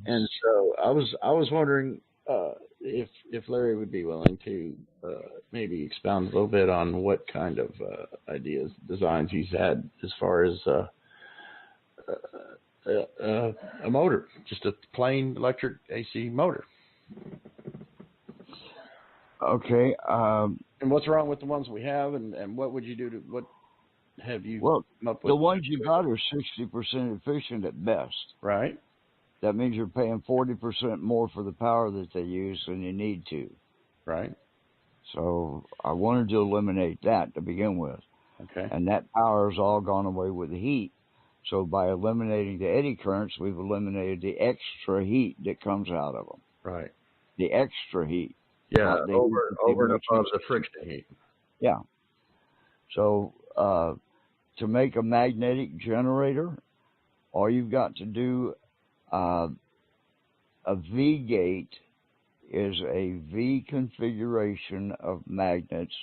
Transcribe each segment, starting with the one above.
And so I was wondering if Larry would be willing to maybe expound a little bit on what kind of ideas, designs he's had as far as a motor, just a plain electric AC motor. Okay. And what's wrong with the ones we have, and what would you do to what have you Well, come up the with? ones you got are 60% efficient at best. Right, That means you're paying 40% more for the power that they use than you need to. right, So I wanted to eliminate that to begin with. okay, And that power has all gone away with the heat. So by eliminating the eddy currents, we've eliminated the extra heat that comes out of them. right. The extra heat, Yeah, not the heat over that they over and make above use the of. friction heat. Yeah. So to make a magnetic generator, all you've got to do, uh, a V gate is a V configuration of magnets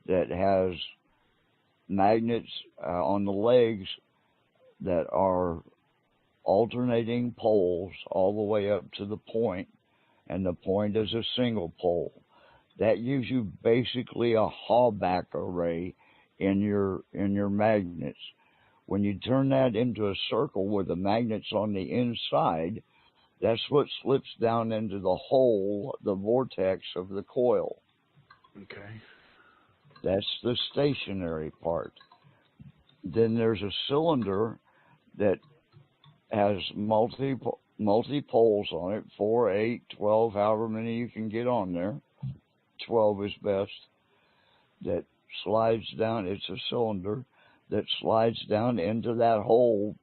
that has magnets on the legs that are alternating poles all the way up to the point, and the point is a single pole. That gives you basically a Hallback array in your magnets. When you turn that into a circle with the magnets on the inside, that's what slips down into the hole, the vortex of the coil. Okay. That's the stationary part. Then there's a cylinder that has multi poles on it, 4, 8, 12, however many you can get on there. 12 is best. That slides down. It's a cylinder that slides down into that hole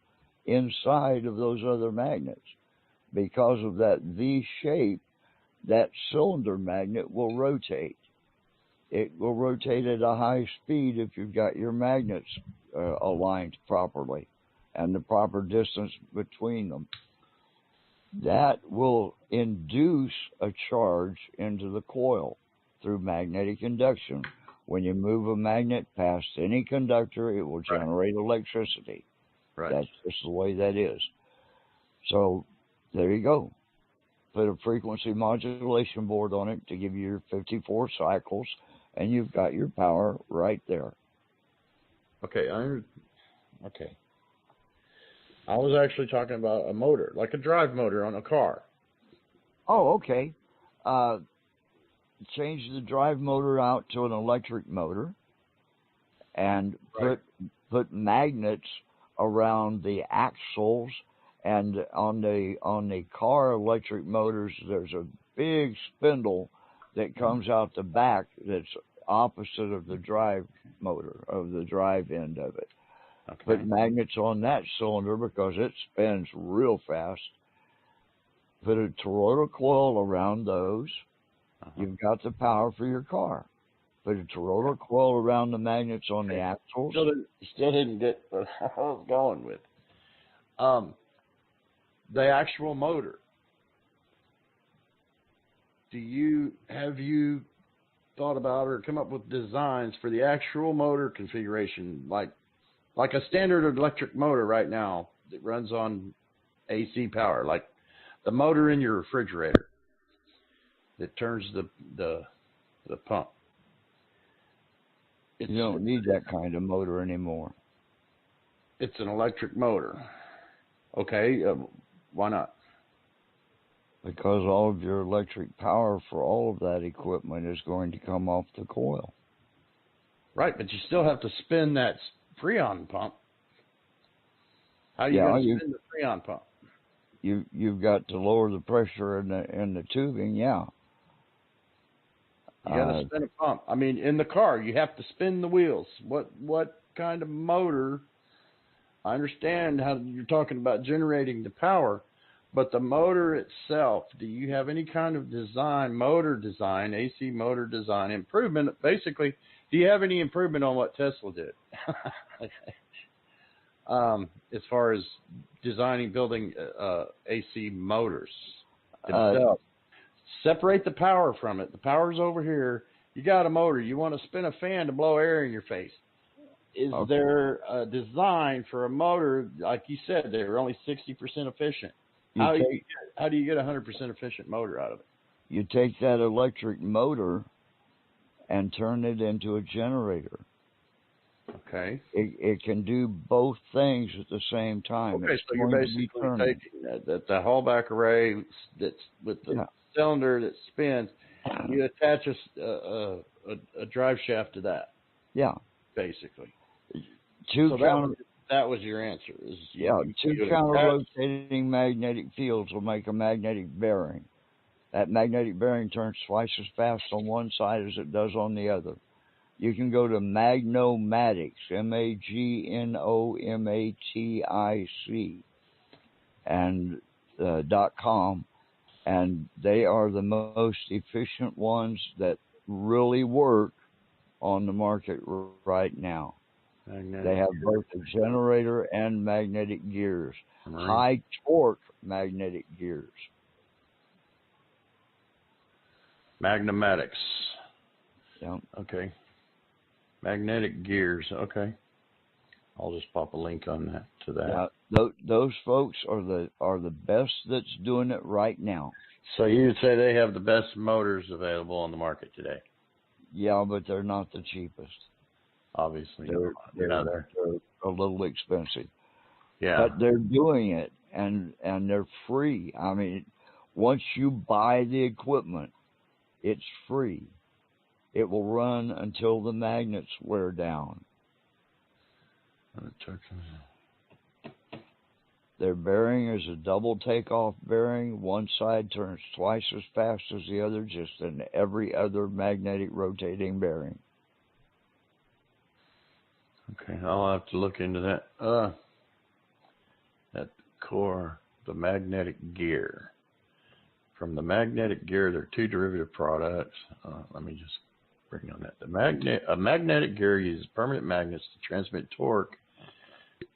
inside of those other magnets. Because of that V shape, that cylinder magnet will rotate. It will rotate at a high speed if you've got your magnets aligned properly and the proper distance between them. That will induce a charge into the coil through magnetic induction. When you move a magnet past any conductor, it will Right, generate electricity. right. That's just the way that is. So there you go. Put a frequency modulation board on it to give you your 54 cycles, and you've got your power right there. Okay, okay. I was actually talking about a motor, like a drive motor on a car. Oh, okay. Uh, Change the drive motor out to an electric motor and Right. put magnets around the axles, and on the car electric motors there's a big spindle that comes out the back that's opposite of the drive motor, of the drive end of it. Put Okay. magnets on that cylinder because it spins real fast. Put a toroidal coil around those. Uh-huh. You've got the power for your car. Put a toroidal coil around the magnets on the Okay. axles. Still didn't get what I was going with. Um, the actual motor. Have you thought about or come up with designs for the actual motor configuration, like a standard electric motor right now that runs on AC power, like the motor in your refrigerator that turns the the pump. It's You don't need that kind of motor anymore it's an electric motor. Okay, why not? because all of your electric power for all of that equipment is going to come off the coil. Right, but you still have to spin that Freon pump. How are you Yeah, going to spin the Freon pump? you've got to lower the pressure in the tubing. Yeah. You got to Uh, spin a pump. I mean, in the car, you have to spin the wheels. What kind of motor? I understand how you're talking about generating the power, but the motor itself, do you have any kind of design, motor design, AC motor design improvement? Basically, do you have any improvement on what Tesla did? As far as designing, building AC motors uh, themselves. Separate the power from it. The power's over here. You got a motor. You want to spin a fan to blow air in your face. Is okay. there a design for a motor, like you said, they're only 60% efficient? You How take how do you get a 100% efficient motor out of it? you take that electric motor and turn it into a generator. Okay. It can do both things at the same time. Okay, It's so you're going to be basically turning. taking that Hallback array that's with the Yeah. cylinder that spins. You attach a drive shaft to that, Yeah. basically. Two So counter that was your answer. Is yeah, two you counter attach, rotating magnetic fields will make a magnetic bearing. That magnetic bearing turns twice as fast on one side as it does on the other. You can go to Magnomatics, MAGNOMATIC, and .com, and they are the most efficient ones that really work on the market right now. magnetic They have both a generator and magnetic gears, high torque magnetic gears. Magnomatics. Yeah. Okay. Magnetic gears. Okay. I'll just pop a link on that to that. Yeah, those folks are the best that's doing it right now. So you would say they have the best motors available on the market today? Yeah, but they're not the cheapest. Obviously, They're not there. a little expensive. Yeah. But they're doing it, and they're free. I mean, once you buy the equipment, it's free. It will run until the magnets wear down. Their bearing is a double takeoff bearing. One side turns twice as fast as the other, just in every other magnetic rotating bearing. Okay, I'll have to look into that. That core, the magnetic gear. From the magnetic gear, there are two derivative products. Let me just bring on that. A magnetic gear uses permanent magnets to transmit torque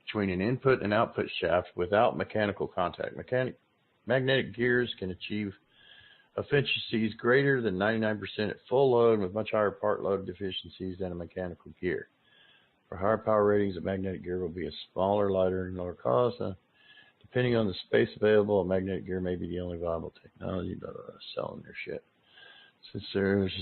between an input and output shaft without mechanical contact. Magnetic gears can achieve efficiencies greater than 99% at full load with much higher part load efficiencies than a mechanical gear. For higher power ratings, a magnetic gear will be a smaller, lighter, and lower cost. Depending on the space available, a magnetic gear may be the only viable technology. Blah, blah, blah, selling their shit. Since there's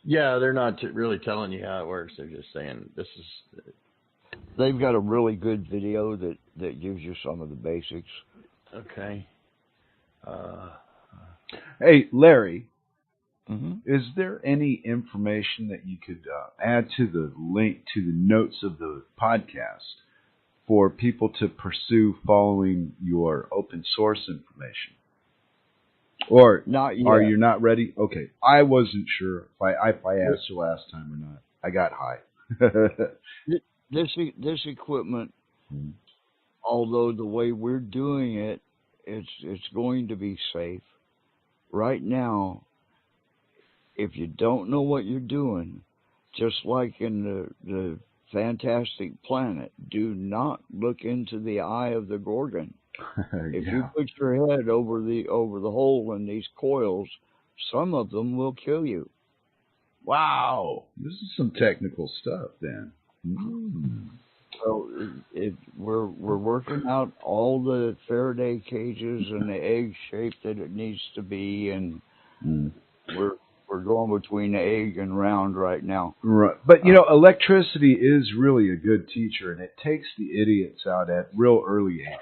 yeah, they're not really telling you how it works. They're just saying this is. They've got a really good video that gives you some of the basics. Okay. Hey, Larry, Mm-hmm. is there any information that you could add to the link to the notes of the podcast for people to pursue following your open source information? Or Not yet. are you not ready? Okay, I wasn't sure if I asked you last time or not. I got high. This equipment, although the way we're doing it, it's going to be safe. Right now, if you don't know what you're doing, just like in the Fantastic Planet, do not look into the eye of the Gorgon. If you put your head over the hole in these coils, some of them will kill you. Wow, this is some technical stuff then. So we're working out all the Faraday cages and the egg shape that it needs to be, and we're going between the egg and round right now. Right, but you know, electricity is really a good teacher, and it takes the idiots out at real early ages.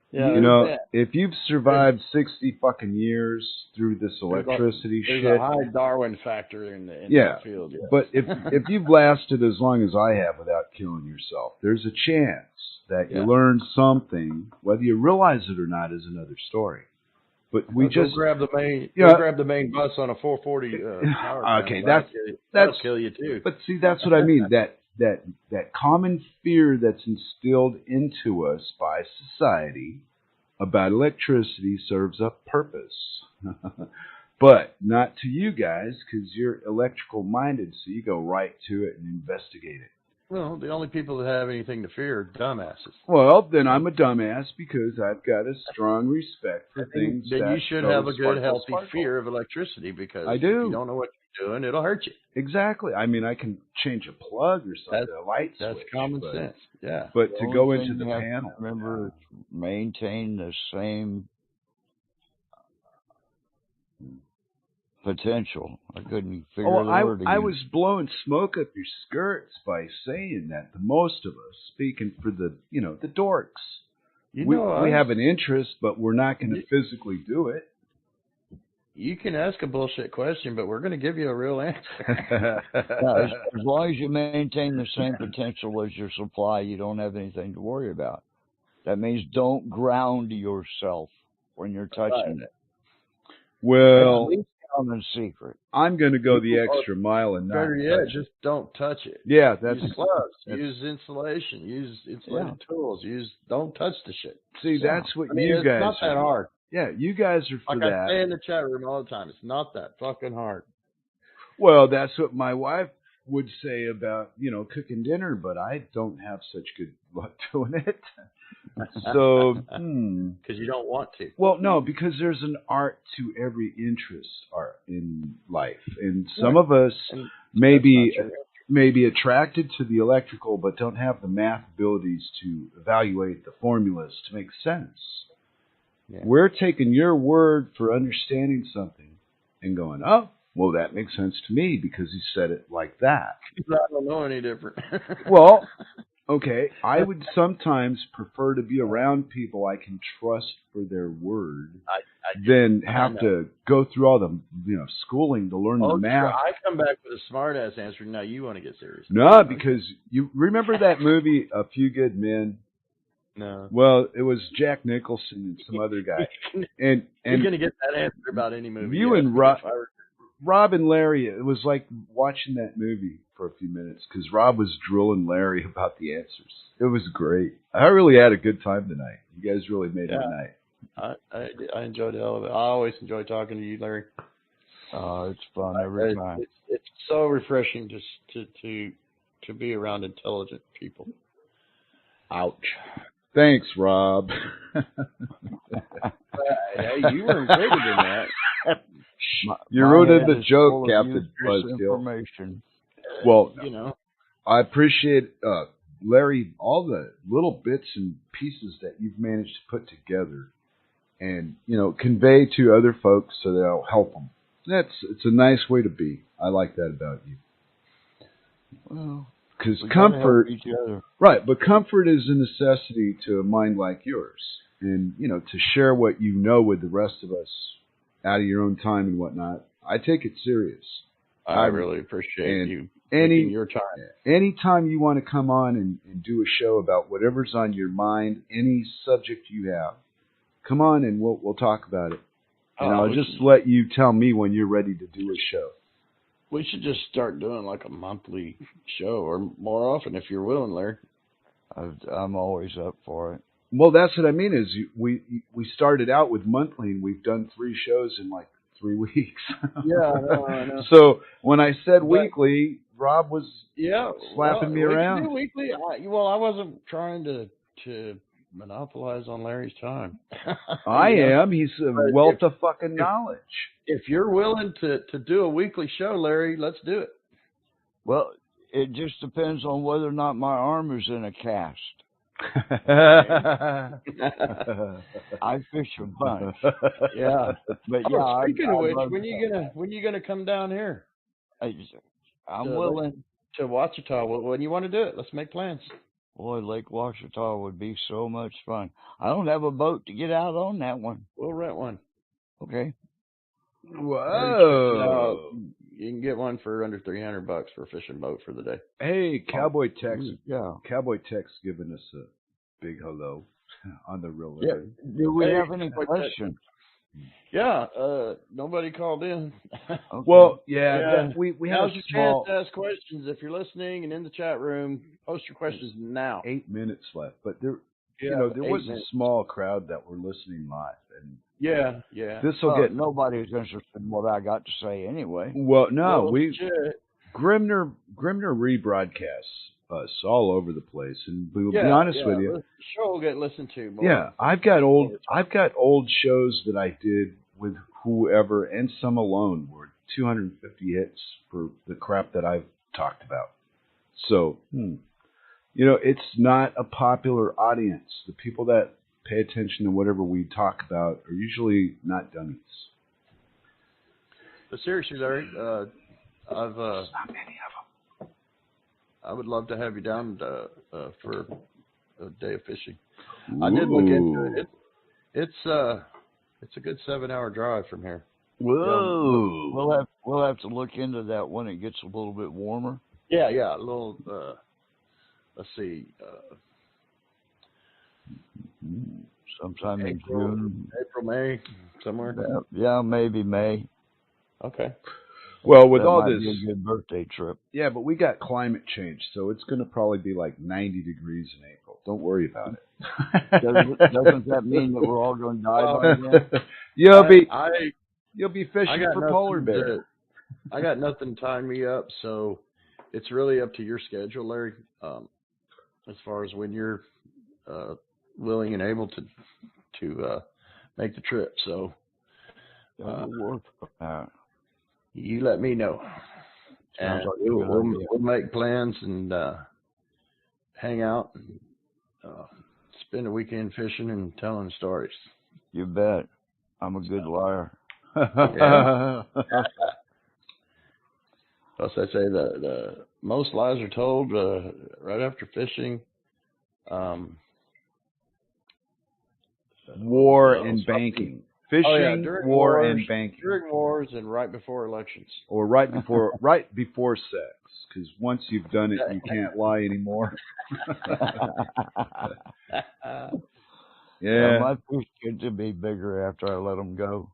Yeah, you know, if you've survived 60 fucking years through this electricity there's shit, a high Darwin factor in the field. Yeah. But if you've lasted as long as I have without killing yourself, there's a chance that you learn something. Whether you realize it or not is another story. But we just grab the main bus on a 440 power. Okay, plant. That'll kill you too. But see, that's what I mean. That common fear that's instilled into us by society about electricity serves a purpose. But not to you guys, because you're electrical minded, so you go right to it and investigate it. Well, the only people that have anything to fear are dumbasses. Well, then I'm a dumbass because I've got a strong respect for things. Then you should have a good, healthy fear of electricity, because I do. if you don't know what you're doing, it'll hurt you. Exactly. I mean, I can change a plug or something, a light That's switch. common but, sense. Yeah. But The to only go thing into the you have to panel, remember, is maintain the same potential. I couldn't figure oh, the word I again. was blowing smoke up your skirts by saying that. The most of us, speaking for the the dorks, You we know, we have an interest, but we're not going to physically do it. you can ask a bullshit question, but we're going to give you a real answer. Yeah, as long as you maintain the same potential as your supply, you don't have anything to worry about. That means don't ground yourself when you're touching it. Well, At least common secret. I'm going to go the extra mile and not Better yet, touch it. just don't touch it. Yeah, that's Use gloves. that's- Use insulation. Use insulated tools. Don't touch the shit. see. Yeah. That's what I mean, you it's guys. not that are. hard. Yeah, you guys are for Like I that. say in the chat room all the time, it's not that fucking hard. Well, that's what my wife would say about cooking dinner, but I don't have such good luck doing it. So, Because you don't want to. well, no, because there's an art to every interest art in life, and some of us And may be that's not true. may be attracted to the electrical, but don't have the math abilities to evaluate the formulas to make sense. Yeah. We're taking your word for understanding something and going, oh, well, that makes sense to me because he said it like that. I don't know any different. Well, okay, I would sometimes prefer to be around people I can trust for their word than have to go through all the schooling to learn the Sure, math. I come back with a smart ass answer. Now you want to get serious? No, because you remember that movie, A Few Good Men? No. Well, it was Jack Nicholson and some other guy, and You're gonna get that answer about any movie. you yes, and but if I were- Rob and Larry, it was like watching that movie for a few minutes because Rob was drilling Larry about the answers. It was great. I really had a good time tonight. You guys really made my night. I enjoyed the hell of it. I always enjoy talking to you, Larry. It's fun every time. It's so refreshing just to be around intelligent people. Ouch. Thanks, Rob. Hey, you were included in that. You My wrote in head the is joke, full of Captain useless Buzzkill. information. Well, You know, I appreciate, Larry, all the little bits and pieces that you've managed to put together and, convey to other folks so that I'll help them. It's a nice way to be. I like that about you. Well, Because we gotta help comfort, each other. right, but comfort is a necessity to a mind like yours. And, to share what you know with the rest of us out of your own time and whatnot, I take it serious. I really appreciate you taking your time. Anytime you want to come on and do a show about whatever's on your mind, any subject you have, come on and we'll talk about it. And I'll just let you tell me when you're ready to do a show. We should just start doing like a monthly show or more often if you're willing, Larry. I'm always up for it. Well, that's what I mean is we started out with monthly and we've done 3 shows in like 3 weeks. Yeah, I know. So when I said weekly, Rob was slapping me we around. can do weekly. I wasn't trying to monopolize on Larry's time. I am. He's a But wealth of fucking knowledge. If you're willing to do a weekly show, Larry, let's do it. Well, it just depends on whether or not my arm is in a cast. I fish a bunch. Yeah. But Oh, yeah, speaking of which, love when you gonna come down here I'm willing. to Ouachita? When you want to do it? Let's make plans. Boy, Lake Ouachita would be so much fun. I don't have a boat to get out on that one. We'll rent one. Okay. Whoa. You can get one for under $300 for a fishing boat for the day. Hey, Cowboy Tex. Yeah. Cowboy Tex giving us a big hello on the real Yeah. Larry. Do we Hey, have any what's that? questions? Yeah, nobody called in. Okay. Well, Yeah. we have Now's a your small chance to ask questions. If you're listening and in the chat room, post your questions now. 8 minutes left, but there Yeah, there 8 was minutes. a small crowd that were listening live, and Yeah. this will get nobody's interested in what I got to say anyway. well. No, Well, we shit. Grimner rebroadcasts us all over the place, and we'll be honest with you. The show will get listened to more. Yeah, I've got old shows that I did with whoever and some alone were 250 hits for the crap that I've talked about. So, it's not a popular audience. The people that pay attention to whatever we talk about are usually not dummies. But seriously, Larry, I've There's not many of them. I would love to have you down for a day of fishing. I did look into it. It's a good 7-hour drive from here. Whoa. We'll have to look into that when it gets a little bit warmer. Yeah, a little. Let's see. Sometime in April, June. May, somewhere. Yeah, maybe May. Okay. Well, with That all might this, be a good birthday trip. yeah, but we got climate change, so it's going to probably be like 90 degrees in April. Don't worry about it. Doesn't that mean that we're all going to die by then? You'll be I fishing got for nothing polar bear. I got nothing tying me up, so it's really up to your schedule, Larry. As far as when you're willing and able to make the trip, so you let me know, and like we'll make plans and hang out and spend a weekend fishing and telling stories. You bet. I'm a good liar. Yeah. Plus, I say the most lies are told right after fishing. War and banking. Fishing, during war, wars, and banking. during wars and right before elections. Or right before sex, because once you've done it, you can't lie anymore. Yeah. My fish get to be bigger after I let them go.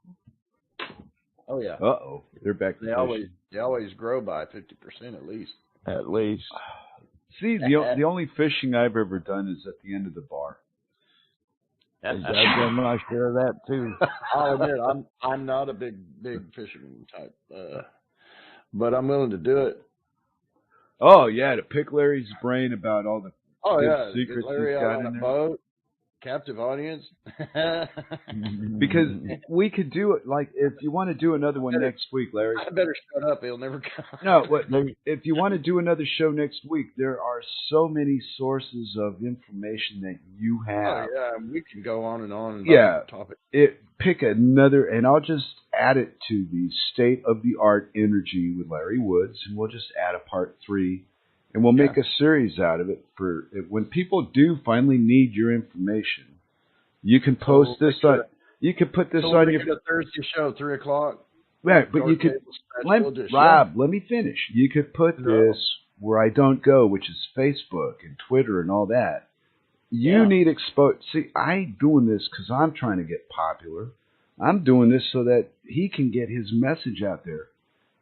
Oh yeah. Uh-oh. They're back to fishing. They always grow by 50% at least. At least. See, the only fishing I've ever done is at the end of the bar. I've done my share of that too. I'll admit, I'm not a big fishing type, but I'm willing to do it. Oh yeah, to pick Larry's brain about all the secrets Larry he's out got on in a there. boat, captive audience. Because we could do it, like, if you want to do another one next week, Larry. I better shut up. He'll never come. No, if you want to do another show next week, there are so many sources of information that you have. Oh yeah, we can go on and on. About Yeah. the topic. Pick another, and I'll just add it to the State of the Art Energy with Larry Woods, and we'll just add a part 3, and we'll make a series out of it for when people do finally need your information. You can post this on. You can put this on your Thursday show, 3:00. Right, but you could. Rob, let me finish. You could put this where I don't go, which is Facebook and Twitter and all that. You need exposure. See, I'm doing this because I'm trying to get popular. I'm doing this so that he can get his message out there.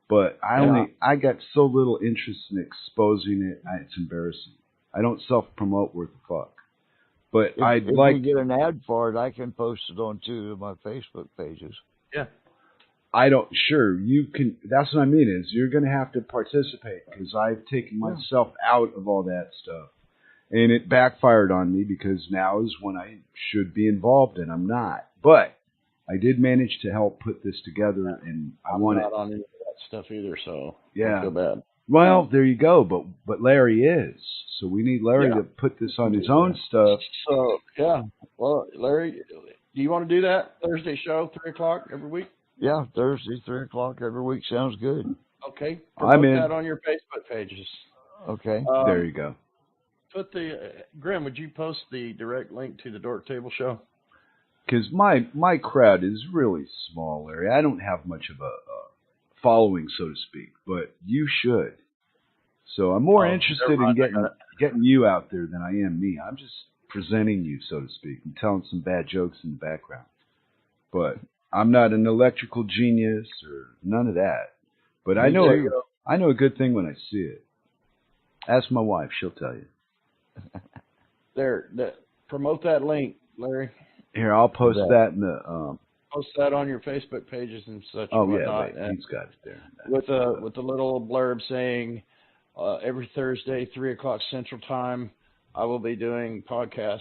But I got so little interest in exposing it. It's embarrassing. I don't self-promote worth a fuck. But if you get an ad for it, I can post it on 2 of my Facebook pages. Yeah. Sure, you can. That's what I mean, is you're going to have to participate, because I've taken myself out of all that stuff. And it backfired on me, because now is when I should be involved, and I'm not. But I did manage to help put this together, and I'm not on any of that stuff either, so don't feel bad. Well, there you go. But Larry is. So we need Larry to put this on his own stuff. So, yeah. Well, Larry, do you want to do that Thursday show, 3:00 every week? Yeah, Thursday, 3:00 every week sounds good. Okay. I'm in. Put that on your Facebook pages. Okay. There you go. Put Grim, would you post the direct link to the Dork Table show? Because my crowd is really small, Larry. I don't have much of a following, so to speak, but you should. So I'm more interested in getting you out there than I am me. I'm just presenting you, so to speak, and telling some bad jokes in the background. But I'm not an electrical genius or none of that. But I know a good thing when I see it. Ask my wife; she'll tell you. Promote that link, Larry. Here, I'll post that in the. Post that on your Facebook pages and such. Oh and yeah, whatnot. he's got it there. With a little blurb saying, every Thursday, 3:00 Central Time, I will be doing podcasts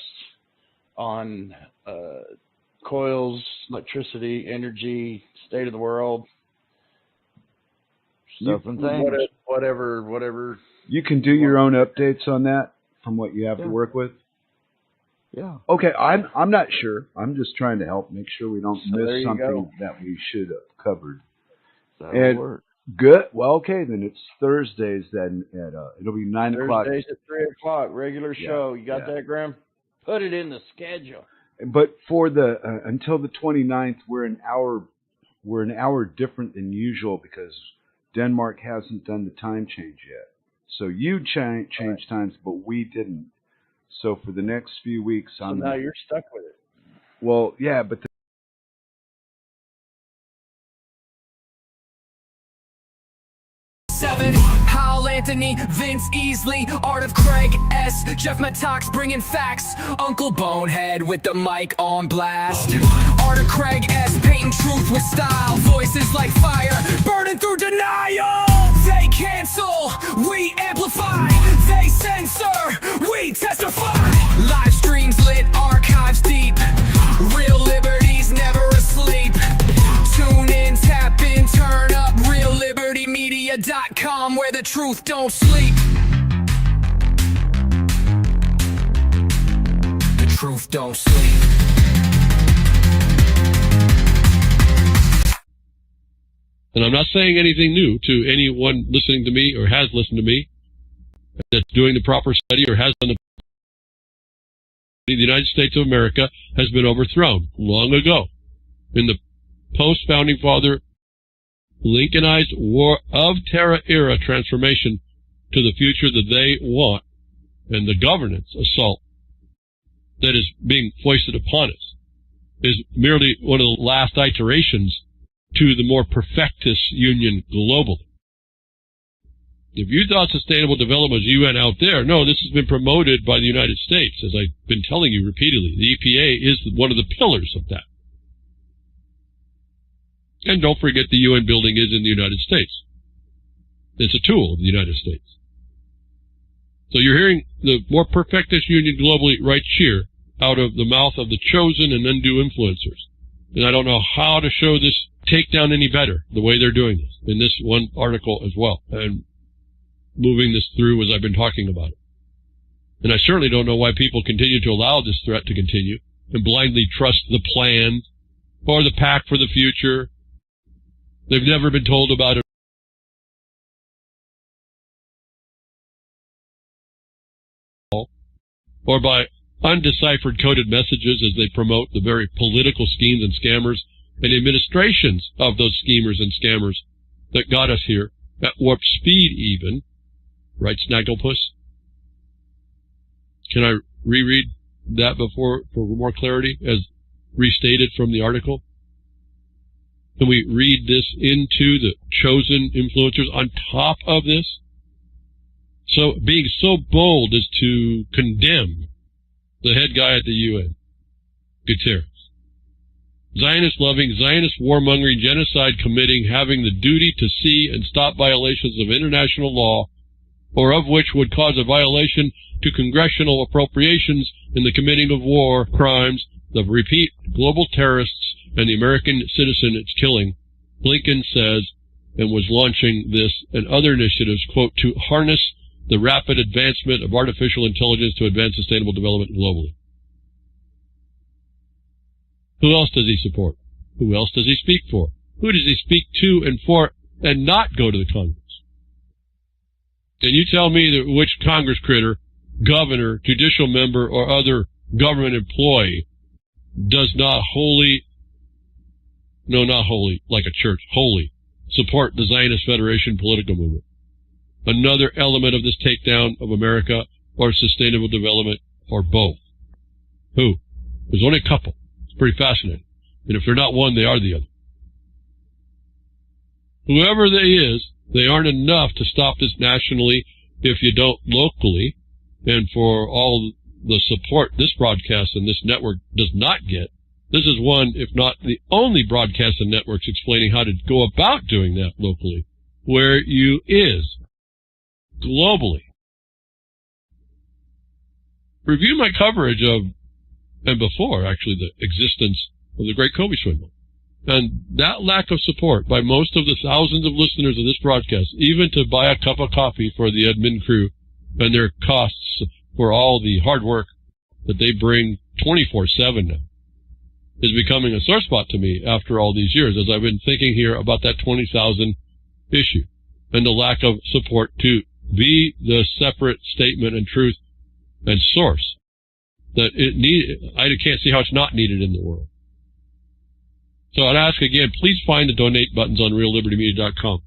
on coils, electricity, energy, state of the world, stuff and things. Whatever. You can do your own updates on that from what you have to work with. Yeah. Okay, I'm not sure. I'm just trying to help make sure we don't miss something that we should have covered. That'll work. Good. Well, okay, then it's Thursdays. Then it'll be 9 o'clock. Thursdays at 3:00, regular show. You got that, Graham? Put it in the schedule. But for the until the 29th, we're an hour different than usual because Denmark hasn't done the time change yet. So you changed times, but we didn't. So for the next few weeks, so now you're stuck with it. Well, yeah, but. Hal Anthony, Vince Easley, Art of Craig S, Jeff Mattox bringing facts, Uncle Bonehead with the mic on blast. Art of Craig S, painting truth with style, voices like fire, burning through denial. They cancel, we amplify, they censor, we testify. Live streams lit, archives deep, real liberties never asleep. Tune in, tap in, turn up, reallibertymedia.com, where the truth don't sleep. The truth don't sleep. And I'm not saying anything new to anyone listening to me or has listened to me that's doing the proper study or has done the United States of America has been overthrown long ago in the post-founding father Lincolnized war of terror era transformation to the future that they want, and the governance assault that is being foisted upon us is merely one of the last iterations to the more perfectus union globally. If you thought sustainable development was UN out there, no, this has been promoted by the United States, as I've been telling you repeatedly. The EPA is one of the pillars of that. And don't forget the UN building is in the United States. It's a tool of the United States. So you're hearing the more perfectus union globally right here out of the mouth of the chosen and undue influencers. And I don't know how to show this takedown any better, the way they're doing this, in this one article as well, and moving this through as I've been talking about it. And I certainly don't know why people continue to allow this threat to continue and blindly trust the plan or the pact for the future. They've never been told about it. Or by undeciphered coded messages as they promote the very political schemes and scammers and administrations of those schemers and scammers that got us here at warp speed even, right, Snagglepuss? Can I reread that before for more clarity as restated from the article? Can we read this into the chosen influencers on top of this? So being so bold as to condemn the head guy at the UN, Guterres. Zionist-loving, Zionist warmongering, genocide-committing, having the duty to see and stop violations of international law, or of which would cause a violation to congressional appropriations in the committing of war crimes, the repeat global terrorists, and the American citizen it's killing, Blinken says, and was launching this and other initiatives, quote, to harness the rapid advancement of artificial intelligence to advance sustainable development globally. Who else does he support? Who else does he speak for? Who does he speak to and for and not go to the Congress? Can you tell me that which Congress critter, governor, judicial member, or other government employee does not wholly, no, not wholly, like a church, wholly support the Zionist Federation political movement? Another element of this takedown of America or sustainable development or both? Who? There's only a couple. It's pretty fascinating. And if they're not one, they are the other. Whoever they is, they aren't enough to stop this nationally if you don't locally. And for all the support this broadcast and this network does not get, this is one, if not the only broadcast and networks explaining how to go about doing that locally, where you is. Globally. Review my coverage of, and before actually, the existence of the Great Kobe swindle. And that lack of support by most of the thousands of listeners of this broadcast, even to buy a cup of coffee for the admin crew and their costs for all the hard work that they bring 24/7 now, is becoming a sore spot to me after all these years, as I've been thinking here about that 20,000 issue and the lack of support to be the separate statement and truth and source that it need. I can't see how it's not needed in the world. So I'd ask again, please find the donate buttons on reallibertymedia.com,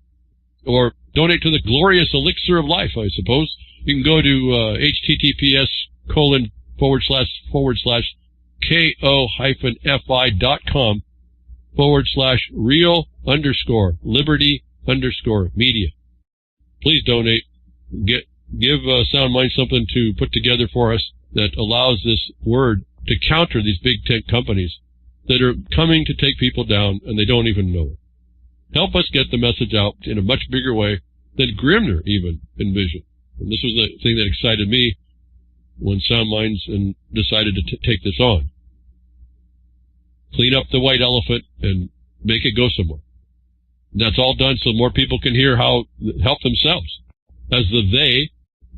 or donate to the glorious elixir of life, I suppose. You can go to https://ko-fi.com/real_liberty_media. Please donate. Give Sound Mind something to put together for us that allows this word to counter these big tech companies that are coming to take people down, and they don't even know it. Help us get the message out in a much bigger way than Grimner even envisioned. And this was the thing that excited me when Sound Minds and decided to take this on. Clean up the white elephant and make it go somewhere. And that's all done so more people can hear how help themselves, as the they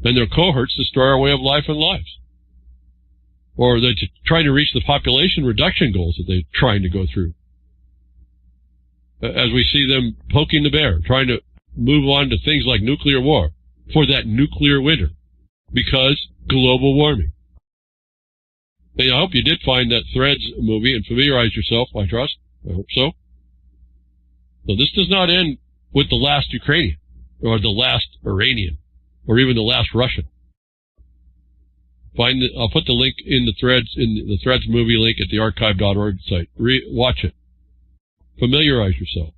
and their cohorts destroy our way of life and lives. Or they're trying to reach the population reduction goals that they're trying to go through. As we see them poking the bear, trying to move on to things like nuclear war for that nuclear winter, because global warming. And I hope you did find that Threads movie and familiarize yourself, I trust. I hope so. So this does not end with the last Ukrainian, or the last Iranian, or even the last Russian. I'll put the link in the Threads movie link at the archive.org site. Watch it. Familiarize yourself.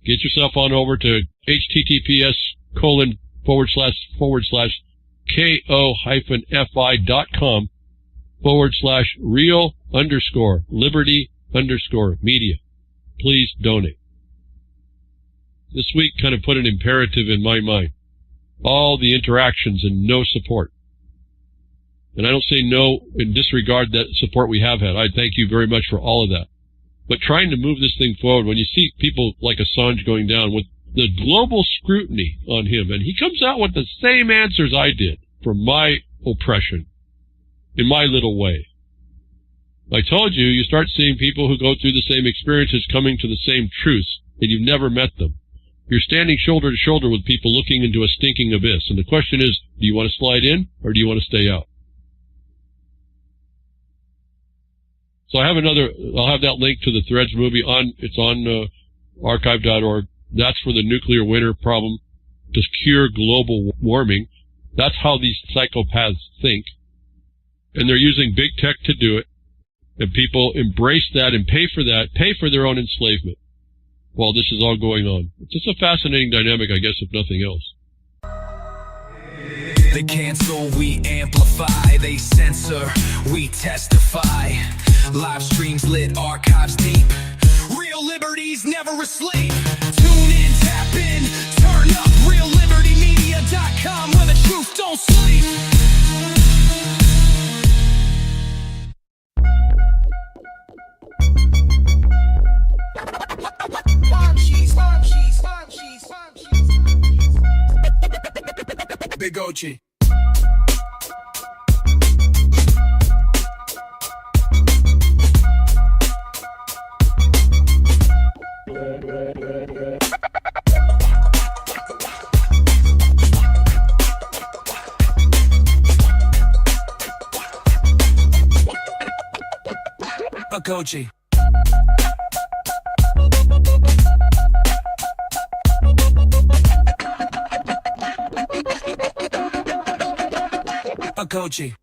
Get yourself on over to https://ko-fi.com/real_liberty_media. Please donate. This week kind of put an imperative in my mind. All the interactions and no support. And I don't say no and disregard that support we have had. I thank you very much for all of that. But trying to move this thing forward, when you see people like Assange going down with the global scrutiny on him, and he comes out with the same answers I did for my oppression in my little way. I told you, you start seeing people who go through the same experiences coming to the same truths, and you've never met them. You're standing shoulder to shoulder with people looking into a stinking abyss. And the question is, do you want to slide in or do you want to stay out? So I'll have that link to the Threads movie it's on archive.org. That's for the nuclear winter problem, to cure global warming. That's how these psychopaths think. And they're using big tech to do it. And people embrace that and pay for their own enslavement while this is all going on. It's just a fascinating dynamic, I guess, if nothing else. They cancel, we amplify. They censor, we testify. Live streams lit, archives deep. Real liberty's never asleep. Tune in, tap in, turn up. RealLibertyMedia.com, where the truth don't sleep. Big Ochi. Kochi. Kochi.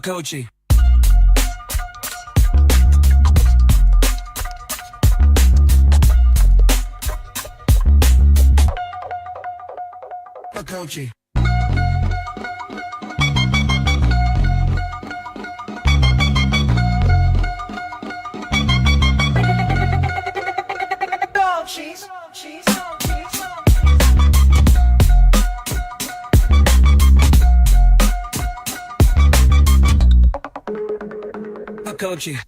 Kochi. Kochi. Kochi.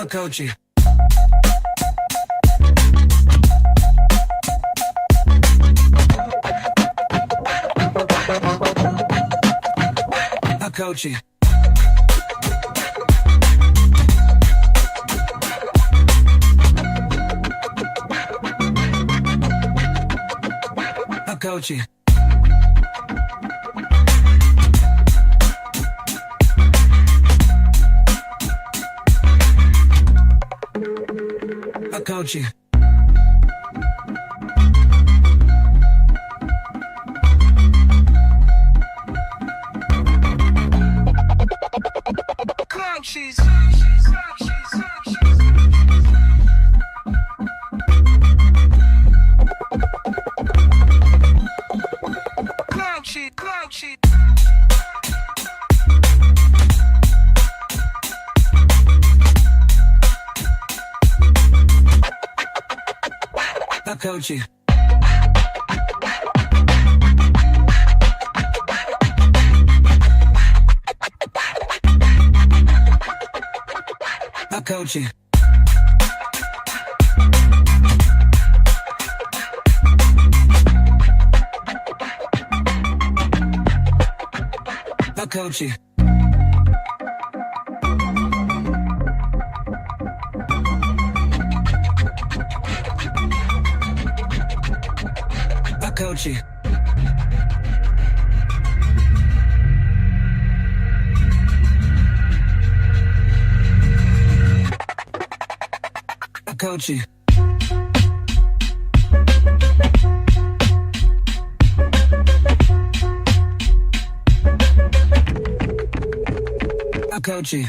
Kochi. Kochi. Kochi. Kochi. Cloud cheese. Cloud cheese. Cloud cheese. Kochi. Kochi. Kochi. Kochi. Kochi. Kochi.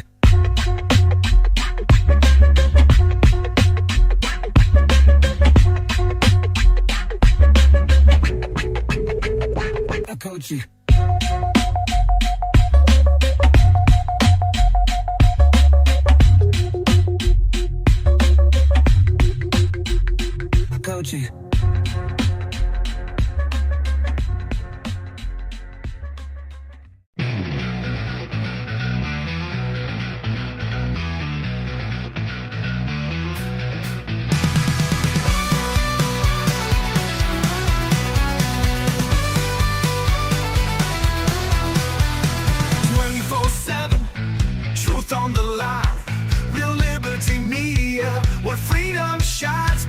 Kochi. Kochi.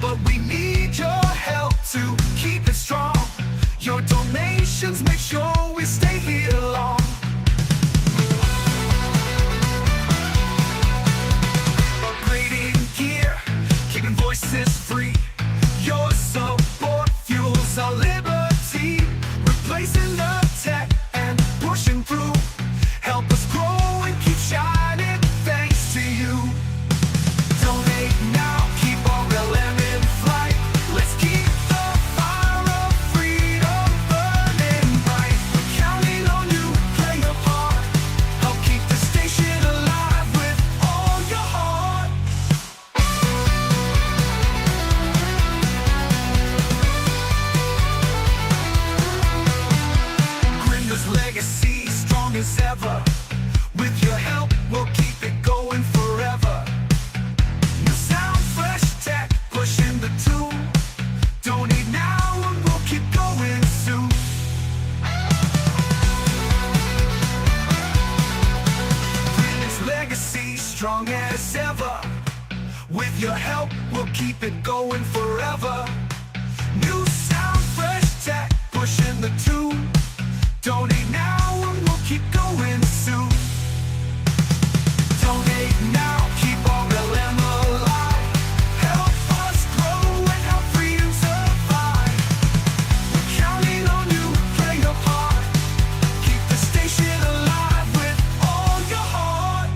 But we need your help to keep it strong. Your donations make sure we stay here long. Upgrading gear, keeping voices free. Your support fuels our liberty. Replacing the tech and pushing through. Help us grow and keep shining thanks to you. Donate now. Legacy strong as ever. With your help, we'll keep it going forever. New sound, fresh tech, pushing the tool. Donate now and we'll keep going soon. This legacy strong as ever. With your help, we'll keep it going forever. New sound, fresh tech, pushing the tool. Donate now and we'll keep going soon. Donate now, keep RLM alive. Help us grow and help freedom survive. We're counting on you, play your part. Keep the station alive with all your heart.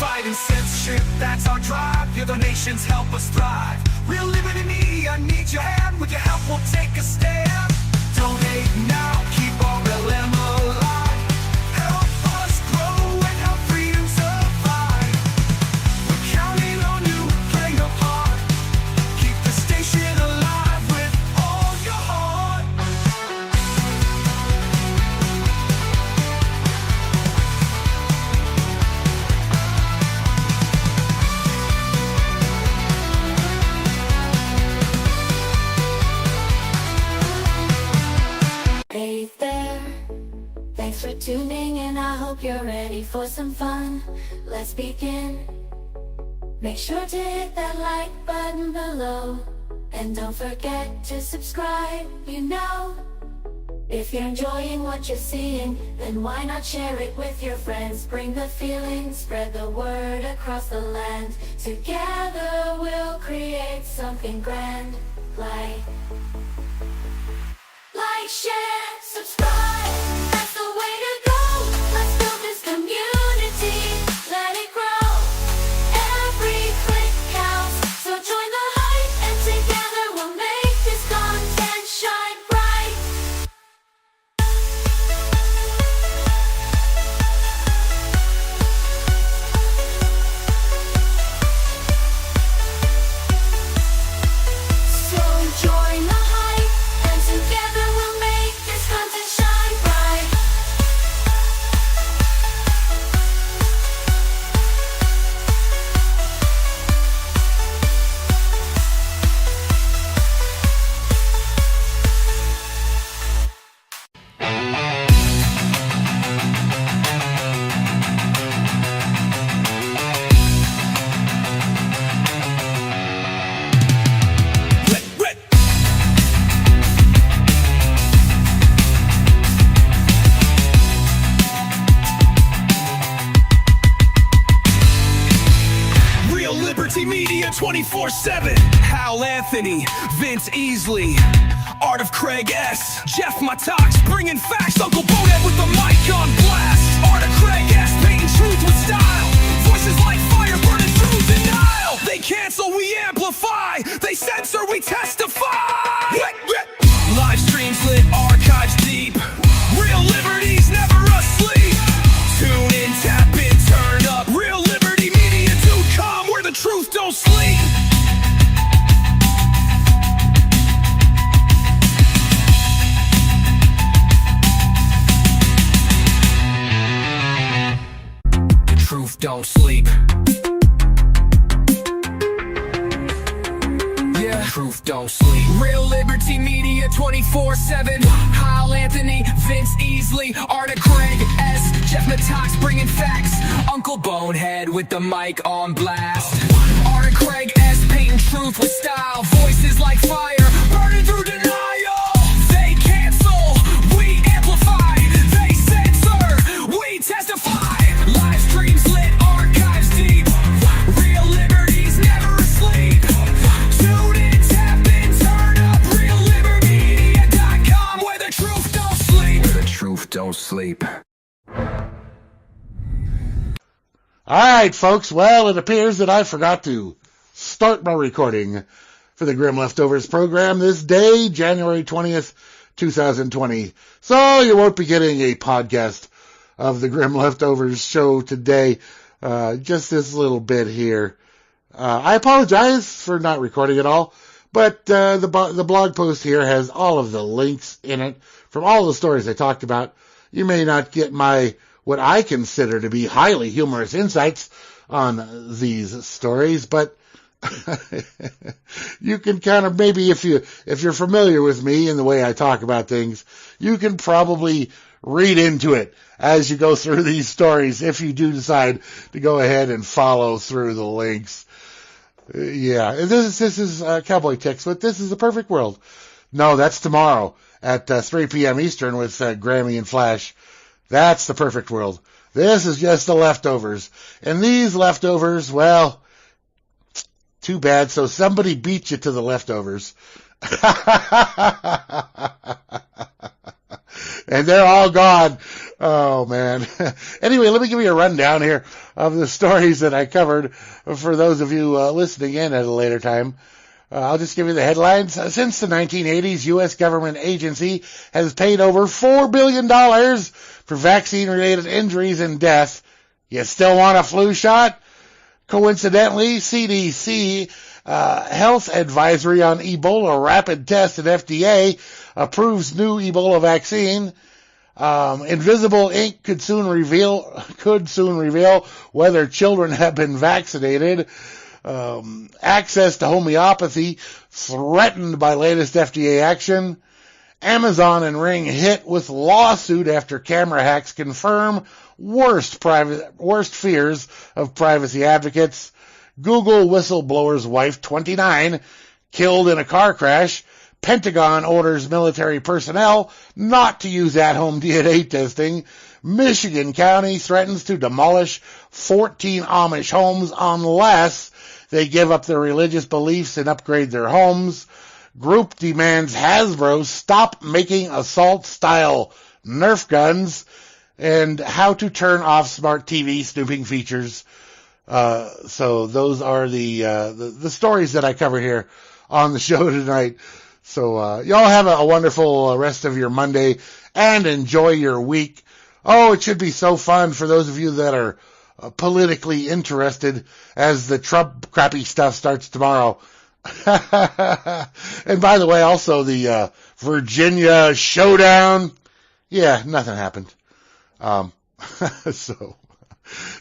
Fighting censorship, that's our drive. Your donations help us thrive. Real liberty me, I need your hand. With your help, we'll take a stand. Donate now, keep RLM alive. Help us grow and help freedom survive. We're counting on you, playing a part. Keep the station alive with all your heart. Hey there, thanks for tuning in. I hope you're ready for some fun. Let's begin. Make sure to hit that like button below, and don't forget to subscribe, If you're enjoying what you're seeing, then why not share it with your friends? Bring the feeling, spread the word across the land. Together we'll create something grand. Like, share, subscribe, that's the way to go. Let's build this community, let it grow. Every click counts, so join the hype, and together we'll make this content shine bright. So join the hype, and together we'll make this content shine bright. Real Liberty Media 24/7. Hal Anthony, Vince Easley, Art of Craig S, Jeff Matox, bringing facts. Uncle Bonehead with the mic on blast. Art of Craig S, painting truth with style. Voices like fire burning through denial. They cancel, we amplify. They censor, we testify. Live streams lit, archives deep. Real liberty's never asleep. Tune in, tap in, turn up. RealLibertyMedia.com, where the truth don't sleep. Truth don't sleep. Yeah, truth don't sleep. Real Liberty Media 24/7. Hal Anthony, Vince Easley, Art of Craig S, Jeff Matox, bringing facts. Uncle Bonehead with the mic on blast. Art of Craig S, painting truth with style. Voices like fire burning through denial. They cancel, we amplify. They censor, we testify. Live streams lit, archives deep. Real liberty's never asleep. Tune in, tap in, turn up. RealLibertyMedia.com, where the truth don't sleep. Where the truth don't sleep. All right, folks. Well, it appears that I forgot to start my recording for the Grim Leftovers program this day, January 20th, 2020. So you won't be getting a podcast of the Grim Leftovers show today. Just this little bit here. I apologize for not recording it all, but the blog post here has all of the links in it from all the stories I talked about. You may not get my what I consider to be highly humorous insights on these stories, but you can kind of, maybe if you're familiar with me and the way I talk about things, you can probably read into it as you go through these stories if you do decide to go ahead and follow through the links. Yeah, this is Cowboy Ticks, but this is the perfect world. No, that's tomorrow at 3 p.m. Eastern with Grammy and Flash. That's the perfect world. This is just the leftovers. And these leftovers, well, too bad. So somebody beat you to the leftovers. And they're all gone. Oh, man. Anyway, let me give you a rundown here of the stories that I covered for those of you listening in at a later time. I'll just give you the headlines. Since the 1980s, U.S. government agency has paid over $4 billion for vaccine-related injuries and death. You still want a flu shot? Coincidentally, CDC health advisory on Ebola rapid test at FDA approves new Ebola vaccine. Invisible ink could soon reveal whether children have been vaccinated. Access to homeopathy threatened by latest FDA action. Amazon and Ring hit with lawsuit after camera hacks confirm worst fears of privacy advocates. Google whistleblower's wife, 29, killed in a car crash. Pentagon orders military personnel not to use at-home DNA testing. Michigan County threatens to demolish 14 Amish homes unless they give up their religious beliefs and upgrade their homes. Group demands Hasbro stop making assault-style Nerf guns, and how to turn off smart TV snooping features. So those are the stories that I cover here on the show tonight. So y'all have a wonderful rest of your Monday and enjoy your week. Oh, it should be so fun for those of you that are politically interested as the Trump crappy stuff starts tomorrow. And by the way, also the Virginia showdown. Yeah, nothing happened. So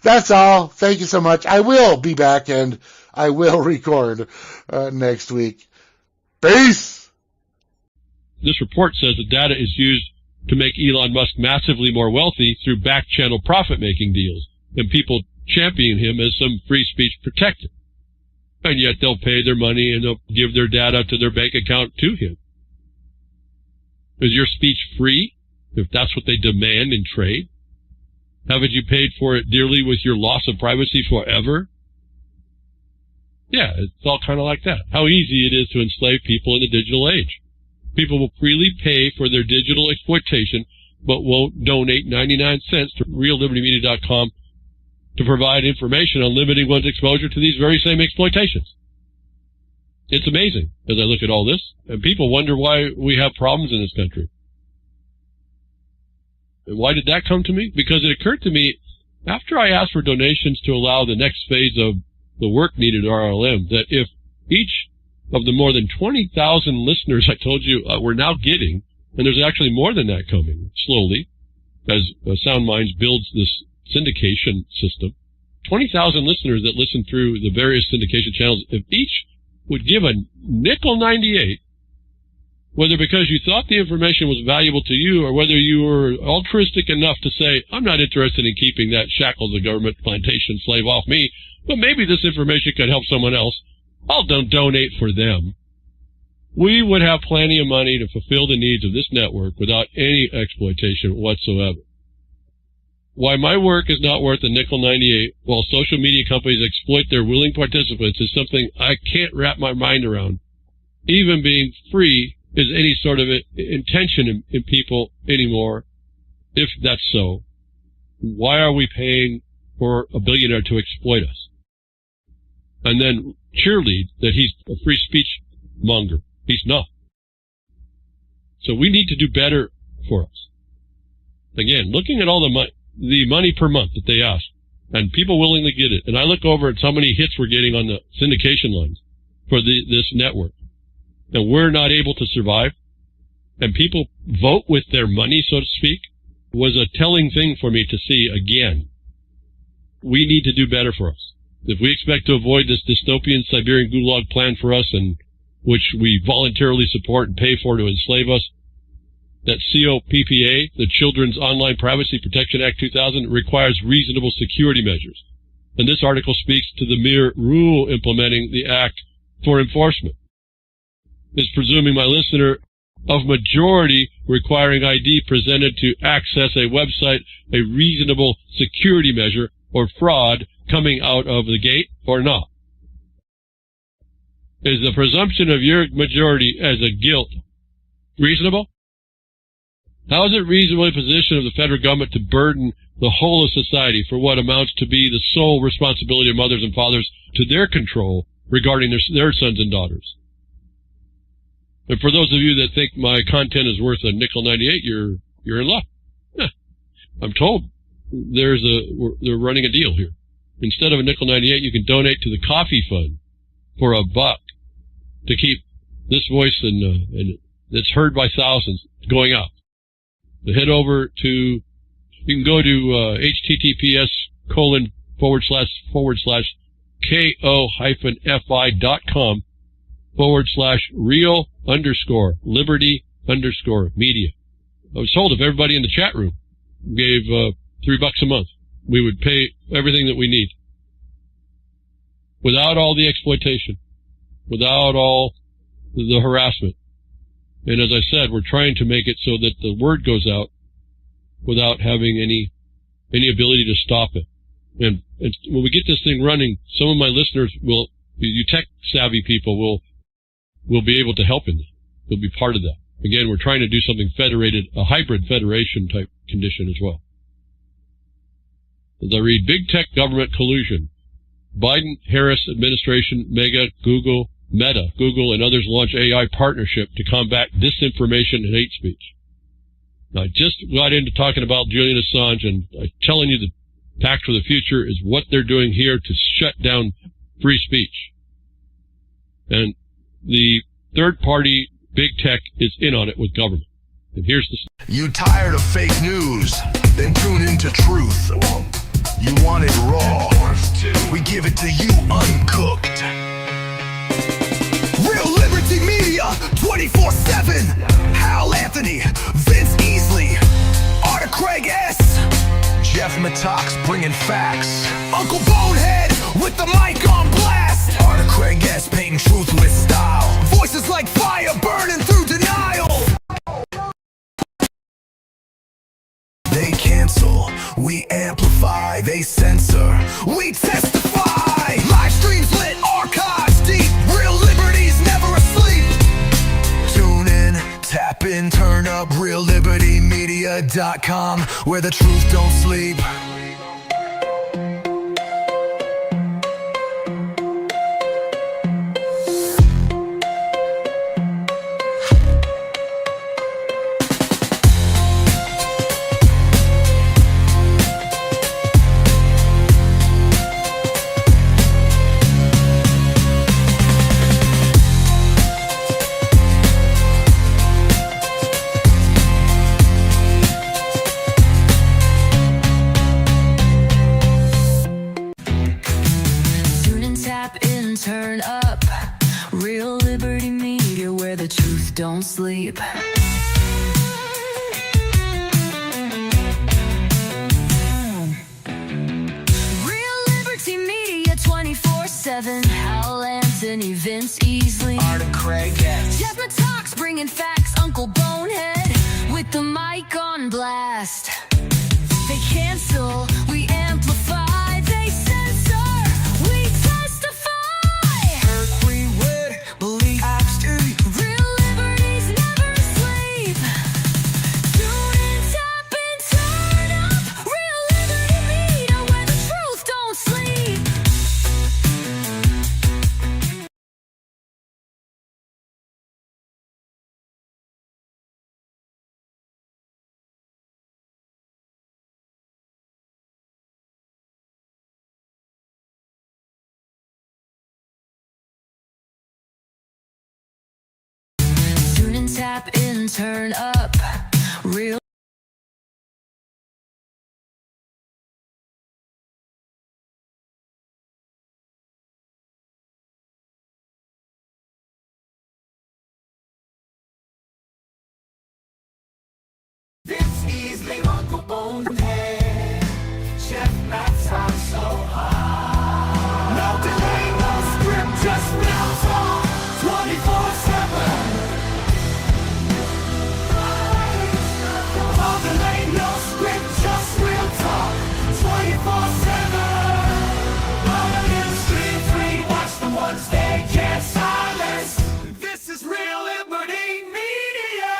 that's all. Thank you so much. I will be back and I will record next week. Peace. This report says the data is used to make Elon Musk massively more wealthy through back-channel profit-making deals, and people champion him as some free speech protector. And yet they'll pay their money and they'll give their data to their bank account to him. Is your speech free, if that's what they demand in trade? Haven't you paid for it dearly with your loss of privacy forever? Yeah, it's all kind of like that. How easy it is to enslave people in the digital age. People will freely pay for their digital exploitation, but won't donate 99 cents to reallibertymedia.com to provide information on limiting one's exposure to these very same exploitations. It's amazing as I look at all this, and people wonder why we have problems in this country. And why did that come to me? Because it occurred to me after I asked for donations to allow the next phase of the work needed at RLM, that if each of the more than 20,000 listeners I told you we're now getting, and there's actually more than that coming slowly as Sound Minds builds this syndication system, 20,000 listeners that listen through the various syndication channels, if each would give a $0.98, whether because you thought the information was valuable to you or whether you were altruistic enough to say, I'm not interested in keeping that shackles of government plantation slave off me, but maybe this information could help someone else, I'll donate for them. We would have plenty of money to fulfill the needs of this network without any exploitation whatsoever. Why my work is not worth $0.98 while social media companies exploit their willing participants is something I can't wrap my mind around. Even being free is any sort of intention in people anymore. If that's so, why are we paying for a billionaire to exploit us? And then cheerlead that he's a free speech monger. He's not. So we need to do better for us. Again, looking at all the money per month that they ask, and people willingly get it, and I look over at how many hits we're getting on the syndication lines for this network, and we're not able to survive, and people vote with their money, so to speak, was a telling thing for me to see again. We need to do better for us. If we expect to avoid this dystopian Siberian gulag plan for us, and which we voluntarily support and pay for to enslave us, that COPPA, the Children's Online Privacy Protection Act 2000, requires reasonable security measures. And this article speaks to the mere rule implementing the act for enforcement. It's presuming my listener of majority requiring ID presented to access a website a reasonable security measure or fraud coming out of the gate or not. Is the presumption of your majority as a guilt reasonable? How is it reasonably position of the federal government to burden the whole of society for what amounts to be the sole responsibility of mothers and fathers to their control regarding their sons and daughters? And for those of you that think my content is worth a nickel 98, you're in luck. I'm told they're running a deal here. Instead of a nickel 98, you can donate to the coffee fund for $1 to keep this voice and that's heard by thousands going up. So head over to, you can go to https://ko-fi.com/real_liberty_media. I was told if everybody in the chat room gave $3 a month, we would pay everything that we need. Without all the exploitation, without all the harassment. And as I said, we're trying to make it so that the word goes out without having any ability to stop it. And when we get this thing running, some of my listeners you tech savvy people will be able to help in that. They'll be part of that. Again, we're trying to do something federated, a hybrid federation type condition as well. As I read, big tech government collusion. Biden-Harris administration, Meta, Google, and others launch AI partnership to combat disinformation and hate speech. Now, I just got into talking about Julian Assange, and I'm telling you the Pact for the Future is what they're doing here to shut down free speech. And the third party, big tech, is in on it with government. And here's the... You tired of fake news? Then tune into truth. You want it raw? We give it to you uncooked. Real Liberty Media, 24/7. Hal Anthony, Vince Easley, Arta Craig S. Jeff Matox bringing facts. Uncle Bonehead with the mic on blast. Arta Craig S. painting truth with style. Voices like fire burning through denial. They cancel, we amplify, they censor, we testify. Live streams lit, archives deep, real liberty's never asleep. Tune in, tap in, turn up, reallibertymedia.com, where the truth don't sleep. Turn up, Real Liberty Media, where the truth don't sleep. Real Liberty Media, 24/7. Hal Anthony, Vince Easley, Arta Craig S. Jeff Matox bringing facts. Uncle Bonehead with the mic on blast. They cancel, we amplify, they censor, we testify. Every word, believe absolutely. Real liberty's never asleep. Tune in, tap in, turn up. Real Liberty Media, where the truth don't sleep. Tune in, tap in, turn up. Real Vince Easley, Uncle Bonehead, Jeff Matox so high. No delay, no script, just real talk, 24/7. No delay, no script, just real talk, 24/7. Rolling in the streets, we watch the ones they can't silence. This is Real Liberty Media.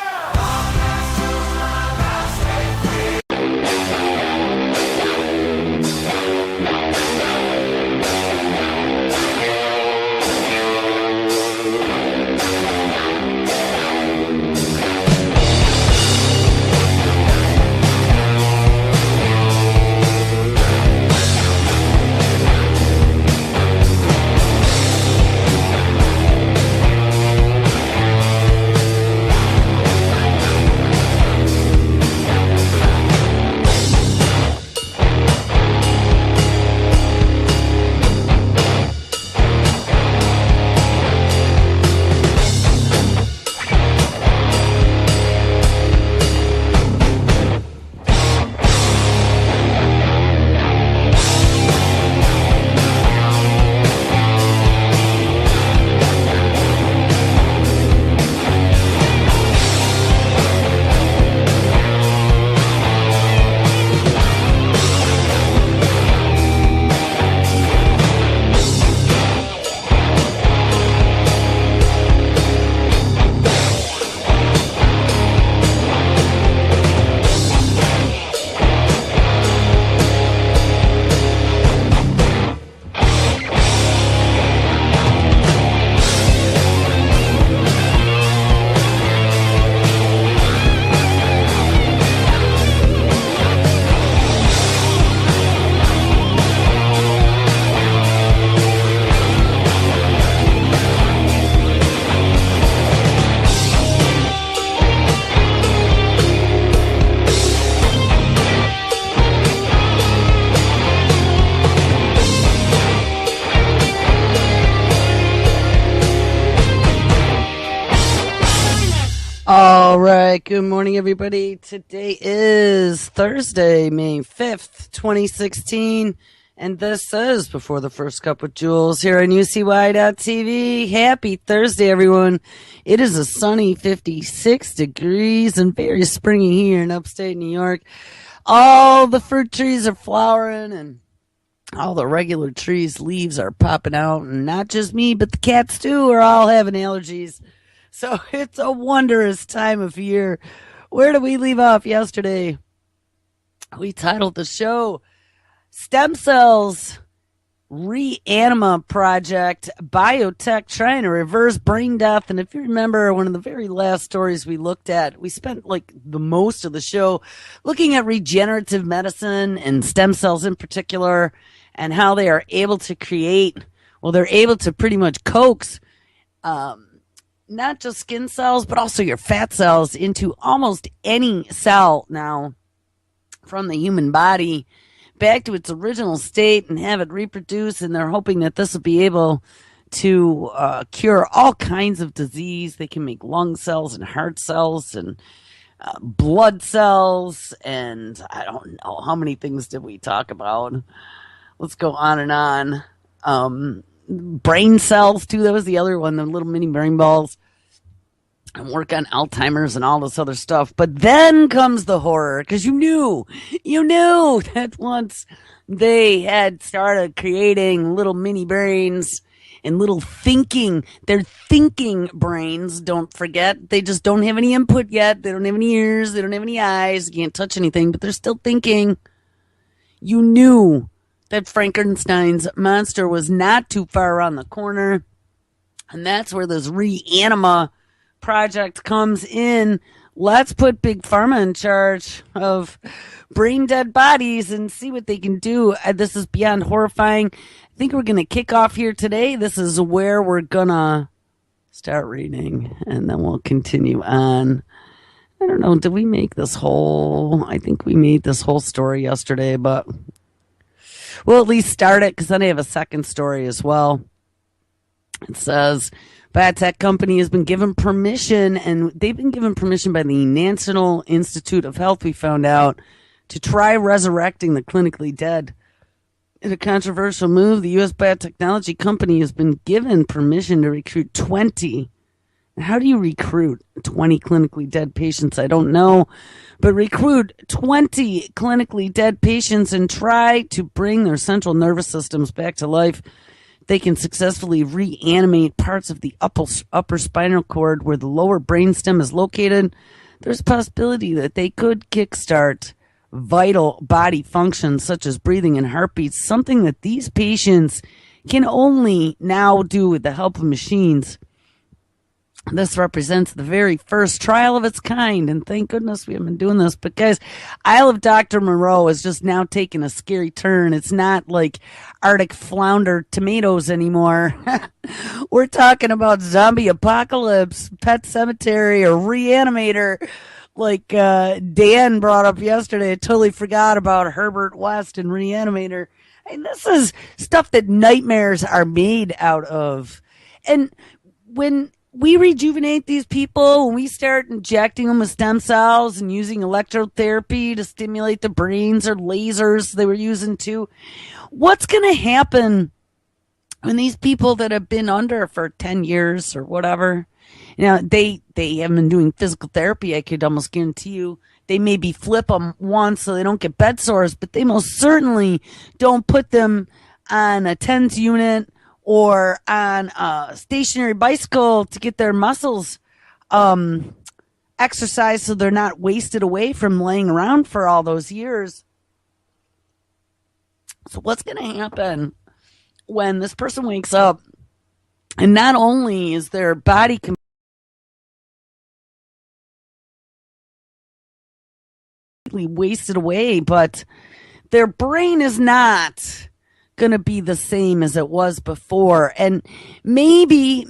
right. Good morning, everybody. Today is Thursday, May 5th, 2016. And this is Before the First Cup with Jules here on UCY.TV. Happy Thursday, everyone. It is a sunny 56 degrees and very springy here in upstate New York. All the fruit trees are flowering and all the regular trees' leaves are popping out. And not just me, but the cats too are all having allergies. So it's a wondrous time of year. Where did we leave off yesterday? We titled the show Stem Cells Reanima Project, Biotech Trying to Reverse Brain Death. And if you remember one of the very last stories we looked at, we spent like the most of the show looking at regenerative medicine and stem cells in particular and how they are able to create, well, they're able to pretty much coax not just skin cells, but also your fat cells into almost any cell now from the human body back to its original state and have it reproduce. And they're hoping that this will be able to cure all kinds of disease. They can make lung cells and heart cells and blood cells. And I don't know, how many things did we talk about? Let's go on and on. Brain cells, too. That was the other one, the little mini brain balls. And work on Alzheimer's and all this other stuff. But then comes the horror, because you knew that once they had started creating little mini brains and little thinking, they're thinking brains, don't forget. They just don't have any input yet. They don't have any ears. They don't have any eyes. They can't touch anything, but they're still thinking. You knew that Frankenstein's monster was not too far around the corner. And that's where this Reanima project comes in. Let's put Big Pharma in charge of brain dead bodies and see what they can do. This is beyond horrifying. I think we're going to kick off here today. This is where we're going to start reading, and then we'll continue on. I don't know, did we make this whole, I think we made this whole story yesterday, but we'll at least start it because then I have a second story as well. It says, biotech company has been given permission, and they've been given permission by the National Institute of Health, we found out, to try resurrecting the clinically dead. In a controversial move, the U.S. biotechnology company has been given permission to recruit 20. How do you recruit 20 clinically dead patients? I don't know. But recruit 20 clinically dead patients and try to bring their central nervous systems back to life. They can successfully reanimate parts of the upper spinal cord where the lower brainstem is located. There's a possibility that they could kickstart vital body functions such as breathing and heartbeats, something that these patients can only now do with the help of machines. This represents the very first trial of its kind, and thank goodness we have been doing this, because Isle of Dr. Moreau is just now taking a scary turn. It's not like Arctic flounder tomatoes anymore. We're talking about zombie apocalypse, Pet Cemetery, or Reanimator, like Dan brought up yesterday. I totally forgot about Herbert West and Reanimator. And this is stuff that nightmares are made out of. And when we rejuvenate these people, when we start injecting them with stem cells and using electrotherapy to stimulate the brains, or lasers they were using too, what's going to happen when these people that have been under for 10 years or whatever, you know, they haven't been doing physical therapy? I could almost guarantee you they maybe flip them once so they don't get bed sores, but they most certainly don't put them on a TENS unit or on a stationary bicycle to get their muscles exercised so they're not wasted away from laying around for all those years. So what's going to happen when this person wakes up and not only is their body completely wasted away, but their brain is not going to be the same as it was before? And maybe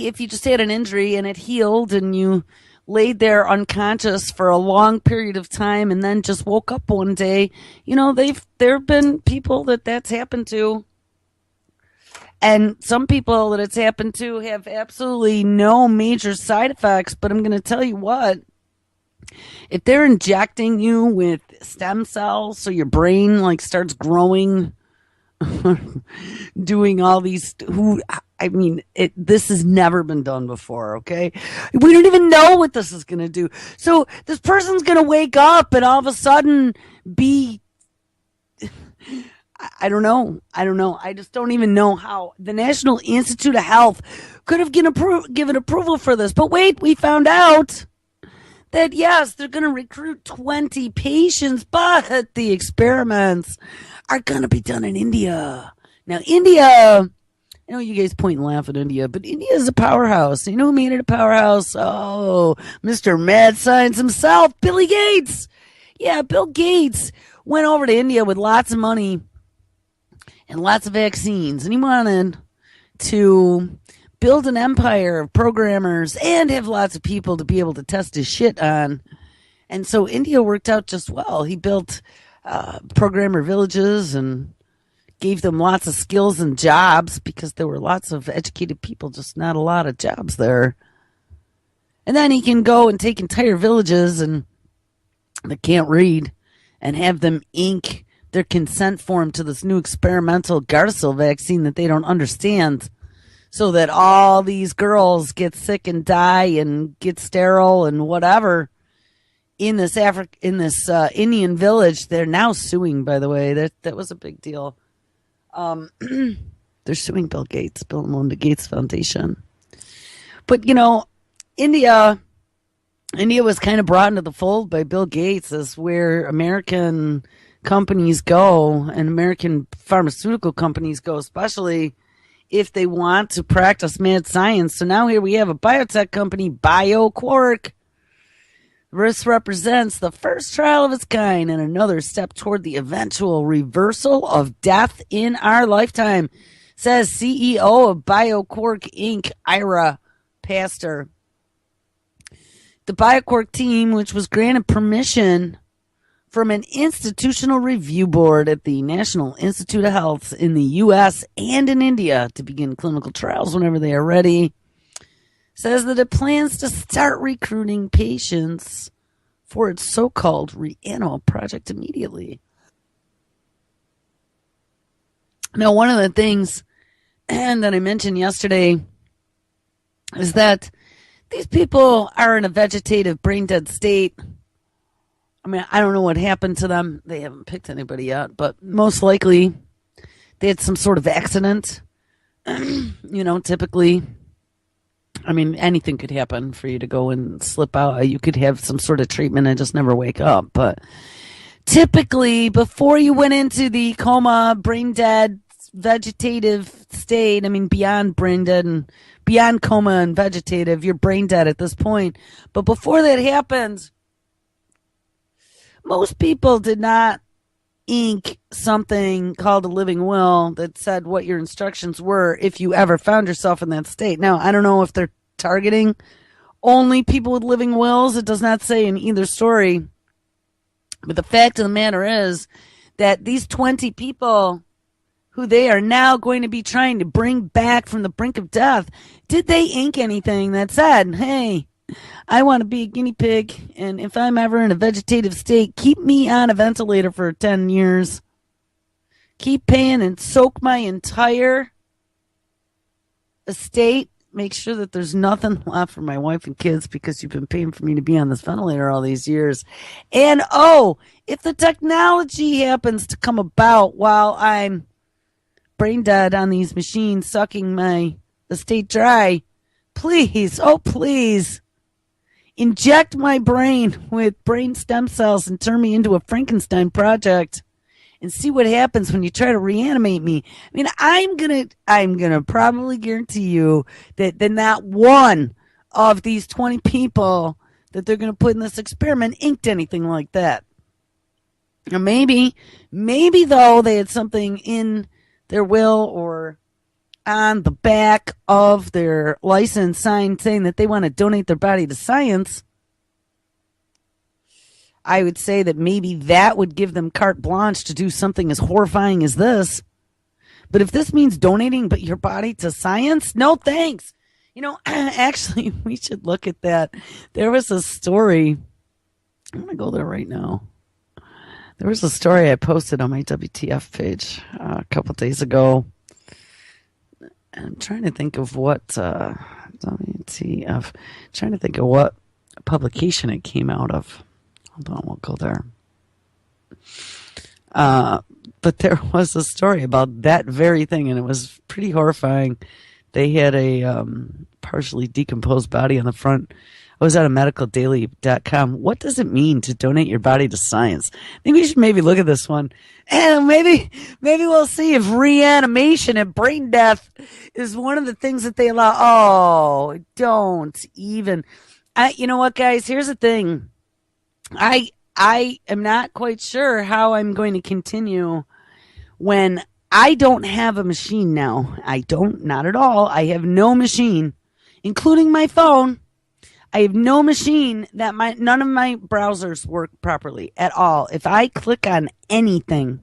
if you just had an injury and it healed and you laid there unconscious for a long period of time and then just woke up one day, you know, there have been people that's happened to. And some people that it's happened to have absolutely no major side effects. But I'm going to tell you what, if they're injecting you with stem cells so your brain like starts growing, doing all these this has never been done before, okay? We don't even know what this is going to do. So this person's going to wake up and all of a sudden be I don't know. I just don't even know how the National Institute of Health could have given approval for this. But wait, we found out that yes, they're going to recruit 20 patients, but the experiments are going to be done in India. Now, India, I know you guys point and laugh at India, but India is a powerhouse. You know who made it a powerhouse? Oh, Mr. Mad Science himself, Billy Gates. Yeah, Bill Gates went over to India with lots of money and lots of vaccines, and he wanted to build an empire of programmers and have lots of people to be able to test his shit on. And so India worked out just well. He built programmer villages and gave them lots of skills and jobs because there were lots of educated people, just not a lot of jobs there. And then he can go and take entire villages and that can't read and have them ink their consent form to this new experimental Gardasil vaccine that they don't understand, so that all these girls get sick and die and get sterile and whatever in this Indian village. They're now suing, by the way. That was a big deal. They're suing Bill and Melinda Gates Foundation. But India was kind of brought into the fold by Bill Gates as where American companies go and American pharmaceutical companies go, especially if they want to practice mad science. So now here we have a biotech company, BioQuark. This represents the first trial of its kind and another step toward the eventual reversal of death in our lifetime, says CEO of BioQuark Inc., Ira Pastor. The BioQuark team, which was granted permission from an institutional review board at the National Institute of Health in the U.S. and in India to begin clinical trials whenever they are ready, says that it plans to start recruiting patients for its so-called Reanimal project immediately. Now, one of the things that I mentioned yesterday is that these people are in a vegetative, brain-dead state. I mean, I don't know what happened to them. They haven't picked anybody yet, but most likely they had some sort of accident. Typically, I mean, anything could happen for you to go and slip out. You could have some sort of treatment and just never wake up. But typically, before you went into the coma, brain dead, vegetative state, I mean, beyond brain dead and beyond coma and vegetative, you're brain dead at this point. But before that happens, most people did not ink something called a living will that said what your instructions were if you ever found yourself in that state. Now, I don't know if they're targeting only people with living wills. It does not say in either story. But the fact of the matter is that these 20 people who they are now going to be trying to bring back from the brink of death, did they ink anything that said, hey, I want to be a guinea pig, and if I'm ever in a vegetative state, keep me on a ventilator for 10 years. Keep paying and soak my entire estate. Make sure that there's nothing left for my wife and kids because you've been paying for me to be on this ventilator all these years. And, if the technology happens to come about while I'm brain dead on these machines sucking my estate dry, please, please, inject my brain with brain stem cells and turn me into a Frankenstein project and see what happens when you try to reanimate me. I mean, I'm gonna probably guarantee you that not one of these 20 people that they're gonna put in this experiment inked anything like that. Or maybe though they had something in their will or on the back of their license sign saying that they want to donate their body to science. I would say that maybe that would give them carte blanche to do something as horrifying as this. But if this means donating your body to science, no thanks. Actually, we should look at that. There was a story I'm going to go there right now. There was a story I posted on my WTF page a couple days ago. I'm trying to think of what WTF. Trying to think of what publication it came out of. Hold on, we'll go there. But there was a story about that very thing, and it was pretty horrifying. They had a partially decomposed body on the front. I was at medicaldaily.com. What does it mean to donate your body to science? I think we should maybe look at this one. And maybe we'll see if reanimation and brain death is one of the things that they allow. Oh, don't even. You know what, guys? Here's the thing. I am not quite sure how I'm going to continue when I don't have a machine now. I don't, not at all. I have no machine, including my phone. I have no machine that none of my browsers work properly at all. If I click on anything,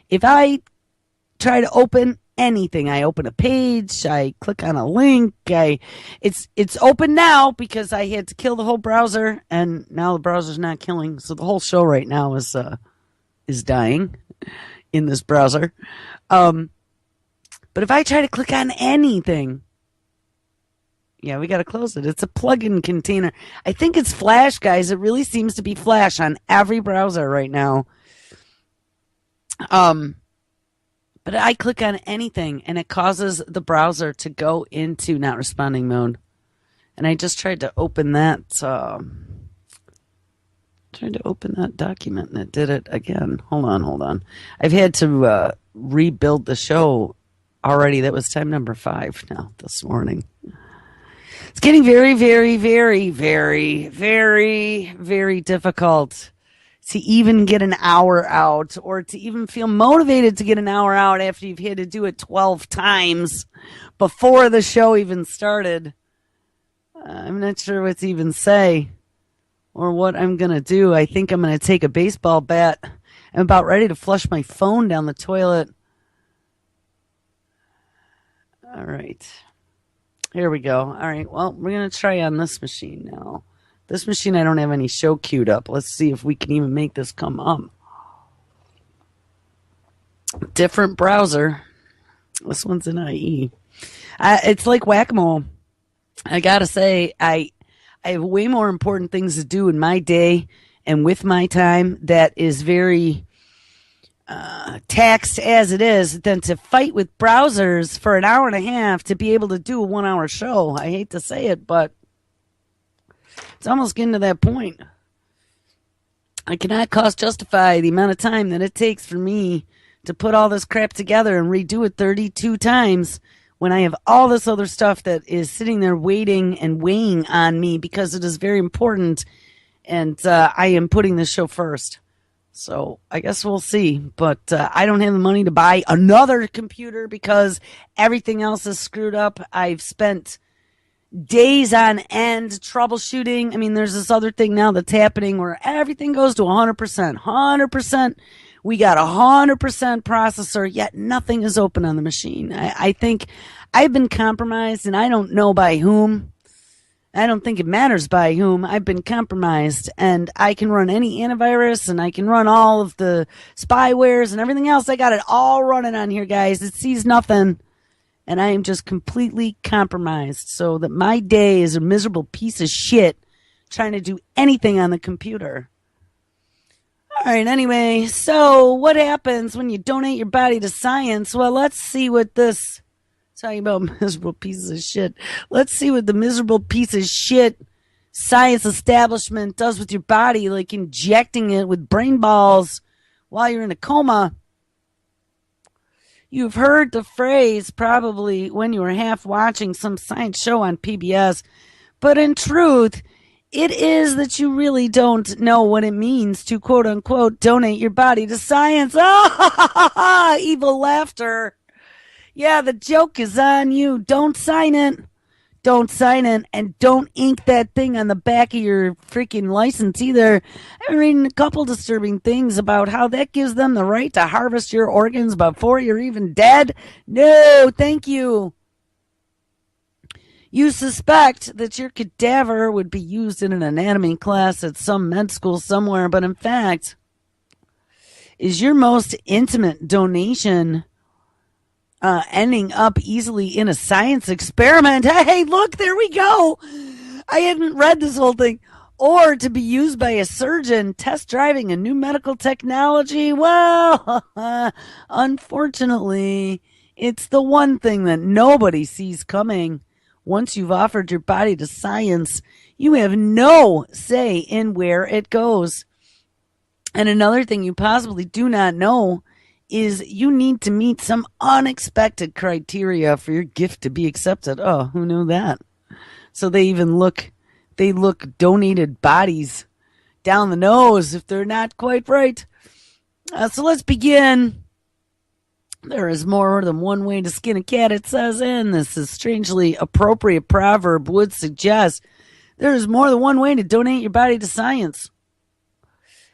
if I try to open anything, I open a page, I click on a link, it's open now because I had to kill the whole browser, and now the browser's not killing. So the whole show right now is dying in this browser. But if I try to click on anything, yeah, we got to close it. It's a plugin container. I think it's Flash, guys. It really seems to be Flash on every browser right now. But I click on anything, and it causes the browser to go into not responding mode. And I just tried to open that. Tried to open that document, and it did it again. Hold on. I've had to rebuild the show already. That was time number 5 now this morning. It's getting very, very, very, very, very, very difficult to even get an hour out, or to even feel motivated to get an hour out after you've had to do it 12 times before the show even started. I'm not sure what to even say or what I'm going to do. I think I'm going to take a baseball bat. I'm about ready to flush my phone down the toilet. All right. Here we go. All right, well, we're going to try on this machine now. This machine, I don't have any show queued up. Let's see if we can even make this come up. Different browser. This one's an IE. It's like whack-a-mole. I got to say, I have way more important things to do in my day and with my time that is very taxed as it is, than to fight with browsers for an hour and a half to be able to do a 1 hour show. I hate to say it, but it's almost getting to that point. I cannot cost justify the amount of time that it takes for me to put all this crap together and redo it 32 times when I have all this other stuff that is sitting there waiting and weighing on me because it is very important, and I am putting this show first. So I guess we'll see, but I don't have the money to buy another computer because everything else is screwed up. I've spent days on end troubleshooting. I mean, there's this other thing now that's happening where everything goes to 100%. 100%. We got 100% processor, yet nothing is open on the machine. I think I've been compromised, and I don't know by whom. I don't think it matters by whom. I've been compromised, and I can run any antivirus, and I can run all of the spywares and everything else. I got it all running on here, guys. It sees nothing, and I am just completely compromised, so that my day is a miserable piece of shit trying to do anything on the computer. All right, anyway, so what happens when you donate your body to science? Well, let's see what this... Talking about miserable pieces of shit. Let's see what the miserable piece of shit science establishment does with your body, like injecting it with brain balls while you're in a coma. You've heard the phrase probably when you were half watching some science show on PBS, but in truth, it is that you really don't know what it means to quote unquote donate your body to science. Ah, evil laughter. Yeah, the joke is on you. Don't sign it. Don't sign it. And don't ink that thing on the back of your freaking license either. I've been reading a couple disturbing things about how that gives them the right to harvest your organs before you're even dead. No, thank you. You suspect that your cadaver would be used in an anatomy class at some med school somewhere, but in fact, is your most intimate donation ending up easily in a science experiment? Hey, look, there we go. I hadn't read this whole thing. Or to be used by a surgeon test driving a new medical technology? Well, unfortunately, it's the one thing that nobody sees coming. Once you've offered your body to science, you have no say in where it goes. And another thing you possibly do not know is you need to meet some unexpected criteria for your gift to be accepted. Oh, who knew that? So they look donated bodies down the nose if they're not quite right. So let's begin. There is more than one way to skin a cat, it says, and this is strangely appropriate proverb would suggest there is more than one way to donate your body to science.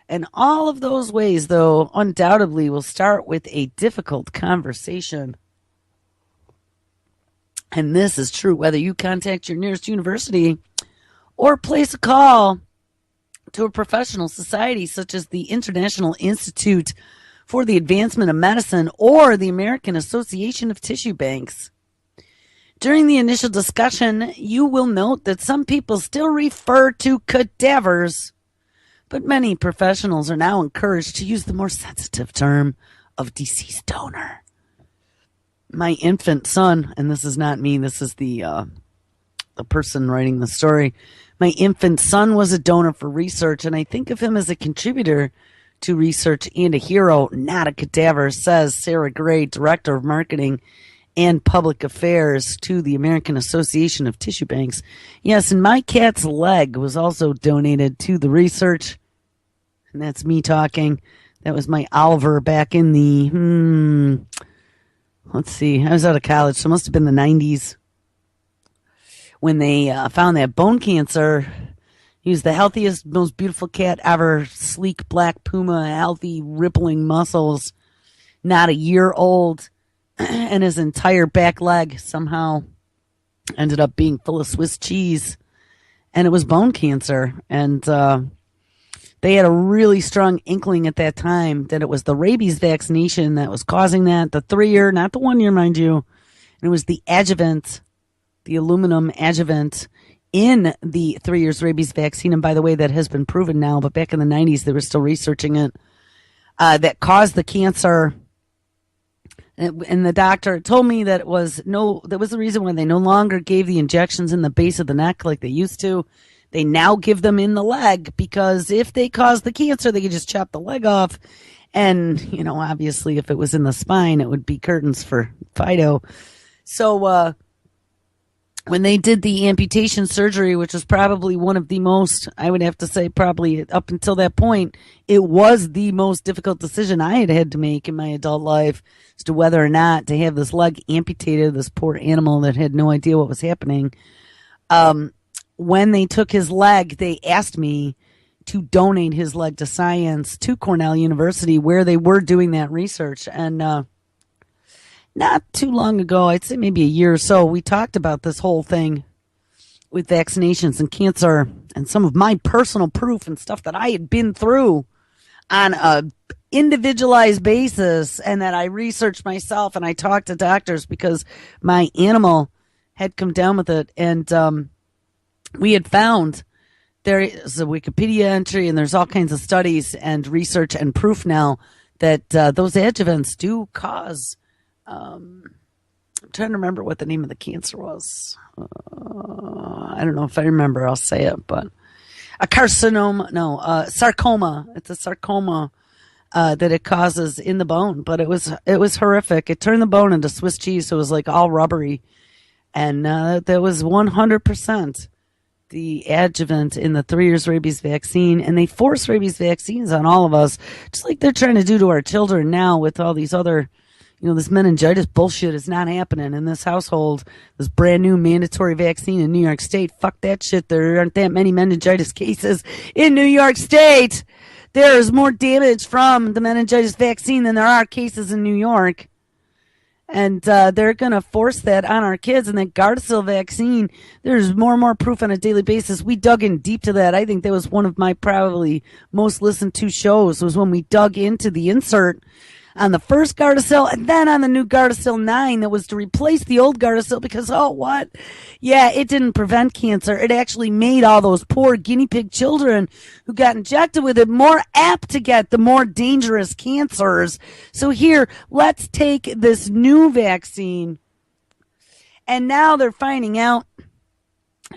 And all of those ways, though, undoubtedly will start with a difficult conversation. And this is true whether you contact your nearest university or place a call to a professional society such as the International Institute for the Advancement of Medicine or the American Association of Tissue Banks. During the initial discussion, you will note that some people still refer to cadavers, but many professionals are now encouraged to use the more sensitive term of deceased donor. My infant son, and this is not me, this is the person writing the story. My infant son was a donor for research, and I think of him as a contributor to research and a hero, not a cadaver, says Sarah Gray, Director of Marketing and Public Affairs to the American Association of Tissue Banks. Yes, and my cat's leg was also donated to the research, and that's me talking. That was my Oliver back in the, let's see, I was out of college, so it must have been the 90s. When they found that bone cancer, he was the healthiest, most beautiful cat ever. Sleek black puma, healthy, rippling muscles, not a year old. And his entire back leg somehow ended up being full of Swiss cheese. And it was bone cancer. And they had a really strong inkling at that time that it was the rabies vaccination that was causing that. The 3-year, not the 1 year, mind you. And it was the adjuvant, the aluminum adjuvant in the 3 years rabies vaccine. And by the way, that has been proven now, but back in the 90s, they were still researching it, that caused the cancer. And the doctor told me that that was the reason why they no longer gave the injections in the base of the neck like they used to. They now give them in the leg because if they cause the cancer, they could just chop the leg off. And, obviously if it was in the spine, it would be curtains for Fido. So, when they did the amputation surgery, which was probably one of the most, I would have to say probably up until that point, it was the most difficult decision I had to make in my adult life as to whether or not to have this leg amputated, this poor animal that had no idea what was happening. When they took his leg, they asked me to donate his leg to science to Cornell University where they were doing that research. And, not too long ago, I'd say maybe a year or so, we talked about this whole thing with vaccinations and cancer and some of my personal proof and stuff that I had been through on a individualized basis, and that I researched myself and I talked to doctors because my animal had come down with it. And we had found there is a Wikipedia entry and there's all kinds of studies and research and proof now that those adjuvants do cause I'm trying to remember what the name of the cancer was. I don't know if I remember. I'll say it, but a carcinoma. No, sarcoma. It's a sarcoma that it causes in the bone. But it was horrific. It turned the bone into Swiss cheese, so it was like all rubbery, and there was 100% the adjuvant in the 3 years rabies vaccine, and they force rabies vaccines on all of us, just like they're trying to do to our children now with all these other. This meningitis bullshit is not happening in this household. This brand new mandatory vaccine in New York State. Fuck that shit. There aren't that many meningitis cases in New York State. There is more damage from the meningitis vaccine than there are cases in New York. And they're going to force that on our kids. And that Gardasil vaccine, there's more and more proof on a daily basis. We dug in deep to that. I think that was one of my probably most listened to shows, was when we dug into the insert on the first Gardasil and then on the new Gardasil 9 that was to replace the old Gardasil because, oh, what? Yeah, it didn't prevent cancer. It actually made all those poor guinea pig children who got injected with it more apt to get the more dangerous cancers. So here, let's take this new vaccine. And now they're finding out.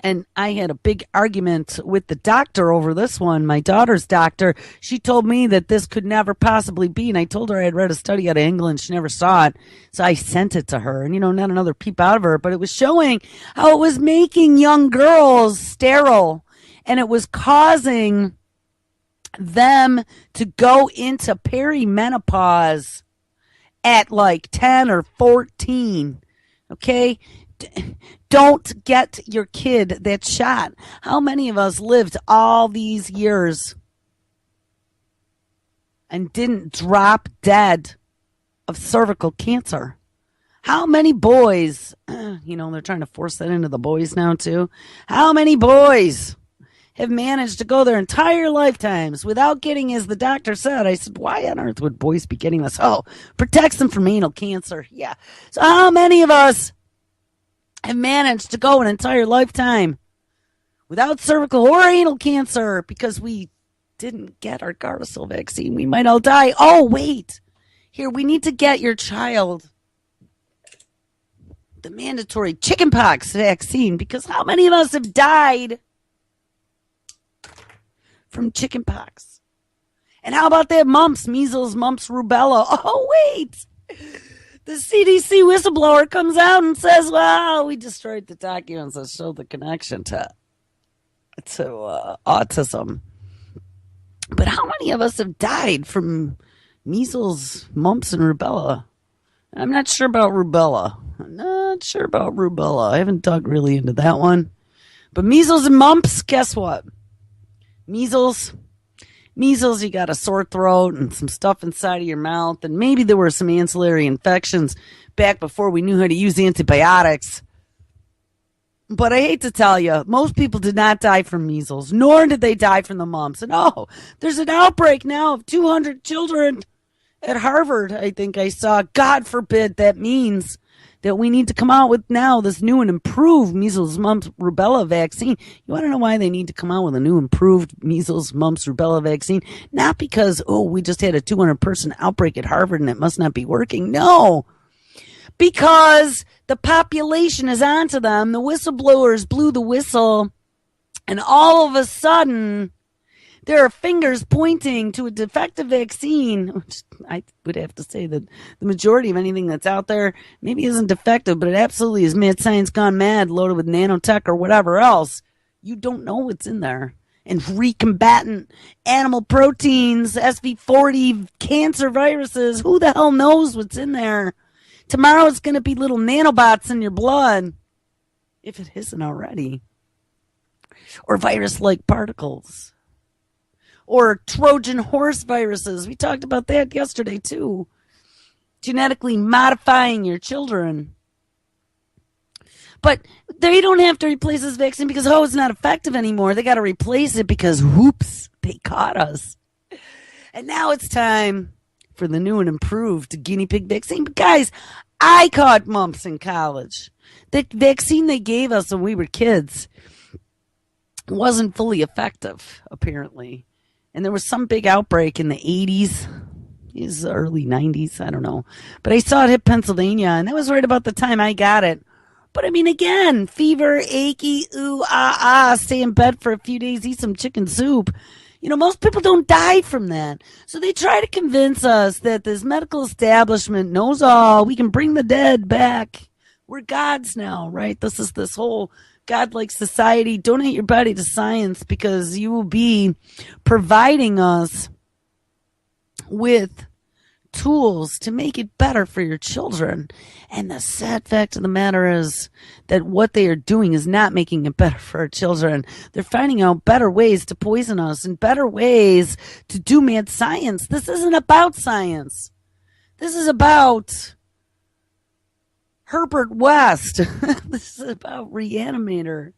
And I had a big argument with the doctor over this one, my daughter's doctor. She told me that this could never possibly be. And I told her I had read a study out of England. She never saw it. So I sent it to her. And, not another peep out of her, but it was showing how it was making young girls sterile. And it was causing them to go into perimenopause at like 10 or 14. Okay? Don't get your kid that shot. How many of us lived all these years and didn't drop dead of cervical cancer? How many boys, they're trying to force that into the boys now too. How many boys have managed to go their entire lifetimes without getting, as the doctor said? I said, why on earth would boys be getting this? Oh, protects them from anal cancer. Yeah. So how many of us have managed to go an entire lifetime without cervical or anal cancer because we didn't get our Gardasil vaccine? We might all die. Oh, wait. Here, we need to get your child the mandatory chickenpox vaccine, because how many of us have died from chickenpox? And how about that mumps, measles, mumps, rubella? Oh, wait. The CDC whistleblower comes out and says, well, we destroyed the documents that show the connection to autism. But how many of us have died from measles, mumps, and rubella? I'm not sure about rubella. I haven't dug really into that one. But measles and mumps, guess what? Measles, you got a sore throat and some stuff inside of your mouth, and maybe there were some ancillary infections back before we knew how to use antibiotics. But I hate to tell you, most people did not die from measles, nor did they die from the mumps. And there's an outbreak now of 200 children at Harvard, I think I saw. God forbid that means that we need to come out with now this new and improved measles, mumps, rubella vaccine. You want to know why they need to come out with a new improved measles, mumps, rubella vaccine? Not because, we just had a 200-person outbreak at Harvard and it must not be working. No, because the population is onto them. The whistleblowers blew the whistle, and all of a sudden, there are fingers pointing to a defective vaccine, which I would have to say that the majority of anything that's out there maybe isn't defective, but it absolutely is mad science gone mad, loaded with nanotech or whatever else. You don't know what's in there. And recombatant animal proteins, SV40, cancer viruses, who the hell knows what's in there? Tomorrow it's going to be little nanobots in your blood, if it isn't already. Or virus-like particles. Or Trojan horse viruses. We talked about that yesterday, too. Genetically modifying your children. But they don't have to replace this vaccine because, it's not effective anymore. They got to replace it because, whoops, they caught us. And now it's time for the new and improved guinea pig vaccine. But guys, I caught mumps in college. The vaccine they gave us when we were kids wasn't fully effective, apparently. And there was some big outbreak in the 80s. It was the early 90s. I don't know. But I saw it hit Pennsylvania, and that was right about the time I got it. But I mean, again, fever, achy, stay in bed for a few days, eat some chicken soup. Most people don't die from that. So they try to convince us that this medical establishment knows all. We can bring the dead back. We're gods now, right? This whole godlike society. Donate your body to science because you will be providing us with tools to make it better for your children. And the sad fact of the matter is that what they are doing is not making it better for our children. They're finding out better ways to poison us and better ways to do mad science. This isn't about science. This is about Herbert West. This is about Reanimator.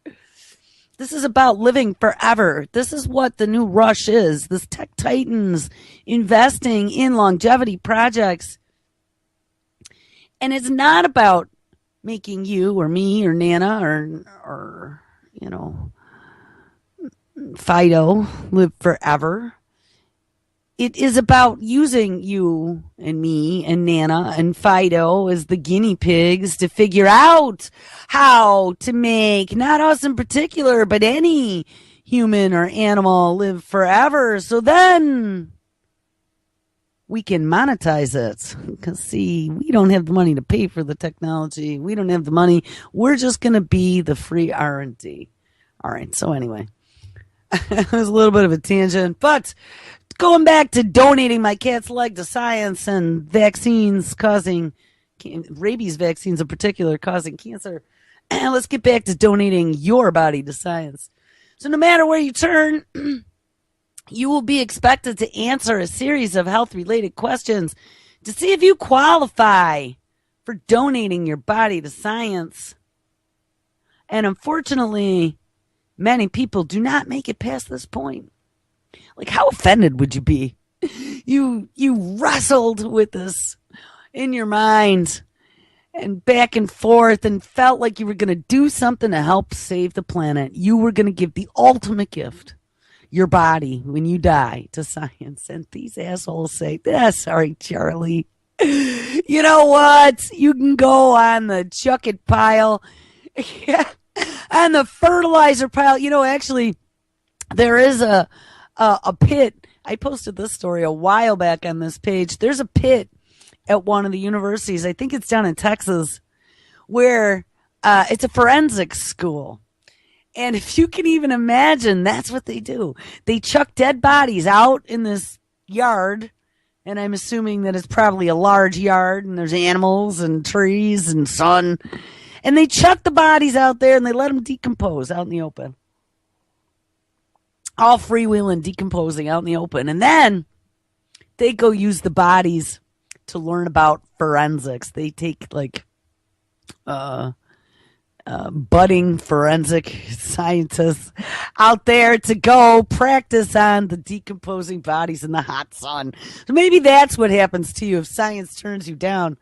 This is about living forever. This is what the new rush is. This tech titans investing in longevity projects. And it's not about making you or me or Nana or Fido live forever. It is about using you and me and Nana and Fido as the guinea pigs to figure out how to make, not us in particular, but any human or animal live forever. So then we can monetize it. Because, see, we don't have the money to pay for the technology. We don't have the money. We're just going to be the free R&D. All right, so anyway. It was a little bit of a tangent, but going back to donating my cat's leg to science and vaccines causing, rabies vaccines in particular, causing cancer. And let's get back to donating your body to science. So no matter where you turn, you will be expected to answer a series of health-related questions to see if you qualify for donating your body to science. And unfortunately, many people do not make it past this point. Like, how offended would you be? You wrestled with this in your mind and back and forth and felt like you were going to do something to help save the planet. You were going to give the ultimate gift, your body, when you die, to science. And these assholes say, sorry, Charlie. You know what? You can go on the chuck it pile. On the fertilizer pile. Actually, there is a pit. I posted this story a while back on this page. There's a pit at one of the universities. I think it's down in Texas, where it's a forensics school. And if you can even imagine, that's what they do. They chuck dead bodies out in this yard. And I'm assuming that it's probably a large yard and there's animals and trees and sun. And they chuck the bodies out there and they let them decompose out in the open. All freewheeling, decomposing out in the open. And then they go use the bodies to learn about forensics. They take budding forensic scientists out there to go practice on the decomposing bodies in the hot sun. So maybe that's what happens to you if science turns you down.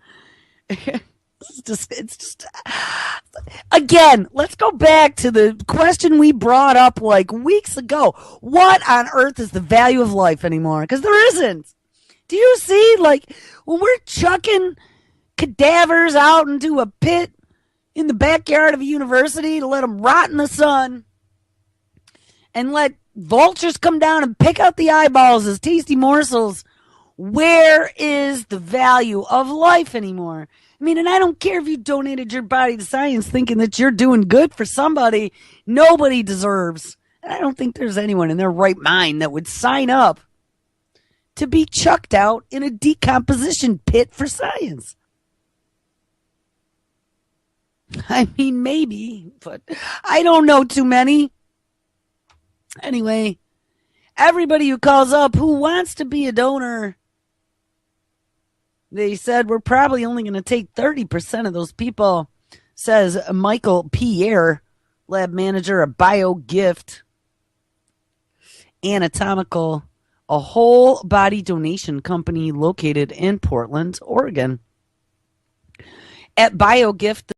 It's just again, let's go back to the question we brought up like weeks ago. What on earth is the value of life anymore? Because there isn't. Do you see, when we're chucking cadavers out into a pit in the backyard of a university to let them rot in the sun and let vultures come down and pick out the eyeballs as tasty morsels, where is the value of life anymore? I mean, and I don't care if you donated your body to science thinking that you're doing good for somebody. Nobody deserves. And I don't think there's anyone in their right mind that would sign up to be chucked out in a decomposition pit for science. I mean, maybe, but I don't know too many. Anyway, everybody who calls up who wants to be a donor, they said we're probably only going to take 30% of those people, says Michael Pierre, lab manager of BioGift Anatomical, a whole body donation company located in Portland, Oregon. At BioGift,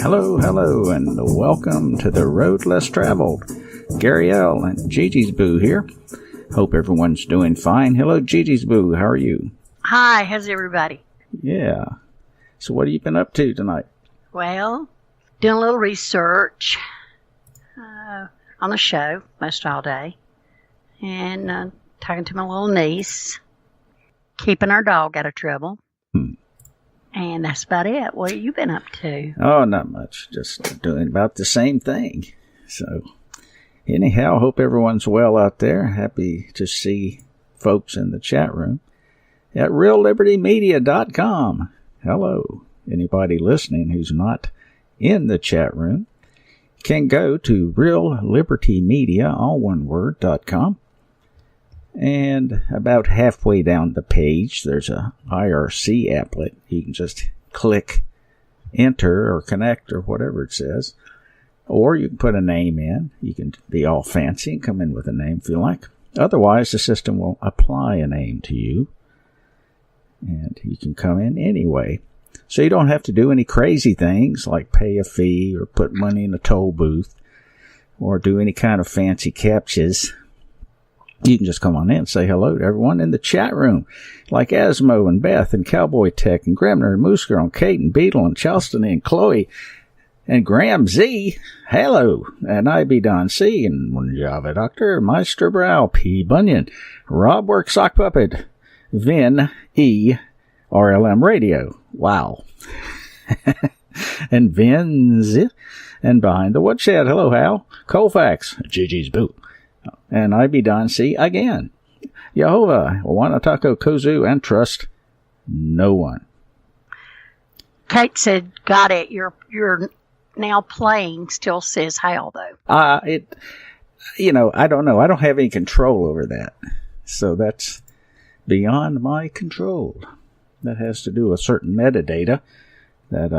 Hello, and welcome to the Road Less Traveled. Gary L. and Gigi's Boo here. Hope everyone's doing fine. Hello, Gigi's Boo. How are you? Hi, how's everybody? Yeah. So what have you been up to tonight? Well, doing a little research on the show most all day, and talking to my little niece, keeping our dog out of trouble. And that's about it. What have you been up to? Oh, not much. Just doing about the same thing. So, anyhow, hope everyone's well out there. Happy to see folks in the chat room at reallibertymedia.com. Hello. Anybody listening who's not in the chat room can go to reallibertymedia, all one word.com. And about halfway down the page, there's a IRC applet. You can just click enter or connect or whatever it says. Or you can put a name in. You can be all fancy and come in with a name if you like. Otherwise, the system will apply a name to you. And you can come in anyway. So you don't have to do any crazy things like pay a fee or put money in a toll booth or do any kind of fancy captchas. You can just come on in and say hello to everyone in the chat room, like Asmo and Beth and Cowboy Tech and Gremner and Moose Girl and Kate and Beetle and Charleston and Chloe and Graham Z. Hello. And I be Don C. and Java Doctor, Meister Brow, P. Bunyan, Rob Work Sock Puppet, Vin E. RLM Radio. Wow. And Vin's and Behind the Woodshed. Hello, Hal. Colfax, Gigi's Boo. And I be Don C. again. Jehovah, Wanatako, Kozu, and Trust no one. Kate said, got it. You're now playing still says how, though. I don't know. I don't have any control over that. So that's beyond my control. That has to do with certain metadata that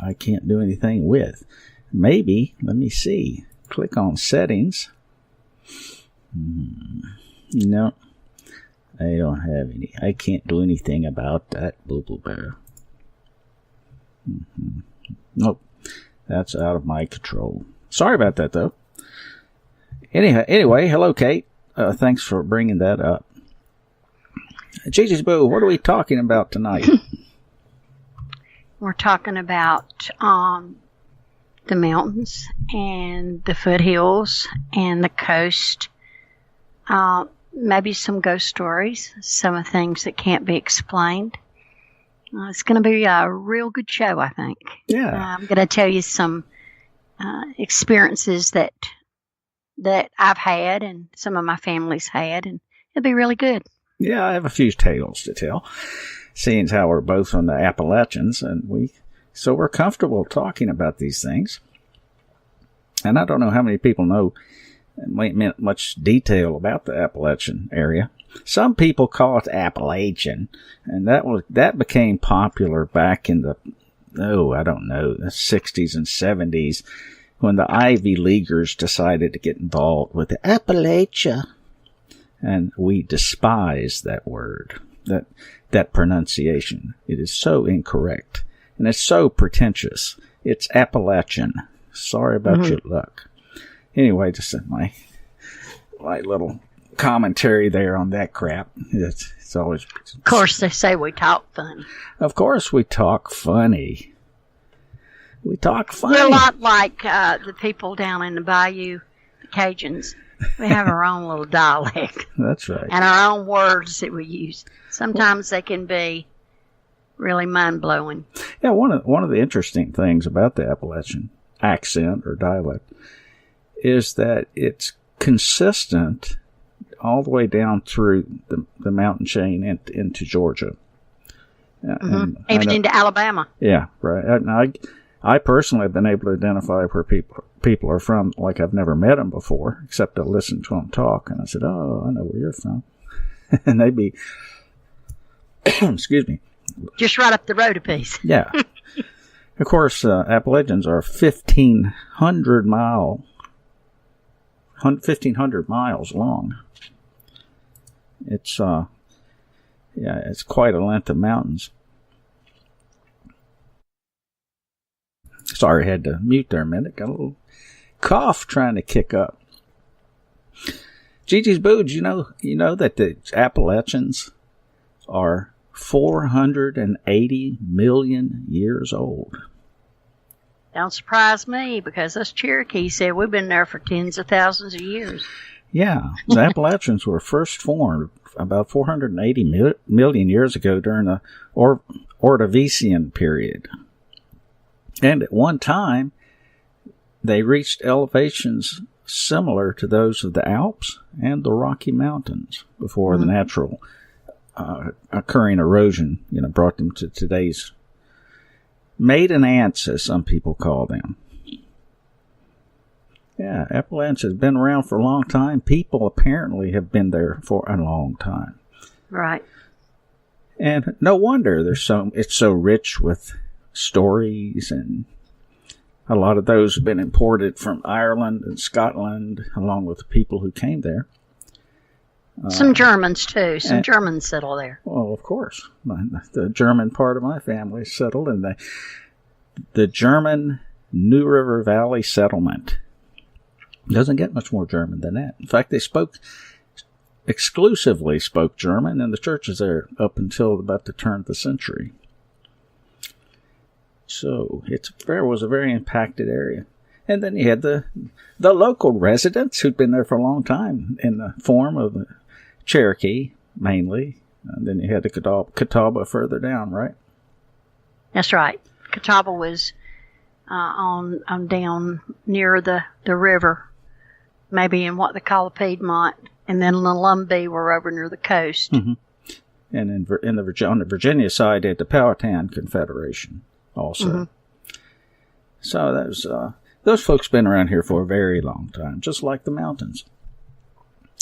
I can't do anything with. Maybe, let me see. Click on settings. No, I don't have any. I can't do anything about that. Boo boo bear. Nope, that's out of my control. Sorry about that, though. Anyway, hello, Kate. Thanks for bringing that up. Gigi's Boo, what are we talking about tonight? We're talking about the mountains and the foothills and the coast. Maybe some ghost stories, some of things that can't be explained. It's going to be a real good show, I think. Yeah. I'm going to tell you some experiences that I've had and some of my family's had, and it'll be really good. Yeah, I have a few tales to tell, seeing as how we're both from the Appalachians, and so we're comfortable talking about these things. And I don't know how many people know much detail about the Appalachian area. Some people call it Appalachian, and that became popular back in the 60s and 70s, when the Ivy Leaguers decided to get involved with the Appalachia. And we despise that word, that pronunciation. It is so incorrect, and it's so pretentious. It's Appalachian. Sorry about your luck. Anyway, just my little commentary there on that crap. It's always... Of course, they say we talk funny. Of course we talk funny. We talk funny. We're a lot like the people down in the bayou, the Cajuns. We have our own little dialect. That's right. And our own words that we use. Sometimes they can be really mind-blowing. Yeah, one of the interesting things about the Appalachian accent or dialect is that it's consistent all the way down through the mountain chain into Georgia. Even into Alabama. Yeah, right. And I personally have been able to identify where people are from, like I've never met them before, except to listen to them talk. And I said, oh, I know where you're from. And they'd be, excuse me. Just right up the road a piece. Yeah. Of course, Appalachians are 1,500 miles long. It's it's quite a length of mountains. Sorry, I had to mute there a minute. Got a little cough trying to kick up. Gigi's Boo, you know that the Appalachians are 480 million years old. Don't surprise me, because us Cherokee said we've been there for tens of thousands of years. Yeah, the Appalachians were first formed about 480 million years ago during the Ordovician period. And at one time, they reached elevations similar to those of the Alps and the Rocky Mountains before the natural occurring erosion, brought them to today's maiden ants, as some people call them. Yeah, Appalachia has been around for a long time. People apparently have been there for a long time. Right. And no wonder it's so rich with stories, and a lot of those have been imported from Ireland and Scotland, along with the people who came there. Some Germans, too. Some Germans settle there. Well, of course. The German part of my family settled in the German New River Valley settlement. Doesn't get much more German than that. In fact, they exclusively spoke German in the churches there up until about the turn of the century. So it was a very impacted area. And then you had the local residents who'd been there for a long time in the form of the Cherokee, mainly. And then you had the Catawba further down, right? That's right. Catawba was on down near the river, maybe in what they call the Piedmont, and then the Lumbee were over near the coast. Mm-hmm. And on the Virginia side, they had the Powhatan Confederation also. Mm-hmm. So those folks been around here for a very long time, just like the mountains.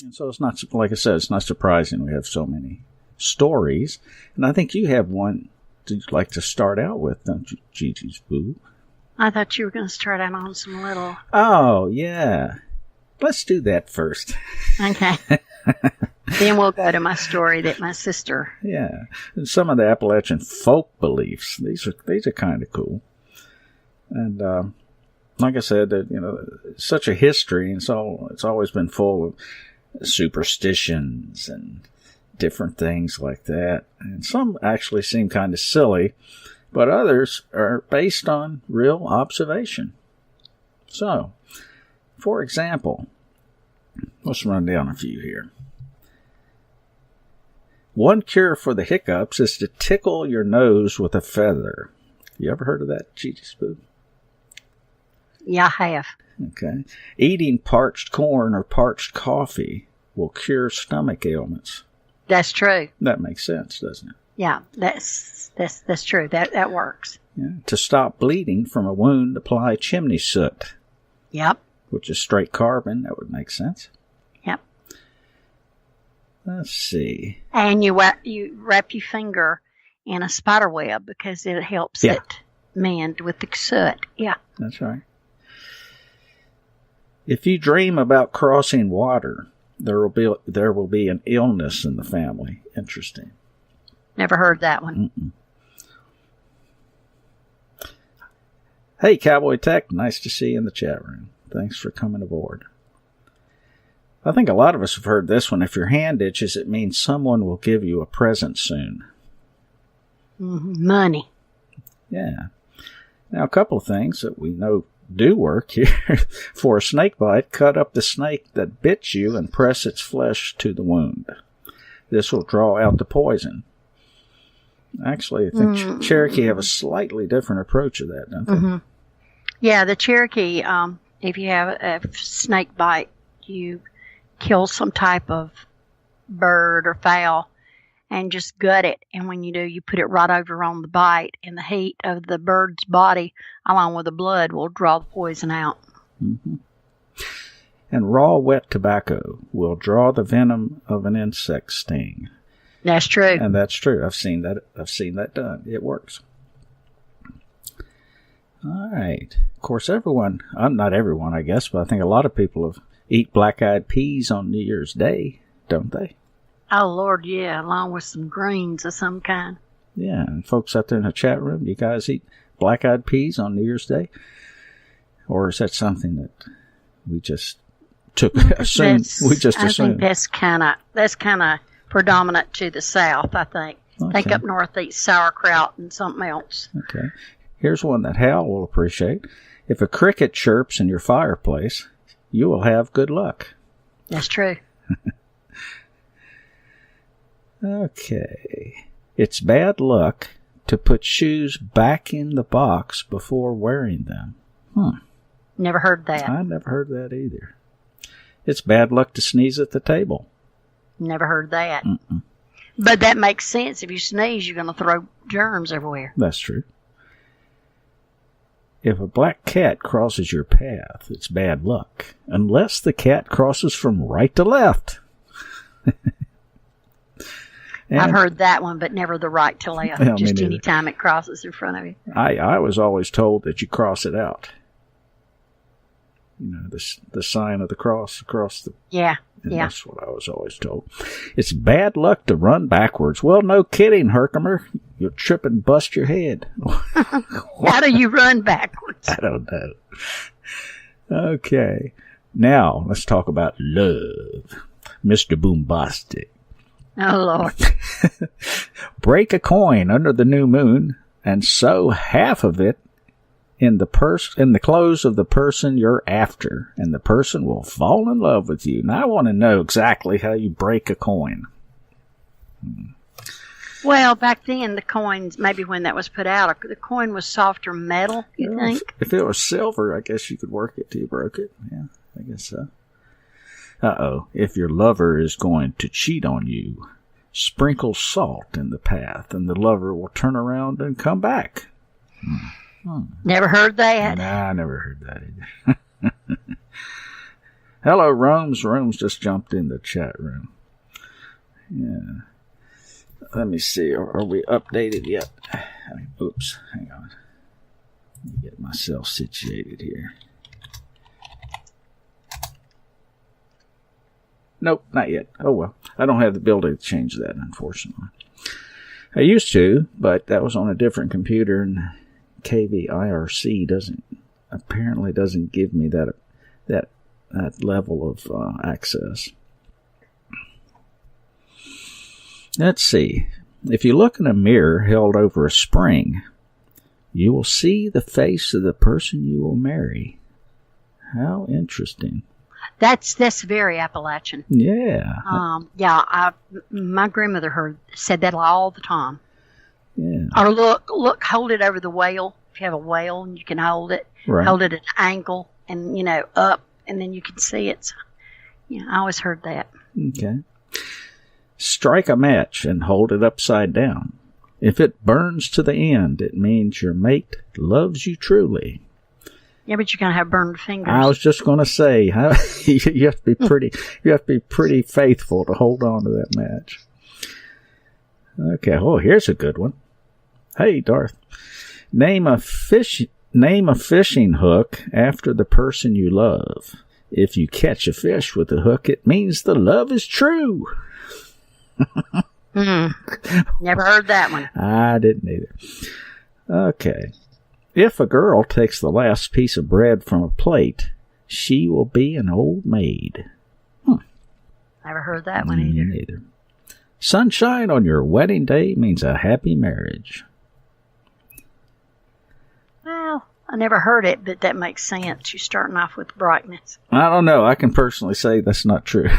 And so it's not, like I said, it's not surprising we have so many stories. And I think you have one you'd like to start out with, don't you, Gigi's Boo? I thought you were going to start out on some little... Oh, yeah. Let's do that first. Okay. Then we'll go to my story that my sister... Yeah. And some of the Appalachian folk beliefs. These are kind of cool. And like I said, such a history, and it's always been full of superstitions and different things like that. And some actually seem kind of silly, but others are based on real observation. So, for example, let's run down a few here. One cure for the hiccups is to tickle your nose with a feather. You ever heard of that, Gigi's Boo? Yeah, I have. Okay. Eating parched corn or parched coffee will cure stomach ailments. That's true. That makes sense, doesn't it? Yeah, that's true. That works. Yeah. To stop bleeding from a wound, apply chimney soot. Yep. Which is straight carbon. That would make sense. Yep. Let's see. And you wrap your finger in a spider web because it helps it mend with the soot. Yeah. That's right. If you dream about crossing water, there will be an illness in the family. Interesting. Never heard that one. Mm-mm. Hey, Cowboy Tech, nice to see you in the chat room. Thanks for coming aboard. I think a lot of us have heard this one. If your hand itches, it means someone will give you a present soon. Mm-hmm. Money. Yeah. Now, a couple of things that we know do work here. For a snake bite, cut up the snake that bit you and press its flesh to the wound. This will draw out the poison. Actually, I think Cherokee have a slightly different approach to that, don't they? Mm-hmm. Yeah, the Cherokee, if you have a snake bite, you kill some type of bird or fowl and just gut it. And when you do, you put it right over on the bite, and the heat of the bird's body, along with the blood, will draw the poison out. Mm-hmm. And raw wet tobacco will draw the venom of an insect sting. That's true. And that's true. I've seen that done. It works. All right. Of course, not everyone, I guess, but I think a lot of people eat black-eyed peas on New Year's Day, don't they? Oh, Lord, yeah, along with some greens of some kind. Yeah, and folks out there in the chat room, you guys eat black-eyed peas on New Year's Day? Or is that something that we just assumed? I think that's kind of predominant to the South, I think. I think up north eat sauerkraut and something else. Okay. Here's one that Hal will appreciate. If a cricket chirps in your fireplace, you will have good luck. That's true. Okay. It's bad luck to put shoes back in the box before wearing them. Never heard that. I never heard that either. It's bad luck to sneeze at the table. Never heard that. But that makes sense. If you sneeze, you're going to throw germs everywhere. That's true. If a black cat crosses your path, it's bad luck. Unless the cat crosses from right to left. I've heard that one, but never the right to left. Yeah, just any time it crosses in front of you. I was always told that you cross it out. You know, the sign of the cross across the... Yeah. That's what I was always told. It's bad luck to run backwards. Well, no kidding, Herkimer. You'll trip and bust your head. How do you run backwards? I don't know. Okay. Now, let's talk about love. Mr. Boombastic. Oh, Lord. Break a coin under the new moon and sew half of it in the clothes of the person you're after, and the person will fall in love with you. Now, I want to know exactly how you break a coin. Well, back then, the coins, maybe when that was put out, the coin was softer metal, you think? If it was silver, I guess you could work it till you broke it. Yeah, I guess so. Uh-oh. If your lover is going to cheat on you, sprinkle salt in the path, and the lover will turn around and come back. Never heard that. Nah, I never heard that either. Hello, Rome's. Rome's just jumped in the chat room. Yeah. Let me see. Are we updated yet? Oops. Hang on. Let me get myself situated here. Nope, not yet. Oh, well. I don't have the ability to change that, unfortunately. I used to, but that was on a different computer, and KVIRC apparently doesn't give me that level of access. Let's see. If you look in a mirror held over a spring, you will see the face of the person you will marry. How interesting. That's very Appalachian. Yeah. My grandmother said that all the time. Yeah. Or look, hold it over the whale. If you have a whale and you can hold it, right. Hold it at an angle and, up, and then you can see it. So, I always heard that. Okay. Strike a match and hold it upside down. If it burns to the end, it means your mate loves you truly. Yeah, but you're gonna have burned fingers. I was just gonna say, you have to be pretty. You have to be pretty faithful to hold on to that match. Okay. Oh, here's a good one. Hey, Darth. Name a fishing hook after the person you love. If you catch a fish with a hook, it means the love is true. Never heard that one. I didn't either. Okay. If a girl takes the last piece of bread from a plate, she will be an old maid. Never heard that one either. Neither. Sunshine on your wedding day means a happy marriage. Well, I never heard it, but that makes sense. You're starting off with brightness. I don't know. I can personally say that's not true.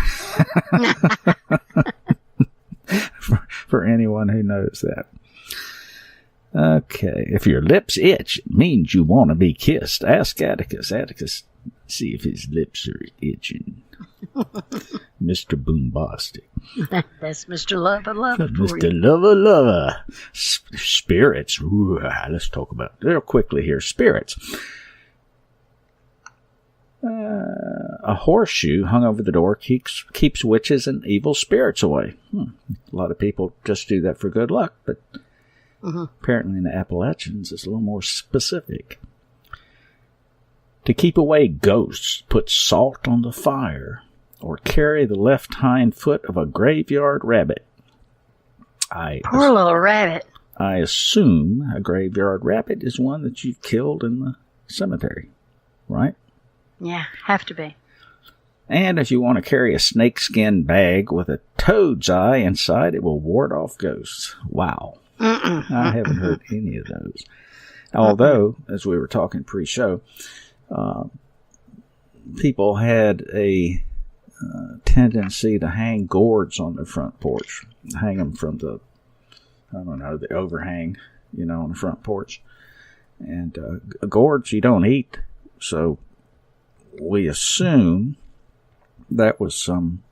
for anyone who knows that. Okay. If your lips itch, it means you want to be kissed. Ask Atticus. Atticus, see if his lips are itching. Mr. Boombastic. That's Mr. Lover Lover. Mr. Lover Lover. Spirits. Ooh, let's talk about real quickly here. Spirits. A horseshoe hung over the door keeps witches and evil spirits away. A lot of people just do that for good luck, but apparently in the Appalachians it's a little more specific. To keep away ghosts, put salt on the fire or carry the left hind foot of a graveyard rabbit. Poor little rabbit. I assume a graveyard rabbit is one that you've killed in the cemetery, right? Yeah, have to be. And if you want to carry a snakeskin bag with a toad's eye inside, it will ward off ghosts. Wow. I haven't heard any of those. Although, as we were talking pre-show, people had a tendency to hang gourds on their front porch. Hang them from the overhang, on the front porch. And gourds you don't eat, so we assume that was some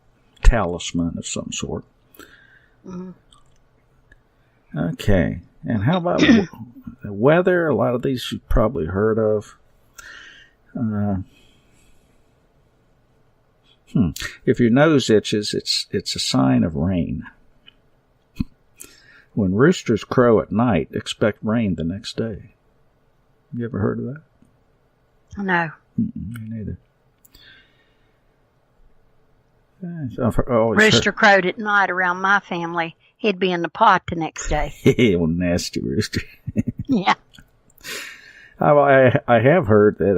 talisman of some sort. Mm-hmm. Okay, and how about the weather? A lot of these you've probably heard of. If your nose itches, it's a sign of rain. When roosters crow at night, expect rain the next day. You ever heard of that? No. Me neither. Rooster crowed at night around my family. He'd be in the pot the next day. Well, nasty rooster. Yeah. I have heard that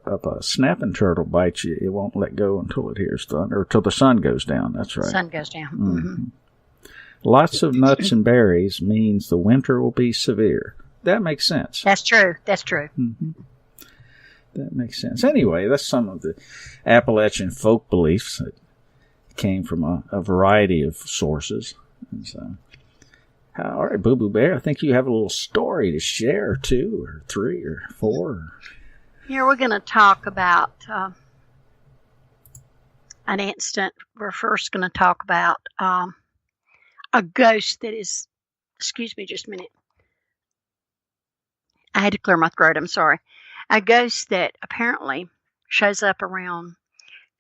if a snapping turtle bites you, it won't let go until it hears thunder, or till the sun goes down. That's right. Sun goes down. Mm-hmm. Lots of nuts and berries means the winter will be severe. That makes sense. That's true. That's true. Mm-hmm. That makes sense. Anyway, that's some of the Appalachian folk beliefs that came from a variety of sources. And so, all right, Boo Boo Bear, I think you have a little story to share, 2 or 3 or 4. Here we're going to talk about an instant. We're first going to talk about a ghost that is, excuse me just a minute. I had to clear my throat, I'm sorry. A ghost that apparently shows up around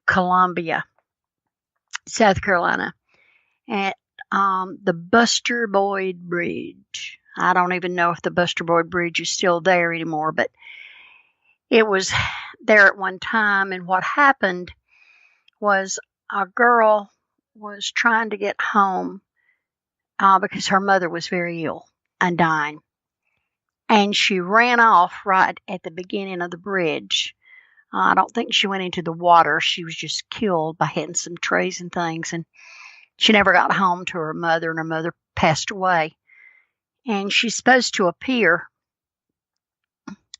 Columbia, South Carolina, at the Buster Boyd Bridge. I don't even know if the Buster Boyd Bridge is still there anymore, but it was there at one time. And what happened was a girl was trying to get home because her mother was very ill and dying. And she ran off right at the beginning of the bridge. I don't think she went into the water. She was just killed by hitting some trees and things. And she never got home to her mother, and her mother passed away. And she's supposed to appear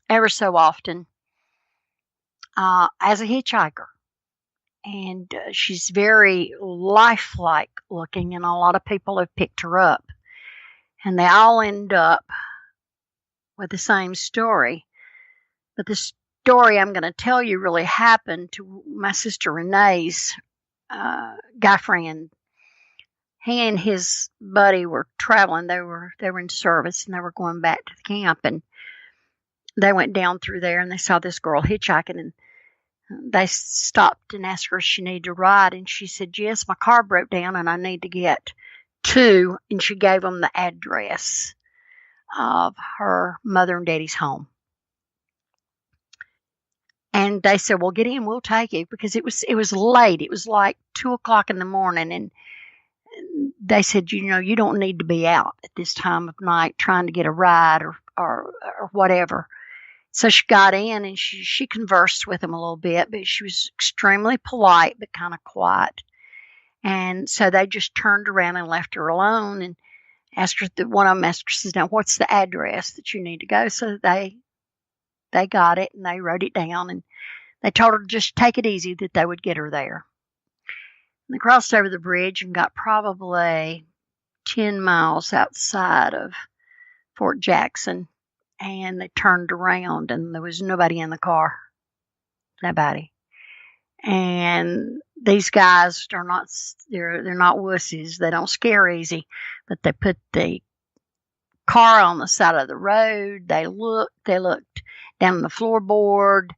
ever so often as a hitchhiker. And she's very lifelike looking, and a lot of people have picked her up. And they all end up with the same story. But the story I'm going to tell you really happened to my sister Renee's guy friend. He and his buddy were traveling. They were in service, and they were going back to the camp. And they went down through there, and they saw this girl hitchhiking, and they stopped and asked her if she needed a ride. And she said, yes, my car broke down, and I need to get to. And she gave them the address of her mother and daddy's home. And they said, well, get in, we'll take you, because it was late. It was like 2:00 in the morning. And they said, you don't need to be out at this time of night trying to get a ride or whatever. So she got in, and she conversed with them a little bit, but she was extremely polite, but kind of quiet. And so they just turned around and left her alone, and asked her, one of them asked her, says, now what's the address that you need to go? So they got it, and they wrote it down, and they told her to just take it easy, that they would get her there. And they crossed over the bridge and got probably 10 miles outside of Fort Jackson, and they turned around, and there was nobody in the car. Nobody. And these guys are not, they're not wussies. They don't scare easy, but they put the car on the side of the road. They looked down the floorboard.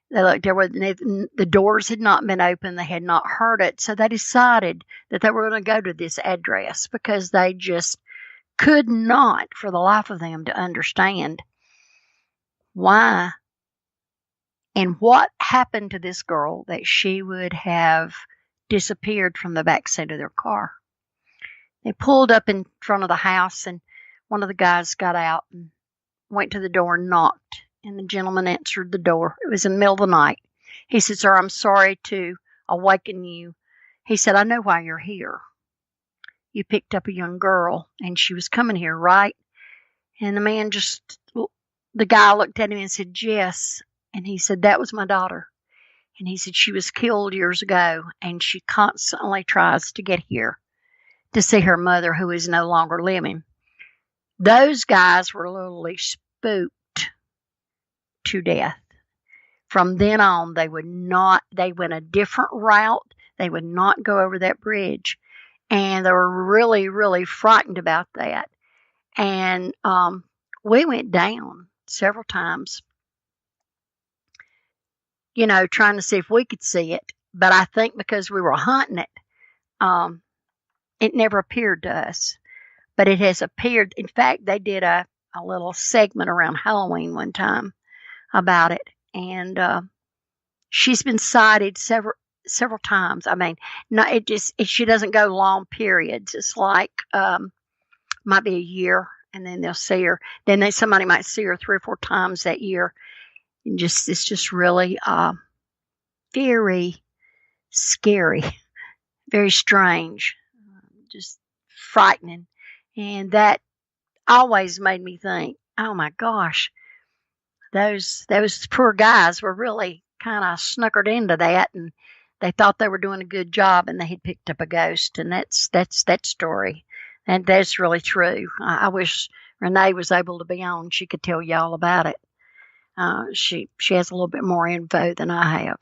They looked there where the doors had not been open. They had not heard it. So they decided that they were going to go to this address, because they just could not for the life of them to understand why and what happened to this girl that she would have disappeared from the back seat of their car. They pulled up in front of the house, and one of the guys got out and went to the door and knocked, and the gentleman answered the door. It was in the middle of the night. He said, "Sir, I'm sorry to awaken you." He said, "I know why you're here. You picked up a young girl, and she was coming here, right?" And the guy looked at him and said, "Yes." And he said, "That was my daughter." And he said, "She was killed years ago, and she constantly tries to get here to see her mother, who is no longer living." Those guys were literally spooked to death. From then on, they went a different route. They would not go over that bridge. And they were really, really frightened about that. And we went down several times, trying to see if we could see it. But I think because we were hunting it, it never appeared to us. But it has appeared. In fact, they did a little segment around Halloween one time about it. And she's been sighted several times. I mean, no, she doesn't go long periods. It's like might be a year, and then they'll see her. Then somebody might see her 3 or 4 times that year. And it's just really very scary, very strange, just frightening. And that always made me think, oh my gosh, those poor guys were really kind of snookered into that, and they thought they were doing a good job, and they had picked up a ghost. And that's that story, and that's really true. I wish Renee was able to be on; she could tell you all about it. She has a little bit more info than I have,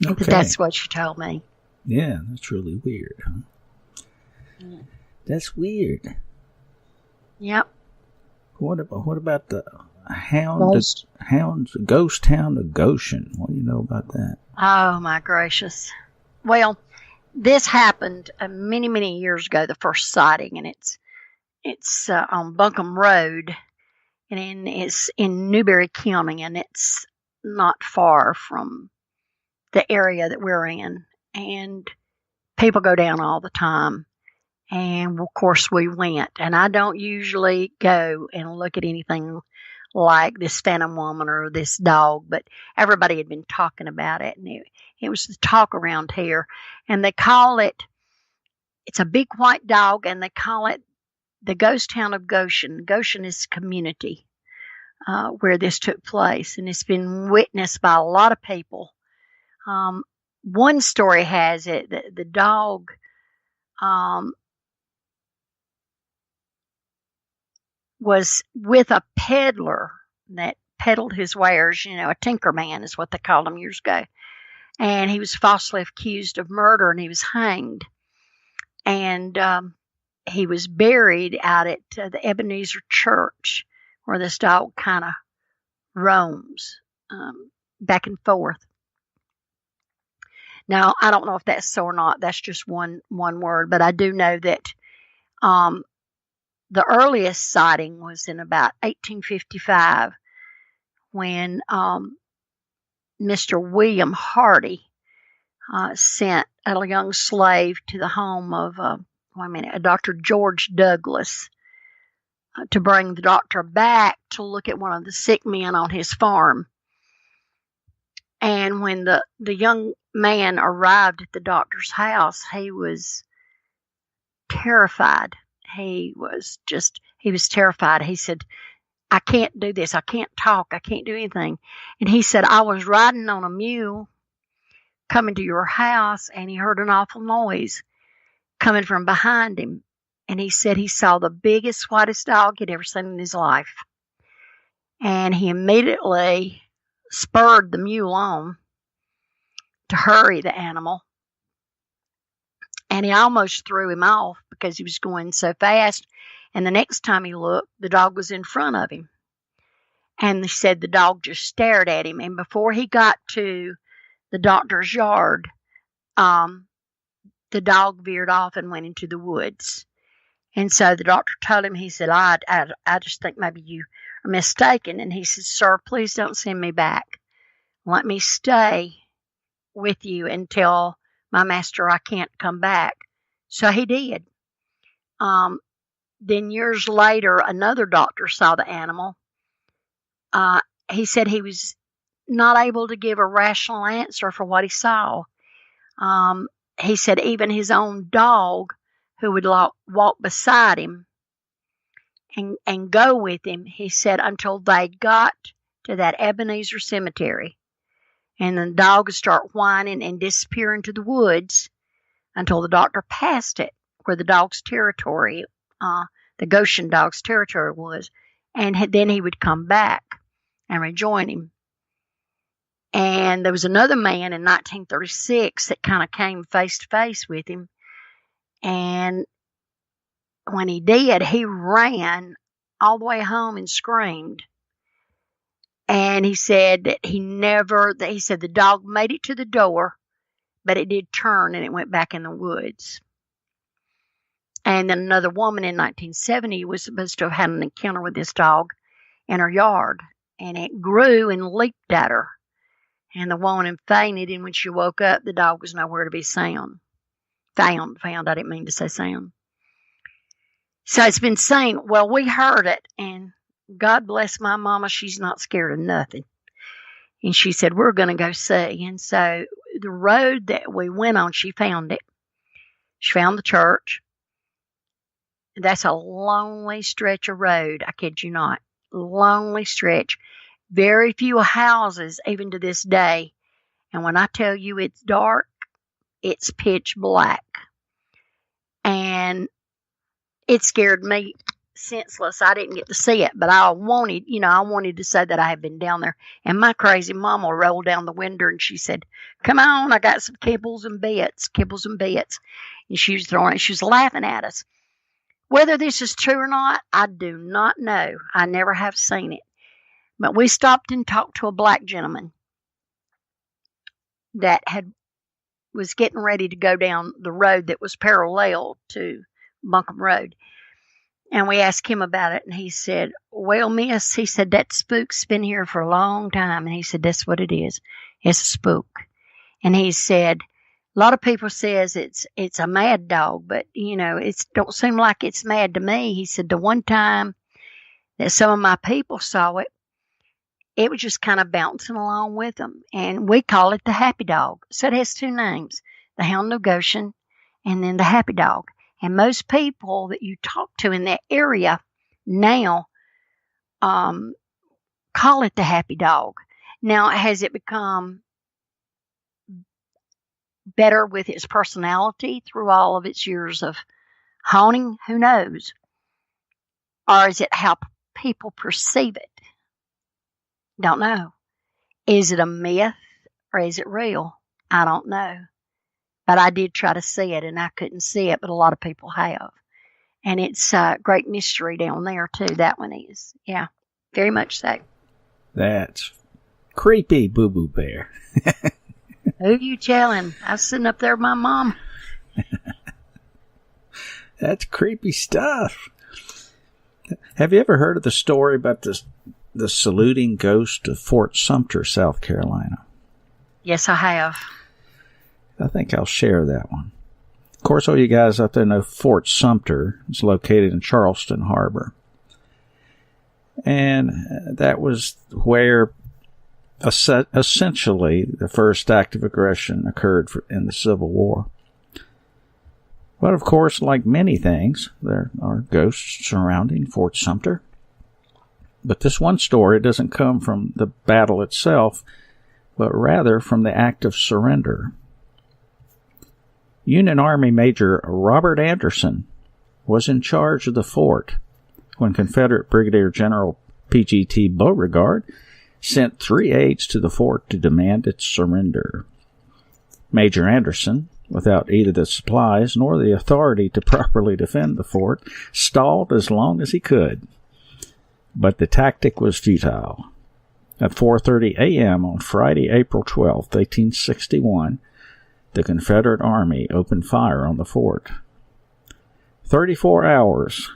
Okay. But that's what she told me. Yeah, that's really weird, huh? That's weird. Yep. What about the ghost town of Goshen? What do you know about that? Oh my gracious! Well, this happened many, many years ago. The first sighting, and it's on Buncombe Road, and it's in Newberry County, and it's not far from the area that we're in. And people go down all the time. And of course we went, and I don't usually go and look at anything like this phantom woman or this dog, but everybody had been talking about it, and it was the talk around here. And they call it's a big white dog, and they call it the ghost town of Goshen. Goshen is community where this took place, and it's been witnessed by a lot of people. One story has it that the dog was with a peddler that peddled his wares, a tinker man is what they called him years ago. And he was falsely accused of murder, and he was hanged. And he was buried out at the Ebenezer Church, where this dog kind of roams back and forth. Now, I don't know if that's so or not. That's just one word. But I do know that the earliest sighting was in about 1855 when Mr. William Hardy sent a young slave to the home of a Dr. George Douglas to bring the doctor back to look at one of the sick men on his farm. And when the young man arrived at the doctor's house, he was terrified. He was terrified. He said, "I can't do this. I can't talk. I can't do anything." And he said, "I was riding on a mule coming to your house, and he heard an awful noise coming from behind him." And he said he saw the biggest, whitest dog he'd ever seen in his life. And he immediately spurred the mule on to hurry the animal. And he almost threw him off because he was going so fast. And the next time he looked, the dog was in front of him. And he said the dog just stared at him. And before he got to the doctor's yard, the dog veered off and went into the woods. And so the doctor told him, he said, I just think maybe you are mistaken. And he said, "Sir, please don't send me back. Let me stay with you until my master, I can't come back." So he did. then years later, another doctor saw the animal. He said he was not able to give a rational answer for what he saw. He said even his own dog, who would walk beside him and go with him, he said until they got to that Ebenezer cemetery, and the dog would start whining and disappear into the woods until the doctor passed it, where the dog's territory, the Goshen dog's territory was, and then he would come back and rejoin him. And there was another man in 1936 that kind of came face to face with him. And when he did, he ran all the way home and screamed. And he said that he said the dog made it to the door, but it did turn and it went back in the woods. And then another woman in 1970 was supposed to have had an encounter with this dog in her yard, and it grew and leaped at her. And the woman fainted, and when she woke up, the dog was nowhere to be found. Found, I didn't mean to say sound. So it's been saying, well, we heard it, and God bless my mama, she's not scared of nothing. And she said, we're going to go see. And so the road that we went on, she found it. She found the church. That's a lonely stretch of road, I kid you not. Lonely stretch. Very few houses, even to this day. And when I tell you it's dark, it's pitch black. And it scared me senseless. I didn't get to see it, but I wanted to say that I had been down there. And my crazy mama rolled down the window and she said, come on, I got some kibbles and bits. And she was throwing it. She was laughing at us. Whether this is true or not, I do not know. I never have seen it. But we stopped and talked to a black gentleman that was getting ready to go down the road that was parallel to Buncombe Road. And we asked him about it, and he said, well, miss, he said, that spook's been here for a long time. And he said, that's what it is. It's a spook. And he said, a lot of people says it's a mad dog, but, it don't seem like it's mad to me. He said, the one time that some of my people saw it, it was just kind of bouncing along with them. And we call it the happy dog. So it has two names, the Hound of Goshen and then the happy dog. And most people that you talk to in that area now call it the happy dog. Now, has it become better with its personality through all of its years of haunting? Who knows? Or is it how people perceive it? Don't know. Is it a myth or is it real? I don't know. But I did try to see it, and I couldn't see it, but a lot of people have. And it's a great mystery down there, too. That one is. Yeah, very much so. That's creepy, Boo Boo Bear. Who you telling? I was sitting up there with my mom. That's creepy stuff. Have you ever heard of the story about the saluting ghost of Fort Sumter, South Carolina? Yes, I have. I think I'll share that one. Of course, all you guys out there know Fort Sumter is located in Charleston Harbor. And that was where essentially the first act of aggression occurred in the Civil War. But of course, like many things, there are ghosts surrounding Fort Sumter. But this one story doesn't come from the battle itself, but rather from the act of surrender. Union Army Major Robert Anderson was in charge of the fort when Confederate Brigadier General P.G.T. Beauregard sent 3 aides to the fort to demand its surrender. Major Anderson, without either the supplies nor the authority to properly defend the fort, stalled as long as he could. But the tactic was futile. At 4:30 a.m. on Friday, April 12, 1861, the Confederate Army opened fire on the fort. 34 hours,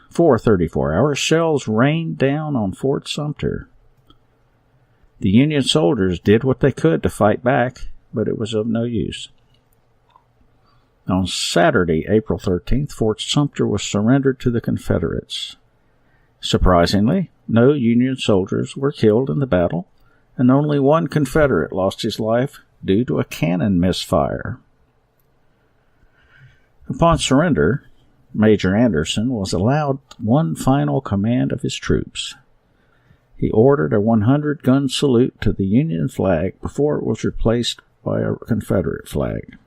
shells rained down on Fort Sumter. The Union soldiers did what they could to fight back, but it was of no use. On Saturday, April 13th, Fort Sumter was surrendered to the Confederates. Surprisingly, no Union soldiers were killed in the battle, and only one Confederate lost his life due to a cannon misfire. Upon surrender, Major Anderson was allowed one final command of his troops. He ordered a 100-gun salute to the Union flag before it was replaced by a Confederate flag.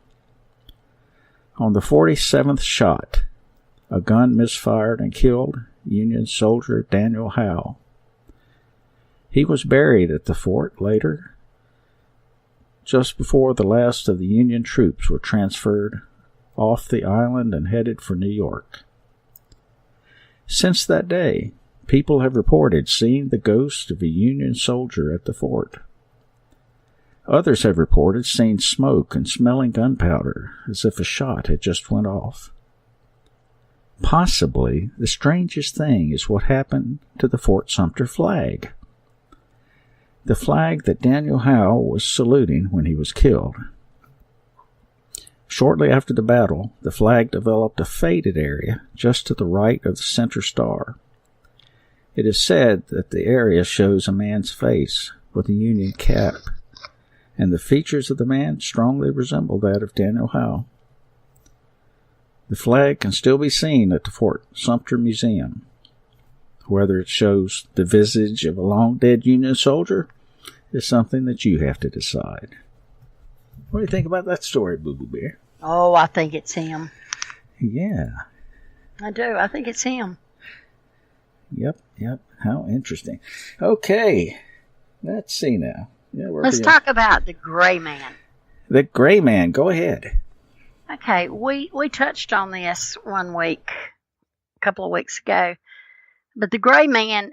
On the 47th shot, a gun misfired and killed Union soldier Daniel Howe. He was buried at the fort later, just before the last of the Union troops were transferred off the island and headed for New York. Since that day, people have reported seeing the ghost of a Union soldier at the fort. Others have reported seeing smoke and smelling gunpowder as if a shot had just went off. Possibly the strangest thing is what happened to the Fort Sumter flag. The flag that Daniel Howe was saluting when he was killed. Shortly after the battle, the flag developed a faded area just to the right of the center star. It is said that the area shows a man's face with a Union cap, and the features of the man strongly resemble that of Daniel Howe. The flag can still be seen at the Fort Sumter Museum. Whether it shows the visage of a long-dead Union soldier is something that you have to decide. What do you think about that story, Boo Boo Bear? Oh, I think it's him. Yeah. I do. I think it's him. Yep. How interesting. Okay. Let's see now. Yeah, Let's talk about the Gray Man. The Gray Man. Go ahead. Okay, we touched on this a couple of weeks ago. But the Gray Man,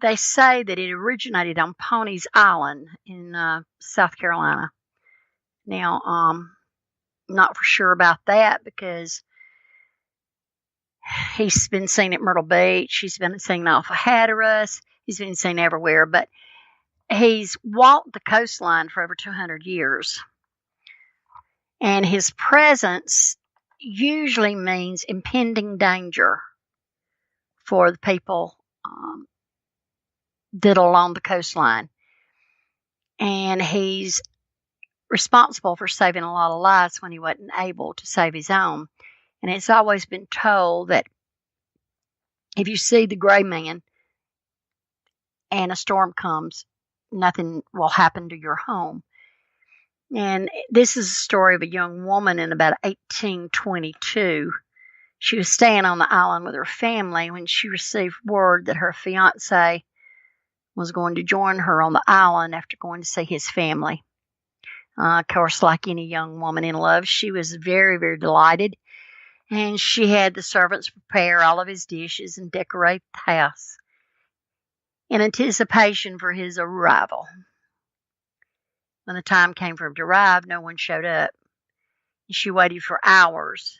they say that it originated on Ponies Island in South Carolina. Now, not for sure about that because he's been seen at Myrtle Beach. He's been seen off of Hatteras. He's been seen everywhere. But he's walked the coastline for over 200 years. And his presence usually means impending danger for the people that are along the coastline. And he's responsible for saving a lot of lives when he wasn't able to save his own. And it's always been told that if you see the Gray Man and a storm comes, nothing will happen to your home. And this is a story of a young woman in about 1822. She was staying on the island with her family when she received word that her fiancé was going to join her on the island after going to see his family. Of course, like any young woman in love, she was very, very delighted. And she had the servants prepare all of his dishes and decorate the house in anticipation for his arrival. When the time came for him to arrive, no one showed up. She waited for hours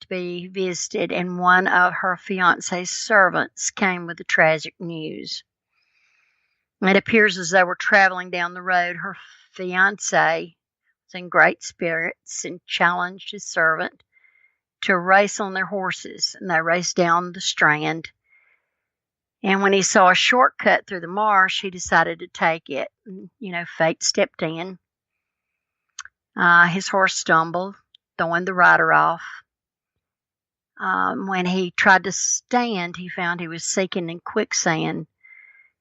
to be visited, and one of her fiancé's servants came with the tragic news. It appears as they were traveling down the road, her fiancé was in great spirits and challenged his servant to race on their horses, and they raced down the strand. And when he saw a shortcut through the marsh, he decided to take it. Fate stepped in. His horse stumbled, throwing the rider off. When he tried to stand, he found he was sinking in quicksand.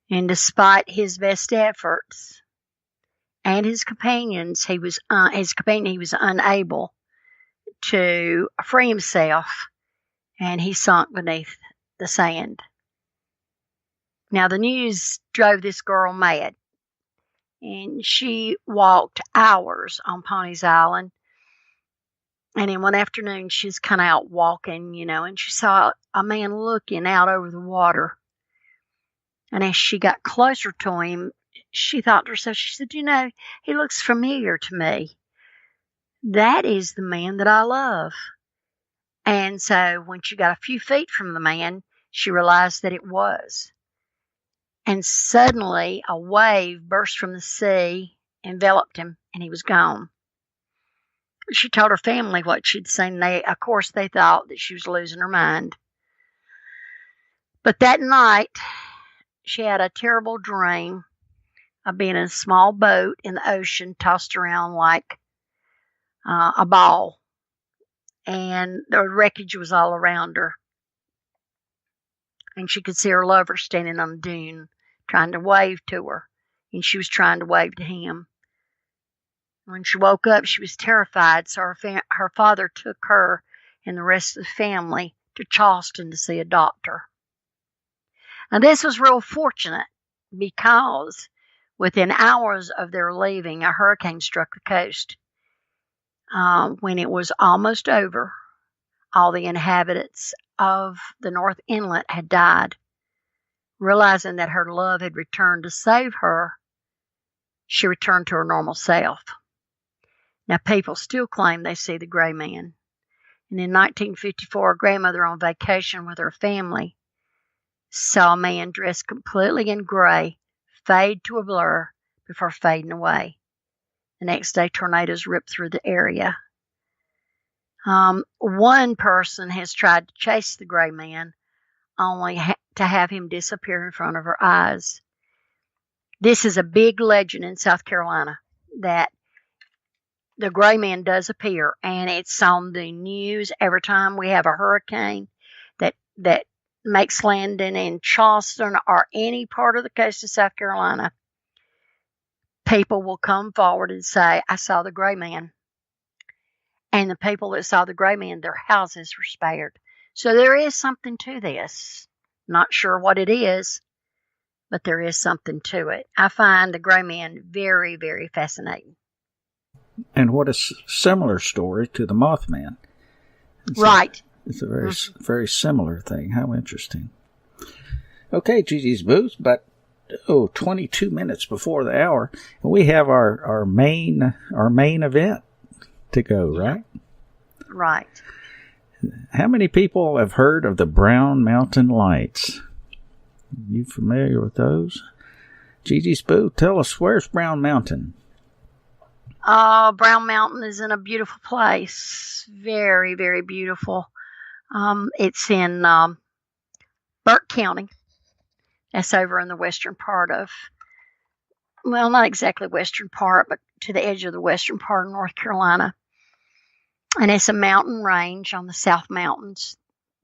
And despite his best efforts and his companions, he was unable to free himself, and he sunk beneath the sand. Now, the news drove this girl mad, and she walked hours on Ponies Island. And then one afternoon, she was kind of out walking, and she saw a man looking out over the water. And as she got closer to him, she thought to herself, she said, he looks familiar to me. That is the man that I love. And so when she got a few feet from the man, she realized that it was. And suddenly a wave burst from the sea, enveloped him, and he was gone. she told her family what she'd seen. Of course, they thought that she was losing her mind. But that night, she had a terrible dream of being in a small boat in the ocean, tossed around like a ball. And the wreckage was all around her. And she could see her lover standing on the dune, trying to wave to her. And she was trying to wave to him. When she woke up, she was terrified, so her father took her and the rest of the family to Charleston to see a doctor. Now, this was real fortunate because within hours of their leaving, a hurricane struck the coast. When it was almost over, all the inhabitants of the North Inlet had died. Realizing that her love had returned to save her, she returned to her normal self. Now, people still claim they see the gray man. And in 1954, a grandmother on vacation with her family saw a man dressed completely in gray fade to a blur before fading away. The next day, tornadoes ripped through the area. One person has tried to chase the gray man, only to have him disappear in front of her eyes. This is a big legend in South Carolina that the gray man does appear, and it's on the news every time we have a hurricane that makes landing in Charleston or any part of the coast of South Carolina. People will come forward and say, I saw the gray man. And the people that saw the gray man, their houses were spared. So there is something to this. Not sure what it is, but there is something to it. I find the gray man very, very fascinating. And what a similar story to the Mothman. Right. It's a very, very similar thing. How interesting. Okay, Gigi's Booth, but 22 minutes before the hour, and we have our main event to go, right? Right. How many people have heard of the Brown Mountain Lights? You familiar with those? Gigi's Booth, tell us, where's Brown Mountain? Brown Mountain is in a beautiful place. Very, very beautiful. It's in Burke County. That's over in the western part of, well, not exactly western part, but to the edge of the western part of North Carolina. And it's a mountain range on the South Mountains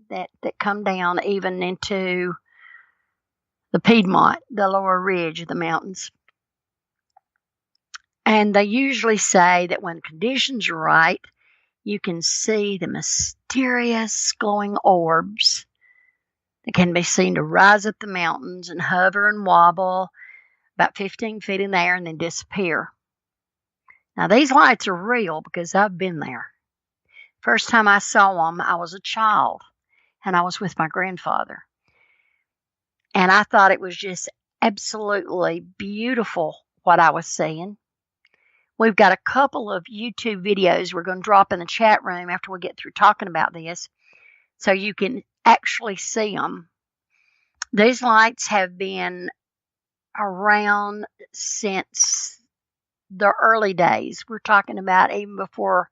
that come down even into the Piedmont, the lower ridge of the mountains. And they usually say that when conditions are right, you can see the mysterious glowing orbs that can be seen to rise up the mountains and hover and wobble about 15 feet in the air and then disappear. Now, these lights are real because I've been there. First time I saw them, I was a child, and I was with my grandfather. And I thought it was just absolutely beautiful what I was seeing. We've got a couple of YouTube videos we're going to drop in the chat room after we get through talking about this, so you can actually see them. These lights have been around since the early days. We're talking about even before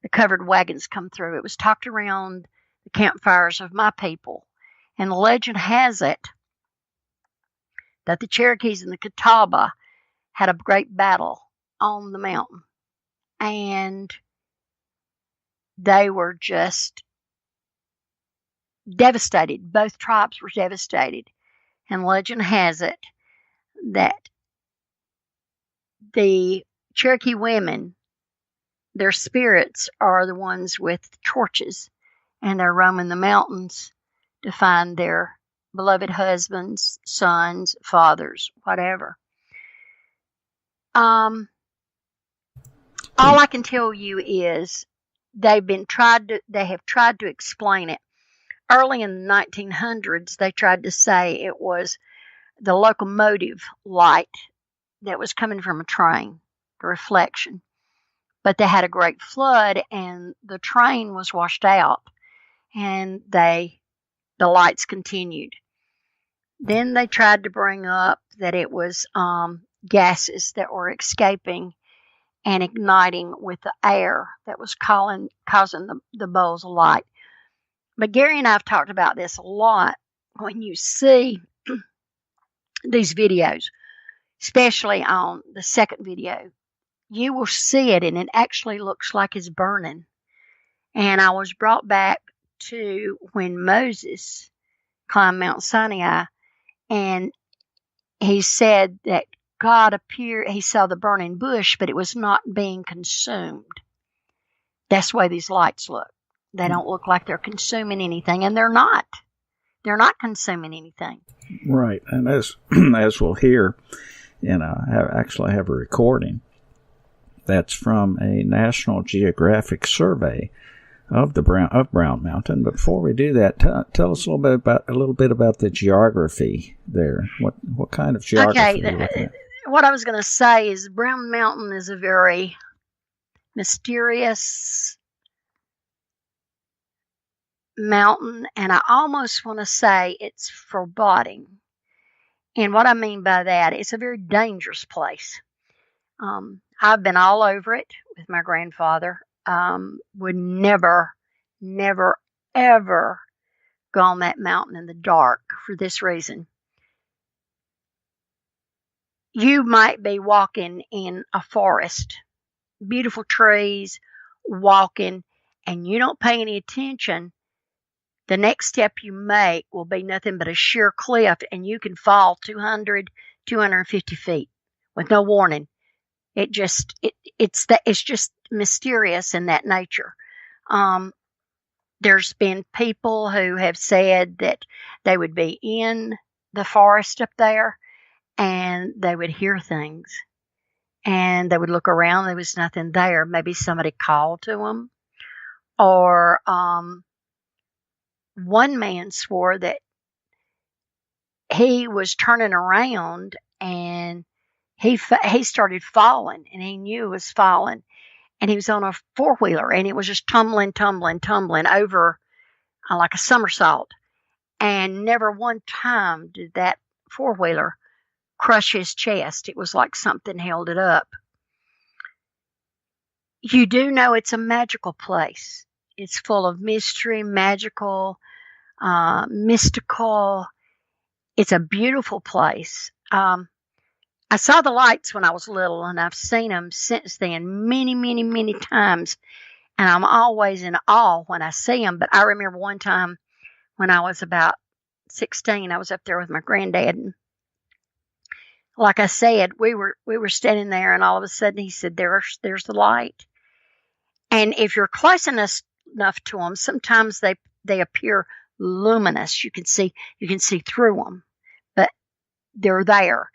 the covered wagons come through. It was talked around the campfires of my people. And the legend has it that the Cherokees and the Catawba had a great battle on the mountain. And they were just devastated. Both tribes were devastated. And legend has it that the Cherokee women, their spirits are the ones with torches, and they're roaming the mountains to find their beloved husbands, sons, fathers, whatever. All I can tell you is they have tried to explain it. Early in the 1900s, they tried to say it was the locomotive light that was coming from a train, the reflection. But they had a great flood, and the train was washed out, and the lights continued. Then they tried to bring up that it was gases that were escaping, and igniting with the air that was causing the bowls of light. But Gary and I have talked about this a lot. When you see these videos, especially on the second video, you will see it, and it actually looks like it's burning. And I was brought back to when Moses climbed Mount Sinai, and he said that God appeared, he saw the burning bush, but it was not being consumed. That's the way these lights look. They don't look like they're consuming anything, and they're not. They're not consuming anything. Right, and as we'll hear, and I actually have a recording that's from a National Geographic survey of Brown Mountain. But before we do that, tell us a little bit about the geography there. What kind of geography are you looking at? What I was going to say is Brown Mountain is a very mysterious mountain, and I almost want to say it's foreboding. And what I mean by that, it's a very dangerous place. I've been all over it with my grandfather. Would never, ever go on that mountain in the dark for this reason. You might be walking in a forest, beautiful trees, walking, and you don't pay any attention. The next step you make will be nothing but a sheer cliff, and you can fall 200, 250 feet with no warning. It's just mysterious in that nature. There's been people who have said that they would be in the forest up there and they would hear things, and they would look around. There was nothing there. Maybe somebody called to them, or one man swore that he was turning around and he started falling, and he knew it was falling, and he was on a four-wheeler, and it was just tumbling over like a somersault, and never one time did that four-wheeler crush his chest. It was like something held it up. You do know it's a magical place. It's full of mystery, magical, mystical. It's a beautiful place. I saw the lights when I was little, and I've seen them since then many times, and I'm always in awe when I see them. But I remember one time when I was about 16, I was up there with my granddad, and like I said, we were standing there, and all of a sudden he said, "There's the light." And if you're close enough to them, sometimes they appear luminous. You can see through them, but they're there.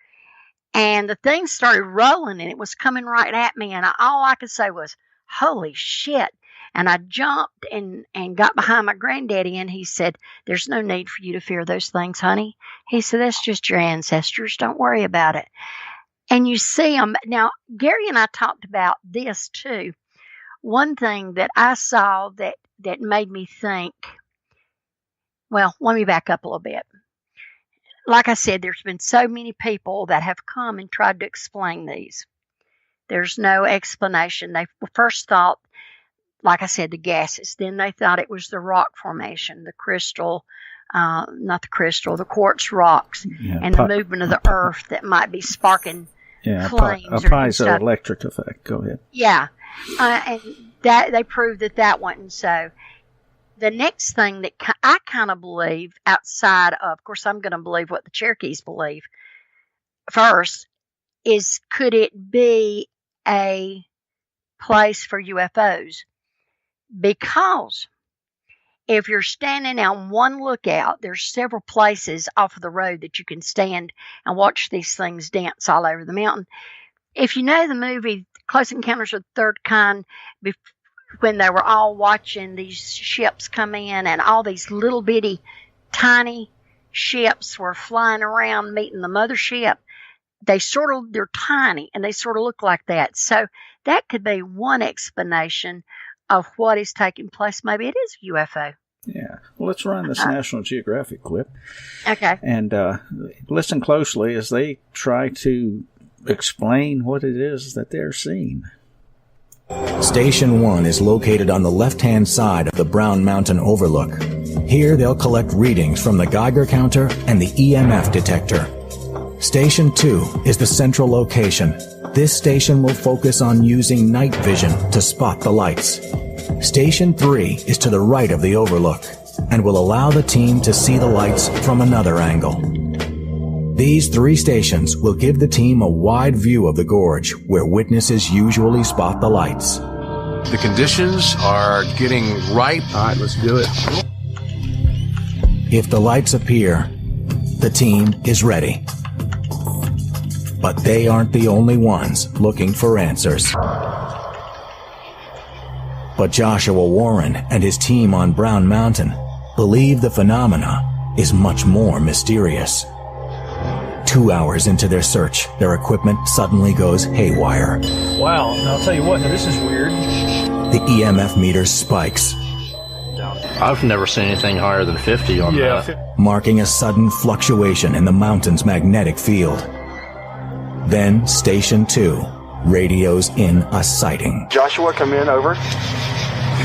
And the thing started rolling, and it was coming right at me, and all I could say was, "Holy shit." And I jumped and got behind my granddaddy, and he said, "There's no need for you to fear those things, honey." He said, "That's just your ancestors. Don't worry about it." And you see them. Now, Gary and I talked about this too. One thing that I saw that made me think, well, let me back up a little bit. Like I said, there's been so many people that have come and tried to explain these. There's no explanation. They first thought, like I said, the gases. Then they thought it was the rock formation, the crystal, the quartz rocks, and the movement of the earth that might be sparking flames. A piezoelectric effect. Go ahead. Yeah. And that they proved that wasn't so. The next thing that I kind of believe, outside of course, I'm going to believe what the Cherokees believe first, is could it be a place for UFOs? Because if you're standing on one lookout, there's several places off of the road that you can stand and watch these things dance all over the mountain. If you know the movie Close Encounters of the Third Kind, when they were all watching these ships come in, and all these little bitty tiny ships were flying around meeting the mothership, they're tiny, and they sort of look like that. So that could be one explanation of what is taking place. Maybe it is a UFO. Yeah. Well, let's run this National Geographic clip. Okay. And listen closely as they try to explain what it is that they're seeing. Station 1 is located on the left-hand side of the Brown Mountain Overlook. Here they'll collect readings from the Geiger counter and the EMF detector. Station 2 is the central location. This station will focus on using night vision to spot the lights. Station 3 is to the right of the overlook and will allow the team to see the lights from another angle. These 3 stations will give the team a wide view of the gorge where witnesses usually spot the lights. The conditions are getting right. All right, let's do it. If the lights appear, the team is ready. But they aren't the only ones looking for answers. But Joshua Warren and his team on Brown Mountain believe the phenomena is much more mysterious. 2 hours into their search, their equipment suddenly goes haywire. Wow, and I'll tell you what, now this is weird. The EMF meter spikes, I've never seen anything higher than 50 on that. marking a sudden fluctuation in the mountain's magnetic field. Then Station 2 radios in a sighting. Joshua, come in, over.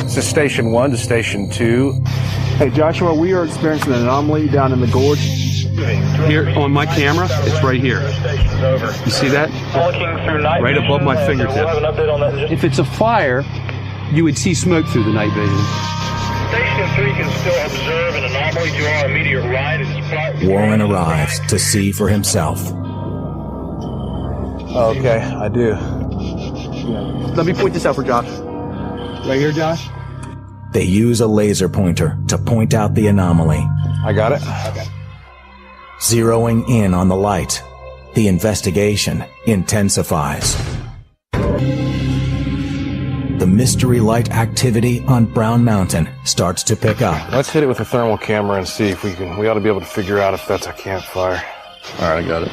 This is Station 1 to Station 2. Hey, Joshua, we are experiencing an anomaly down in the gorge. Here on my camera, it's right here. You see that? Right above my fingertip. If it's a fire, you would see smoke through the night vision. Station 3 can still observe an anomaly to our immediate right. Warren arrives to see for himself. Okay, I do. Let me point this out for Josh. Right here, Josh? They use a laser pointer to point out the anomaly. I got it. Okay. Zeroing in on the light, the investigation intensifies. The mystery light activity on Brown Mountain starts to pick up. Let's hit it with a thermal camera and see if we ought to be able to figure out if that's a campfire. All right, I got it.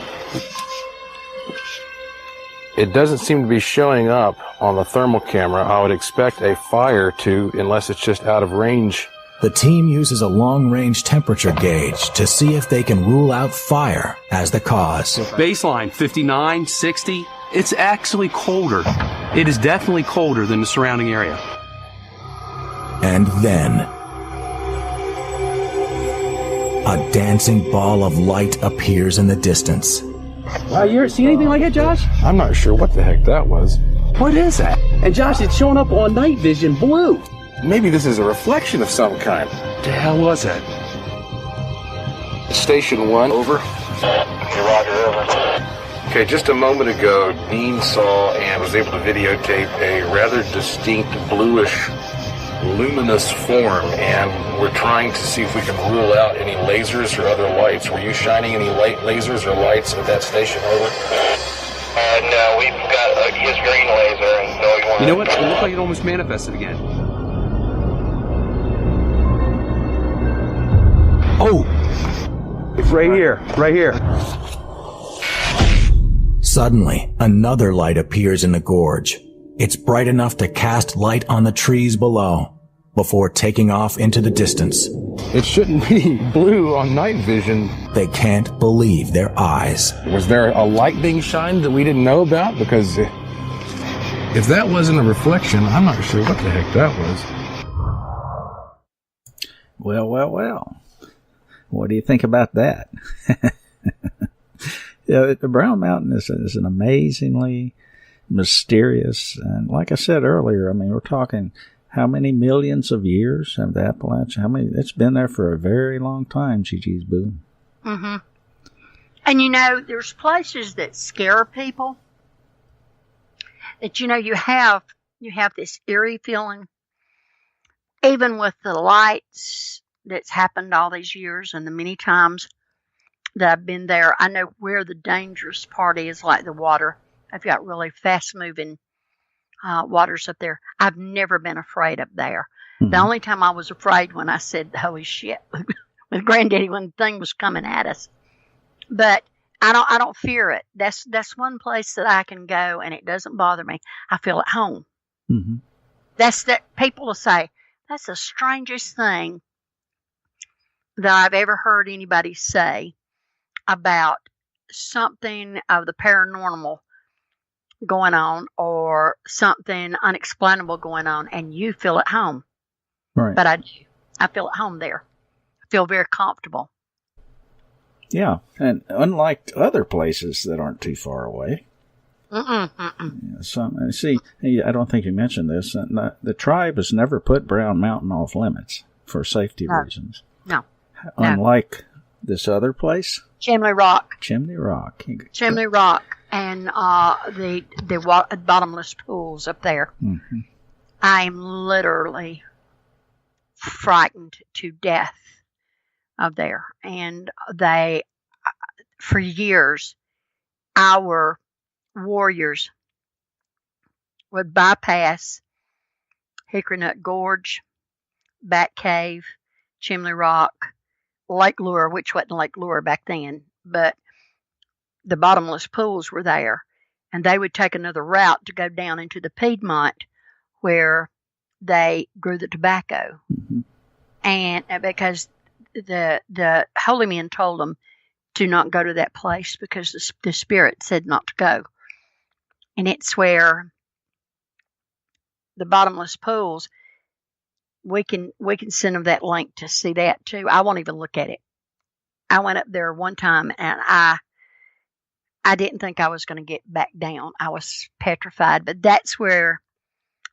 It doesn't seem to be showing up on the thermal camera. I would expect a fire to, unless it's just out of range. The team uses a long-range temperature gauge to see if they can rule out fire as the cause. Baseline 59, 60. It's actually colder. It is definitely colder than the surrounding area. And then, a dancing ball of light appears in the distance. Wow, you ever seen anything like that, Josh? I'm not sure what the heck that was. What is that? And Josh, it's showing up on night vision blue. Maybe this is a reflection of some kind. What the hell was that? Station 1, over. Roger, over. Okay, just a moment ago, Dean saw and was able to videotape a rather distinct bluish, luminous form, and we're trying to see if we can rule out any lasers or other lights. Were you shining any lasers or lights at that station, over? No, we've got his green laser, and so you want. You know what? It looked like it almost manifested again. Oh! It's right here, right here. Suddenly, another light appears in the gorge. It's bright enough to cast light on the trees below before taking off into the distance. It shouldn't be blue on night vision. They can't believe their eyes. Was there a light being shined that we didn't know about? Because if that wasn't a reflection, I'm not sure what the heck that was. Well. What do you think about that? Yeah, the Brown Mountain is an amazingly mysterious, and like I said earlier, I mean, we're talking how many millions of years have the Appalachian, it's been there for a very long time, Gigi's Boo. Mm-hmm. And you know, there's places that scare people that, you know, you have this eerie feeling, even with the lights that's happened all these years and the many times that I've been there. I know where the dangerous part is, like the water. I've got really fast-moving waters up there. I've never been afraid up there. Mm-hmm. The only time I was afraid when I said, holy shit, with Granddaddy when the thing was coming at us. But I don't fear it. That's one place that I can go and it doesn't bother me. I feel at home. Mm-hmm. That's that people will say, that's the strangest thing that I've ever heard anybody say about something of the paranormal. going on or something unexplainable going on, and you feel at home. Right. But I do. I feel at home there. I feel very comfortable. Yeah, and unlike other places that aren't too far away. Mm-mm. Yeah, see, I don't think you mentioned this. The tribe has never put Brown Mountain off limits for safety reasons. No. Unlike this other place. Chimney Rock. Chimney Rock, and the bottomless pools up there. Mm-hmm. I'm literally frightened to death of there. And they, for years, our warriors would bypass Hickory Nut Gorge, Bat Cave, Chimney Rock, Lake Lure, which wasn't Lake Lure back then, but the bottomless pools were there. And they would take another route to go down into the Piedmont where they grew the tobacco. Mm-hmm. And because the holy men told them to not go to that place because the spirit said not to go. And it's where the bottomless pools, we can send them that link to see that too. I won't even look at it. I went up there one time and I didn't think I was going to get back down. I was petrified. But that's where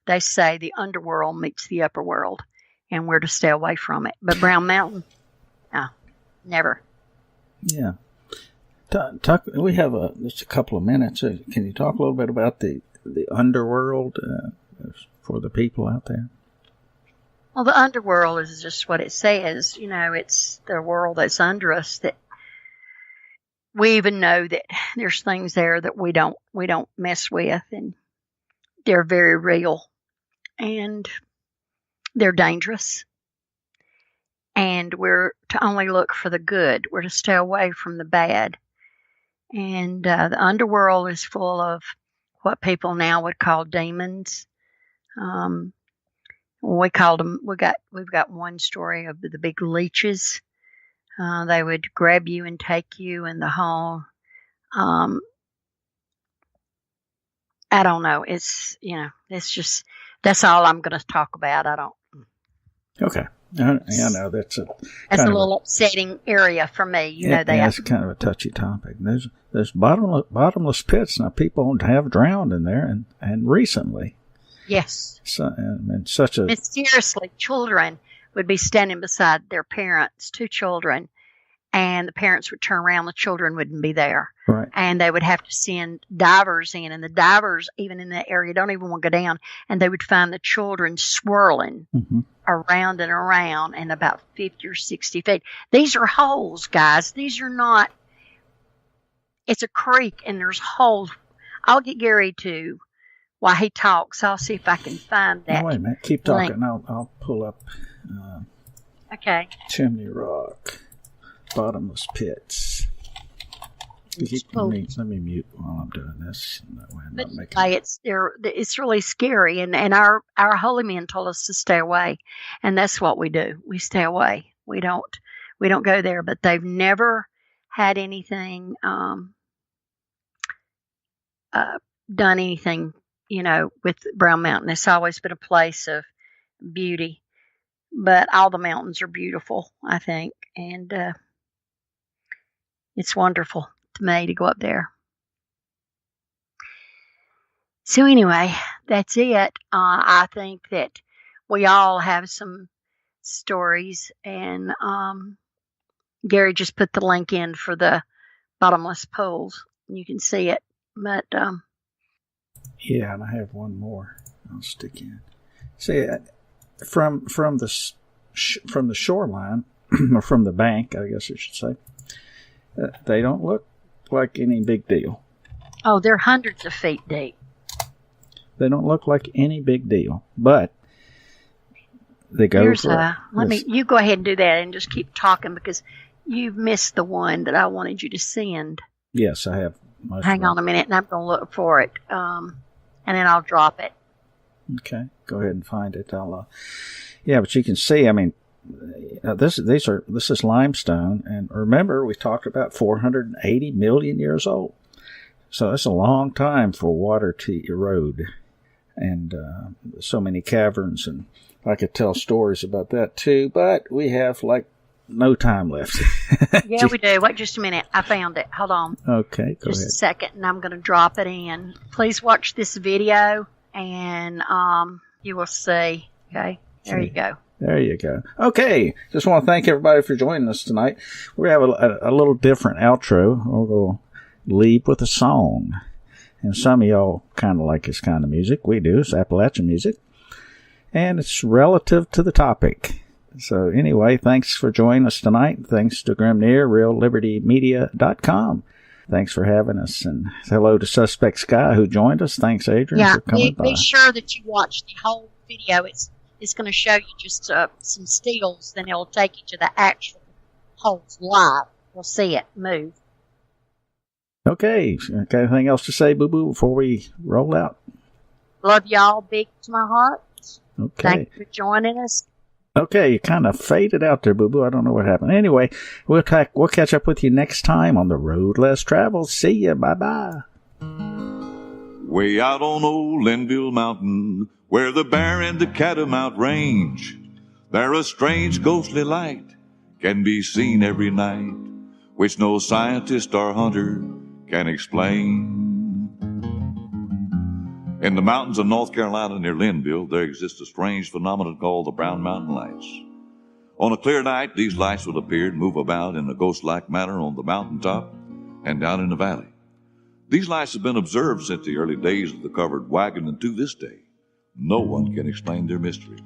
they say the underworld meets the upper world, and we're to stay away from it. But Brown Mountain, no, never. Yeah. We have just a couple of minutes. Can you talk a little bit about the underworld for the people out there? Well, the underworld is just what it says. You know, it's the world that's under us. That we even know that there's things there that we don't mess with, and they're very real, and they're dangerous. And we're to only look for the good. We're to stay away from the bad. And the underworld is full of what people now would call demons. We called them. We've got one story of the big leeches. They would grab you and take you in the hall. I don't know. It's just that's all I'm going to talk about. I don't. Okay. Yeah, no, that's a little upsetting area for me. That's kind of a touchy topic. There's bottomless pits now. People have drowned in there, and recently. Yes. So, and such a mysteriously, children would be standing beside their parents, two children, and the parents would turn around, the children wouldn't be there. Right. And they would have to send divers in, and the divers, even in that area, don't even want to go down, and they would find the children swirling around and around and about 50 or 60 feet. These are holes, guys. These are not, it's a creek, and there's holes. I'll get Gary to, while he talks, I'll see if I can find that. Wait a minute. Keep talking. I'll pull up okay. Chimney Rock, bottomless pits. Let me mute while I'm doing this. That way I'm not making it's really scary, and our holy men told us to stay away, and that's what we do. We stay away. We don't go there. But they've never had anything done anything, with Brown Mountain. It's always been a place of beauty, but all the mountains are beautiful, I think, and it's wonderful to me to go up there. So anyway, that's it. I think that we all have some stories, and Gary just put the link in for the bottomless pools. You can see it, but yeah, and I have one more I'll stick in. See, from the shoreline, or from the bank, I guess I should say, they don't look like any big deal. Oh, they're hundreds of feet deep. They don't look like any big deal, but they go you go ahead and do that and just keep talking, because you've missed the one that I wanted you to send. Yes, I have. Hang on a minute, and I'm going to look for it, and then I'll drop it. Okay, go ahead and find it. Yeah, but you can see, I mean, this is limestone, and remember we talked about 480 million years old. So that's a long time for water to erode. And so many caverns, and I could tell stories about that too, but we have like no time left. Yeah, we do. Wait just a minute. I found it. Hold on. Okay, go Just ahead. a second, and I'm going to drop it in. Please watch this video, and you will see. Okay, there you go. There you go. Okay, just want to thank everybody for joining us tonight. We have a little different outro. We'll go leave with a song. And some of y'all kind of like this kind of music. We do. It's Appalachian music. And it's relative to the topic. So anyway, thanks for joining us tonight. Thanks to Grim Near, RealLibertyMedia.com. Thanks for having us. And hello to Suspect Sky, who joined us. Thanks, Adrian, for coming by. Be sure that you watch the whole video. It's going to show you just some stills, then it'll take you to the actual holes live. You'll see it move. Okay. Got anything else to say, Boo Boo, before we roll out? Love y'all big to my heart. Okay. Thank you for joining us. Okay, you kind of faded out there, Boo Boo. I don't know what happened. Anyway, we'll catch up with you next time on The Road Less Traveled. See ya. Bye-bye. Way out on old Linville Mountain, where the bear and the catamount range, there a strange ghostly light can be seen every night, which no scientist or hunter can explain. In the mountains of North Carolina near Linville, there exists a strange phenomenon called the Brown Mountain Lights. On a clear night, these lights will appear and move about in a ghost-like manner on the mountaintop and down in the valley. These lights have been observed since the early days of the covered wagon, and to this day, no one can explain their mystery.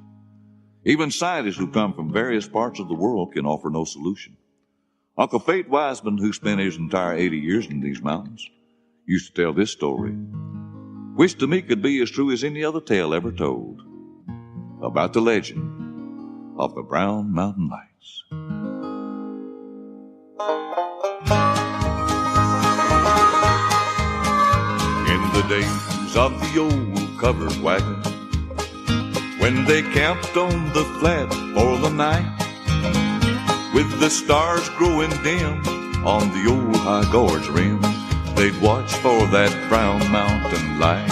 Even scientists who come from various parts of the world can offer no solution. Uncle Fate Wiseman, who spent his entire 80 years in these mountains, used to tell this story, which to me could be as true as any other tale ever told, about the legend of the Brown Mountain Lights. In the days of the old covered wagon, when they camped on the flat for the night, with the stars growing dim on the old high gorge rim, they'd watch for that Brown Mountain Light.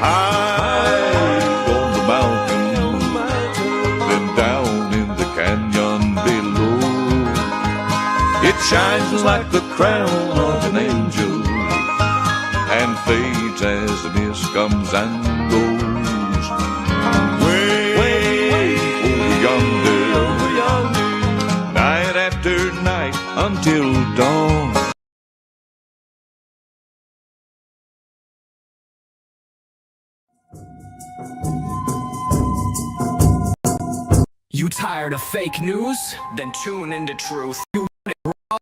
High on the mountain, then down in the canyon below, it shines like the crown of an angel, and fades as the mist comes and goes. Way over yonder, night after night until dawn. You tired of fake news? Then tune into truth. You want it raw?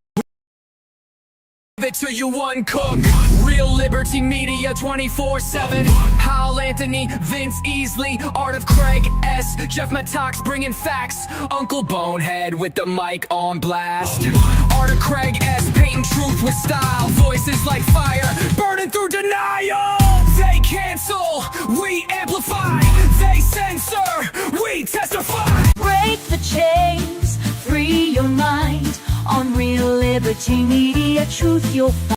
Give it to you one cook. Real Liberty Media 24/7. Hal Anthony, Vince Easley, Art of Craig S. Jeff Mattox bringing facts. Uncle Bonehead with the mic on blast. Art of Craig S. painting truth with style. Voices like fire, burning through denial. They cancel, we amplify. They censor, we testify. Break the chains, free your mind. On Real Liberty Media, truth you'll find.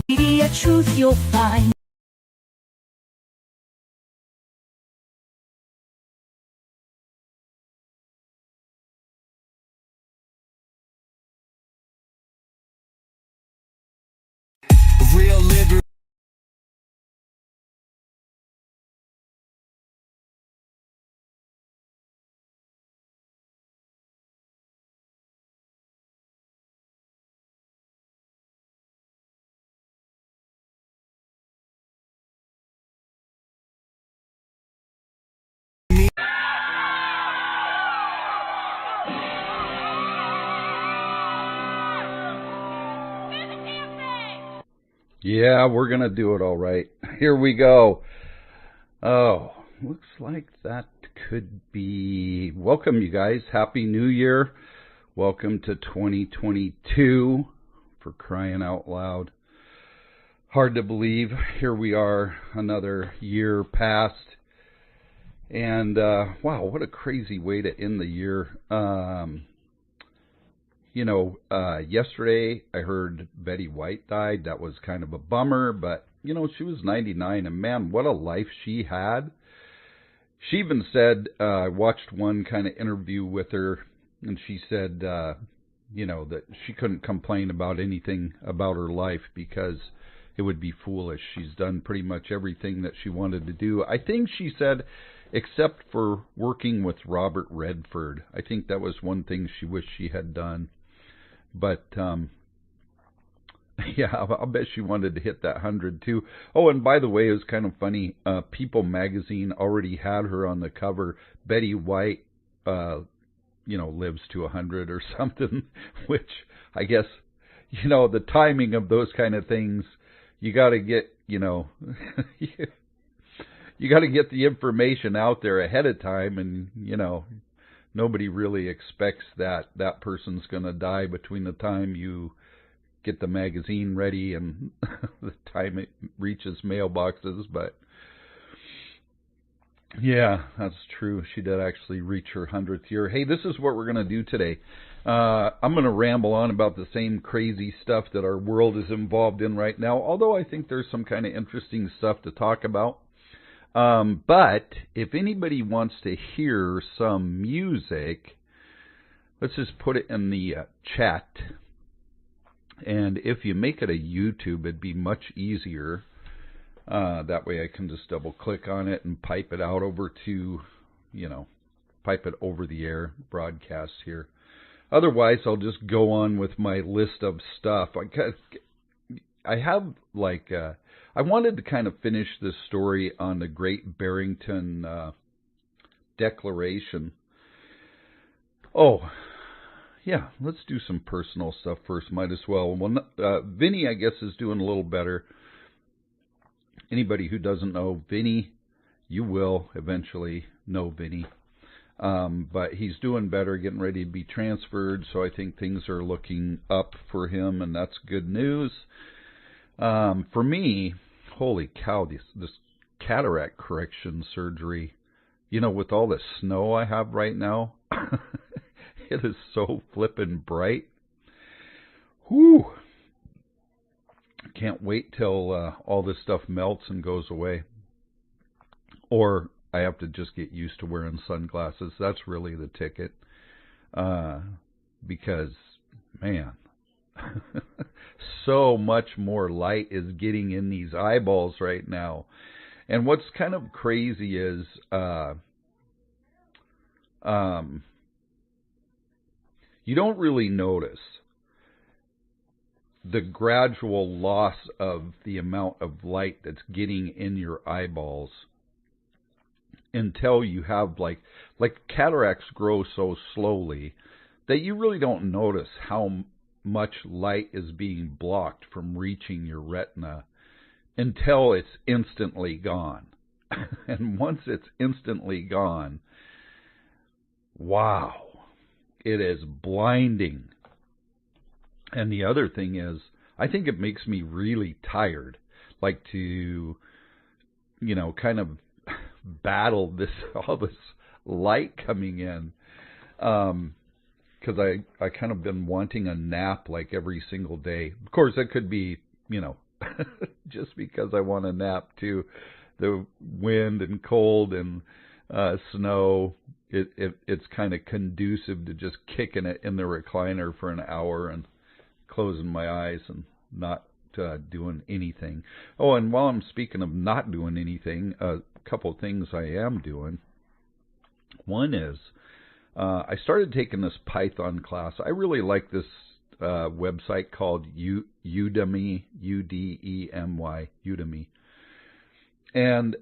Media, truth you'll find. Real Liberty. Yeah, we're going to do it all right. Here we go. Oh, looks like that could be... Welcome, you guys. Happy New Year. Welcome to 2022, for crying out loud. Hard to believe. Here we are, another year past. And, wow, what a crazy way to end the year. Yesterday I heard Betty White died. That was kind of a bummer, but, she was 99, and man, what a life she had. She even said, I watched one kind of interview with her, and she said, that she couldn't complain about anything about her life because it would be foolish. She's done pretty much everything that she wanted to do. I think she said, except for working with Robert Redford. I think that was one thing she wished she had done. But, yeah, I'll bet she wanted to hit that 100 too. Oh, and by the way, it was kind of funny. People magazine already had her on the cover. Betty White, lives to 100 or something, which I guess, the timing of those kind of things, you got to get, you got to get the information out there ahead of time, and, nobody really expects that that person's going to die between the time you get the magazine ready and the time it reaches mailboxes. But yeah, that's true. She did actually reach her 100th year. Hey, this is what we're going to do today. I'm going to ramble on about the same crazy stuff that our world is involved in right now, although I think there's some kind of interesting stuff to talk about. But if anybody wants to hear some music, let's just put it in the chat. And if you make it a YouTube, it'd be much easier. That way I can just double click on it and pipe it out over to, pipe it over the air broadcast here. Otherwise, I'll just go on with my list of stuff. I have I wanted to kind of finish this story on the Great Barrington Declaration. Oh, yeah, let's do some personal stuff first. Might as well. Well, Vinny, I guess, is doing a little better. Anybody who doesn't know Vinny, you will eventually know Vinny. But he's doing better, getting ready to be transferred, so I think things are looking up for him, and that's good news. For me, holy cow, this cataract correction surgery, with all the snow I have right now, it is so flippin' bright. Whew. Can't wait till all this stuff melts and goes away. Or I have to just get used to wearing sunglasses. That's really the ticket. Because, man, so much more light is getting in these eyeballs right now. And what's kind of crazy is you don't really notice the gradual loss of the amount of light that's getting in your eyeballs until you have like cataracts grow so slowly that you really don't notice how much light is being blocked from reaching your retina until it's instantly gone. And once it's instantly gone, wow, it is blinding. And the other thing is, I think it makes me really tired, like to, kind of battle all this light coming in. Because I kind of been wanting a nap like every single day. Of course, that could be, just because I want a nap too. The wind and cold and snow, it's kind of conducive to just kicking it in the recliner for an hour and closing my eyes and not doing anything. Oh, and while I'm speaking of not doing anything, a couple of things I am doing. One is I started taking this Python class. I really like this website called Udemy, U-D-E-M-Y, Udemy. And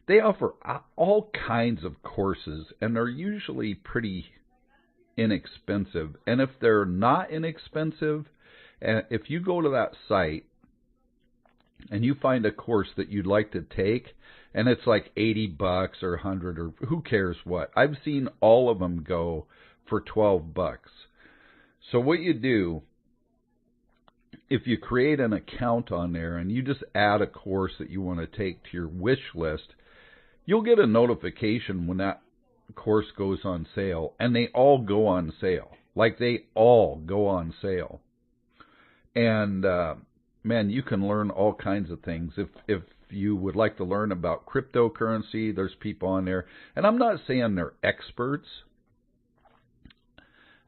they offer all kinds of courses, and they're usually pretty inexpensive. And if they're not inexpensive, if you go to that site and you find a course that you'd like to take, and it's like $80 or $100 or who cares what. I've seen all of them go for $12. So what you do, if you create an account on there and you just add a course that you want to take to your wish list, you'll get a notification when that course goes on sale, and they all go on sale. Like, they all go on sale. And, man, you can learn all kinds of things. If you would like to learn about cryptocurrency, there's people on there. And I'm not saying they're experts.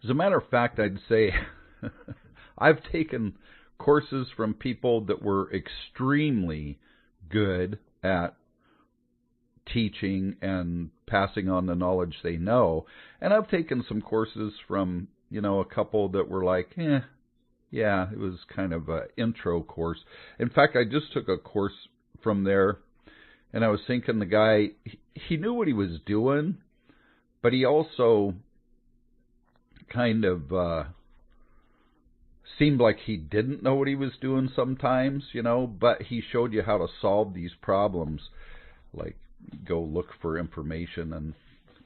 As a matter of fact, I'd say I've taken courses from people that were extremely good at teaching and passing on the knowledge they know. And I've taken some courses from, a couple that were like, yeah, it was kind of an intro course. In fact, I just took a course from there, and I was thinking the guy, he knew what he was doing, but he also kind of seemed like he didn't know what he was doing sometimes, but he showed you how to solve these problems, like go look for information and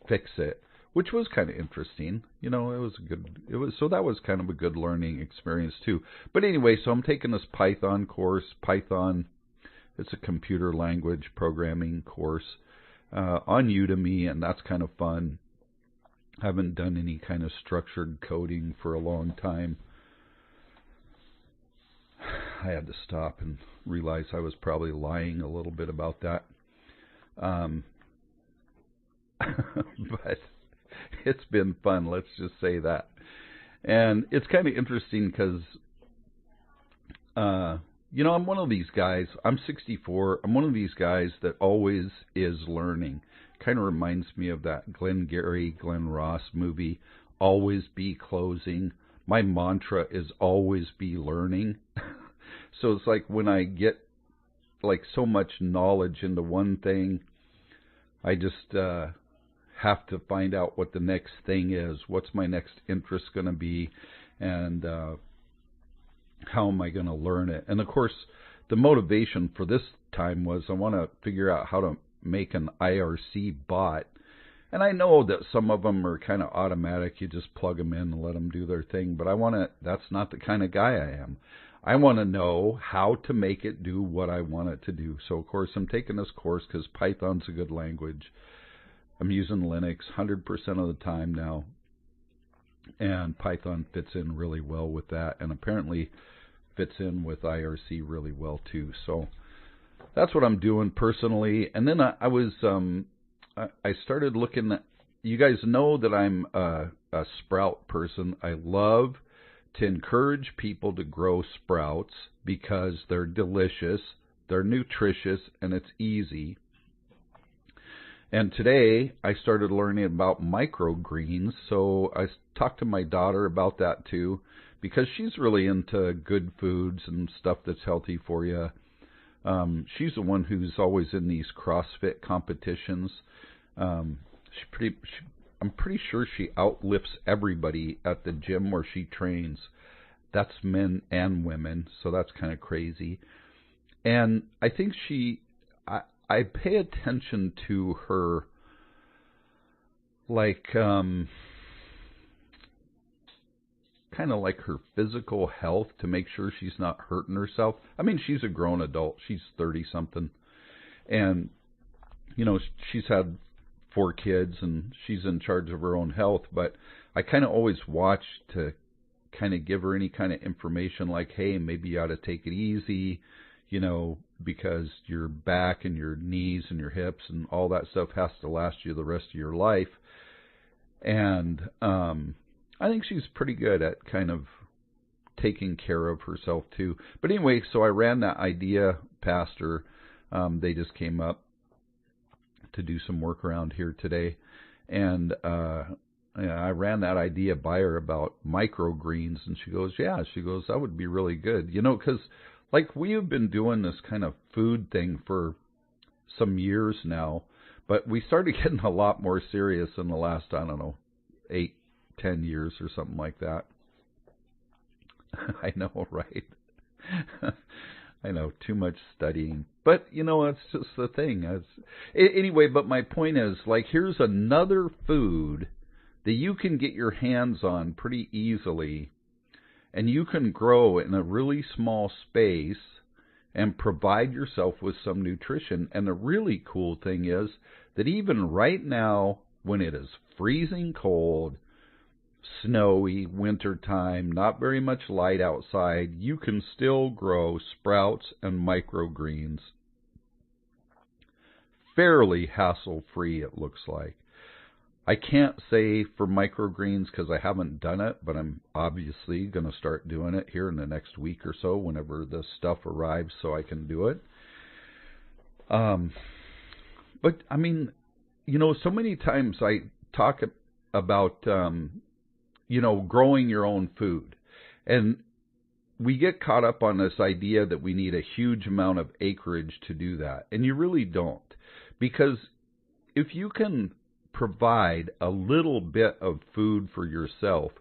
fix it, which was kind of interesting. So that was kind of a good learning experience too. But anyway, so I'm taking this Python course. Python, it's a computer language programming course on Udemy, and that's kind of fun. I haven't done any kind of structured coding for a long time. I had to stop and realize I was probably lying a little bit about that. But it's been fun, let's just say that. And it's kind of interesting because, I'm one of these guys. I'm 64. I'm one of these guys that always is learning. Kind of reminds me of that Glenn Ross movie, Always Be Closing. My mantra is always be learning. So it's like when I get like so much knowledge into one thing, I just have to find out what the next thing is. What's my next interest going to be, and how am I going to learn it? And of course, the motivation for this time was I want to figure out how to make an IRC bot. And I know that some of them are kind of automatic. You just plug them in and let them do their thing. But that's not the kind of guy I am. I want to know how to make it do what I want it to do. So, of course, I'm taking this course because Python's a good language. I'm using Linux 100% of the time now. And Python fits in really well with that. And apparently fits in with IRC really well, too. So that's what I'm doing personally. And then I started looking at, you guys know that I'm a sprout person. I love to encourage people to grow sprouts because they're delicious, they're nutritious, and it's easy. And today I started learning about microgreens, so I talked to my daughter about that too, because she's really into good foods and stuff that's healthy for you. She's the one who's always in these CrossFit competitions. I'm pretty sure she outlifts everybody at the gym where she trains. That's men and women, so that's kind of crazy. And I think I pay attention to her, like, kind of like her physical health to make sure she's not hurting herself. I mean, she's a grown adult. She's 30-something. And, she's had 4 kids and she's in charge of her own health. But I kind of always watch to kind of give her any kind of information like, hey, maybe you ought to take it easy, because your back and your knees and your hips and all that stuff has to last you the rest of your life. And I think she's pretty good at kind of taking care of herself too. But anyway, so I ran that idea past her. They just came up to do some work around here today. And I ran that idea by her about microgreens. And she goes, that would be really good. Because like we have been doing this kind of food thing for some years now, but we started getting a lot more serious in the last, 8-10 years or something like that. I know, right? I know, too much studying. But, it's just the thing. Anyway, but my point is, like, here's another food that you can get your hands on pretty easily and you can grow in a really small space and provide yourself with some nutrition. And the really cool thing is that even right now, when it is freezing cold, snowy, wintertime, not very much light outside, you can still grow sprouts and microgreens fairly hassle-free, it looks like. I can't say for microgreens because I haven't done it, but I'm obviously going to start doing it here in the next week or so whenever the stuff arrives so I can do it. But, I mean, you know, so many times I talk about, you know, growing your own food. And we get caught up on this idea that we need a huge amount of acreage to do that. And you really don't. Because if you can provide a little bit of food for yourself.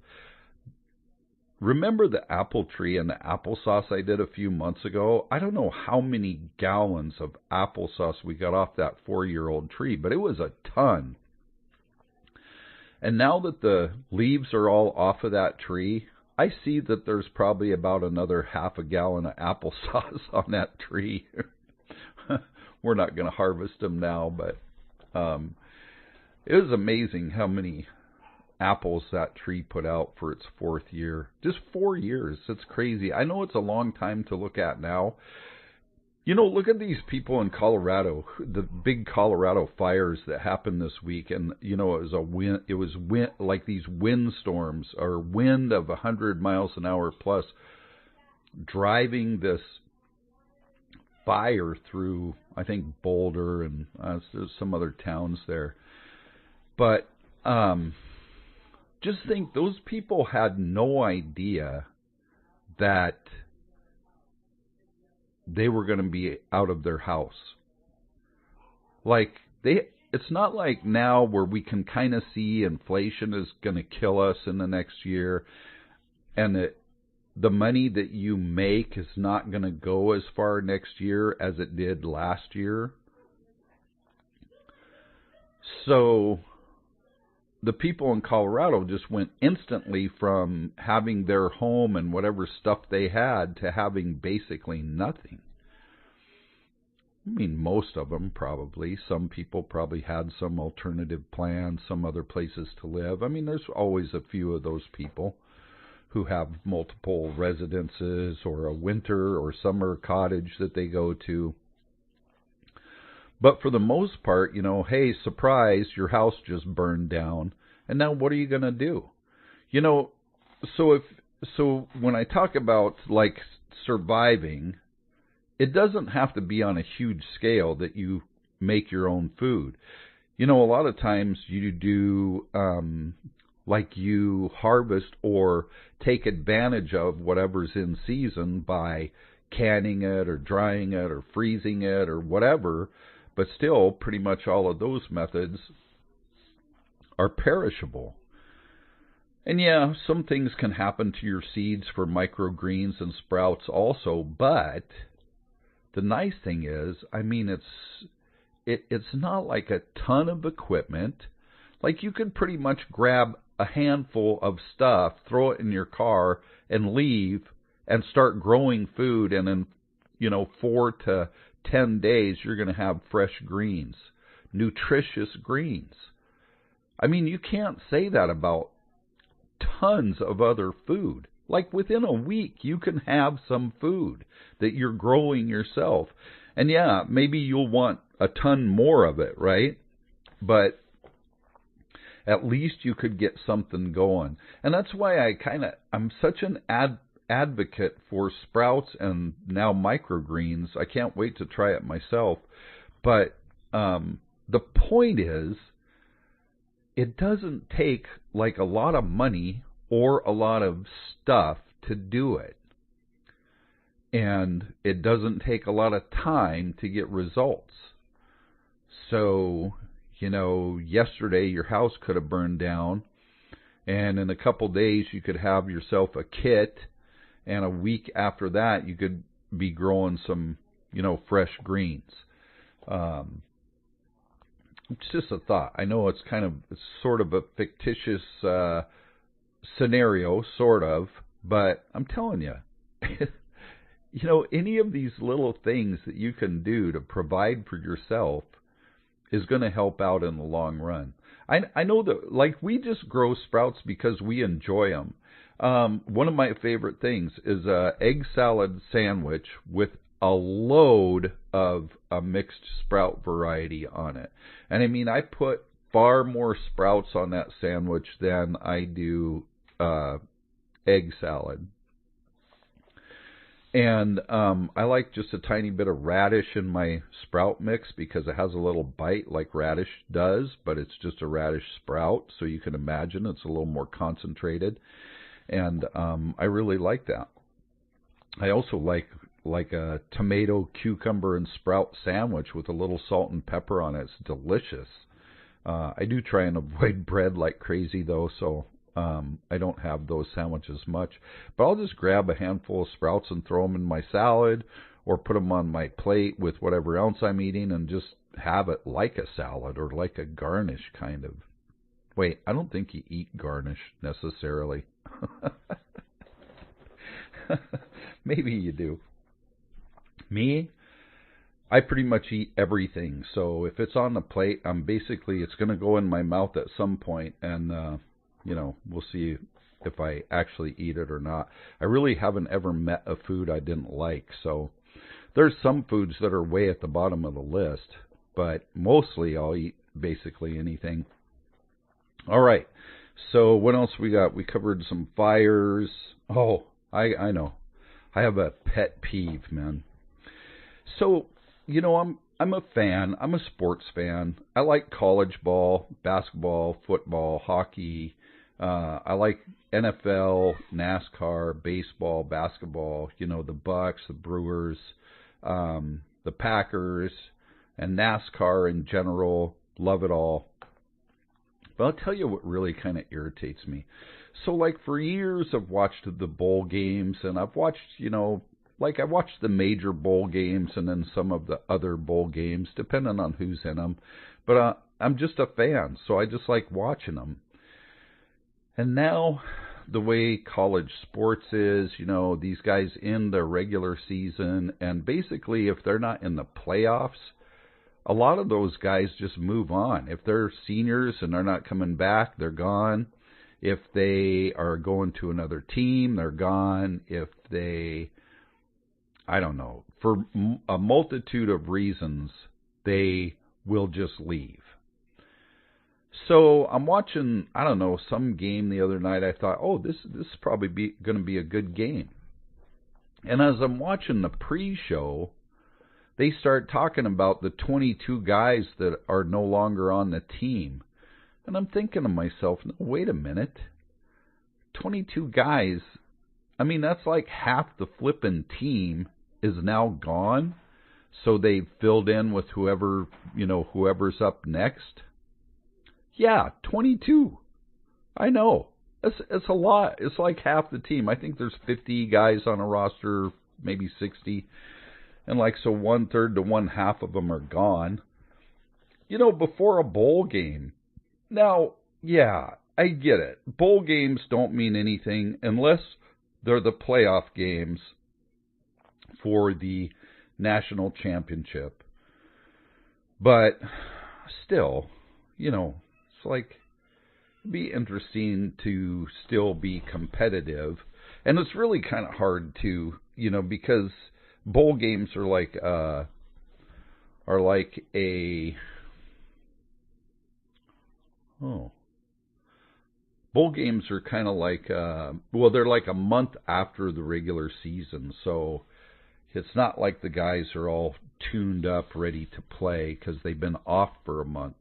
Remember the apple tree and the applesauce I did a few months ago? I don't know how many gallons of applesauce we got off that 4-year-old tree, but it was a ton. And now that the leaves are all off of that tree, I see that there's probably about another half a gallon of applesauce on that tree. We're not going to harvest them now, but it was amazing how many apples that tree put out for its 4th year. Just 4 years. It's crazy. I know it's a long time to look at now. You know, look at these people in Colorado, the big Colorado fires that happened this week, and you know it was wind like these windstorms or wind of 100 miles an hour plus, driving this fire through, I think, Boulder and there's some other towns there. But just think, those people had no idea that they were going to be out of their house. Like, it's not like now where we can kind of see inflation is going to kill us in the next year, and that the money that you make is not going to go as far next year as it did last year. So the people in Colorado just went instantly from having their home and whatever stuff they had to having basically nothing. I mean, most of them probably. Some people probably had some alternative plans, some other places to live. I mean, there's always a few of those people who have multiple residences or a winter or summer cottage that they go to. But for the most part, you know, hey, surprise, your house just burned down, and now what are you going to do? You know, so when I talk about like surviving, it doesn't have to be on a huge scale that you make your own food. You know, a lot of times you do like you harvest or take advantage of whatever's in season by canning it or drying it or freezing it or whatever. But still, pretty much all of those methods are perishable. And yeah, some things can happen to your seeds for microgreens and sprouts also, but the nice thing is, I mean, it's not like a ton of equipment. Like, you could pretty much grab a handful of stuff, throw it in your car, and leave and start growing food, and in, you know, 4 to 10 days, you're going to have fresh greens, nutritious greens. I mean, you can't say that about tons of other food. Like, within a week, you can have some food that you're growing yourself. And yeah, maybe you'll want a ton more of it, right? But at least you could get something going. And that's why I'm such an advocate for sprouts and now microgreens. I can't wait to try it myself. But the point is, it doesn't take like a lot of money or a lot of stuff to do it. And it doesn't take a lot of time to get results. So, you know, yesterday your house could have burned down, and in a couple days you could have yourself a kit, and a week after that you could be growing some, you know, fresh greens. It's just a thought. I know it's sort of a fictitious scenario, sort of, But I'm telling you, you know, any of these little things that you can do to provide for yourself is going to help out in the long run. I know that, like, we just grow sprouts because we enjoy them. One of my favorite things is a egg salad sandwich with a load of a mixed sprout variety on it. And I mean, I put far more sprouts on that sandwich than I do egg salad. And I like just a tiny bit of radish in my sprout mix because it has a little bite like radish does, but it's just a radish sprout, so you can imagine it's a little more concentrated. And I really like that. I also like a tomato, cucumber, and sprout sandwich with a little salt and pepper on it. It's delicious. I do try and avoid bread like crazy, though, so I don't have those sandwiches much. But I'll just grab a handful of sprouts and throw them in my salad or put them on my plate with whatever else I'm eating and just have it like a salad or like a garnish, kind of. Wait, I don't think you eat garnish necessarily. Maybe you do. Me, I pretty much eat everything. So if it's on the plate, it's going to go in my mouth at some point, and you know, we'll see if I actually eat it or not. I really haven't ever met a food I didn't like. So there's some foods that are way at the bottom of the list, but mostly I'll eat basically anything. All right. So what else we got? We covered some fires. Oh, I know. I have a pet peeve, man. So, you know, I'm a fan. I'm a sports fan. I like college ball, basketball, football, hockey. I like NFL, NASCAR, baseball, basketball, you know, the Bucks, the Brewers, the Packers, and NASCAR in general. Love it all. But I'll tell you what really kind of irritates me. So, like, for years I've watched the bowl games, and I've watched, you know, like I watched the major bowl games and then some of the other bowl games, depending on who's in them. But I'm just a fan, so I just like watching them. And now, the way college sports is, you know, these guys end their regular season, and basically if they're not in the playoffs, a lot of those guys just move on. If they're seniors and they're not coming back, they're gone. If they are going to another team, they're gone. If they, I don't know, for a multitude of reasons, they will just leave. So I'm watching, I don't know, some game the other night. I thought, oh, this is probably going to be a good game. And as I'm watching the pre-show, they start talking about the 22 guys that are no longer on the team. And I'm thinking to myself, no, wait a minute. 22 guys, I mean, that's like half the flippin' team is now gone. So they've filled in with whoever, you know, whoever's up next. Yeah, 22. I know. It's a lot. It's like half the team. I think there's 50 guys on a roster, maybe 60. And like, so 1/3 to 1/2 of them are gone. You know, before a bowl game. Now, yeah, I get it. Bowl games don't mean anything unless they're the playoff games for the national championship. But still, you know, it's like, it'd be interesting to still be competitive. And it's really kind of hard to, you know, because bowl games are like bowl games are kind of like, well, they're like a month after the regular season, so it's not like the guys are all tuned up, ready to play, because they've been off for a month.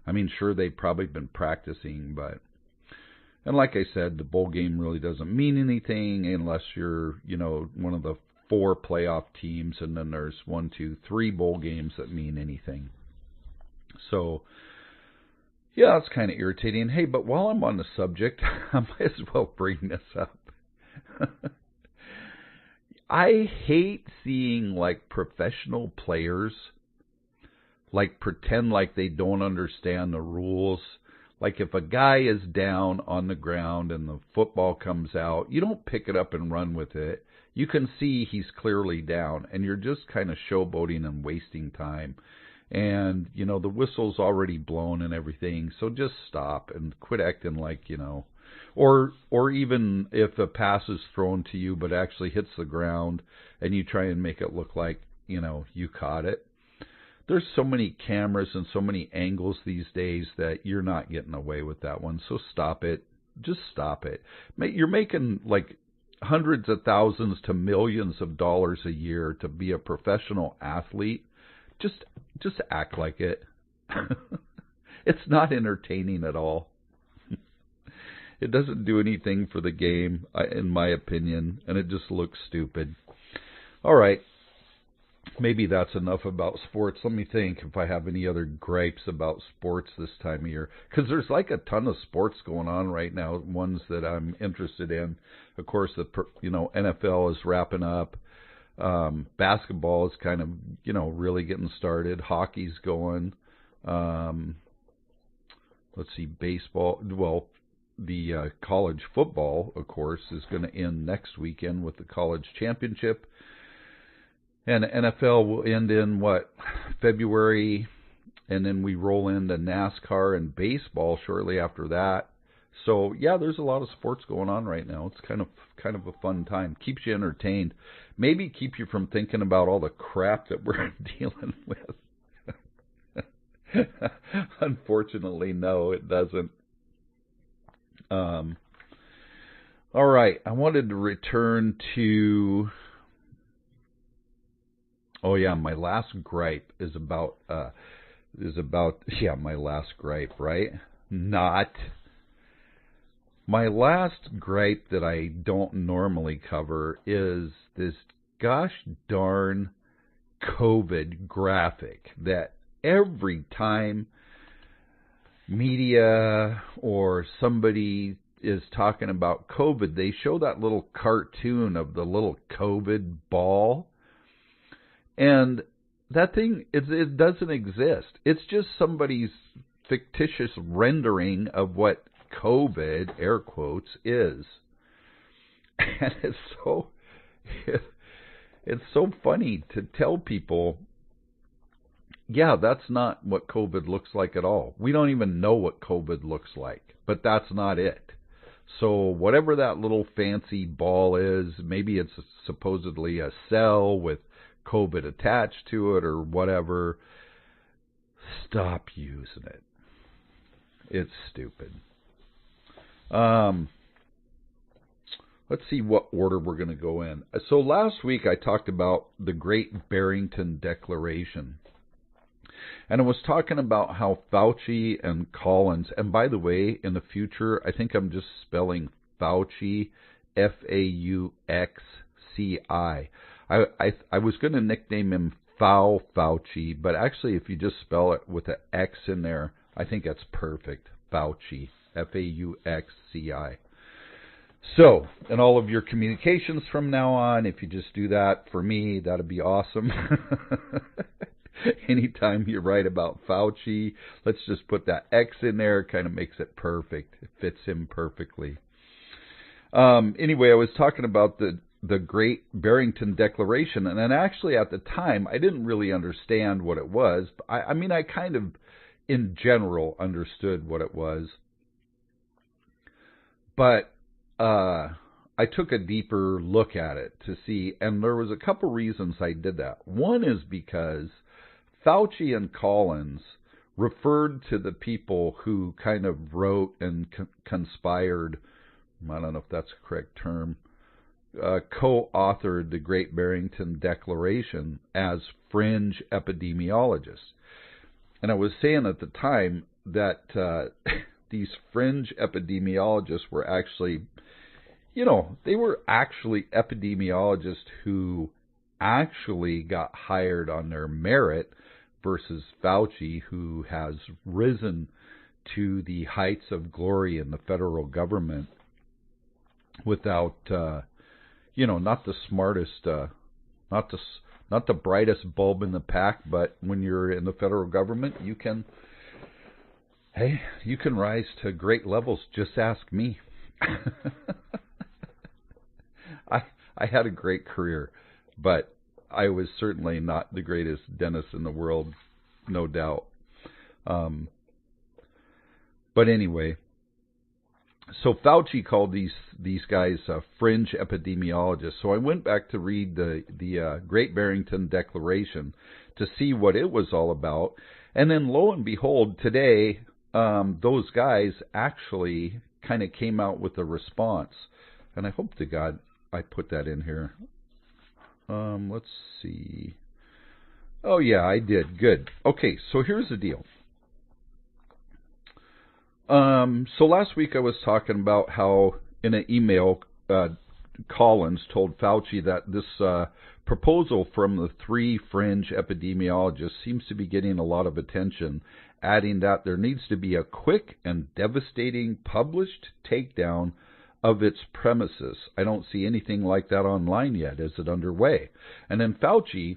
I mean, sure, they've probably been practicing, but, and like I said, the bowl game really doesn't mean anything unless you're, you know, one of the 4 playoff teams, and then there's 1, 2, 3 bowl games that mean anything. So, yeah, it's kind of irritating. Hey, but while I'm on the subject, I might as well bring this up. I hate seeing, like, professional players, like, pretend like they don't understand the rules. Like if a guy is down on the ground and the football comes out, you don't pick it up and run with it. You can see he's clearly down, and you're just kind of showboating and wasting time. And, you know, the whistle's already blown and everything, so just stop and quit acting like, you know, or even if a pass is thrown to you but actually hits the ground and you try and make it look like, you know, you caught it. There's so many cameras and so many angles these days that you're not getting away with that one, so stop it. Just stop it. You're making like hundreds of thousands to millions of dollars a year to be a professional athlete. Just act like it. It's not entertaining at all. It doesn't do anything for the game, in my opinion, and it just looks stupid. All right. Maybe that's enough about sports. Let me think if I have any other gripes about sports this time of year. Because there's like a ton of sports going on right now, ones that I'm interested in. Of course, NFL is wrapping up. Basketball is kind of, really getting started. Hockey's going. Let's see, baseball. Well, the college football, of course, is going to end next weekend with the college championship. And NFL will end in, February, and then we roll into NASCAR and baseball shortly after that. So, yeah, there's a lot of sports going on right now. It's kind of a fun time. Keeps you entertained. Maybe keep you from thinking about all the crap that we're dealing with. Unfortunately, no, it doesn't. All right, I wanted to return to... Oh yeah, my last gripe is about my last gripe, right? Not my last gripe that I don't normally cover is this gosh darn COVID graphic that every time media or somebody is talking about COVID, they show that little cartoon of the little COVID ball. And that thing, it doesn't exist. It's just somebody's fictitious rendering of what COVID, air quotes, is. And it's so funny to tell people, yeah, that's not what COVID looks like at all. We don't even know what COVID looks like, but that's not it. So whatever that little fancy ball is, maybe it's supposedly a cell with COVID attached to it or whatever, stop using it. It's stupid. Let's see what order we're going to go in. So last week I talked about the Great Barrington Declaration. And I was talking about how Fauci and Collins, and by the way, in the future, I think I'm just spelling Fauci, F-A-U-X-C-I. I was going to nickname him Fauci, but actually if you just spell it with an X in there, I think that's perfect. Fauci, F-A-U-X-C-I. So, in all of your communications from now on, if you just do that for me, that'd be awesome. Anytime you write about Fauci, let's just put that X in there. It kind of makes it perfect. It fits him perfectly. Anyway, I was talking about the Great Barrington Declaration, and then actually at the time, I didn't really understand what it was. I mean, I kind of, in general, understood what it was. But I took a deeper look at it to see, and there was a couple reasons I did that. One is because Fauci and Collins referred to the people who kind of wrote and conspired, I don't know if that's the correct term, co-authored the Great Barrington Declaration as fringe epidemiologists. And I was saying at the time that these fringe epidemiologists were actually, they were actually epidemiologists who actually got hired on their merit versus Fauci, who has risen to the heights of glory in the federal government without, not the smartest, not the brightest bulb in the pack, but when you're in the federal government, you can Hey, you can rise to great levels. Just ask me. I had a great career, but I was certainly not the greatest dentist in the world, no doubt. But anyway, so Fauci called these guys fringe epidemiologists. So I went back to read the Great Barrington Declaration to see what it was all about, and then lo and behold, today those guys actually kind of came out with a response, and I hope to God I put that in here. Let's see. Oh yeah, I did. Good. Okay, so here's the deal. So last week I was talking about how in an email, Collins told Fauci that this proposal from the 3 fringe epidemiologists seems to be getting a lot of attention, adding that there needs to be a quick and devastating published takedown of its premises. I don't see anything like that online yet. Is it underway? And then Fauci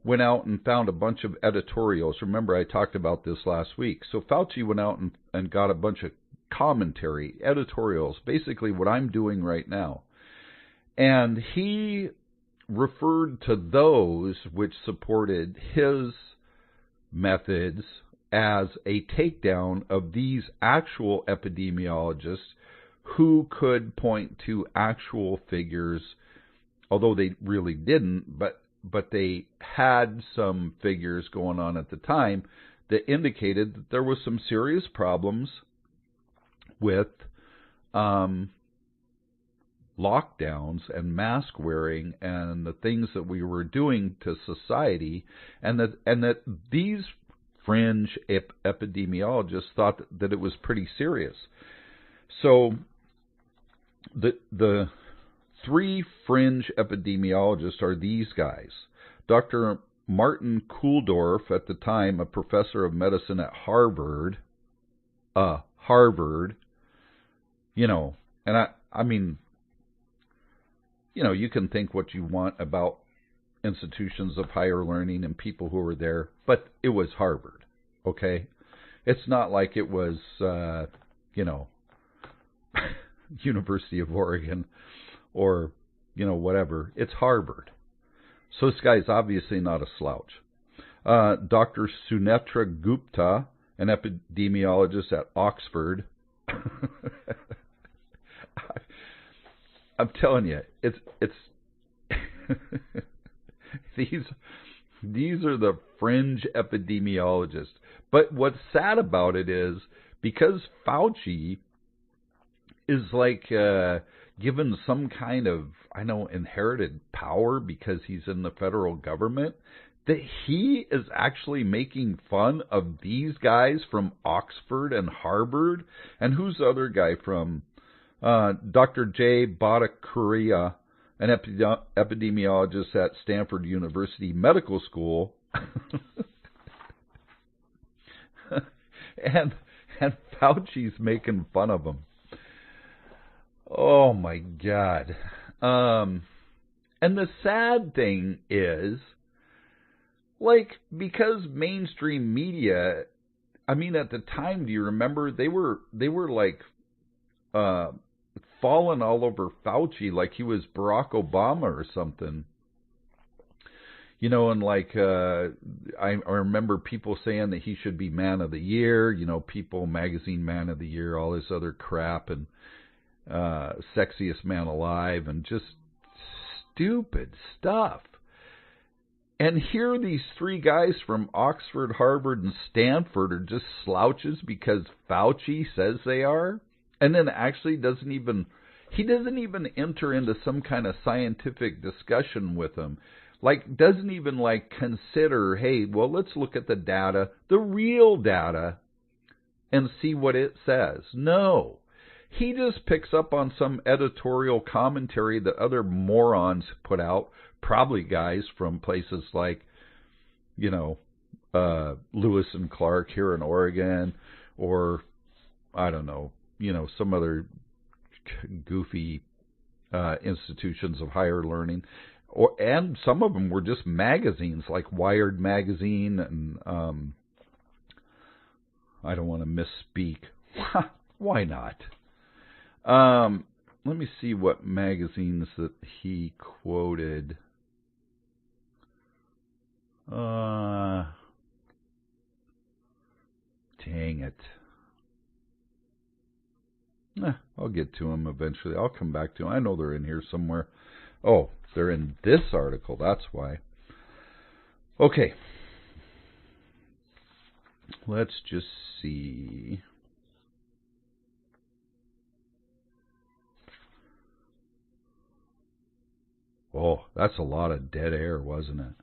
went out and found a bunch of editorials. Remember, I talked about this last week. So Fauci went out and got a bunch of commentary, editorials, basically what I'm doing right now. And he referred to those which supported his methods as a takedown of these actual epidemiologists who could point to actual figures, although they really didn't, but they had some figures going on at the time that indicated that there was some serious problems with lockdowns and mask wearing and the things that we were doing to society, and that these fringe epidemiologists thought that it was pretty serious. So the 3 fringe epidemiologists are these guys. Dr. Martin Kulldorff, at the time a professor of medicine at Harvard, you know, and I mean, you know, you can think what you want about institutions of higher learning and people who were there, but it was Harvard, okay? It's not like it was, you know, University of Oregon or, you know, whatever. It's Harvard. So this guy's obviously not a slouch. Dr. Sunetra Gupta, an epidemiologist at Oxford. I'm telling you, it's these are the fringe epidemiologists. But what's sad about it is because Fauci is like given some kind of, I know, inherited power because he's in the federal government, that he is actually making fun of these guys from Oxford and Harvard. And who's the other guy from? Dr. Jay Bhattacharya, an epidemiologist at Stanford University Medical School. and Fauci's making fun of him. Oh my God. And the sad thing is, like, because mainstream media, I mean, at the time, do you remember, they were like falling all over Fauci like he was Barack Obama or something. You know, and like I remember people saying that he should be Man of the Year, you know, People Magazine Man of the Year, all this other crap, and Sexiest Man Alive, and just stupid stuff. And here these 3 guys from Oxford, Harvard, and Stanford are just slouches because Fauci says they are, and then actually doesn't even enter into some kind of scientific discussion with them. Like, doesn't even, like, consider, hey, well, let's look at the data, the real data, and see what it says. No. He just picks up on some editorial commentary that other morons put out, probably guys from places like, you know, Lewis and Clark here in Oregon, or, I don't know, you know, some other goofy institutions of higher learning. And some of them were just magazines like Wired Magazine and I don't want to misspeak. Why not? Let me see what magazines that he quoted. Dang it. I'll get to them eventually. I'll come back to them. I know they're in here somewhere. Oh, they're in this article. That's why. Okay. Let's just see. Oh, that's a lot of dead air, wasn't it?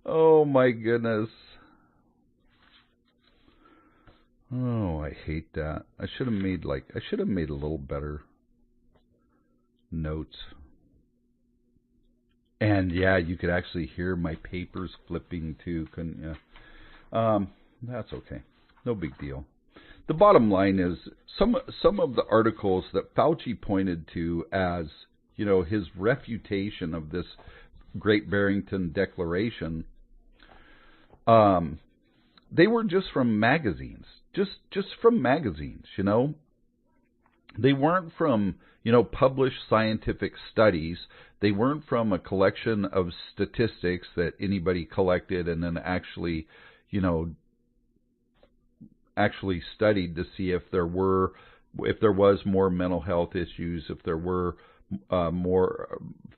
Oh my goodness. Oh, I hate that. I should have made a little better notes. And yeah, you could actually hear my papers flipping too, couldn't you? That's okay. No big deal. The bottom line is some of the articles that Fauci pointed to as, you know, his refutation of this Great Barrington Declaration, they were just from magazines. Just from magazines, you know. They weren't from, you know, published scientific studies. They weren't from a collection of statistics that anybody collected and then actually, you know, studied to see if there was more mental health issues, if there were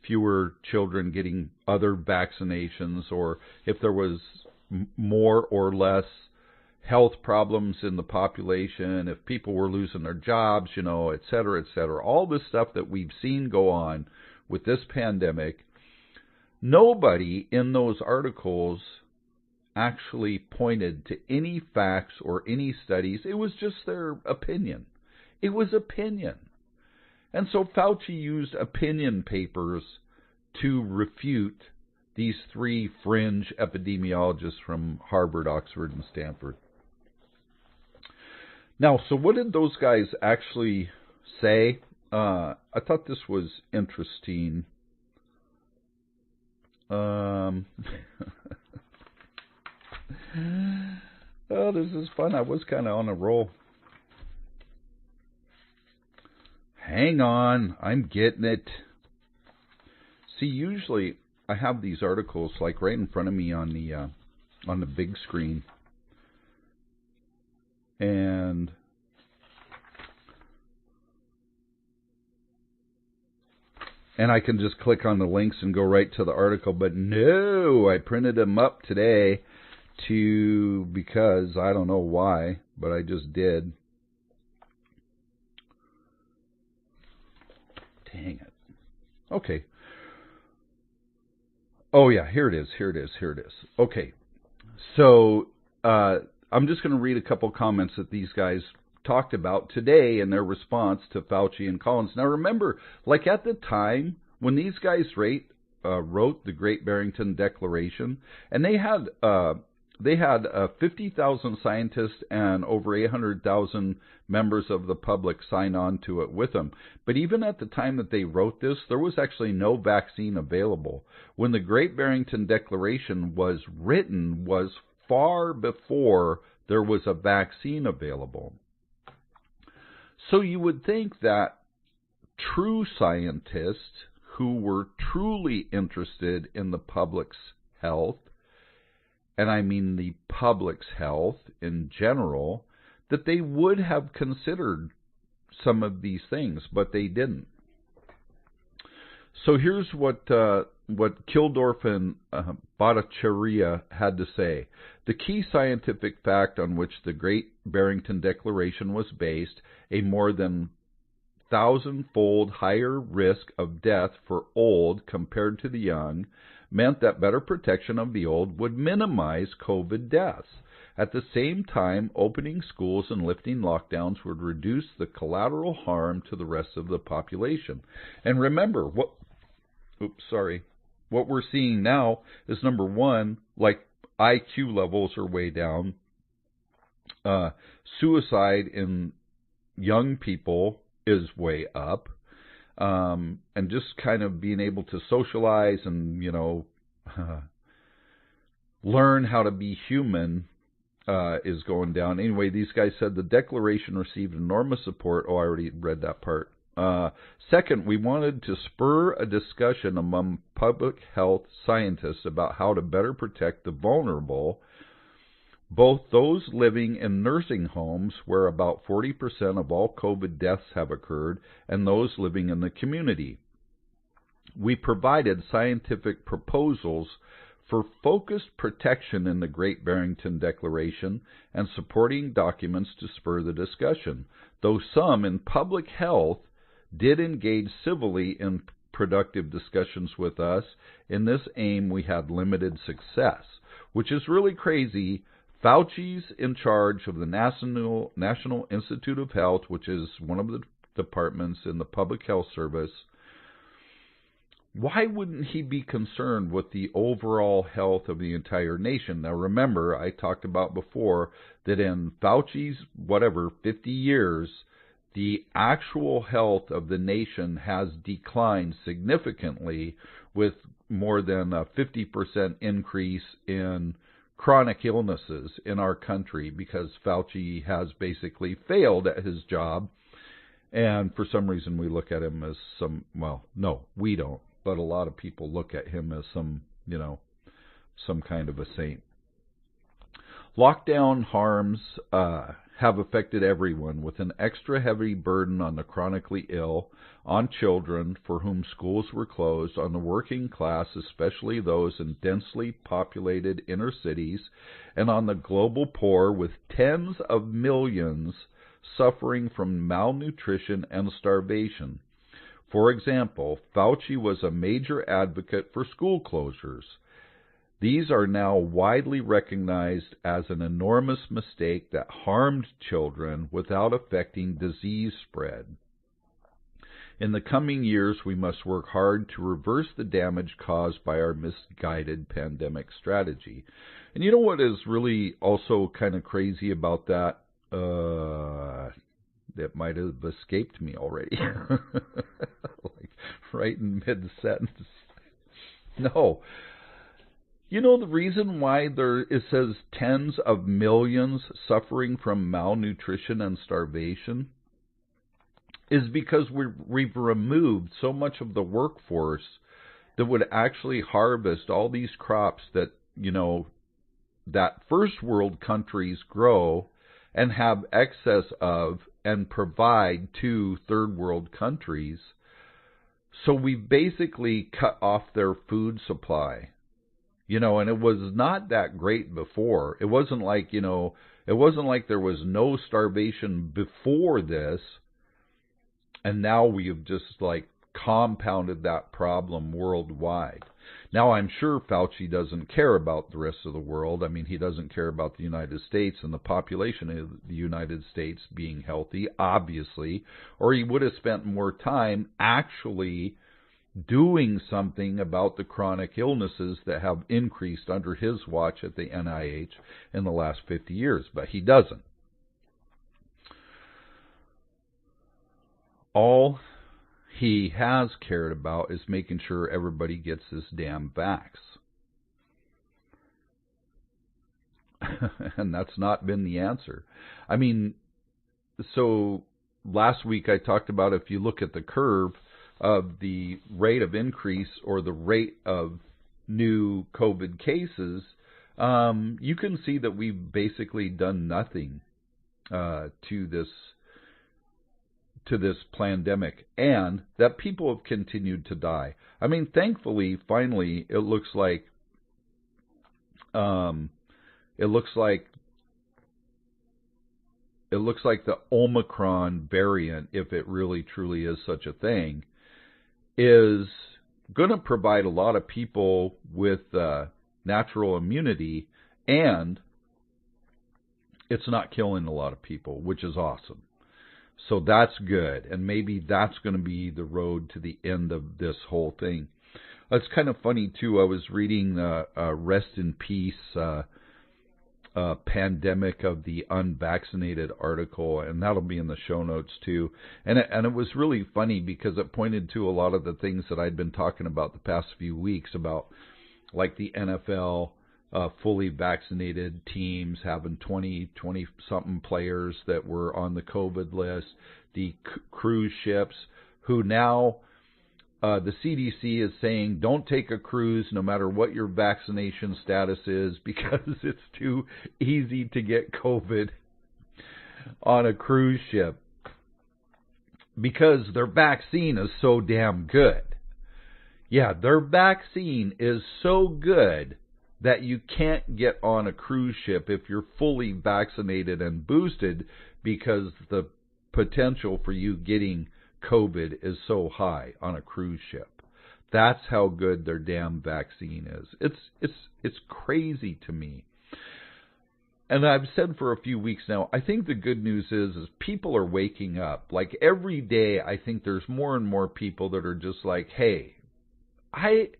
fewer children getting other vaccinations, or if there was more or less health problems in the population, if people were losing their jobs, you know, et cetera, et cetera. All this stuff that we've seen go on with this pandemic, nobody in those articles actually pointed to any facts or any studies. It was just their opinion. It was opinion. And so Fauci used opinion papers to refute these three fringe epidemiologists from Harvard, Oxford, and Stanford. Now, so what did those guys actually say? I thought this was interesting. Oh, this is fun. I was kind of on a roll. Hang on, I'm getting it. See, usually I have these articles like right in front of me on the big screen, and I can just click on the links and go right to the article. But no, I printed them up today because I don't know why, but I just did. Dang it. Okay. Oh yeah, here it is. Okay. So I'm just going to read a couple comments that these guys talked about today in their response to Fauci and Collins. Now remember, like at the time when these guys wrote the Great Barrington Declaration, and they had 50,000 scientists and over 800,000 members of the public sign on to it with them. But even at the time that they wrote this, there was actually no vaccine available. When the Great Barrington Declaration was written was far before there was a vaccine available. So you would think that true scientists who were truly interested in the public's health, and I mean the public's health in general, that they would have considered some of these things, but they didn't. So here's what Kildorf and Bhattacharya had to say. The key scientific fact on which the Great Barrington Declaration was based, a more than 1,000-fold higher risk of death for old compared to the young, meant that better protection of the old would minimize COVID deaths. At the same time, opening schools and lifting lockdowns would reduce the collateral harm to the rest of the population. And remember, what we're seeing now is, number one, like IQ levels are way down. Suicide in young people is way up. And just kind of being able to socialize and, learn how to be human is going down. Anyway, these guys said the declaration received enormous support. Oh, I already read that part. Second, we wanted to spur a discussion among public health scientists about how to better protect the vulnerable, both those living in nursing homes, where about 40% of all COVID deaths have occurred, and those living in the community. We provided scientific proposals for focused protection in the Great Barrington Declaration and supporting documents to spur the discussion, though some in public health did engage civilly in productive discussions with us. In this aim, we had limited success, which is really crazy. Fauci's in charge of the National Institute of Health, which is one of the departments in the Public Health Service. Why wouldn't he be concerned with the overall health of the entire nation? Now, remember, I talked about before that in Fauci's, 50 years, the actual health of the nation has declined significantly, with more than a 50% increase in chronic illnesses in our country, because Fauci has basically failed at his job. And for some reason we look at him as we don't, but a lot of people look at him as some kind of a saint. Lockdown harms have affected everyone, with an extra heavy burden on the chronically ill, on children for whom schools were closed, on the working class, especially those in densely populated inner cities, and on the global poor, with tens of millions suffering from malnutrition and starvation. For example, Fauci was a major advocate for school closures. These are now widely recognized as an enormous mistake that harmed children without affecting disease spread. In the coming years, we must work hard to reverse the damage caused by our misguided pandemic strategy. And you know what is really also kind of crazy about that? That might have escaped me already. Like right in mid-sentence. No. You know the reason why it says tens of millions suffering from malnutrition and starvation is because we've removed so much of the workforce that would actually harvest all these crops that, that first world countries grow and have excess of and provide to third world countries. So we basically cut off their food supply. And it was not that great before. It wasn't like, there was no starvation before this, and now we have just compounded that problem worldwide. Now, I'm sure Fauci doesn't care about the rest of the world. I mean, he doesn't care about the United States and the population of the United States being healthy, obviously, or he would have spent more time actually doing something about the chronic illnesses that have increased under his watch at the NIH in the last 50 years, but he doesn't. All he has cared about is making sure everybody gets this damn vax. And that's not been the answer. I mean, so last week I talked about, if you look at the curve of the rate of increase or the rate of new COVID cases, you can see that we've basically done nothing to this pandemic, and that people have continued to die. I mean, thankfully, finally, it looks like the Omicron variant, if it really truly is such a thing, is going to provide a lot of people with natural immunity, and it's not killing a lot of people, which is awesome. So that's good, and maybe that's going to be the road to the end of this whole thing. It's kind of funny, too. I was reading Rest in Peace Pandemic of the Unvaccinated article, and that'll be in the show notes, too. And it was really funny because it pointed to a lot of the things that I'd been talking about the past few weeks about, like the NFL fully vaccinated teams, having 20-something players that were on the COVID list, the cruise ships, who now the CDC is saying don't take a cruise no matter what your vaccination status is because it's too easy to get COVID on a cruise ship because their vaccine is so damn good. Yeah, their vaccine is so good that you can't get on a cruise ship if you're fully vaccinated and boosted because the potential for you getting COVID is so high on a cruise ship. That's how good their damn vaccine is. It's crazy to me. And I've said for a few weeks now, I think the good news is people are waking up. Like every day, I think there's more and more people that are just like, hey, I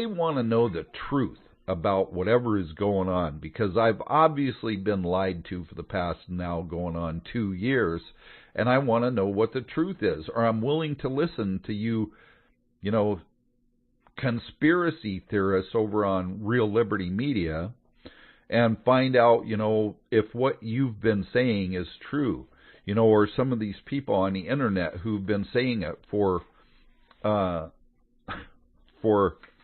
want to know the truth about whatever is going on because I've obviously been lied to for the past now going on 2 years, and I want to know what the truth is, or I'm willing to listen to you know, conspiracy theorists over on Real Liberty Media and find out, you know, if what you've been saying is true, you know, or some of these people on the internet who've been saying it for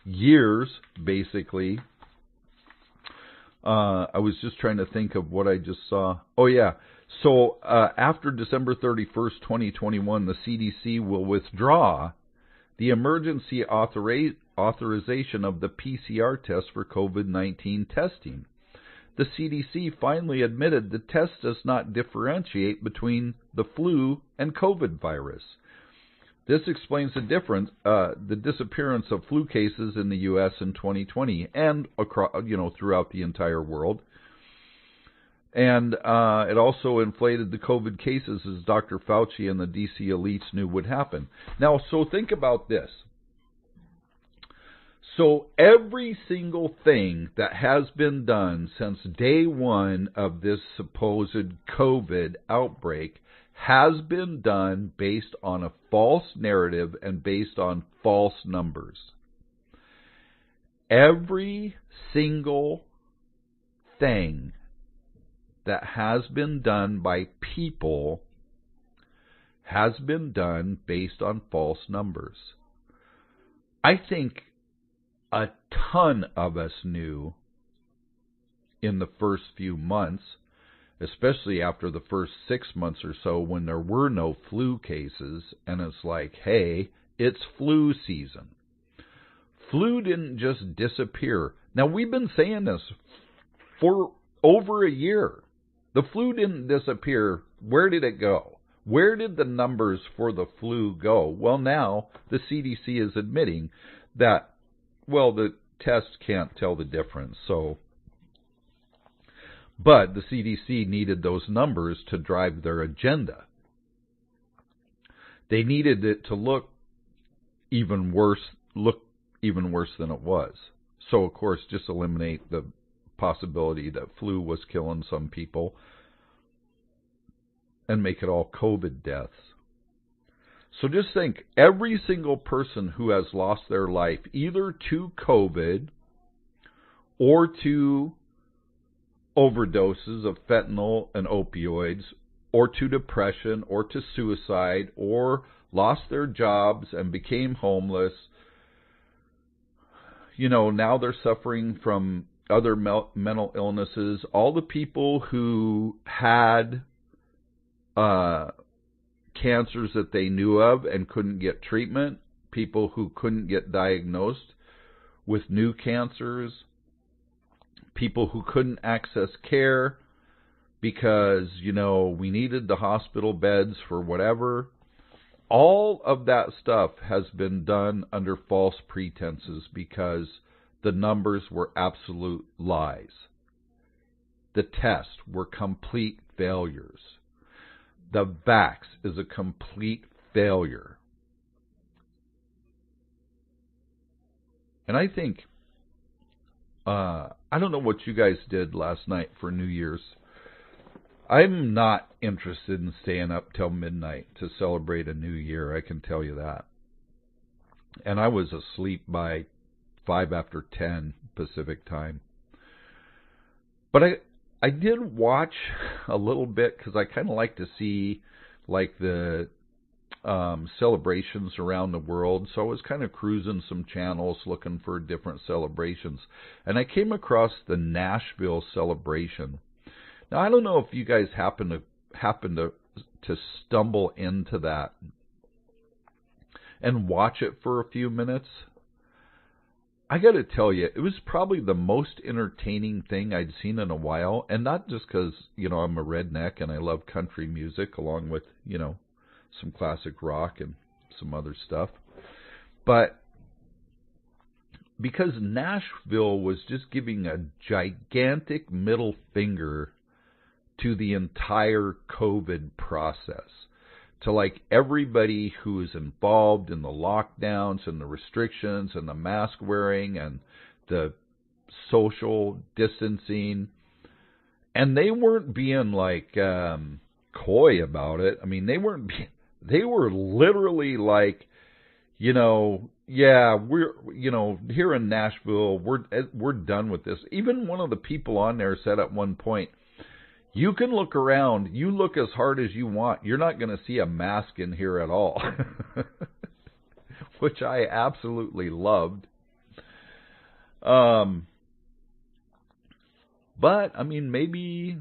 years, basically. I was just trying to think of what I just saw. Oh, yeah. So after December 31st, 2021, the CDC will withdraw the emergency authorization of the PCR test for COVID-19 testing. The CDC finally admitted the test does not differentiate between the flu and COVID virus. This explains the disappearance of flu cases in the U.S. in 2020 and across, throughout the entire world. And it also inflated the COVID cases, as Dr. Fauci and the DC elites knew would happen. Now, so think about this. So every single thing that has been done since day one of this supposed COVID outbreak has been done based on a false narrative and based on false numbers. Every single thing that has been done by people has been done based on false numbers. I think a ton of us knew in the first few months, especially after the first 6 months or so when there were no flu cases, and it's like, hey, it's flu season. Flu didn't just disappear. Now, we've been saying this for over a year. The flu didn't disappear. Where did it go? Where did the numbers for the flu go? Well, now the CDC is admitting that, well, the test can't tell the difference. But the CDC needed those numbers to drive their agenda. They needed it to look even worse than it was. So, of course, just eliminate the possibility that flu was killing some people and make it all COVID deaths. So just think, every single person who has lost their life either to COVID or to overdoses of fentanyl and opioids, or to depression, or to suicide, or lost their jobs and became homeless, now they're suffering from other mental illnesses. All the people who had cancers that they knew of and couldn't get treatment, people who couldn't get diagnosed with new cancers, people who couldn't access care because, we needed the hospital beds for whatever. All of that stuff has been done under false pretenses because the numbers were absolute lies. The tests were complete failures. The vax is a complete failure. And I think, I don't know what you guys did last night for New Year's. I'm not interested in staying up till midnight to celebrate a new year, I can tell you that. And I was asleep by 5 after 10 Pacific time. But I did watch a little bit because I kind of like to see like the celebrations around the world. So I was kind of cruising some channels looking for different celebrations, and I came across the Nashville celebration. Now I don't know if you guys happen to stumble into that and watch it for a few minutes. I got to tell you, it was probably the most entertaining thing I'd seen in a while, and not just because, I'm a redneck and I love country music along with, some classic rock and some other stuff, but because Nashville was just giving a gigantic middle finger to the entire COVID process, to like everybody who is involved in the lockdowns and the restrictions and the mask wearing and the social distancing. And they weren't being like coy about it. I mean, they were literally like, yeah, we're, here in Nashville, we're done with this. Even one of the people on there said at one point, you can look around, you look as hard as you want, you're not going to see a mask in here at all. Which I absolutely loved. But, I mean, maybe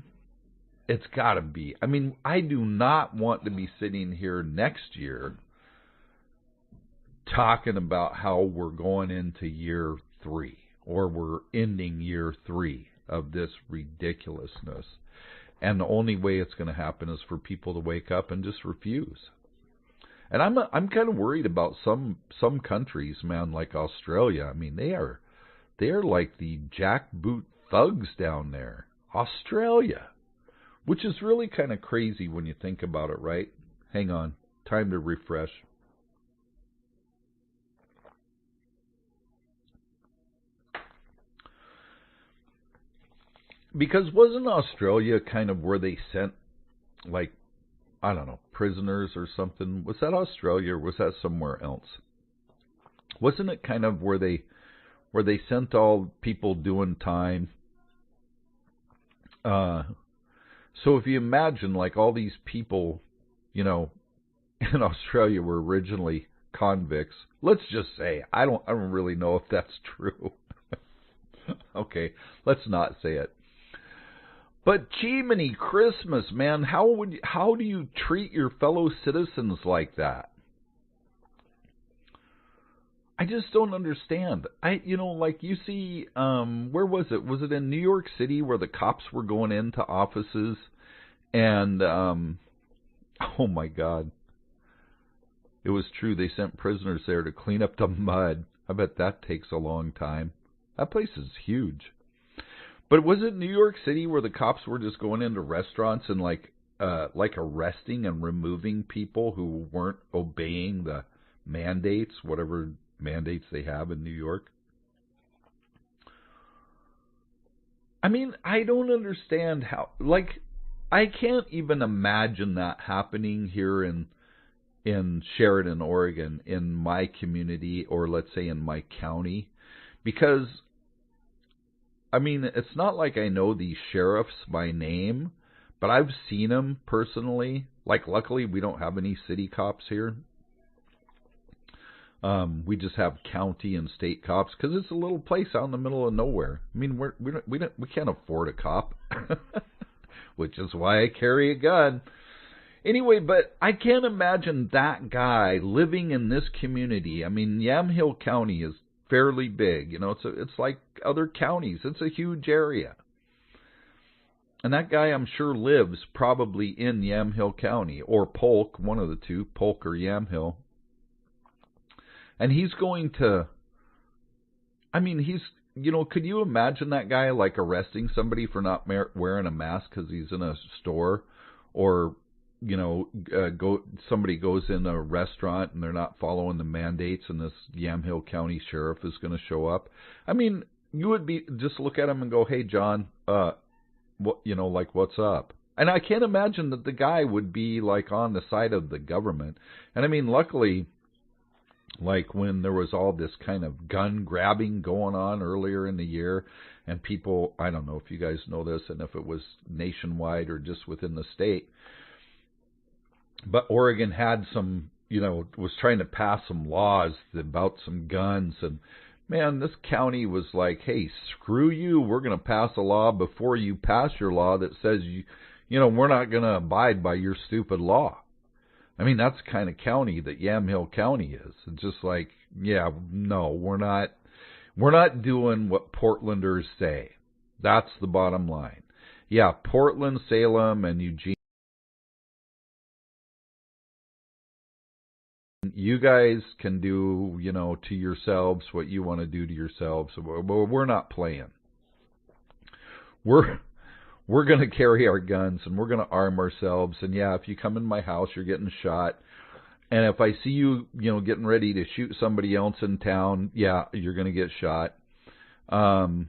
it's got to be. I mean, I do not want to be sitting here next year talking about how we're going into year 3, or we're ending year 3 of this ridiculousness. And the only way it's going to happen is for people to wake up and just refuse. And I'm kind of worried about some countries, man, like Australia. I mean, they are like the jackboot thugs down there. Australia, which is really kind of crazy when you think about it, right? Hang on, time to refresh. Because wasn't Australia kind of where they sent, like, I don't know, prisoners or something? Was that Australia or was that somewhere else? Wasn't it kind of where they sent all people doing time? So if you imagine, like, all these people, in Australia were originally convicts. Let's just say, I don't really know if that's true. Okay, let's not say it. But Jiminy Christmas, man, how do you treat your fellow citizens like that? I just don't understand. Like you see, where was it? Was it in New York City where the cops were going into offices and, oh my God, it was true. They sent prisoners there to clean up the mud. I bet that takes a long time. That place is huge. But was it New York City where the cops were just going into restaurants and like arresting and removing people who weren't obeying the mandates, whatever mandates they have in New York? I mean, I don't understand how, like, I can't even imagine that happening here in Sheridan, Oregon, in my community, or let's say in my county, because I mean, it's not like I know these sheriffs by name, but I've seen them personally. Like, luckily, we don't have any city cops here. We just have county and state cops because it's a little place out in the middle of nowhere. I mean, we can't afford a cop, which is why I carry a gun. Anyway, but I can't imagine that guy living in this community. I mean, Yamhill County is fairly big, it's like other counties. It's a huge area. And that guy, I'm sure, lives probably in Yamhill County, or Polk, one of the two, Polk or Yamhill. And he's going to, I mean, could you imagine that guy, like, arresting somebody for not wearing a mask because he's in a store, or somebody goes in a restaurant and they're not following the mandates, and this Yamhill County sheriff is going to show up. I mean, you would just look at him and go, "Hey, John, what's up?" And I can't imagine that the guy would be like on the side of the government. And I mean, luckily, like when there was all this kind of gun grabbing going on earlier in the year, and people, I don't know if you guys know this and if it was nationwide or just within the state, but Oregon had some, was trying to pass some laws about some guns, and man, this county was like, hey, screw you, we're going to pass a law before you pass your law that says, we're not going to abide by your stupid law. I mean, that's the kind of county that Yamhill County is. It's just like, yeah, no, we're not doing what Portlanders say. That's the bottom line. Yeah, Portland, Salem, and Eugene, you guys can do, to yourselves what you want to do to yourselves. We're not playing. We're going to carry our guns, and we're going to arm ourselves. And, yeah, if you come in my house, you're getting shot. And if I see you, getting ready to shoot somebody else in town, yeah, you're going to get shot. Yeah, I'm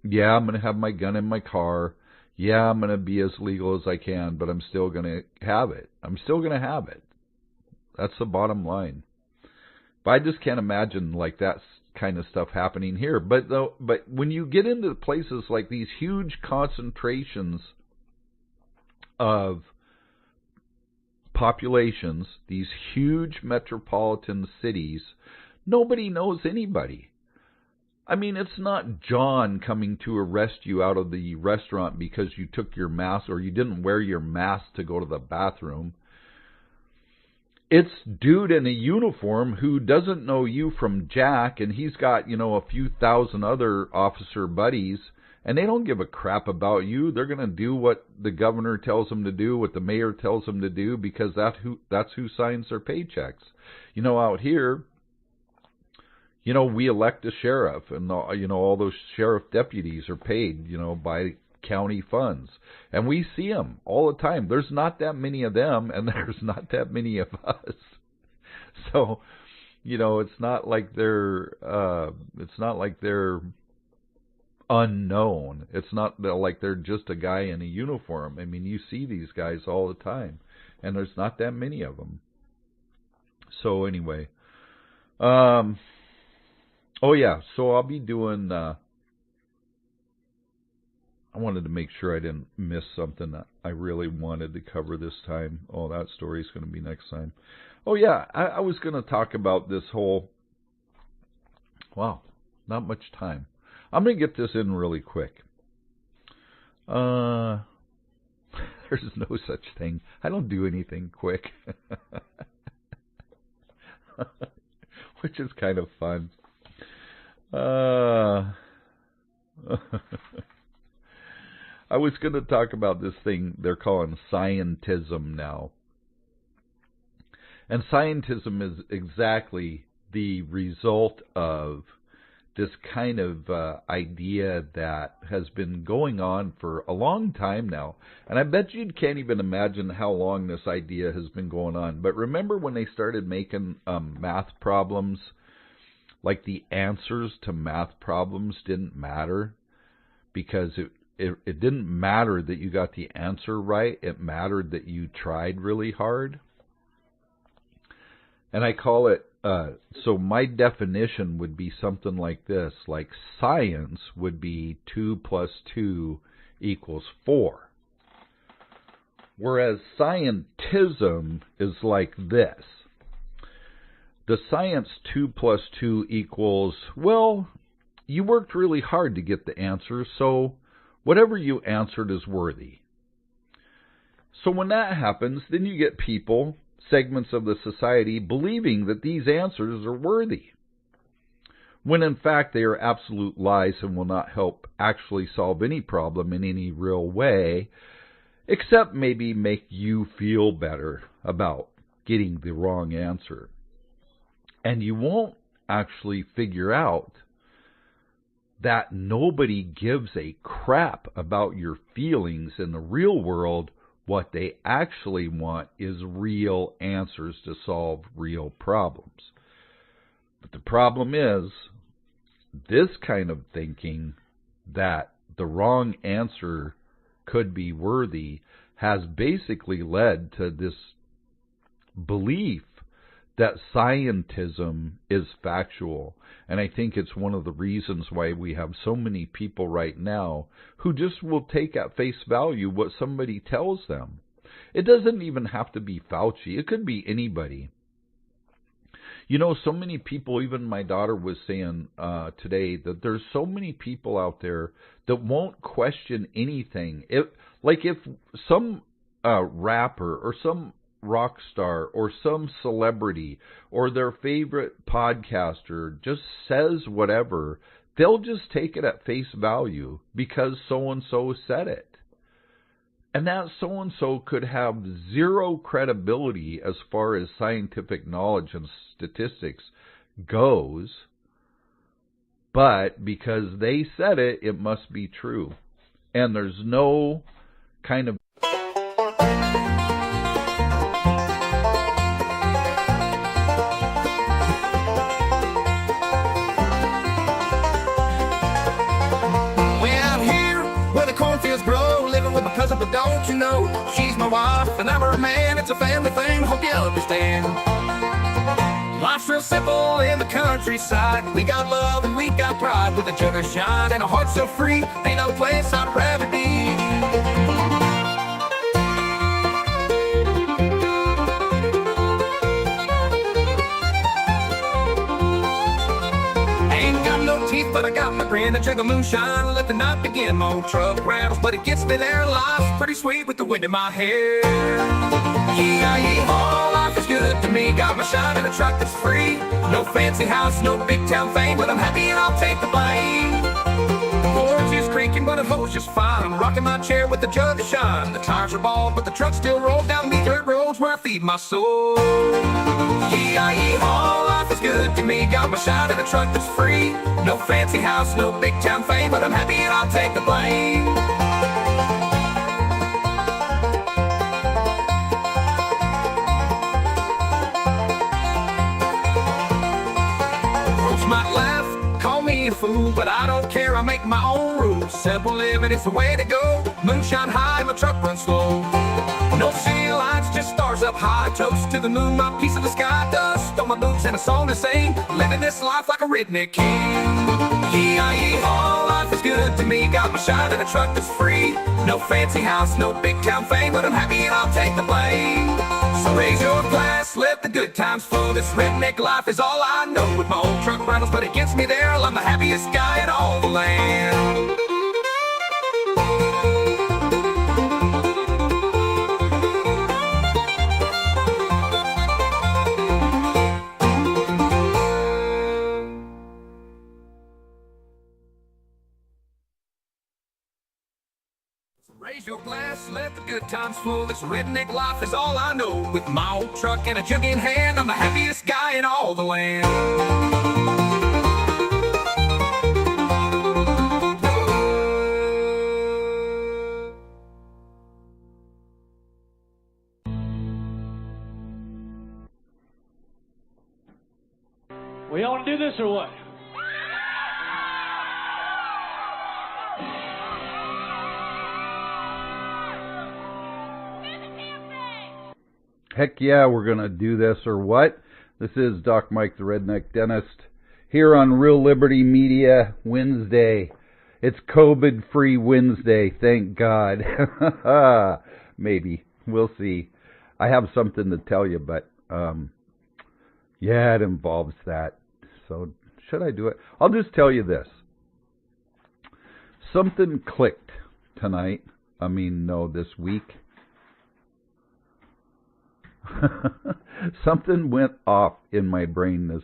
going to have my gun in my car. Yeah, I'm going to be as legal as I can, but I'm still going to have it. That's the bottom line. But I just can't imagine, that kind of stuff happening here. But when you get into places like these huge concentrations of populations, these huge metropolitan cities, nobody knows anybody. I mean, it's not John coming to arrest you out of the restaurant because you took your mask or you didn't wear your mask to go to the bathroom. It's dude in a uniform who doesn't know you from Jack, and he's got, a few thousand other officer buddies, and they don't give a crap about you. They're going to do what the governor tells them to do, what the mayor tells them to do, because that's who signs their paychecks. Out here, we elect a sheriff, and, all those sheriff deputies are paid, by county funds. And we see them all the time. There's not that many of them, and there's not that many of us. So, it's not like they're unknown. It's not like they're just a guy in a uniform. I mean, you see these guys all the time, and there's not that many of them. So anyway, oh yeah, so I'll be doing, I wanted to make sure I didn't miss something that I really wanted to cover this time. Oh, that story's going to be next time. Oh, yeah, I was going to talk about this whole... Wow, not much time. I'm going to get this in really quick. There's no such thing. I don't do anything quick. Which is kind of fun. I was going to talk about this thing they're calling scientism now. And scientism is exactly the result of this kind of idea that has been going on for a long time now. And I bet you can't even imagine how long this idea has been going on. But remember when they started making math problems, like the answers to math problems didn't matter because it didn't matter that you got the answer right. It mattered that you tried really hard. And I call it, so my definition would be something like this, like science would be 2 + 2 = 4. Whereas scientism is like this. The science 2 + 2 = well, you worked really hard to get the answer, so whatever you answered is worthy. So when that happens, then you get people, segments of the society, believing that these answers are worthy, when in fact they are absolute lies and will not help actually solve any problem in any real way, except maybe make you feel better about getting the wrong answer. And you won't actually figure out that nobody gives a crap about your feelings in the real world. What they actually want is real answers to solve real problems. But the problem is, this kind of thinking that the wrong answer could be worthy has basically led to this belief that scientism is factual. And I think it's one of the reasons why we have so many people right now who just will take at face value what somebody tells them. It doesn't even have to be Fauci. It could be anybody. You know, so many people, even my daughter was saying today, that there's so many people out there that won't question anything. If some rapper or some rock star or some celebrity or their favorite podcaster just says whatever, they'll just take it at face value because so-and-so said it. And that so-and-so could have zero credibility as far as scientific knowledge and statistics goes, but because they said it, it must be true. And there's no kind of but don't you know, she's my wife and I'm her man. It's a family thing, hope you understand. Life's real simple in the countryside. We got love and we got pride, with a jug of shine and a heart so free. Ain't no place I'd rather be. But I got my grin, a jug of moonshine, let the night begin. My old truck rattles, but it gets me there. Life's pretty sweet with the wind in my hair. E-I-E-O, life is good to me. Got my shine in a truck that's free. No fancy house, no big town fame, but I'm happy and I'll take the blame. The board's just creaking, but the hose just fine. I'm rocking my chair with the jug of shine. The tires are bald, but the truck still rolls down these dirt roads where I feed my soul. E-I-E-O, life is good to me. Got my shine in a truck that's free. No fancy house, no big town fame, but I'm happy and I'll take the blame. Folks might laugh, call me a fool, but I don't care, I make my own rules. Simple living, it's the way to go. Moonshine high, my truck runs slow. No city lights, just stars up high. Toast to the moon, my piece of the sky. Dust on my boots and a song to sing. Living this life like a redneck king. E-I-E-O, life is good to me. Got my shine in a truck that's free. No fancy house, no big town fame, but I'm happy and I'll take the blame. So raise your glass, let the good times flow. This redneck life is all I know. With my old truck rattles, but it gets me there. I'm the happiest guy in all the land. Raise your glass, let the good times flow. This redneck life is all I know. With my old truck and a jug in hand, I'm the happiest guy in all the land. Well, y'all want to do this or what? Heck yeah, we're going to do this or what? This is Doc Mike the Redneck Dentist here on Real Liberty Media Wednesday. It's COVID-free Wednesday, thank God. Maybe. We'll see. I have something to tell you, but yeah, it involves that. So should I do it? I'll just tell you this. Something clicked tonight. This week. Something went off in my brain this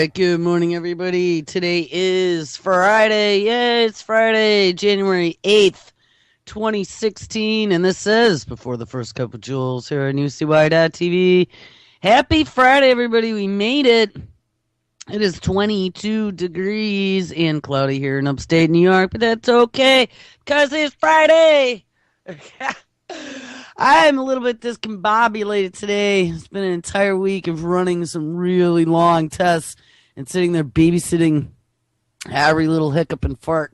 right, good morning, everybody. Today is Friday. Yeah, it's Friday, January 8th, 2016, and this is Before the First Cup of Jules here on UCY.TV. Happy Friday, everybody. We made it. It is 22 degrees and cloudy here in upstate New York, but that's okay because it's Friday. I'm a little bit discombobulated today. It's been an entire week of running some really long tests and sitting there babysitting every little hiccup and fart.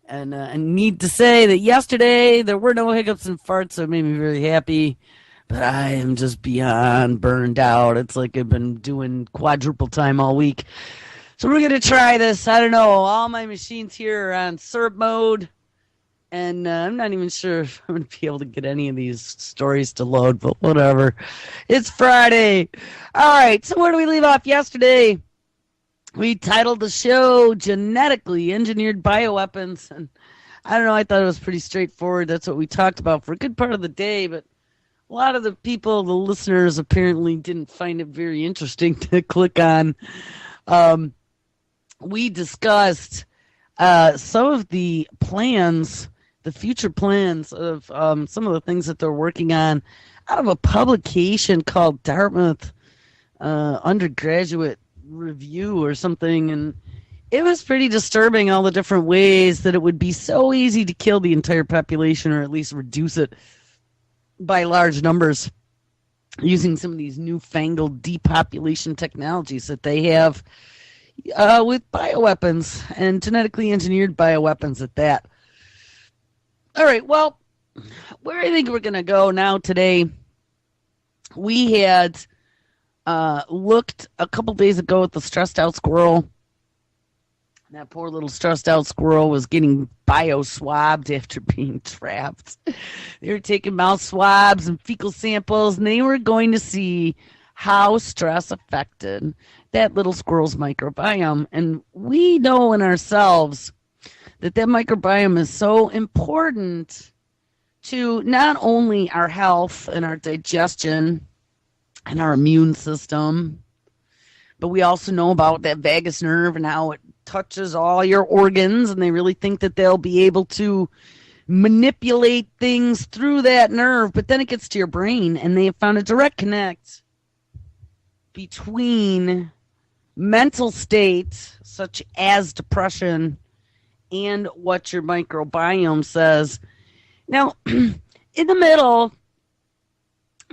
And I need to say that yesterday there were no hiccups and farts, so it made me very happy. But I am just beyond burned out. It's like I've been doing quadruple time all week. So we're going to try this. I don't know. All my machines here are on syrup mode. And I'm not even sure if I'm going to be able to get any of these stories to load, but whatever. It's Friday. All right, so where do we leave off yesterday? We titled the show Genetically Engineered Bioweapons. And I don't know, I thought it was pretty straightforward. That's what we talked about for a good part of the day, but a lot of the people, the listeners, apparently didn't find it very interesting to click on. We discussed some of the plans, the future plans of some of the things that they're working on out of a publication called Dartmouth Undergraduate Review or something. And it was pretty disturbing, all the different ways that it would be so easy to kill the entire population or at least reduce it by large numbers using some of these newfangled depopulation technologies that they have with bioweapons and genetically engineered bioweapons at that. All right, well, where I think we're going to go now today, we had looked a couple days ago at the stressed out squirrel. That poor little stressed out squirrel was getting bio-swabbed after being trapped. They were taking mouth swabs and fecal samples, and they were going to see how stress affected that little squirrel's microbiome. And we know in ourselves that microbiome is so important to not only our health and our digestion and our immune system, but we also know about that vagus nerve and how it touches all your organs, and they really think that they'll be able to manipulate things through that nerve, but then it gets to your brain, and they have found a direct connect between mental state, such as depression, and what your microbiome says. Now, in the middle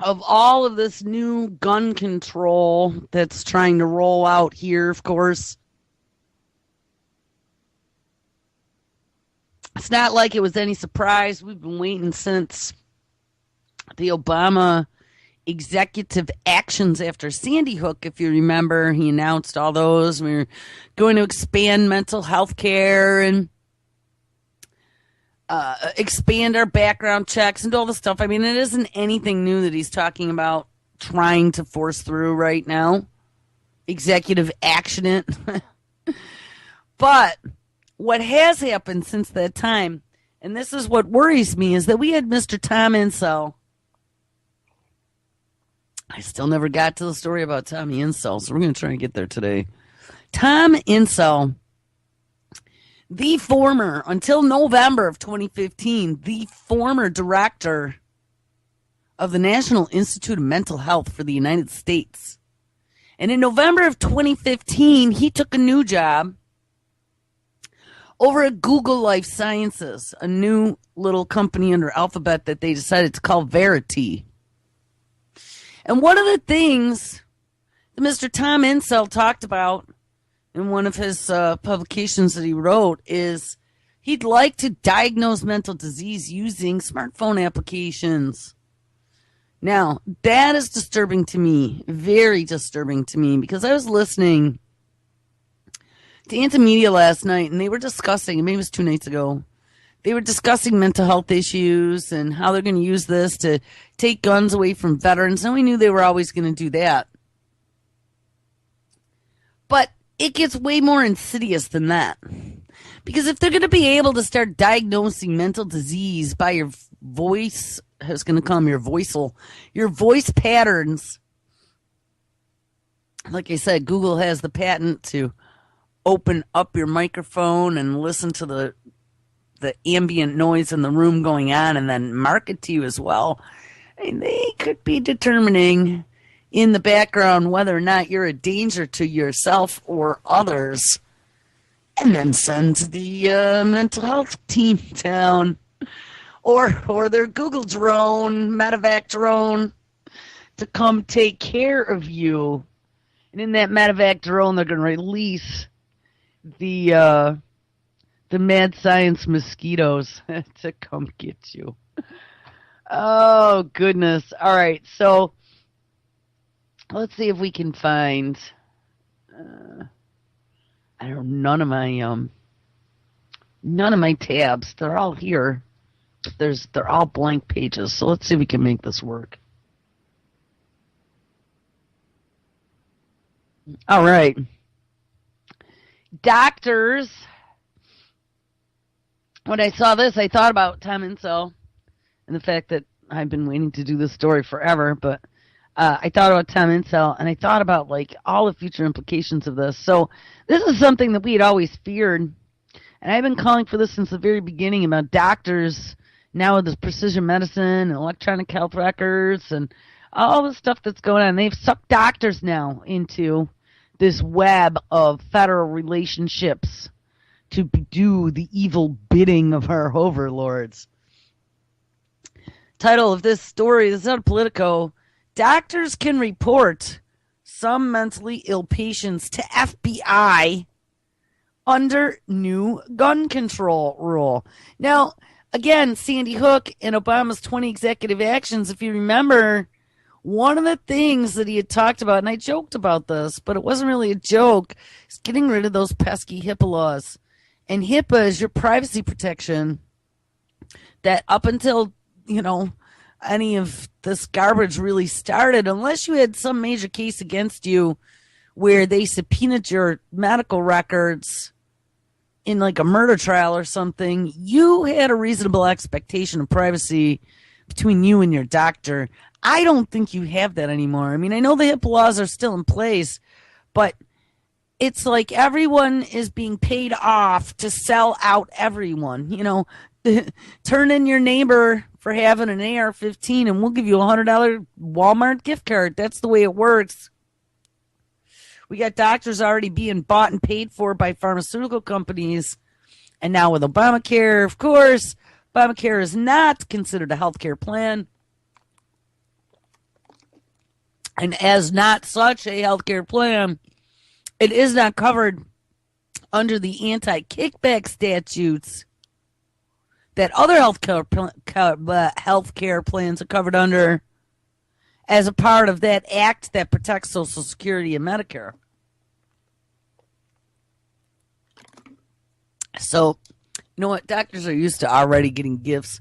of all of this new gun control that's trying to roll out here, of course, it's not like it was any surprise. We've been waiting since the Obama executive actions after Sandy Hook, if you remember. He announced all those. We were going to expand mental health care and expand our background checks and all the stuff. I mean, it isn't anything new that he's talking about trying to force through right now. Executive action it. But what has happened since that time, and this is what worries me, is that we had Mr. Tom Insel. I still never got to the story about Tommy Insel, so we're going to try and get there today. Tom Insel, the former, until November of 2015, the former director of the National Institute of Mental Health for the United States. And in November of 2015, he took a new job over at Google Life Sciences, a new little company under Alphabet that they decided to call Verity. And one of the things that Mr. Tom Insel talked about in one of his publications that he wrote is he'd like to diagnose mental disease using smartphone applications. Now, that is disturbing to me, very disturbing to me, because I was listening to Antimedia last night, and they were discussing, maybe it was 2 nights ago, they were discussing mental health issues and how they're going to use this to take guns away from veterans, and we knew they were always going to do that. But it gets way more insidious than that. Because if they're going to be able to start diagnosing mental disease by your voice, I was going to call them your voice patterns, like I said, Google has the patent to open up your microphone and listen to the ambient noise in the room going on and then market to you as well. I mean, they could be determining in the background whether or not you're a danger to yourself or others, and then send the mental health team down, or their Google drone, Medevac drone, to come take care of you. And in that Medevac drone, they're going to release the mad science mosquitoes to come get you. Oh, goodness. All right, so let's see if we can find... I don't none of my tabs. They're all here. They're all blank pages. So let's see if we can make this work. All right. Doctors. When I saw this, I thought about Tom Insel and the fact that I've been waiting to do this story forever, but I thought about Tom Insel, and I thought about like all the future implications of this. So this is something that we had always feared, and I've been calling for this since the very beginning about doctors now with this precision medicine and electronic health records and all the stuff that's going on. They've sucked doctors now into this web of federal relationships to do the evil bidding of our overlords. Title of this story, this is out of Politico. Doctors can report some mentally ill patients to FBI under new gun control rule. Now, again, Sandy Hook and Obama's 20 executive actions, if you remember, one of the things that he had talked about, and I joked about this, but it wasn't really a joke, is getting rid of those pesky HIPAA laws. And HIPAA is your privacy protection that up until, any of this garbage really started, unless you had some major case against you where they subpoenaed your medical records in like a murder trial or something, you had a reasonable expectation of privacy between you and your doctor. I don't think you have that anymore. I mean, I know the HIPAA laws are still in place, but it's like everyone is being paid off to sell out everyone. Turn in your neighbor for having an AR-15 and we'll give you a $100 Walmart gift card. That's the way it works. We got doctors already being bought and paid for by pharmaceutical companies. And now with Obamacare, of course, Obamacare is not considered a health care plan. And as not such a health care plan, it is not covered under the anti-kickback statutes that other healthcare plans are covered under as a part of that act that protects Social Security and Medicare. So, you know what? Doctors are used to already getting gifts,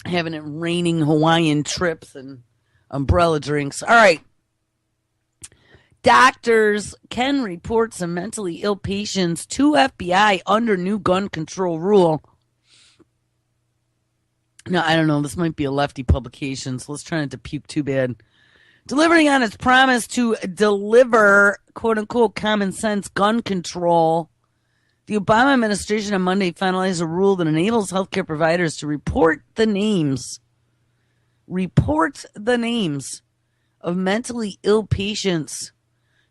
having it raining Hawaiian trips and umbrella drinks. All right. Doctors can report some mentally ill patients to FBI under new gun control rule. Now, I don't know. This might be a lefty publication, so let's try not to puke too bad. Delivering on its promise to deliver, quote-unquote, common sense gun control, the Obama administration on Monday finalized a rule that enables healthcare providers to report the names of mentally ill patients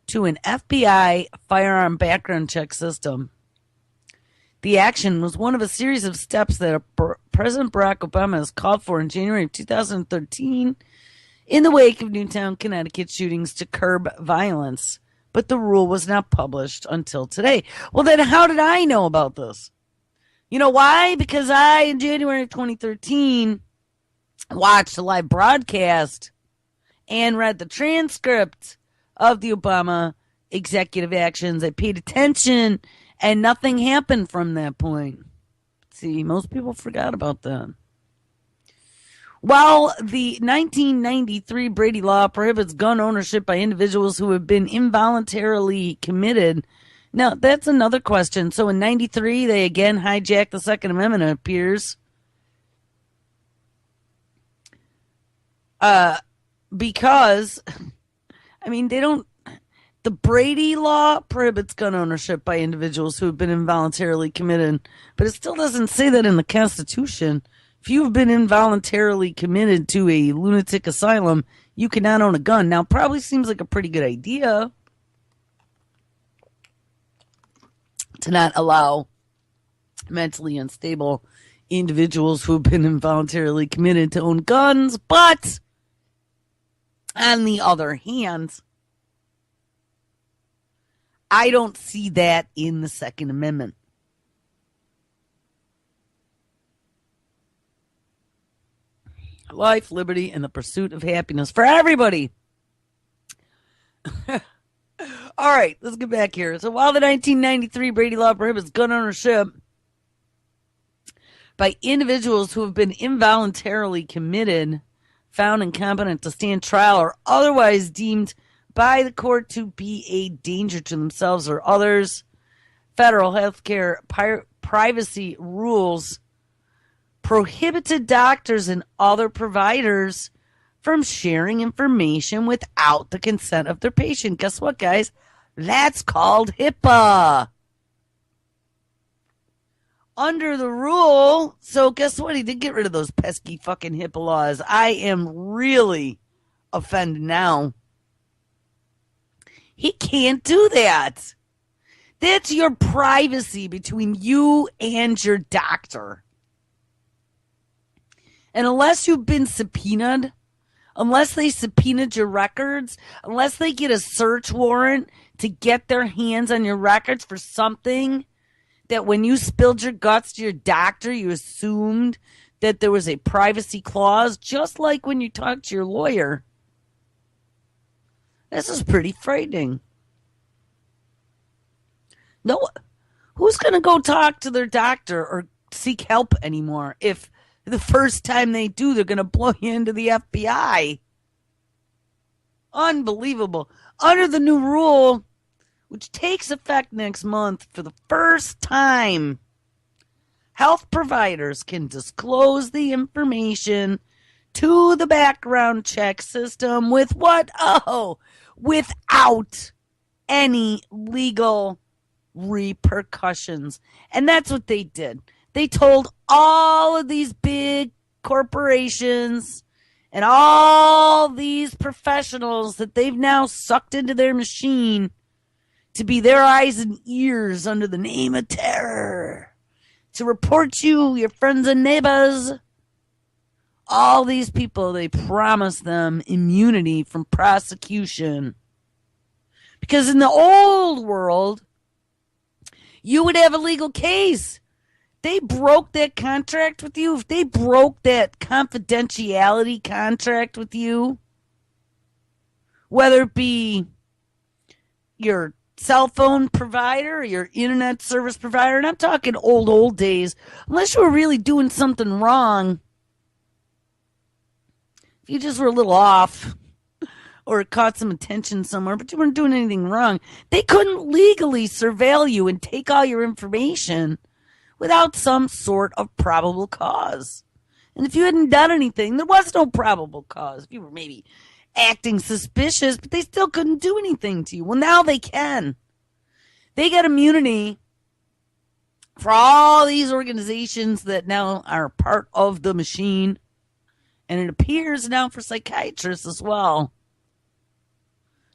to an FBI firearm background check system. The action was one of a series of steps that President Barack Obama has called for in January of 2013 in the wake of Newtown, Connecticut shootings to curb violence. But the rule was not published until today. Well, then how did I know about this? You know why? Because I, in January of 2013, watched a live broadcast and read the transcript of the Obama executive actions. I paid attention, and nothing happened from that point. See, most people forgot about that. While the 1993 Brady Law prohibits gun ownership by individuals who have been involuntarily committed, now that's another question. So in 93, they again hijacked the Second Amendment, it appears. Because, I mean, they don't, The Brady Law prohibits gun ownership by individuals who have been involuntarily committed, but it still doesn't say that in the Constitution. If you have been involuntarily committed to a lunatic asylum, you cannot own a gun. Now, probably seems like a pretty good idea to not allow mentally unstable individuals who have been involuntarily committed to own guns, but on the other hand, I don't see that in the Second Amendment. Life, liberty, and the pursuit of happiness for everybody. All right, let's get back here. So while the 1993 Brady Law prohibits gun ownership by individuals who have been involuntarily committed, found incompetent to stand trial, or otherwise deemed by the court to be a danger to themselves or others, federal healthcare privacy rules prohibited doctors and other providers from sharing information without the consent of their patient. Guess what, guys? That's called HIPAA. Under the rule, so guess what? He did get rid of those pesky fucking HIPAA laws. I am really offended now. He can't do that. That's your privacy between you and your doctor. And unless you've been subpoenaed, unless they subpoenaed your records, unless they get a search warrant to get their hands on your records for something that when you spilled your guts to your doctor, you assumed that there was a privacy clause, just like when you talk to your lawyer. This is pretty frightening. No, who's going to go talk to their doctor or seek help anymore if the first time they do, they're going to blow you into the FBI? Unbelievable. Under the new rule, which takes effect next month, for the first time, health providers can disclose the information to the background check system with what? Oh, without any legal repercussions. And that's what they did. They told all of these big corporations and all these professionals that they've now sucked into their machine to be their eyes and ears under the name of terror, to report you, your friends and neighbors. All these people, they promised them immunity from prosecution. Because in the old world, you would have a legal case. They broke that contract with you. If they broke that confidentiality contract with you, whether it be your cell phone provider or your internet service provider, and I'm talking old days, unless you were really doing something wrong, if you just were a little off or caught some attention somewhere, but you weren't doing anything wrong, they couldn't legally surveil you and take all your information without some sort of probable cause. And if you hadn't done anything, there was no probable cause. If you were maybe acting suspicious, but they still couldn't do anything to you. Well, now they can. They got immunity for all these organizations that now are part of the machine. And it appears now for psychiatrists as well.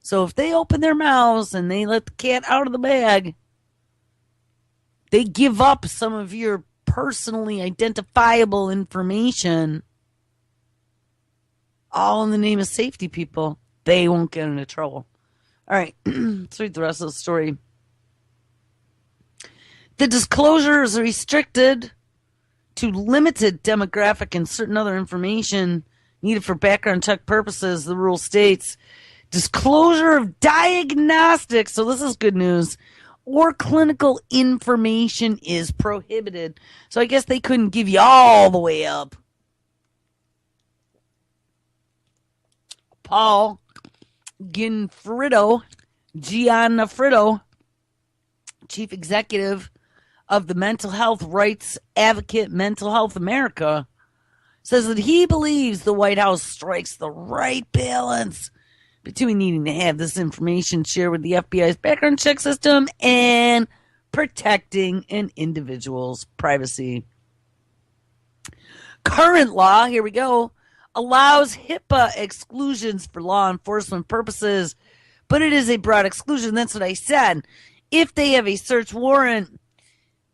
So if they open their mouths and they let the cat out of the bag, they give up some of your personally identifiable information, all in the name of safety, people. They won't get into trouble. All right, let's read the rest of the story. The disclosures are restricted to limited demographic and certain other information needed for background check purposes, the rule states. Disclosure of diagnostics, so this is good news, or clinical information is prohibited. So I guess they couldn't give you all the way up. Paul Gianfrido, chief executive of the Mental Health Rights Advocate Mental Health America, says that he believes the White House strikes the right balance between needing to have this information shared with the FBI's background check system and protecting an individual's privacy. Current law, here we go, allows HIPAA exclusions for law enforcement purposes, but it is a broad exclusion. That's what I said. If they have a search warrant,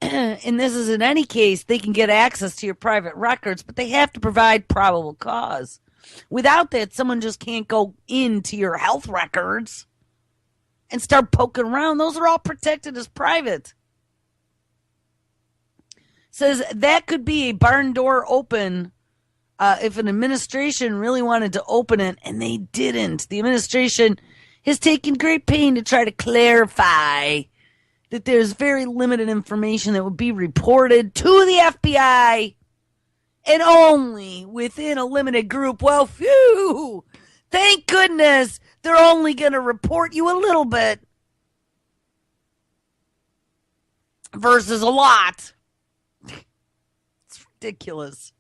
and this is in any case, they can get access to your private records, but they have to provide probable cause. Without that, someone just can't go into your health records and start poking around. Those are all protected as private. Says that could be a barn door open if an administration really wanted to open it, and they didn't. The administration has taken great pain to try to clarify that there's very limited information that would be reported to the FBI and only within a limited group. Well, phew, thank goodness they're only going to report you a little bit versus a lot. It's ridiculous.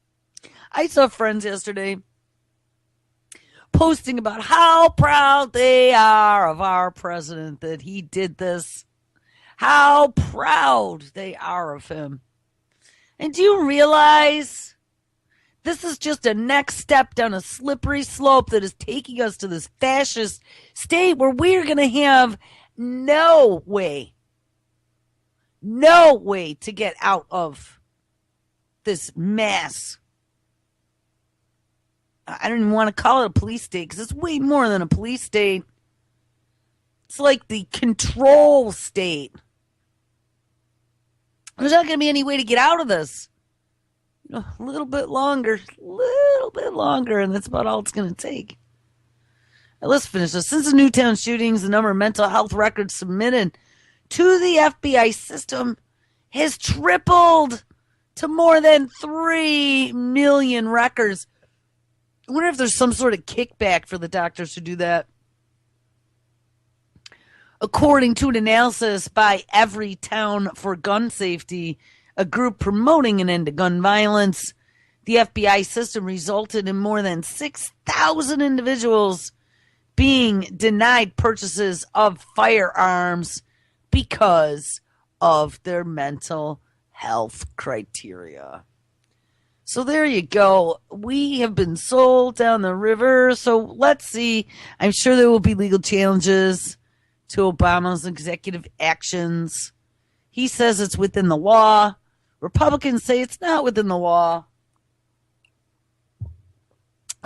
I saw friends yesterday posting about how proud they are of our president that he did this. How proud they are of him. And do you realize this is just a next step down a slippery slope that is taking us to this fascist state where we're going to have no way to get out of this mess. I don't even want to call it a police state because it's way more than a police state. It's like the control state. There's not going to be any way to get out of this. A little bit longer, and that's about all it's going to take. Now, let's finish this. Since the Newtown shootings, the number of mental health records submitted to the FBI system has tripled to more than 3 million records. I wonder if there's some sort of kickback for the doctors who do that. According to an analysis by Everytown for Gun Safety, a group promoting an end to gun violence, the FBI system resulted in more than 6,000 individuals being denied purchases of firearms because of their mental health criteria. So there you go. We have been sold down the river. So let's see. I'm sure there will be legal challenges to Obama's executive actions. He says it's within the law. Republicans say it's not within the law.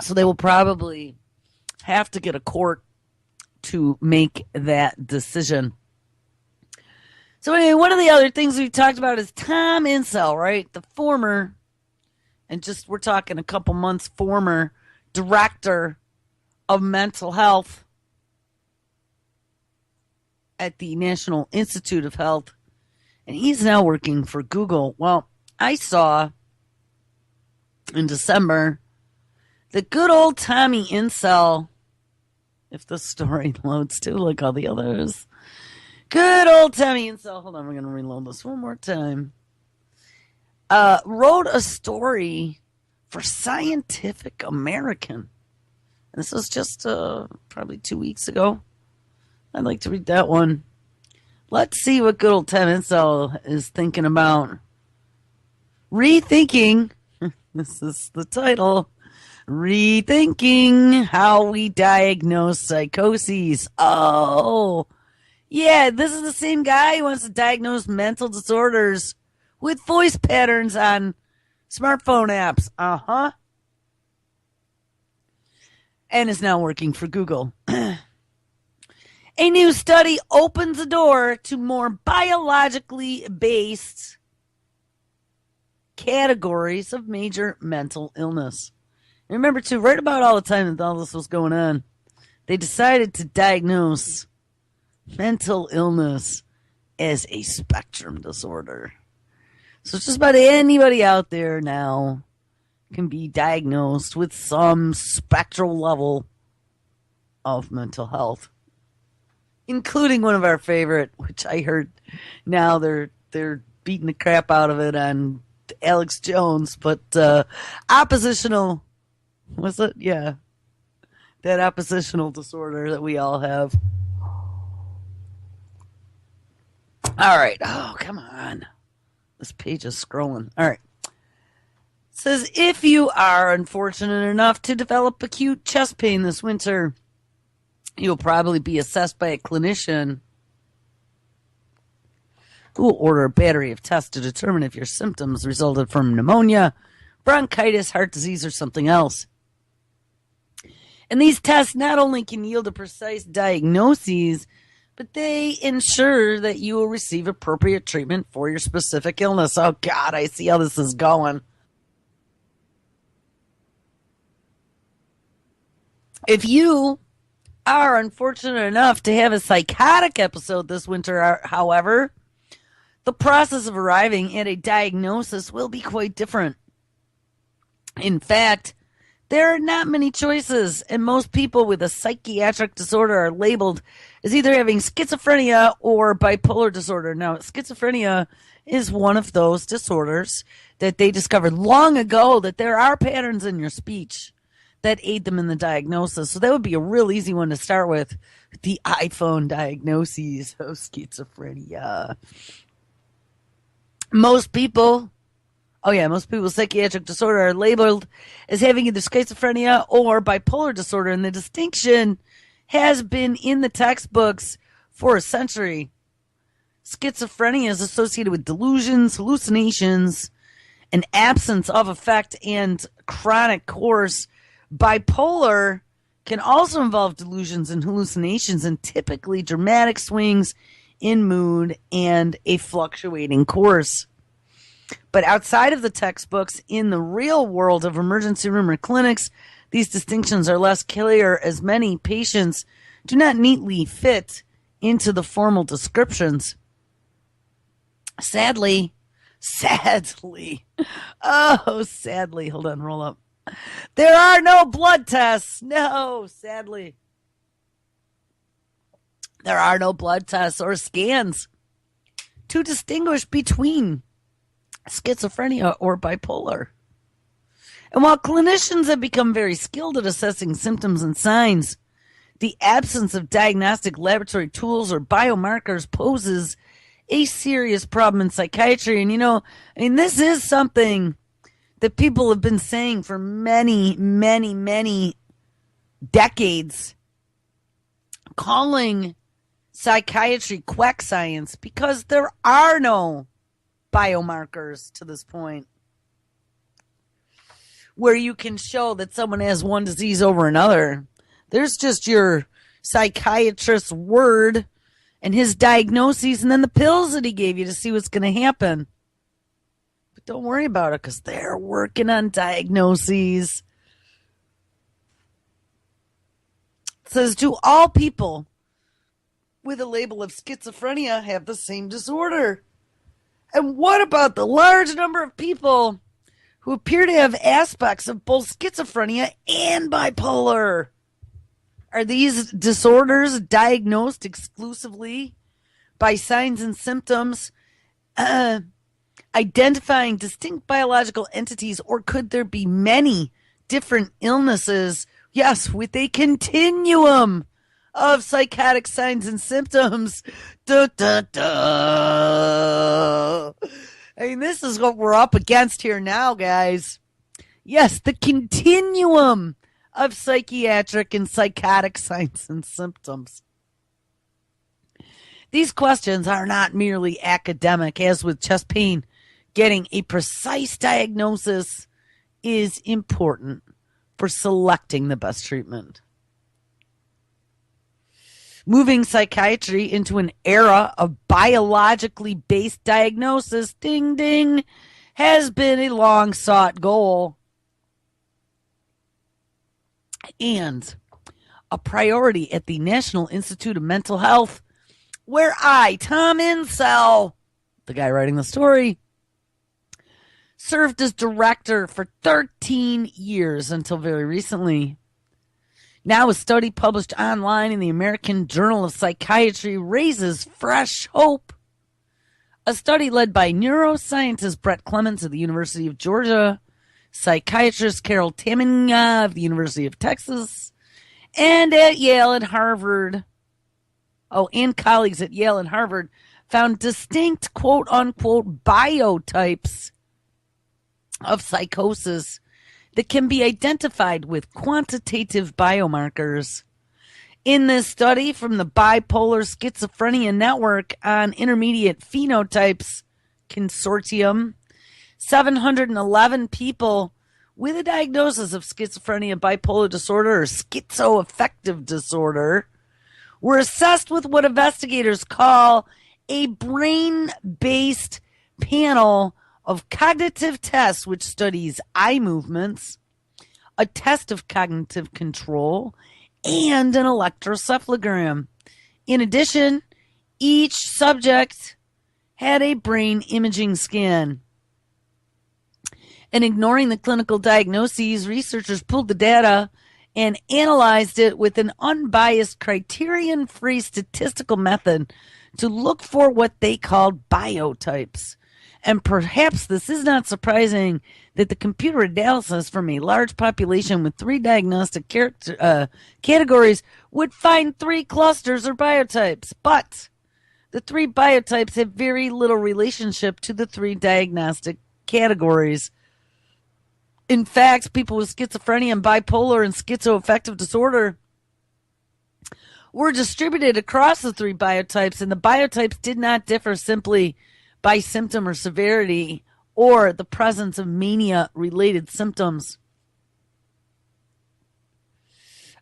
So they will probably have to get a court to make that decision. So anyway, one of the other things we talked about is Tom Insel, right? The former, and just we're talking a couple months, former director of mental health at the National Institute of Health. And he's now working for Google. Well, I saw in December that good old Tommy Insel, if the story loads too like all the others, good old Tommy Insel, hold on, we're going to reload this one more time, wrote a story for Scientific American. And this was just probably 2 weeks ago. I'd like to read that one. Let's see what good old Tom Insel is thinking about. Rethinking, this is the title, Rethinking How We Diagnose Psychoses. Oh, yeah, this is the same guy who wants to diagnose mental disorders with voice patterns on smartphone apps. Uh-huh. And is now working for Google. A new study opens the door to more biologically based categories of major mental illness. And remember, too, right about all the time that all this was going on, they decided to diagnose mental illness as a spectrum disorder. So just about anybody out there now can be diagnosed with some spectral level of mental health, including one of our favorite, which I heard now they're beating the crap out of it on Alex Jones, but oppositional, was it? Yeah. that oppositional disorder that we all have. All right. Oh, come on. This page is scrolling. All right. It says, if you are unfortunate enough to develop acute chest pain this winter, you'll probably be assessed by a clinician who will order a battery of tests to determine if your symptoms resulted from pneumonia, bronchitis, heart disease, or something else. And these tests not only can yield a precise diagnosis, but they ensure that you will receive appropriate treatment for your specific illness. Oh, God, I see how this is going. If you are unfortunate enough to have a psychotic episode this winter, however, the process of arriving at a diagnosis will be quite different. In fact, there are not many choices, and most people with a psychiatric disorder are labeled as either having schizophrenia or bipolar disorder. Now, schizophrenia is one of those disorders that they discovered long ago that there are patterns in your speech that aid them in the diagnosis. So that would be a real easy one to start with, the iPhone diagnoses of schizophrenia. Most people with psychiatric disorder are labeled as having either schizophrenia or bipolar disorder, and the distinction has been in the textbooks for a century. Schizophrenia is associated with delusions, hallucinations, an absence of effect, and chronic course. Bipolar can also involve delusions and hallucinations and typically dramatic swings in mood and a fluctuating course. But outside of the textbooks, in the real world of emergency room or clinics, these distinctions are less clear as many patients do not neatly fit into the formal descriptions. Sadly, hold on, roll up. There are no blood tests. No, sadly. There are no blood tests or scans to distinguish between schizophrenia or bipolar. And while clinicians have become very skilled at assessing symptoms and signs, the absence of diagnostic laboratory tools or biomarkers poses a serious problem in psychiatry. And this is something that people have been saying for many, many, many decades, calling psychiatry quack science, because there are no biomarkers to this point where you can show that someone has one disease over another. There's just your psychiatrist's word and his diagnoses and then the pills that he gave you to see what's going to happen. But don't worry about it, because they're working on diagnoses. It says, do all people with a label of schizophrenia have the same disorder? And what about the large number of people who appear to have aspects of both schizophrenia and bipolar? Are these disorders diagnosed exclusively by signs and symptoms, identifying distinct biological entities, or could there be many different illnesses, yes, with a continuum of psychotic signs and symptoms? This is what we're up against here now, guys. Yes, the continuum of psychiatric and psychotic signs and symptoms. These questions are not merely academic. As with chest pain, getting a precise diagnosis is important for selecting the best treatment. Moving psychiatry into an era of biologically based diagnosis, ding ding, has been a long sought goal and a priority at the National Institute of Mental Health, where I, Tom Insel, the guy writing the story, served as director for 13 years until very recently. Now a study published online in the American Journal of Psychiatry raises fresh hope. A study led by neuroscientist Brett Clements of the University of Georgia, psychiatrist Carol Tamenga of the University of Texas, and at Yale and Harvard, and colleagues at Yale and Harvard found distinct quote-unquote biotypes of psychosis that can be identified with quantitative biomarkers. In this study from the Bipolar Schizophrenia Network on Intermediate Phenotypes Consortium, 711 people with a diagnosis of schizophrenia, bipolar disorder, or schizoaffective disorder were assessed with what investigators call a brain-based panel of cognitive tests, which studies eye movements, a test of cognitive control, and an electrocephalogram. In addition, each subject had a brain imaging scan. And ignoring the clinical diagnoses, researchers pulled the data and analyzed it with an unbiased, criterion-free statistical method to look for what they called biotypes. And perhaps this is not surprising that the computer analysis from a large population with 3 diagnostic categories would find 3 clusters or biotypes. But the 3 biotypes have very little relationship to the 3 diagnostic categories. In fact, people with schizophrenia and bipolar and schizoaffective disorder were distributed across the 3 biotypes, and the biotypes did not differ simply by symptom or severity or the presence of mania-related symptoms.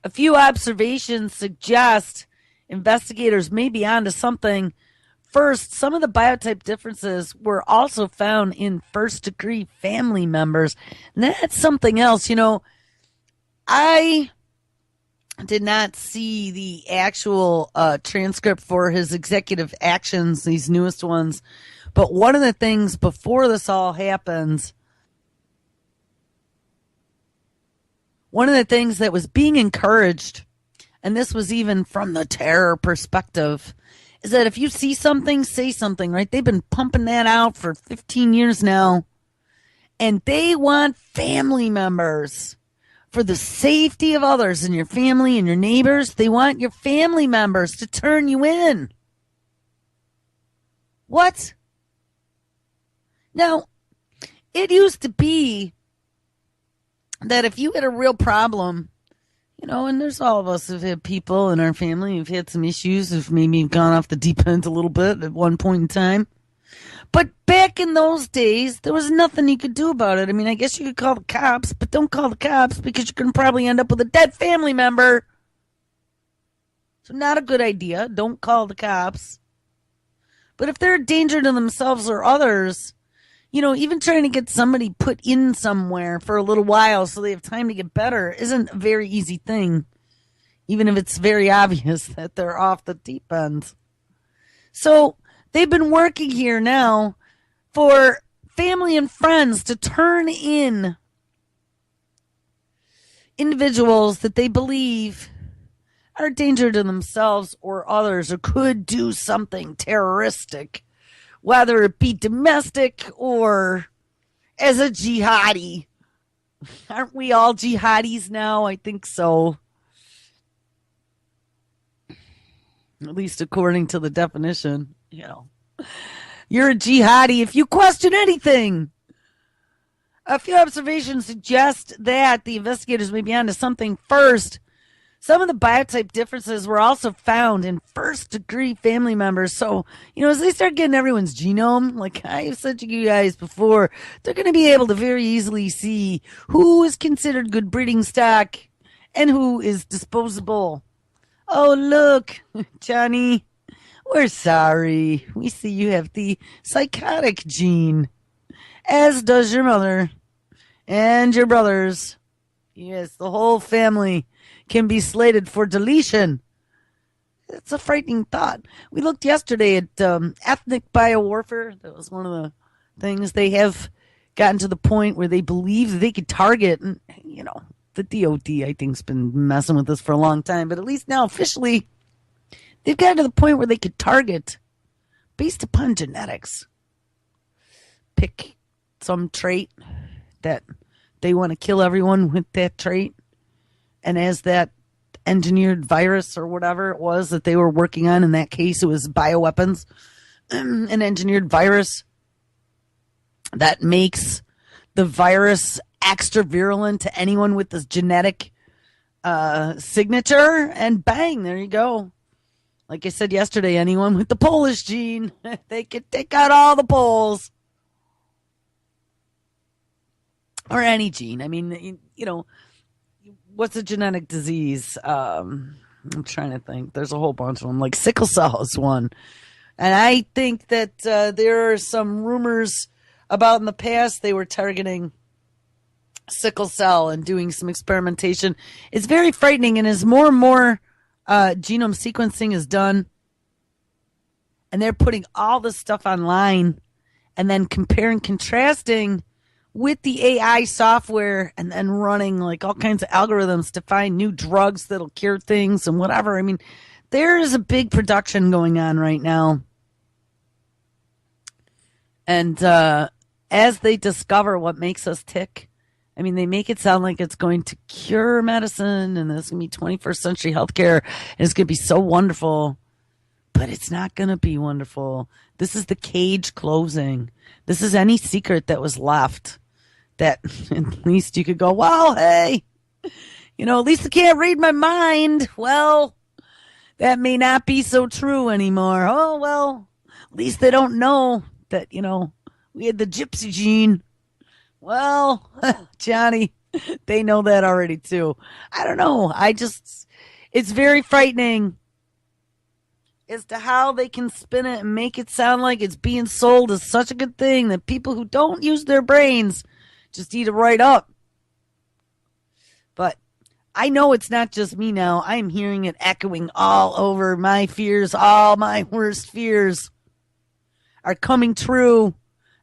A few observations suggest investigators may be onto something. First, some of the biotype differences were also found in first-degree family members. And that's something else. You know, I did not see the actual transcript for his executive actions, these newest ones. But one of the things before this all happens, one of the things that was being encouraged, and this was even from the terror perspective, is that if you see something, say something, right? They've been pumping that out for 15 years now. And they want family members, for the safety of others and your family and your neighbors, they want your family members to turn you in. What? Now, it used to be that if you had a real problem, you know, and there's all of us who've had people in our family who've had some issues, who've maybe gone off the deep end a little bit at one point in time. But back in those days, there was nothing you could do about it. I mean, I guess you could call the cops, but don't call the cops because you're going to probably end up with a dead family member. So not a good idea. Don't call the cops. But if they're a danger to themselves or others, you know, even trying to get somebody put in somewhere for a little while so they have time to get better isn't a very easy thing, even if it's very obvious that they're off the deep end. So they've been working here now for family and friends to turn in individuals that they believe are a danger to themselves or others or could do something terroristic, whether it be domestic or as a jihadi. Aren't we all jihadis now? I think so. At least according to the definition, you know. You're a jihadi if you question anything. A few observations suggest that the investigators may be onto something. First, some of the biotype differences were also found in first-degree family members. So, you know, as they start getting everyone's genome, like I've said to you guys before, they're going to be able to very easily see who is considered good breeding stock and who is disposable. Oh, look, Johnny, we're sorry. We see you have the psychotic gene, as does your mother and your brothers. Yes, the whole family can be slated for deletion. It's a frightening thought. We looked yesterday at ethnic biowarfare. That was one of the things. They have gotten to the point where they believe that they could target, and, you know, the DOD, I think, has been messing with this for a long time, but at least now officially, they've gotten to the point where they could target based upon genetics. Pick some trait that they want to kill everyone with that trait. And as that engineered virus or whatever it was that they were working on. In that case, it was bioweapons, an engineered virus that makes the virus extra virulent to anyone with this genetic signature, and bang, there you go. Like I said yesterday, anyone with the Polish gene, they could take out all the Poles. Or any gene. I mean, what's a genetic disease? I'm trying to think. There's a whole bunch of them. Like sickle cell is one. And I think that there are some rumors about in the past they were targeting sickle cell and doing some experimentation. It's very frightening, and as more and more genome sequencing is done, and they're putting all this stuff online and then comparing, contrasting with the AI software, and then running like all kinds of algorithms to find new drugs that'll cure things and whatever. I mean, there is a big production going on right now. And as they discover what makes us tick, I mean, they make it sound like it's going to cure medicine and there's going to be 21st century healthcare and it's going to be so wonderful. But it's not going to be wonderful. This is the cage closing. This is any secret that was left that at least you could go, well, hey, at least I can't read my mind. Well, that may not be so true anymore. Oh, well, at least they don't know that, we had the gypsy gene. Well, Johnny, they know that already too. I don't know. It's very frightening as to how they can spin it and make it sound like it's being sold as such a good thing that people who don't use their brains just eat it right up. But I know it's not just me now. I'm hearing it echoing all over. My fears, all my worst fears are coming true.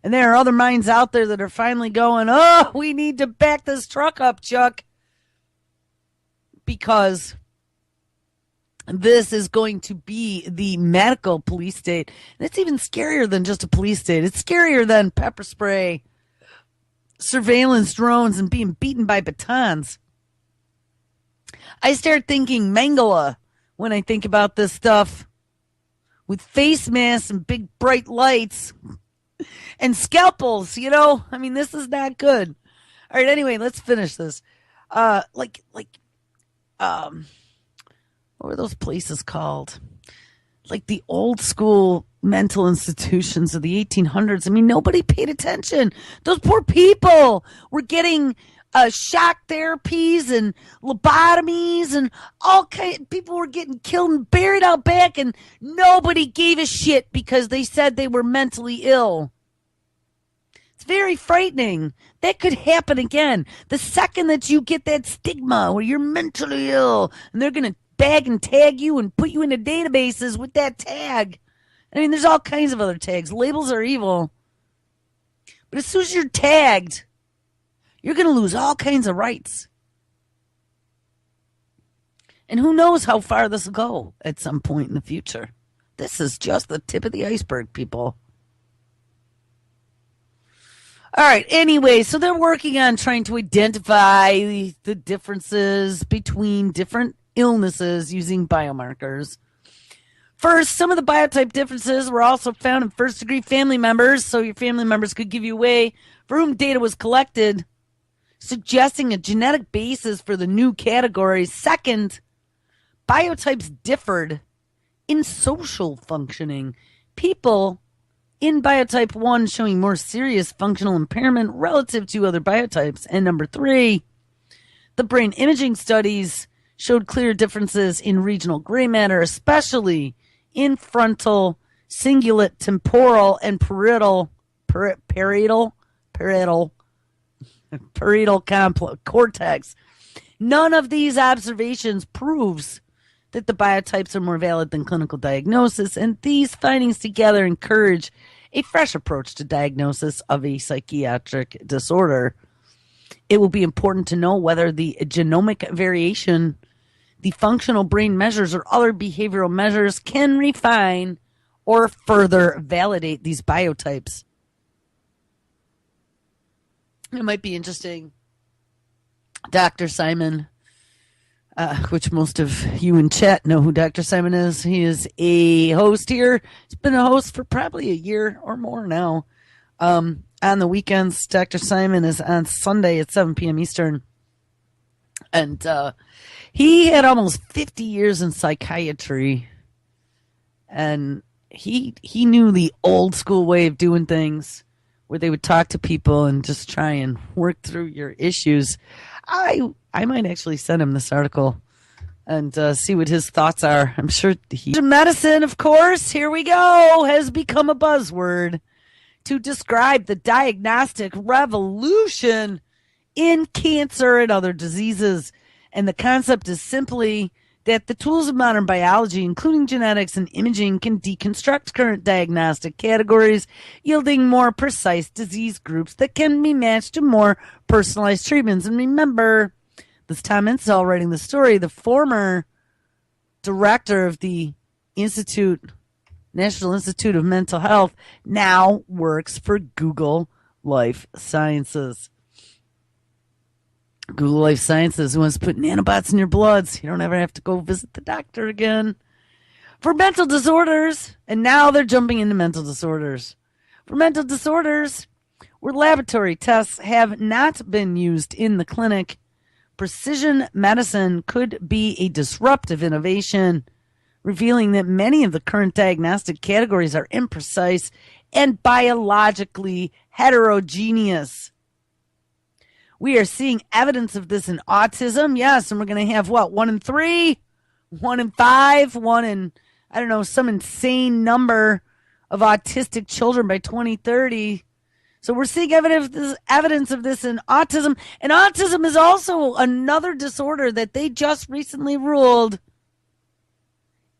And there are other minds out there that are finally going, oh, we need to back this truck up, Chuck. Because this is going to be the medical police state. And it's even scarier than just a police state. It's scarier than pepper spray, surveillance drones, and being beaten by batons. I start thinking Mangala when I think about this stuff. With face masks and big bright lights and scalpels, I mean, this is not good. All right, anyway, let's finish this. What were those places called? Like the old school mental institutions of the 1800s. I mean, nobody paid attention. Those poor people were getting shock therapies and lobotomies and all kinds. People were getting killed and buried out back, and nobody gave a shit because they said they were mentally ill. It's very frightening. That could happen again. The second that you get that stigma where you're mentally ill and they're going to bag and tag you and put you into databases with that tag. I mean, there's all kinds of other tags. Labels are evil. But as soon as you're tagged, you're going to lose all kinds of rights. And who knows how far this will go at some point in the future. This is just the tip of the iceberg, people. All right, anyway, so they're working on trying to identify the differences between different illnesses using biomarkers. First, some of the biotype differences were also found in first-degree family members, so your family members could give you away for whom data was collected, suggesting a genetic basis for the new categories. Second, biotypes differed in social functioning. People in biotype 1 showing more serious functional impairment relative to other biotypes. And number 3, the brain imaging studies showed clear differences in regional gray matter, especially in frontal, cingulate, temporal, and parietal cortex. None of these observations proves that the biotypes are more valid than clinical diagnosis, and these findings together encourage a fresh approach to diagnosis of a psychiatric disorder. It will be important to know whether the genomic variation, the functional brain measures, or other behavioral measures can refine or further validate these biotypes. It might be interesting. Dr. Simon which most of you in chat know who Dr. Simon is. He is a host here. He's been a host for probably a year or more now. On the weekends, Dr. Simon is on Sunday at 7 p.m. Eastern. And he had almost 50 years in psychiatry. And he knew the old school way of doing things, where they would talk to people and just try and work through your issues. I might actually send him this article and see what his thoughts are. I'm sure medicine, of course, here we go, has become a buzzword to describe the diagnostic revolution in cancer and other diseases. And the concept is simply that the tools of modern biology, including genetics and imaging, can deconstruct current diagnostic categories, yielding more precise disease groups that can be matched to more personalized treatments. And remember, this Tom Insel writing the story, the former director of the National Institute of Mental Health, now works for Google Life Sciences. Google Life Sciences wants to put nanobots in your blood so you don't ever have to go visit the doctor again. For mental disorders, and now they're jumping into mental disorders. For mental disorders, where laboratory tests have not been used in the clinic, precision medicine could be a disruptive innovation, revealing that many of the current diagnostic categories are imprecise and biologically heterogeneous. We are seeing evidence of this in autism, yes, and we're going to have, 1 in 3, 1 in 5, 1 in, I don't know, some insane number of autistic children by 2030. So we're seeing evidence of this in autism, and autism is also another disorder that they just recently ruled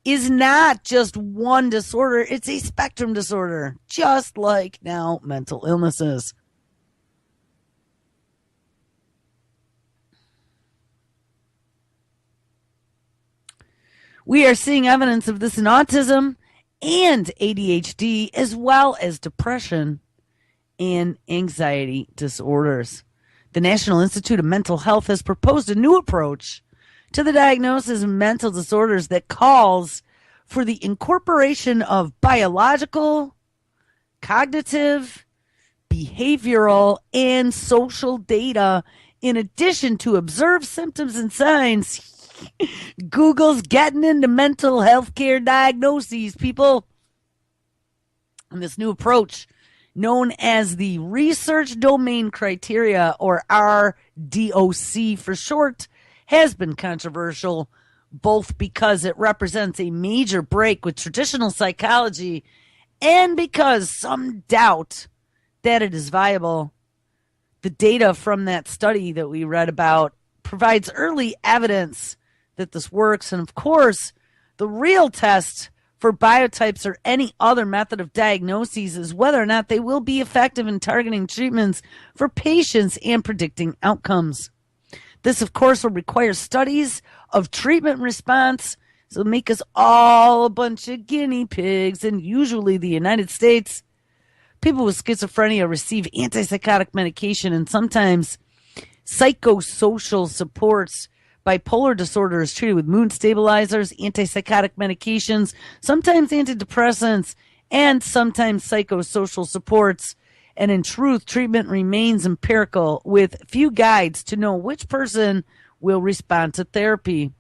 is not just one disorder, it's a spectrum disorder, just like now mental illnesses. We are seeing evidence of this in autism and ADHD, as well as depression and anxiety disorders. The National Institute of Mental Health has proposed a new approach to the diagnosis of mental disorders that calls for the incorporation of biological, cognitive, behavioral, and social data in addition to observed symptoms and signs. Google's getting into mental health care diagnoses, people. And this new approach, known as the Research Domain Criteria, or RDoC for short, has been controversial, both because it represents a major break with traditional psychology and because some doubt that it is viable. The data from that study that we read about provides early evidence that this works. And of course, the real test for biotypes or any other method of diagnoses is whether or not they will be effective in targeting treatments for patients and predicting outcomes. This, of course, will require studies of treatment response, so make us all a bunch of guinea pigs. And usually the United States, people with schizophrenia receive antipsychotic medication and sometimes psychosocial supports. Bipolar disorder is treated with mood stabilizers, antipsychotic medications, sometimes antidepressants, and sometimes psychosocial supports. And in truth, treatment remains empirical with few guides to know which person will respond to therapy.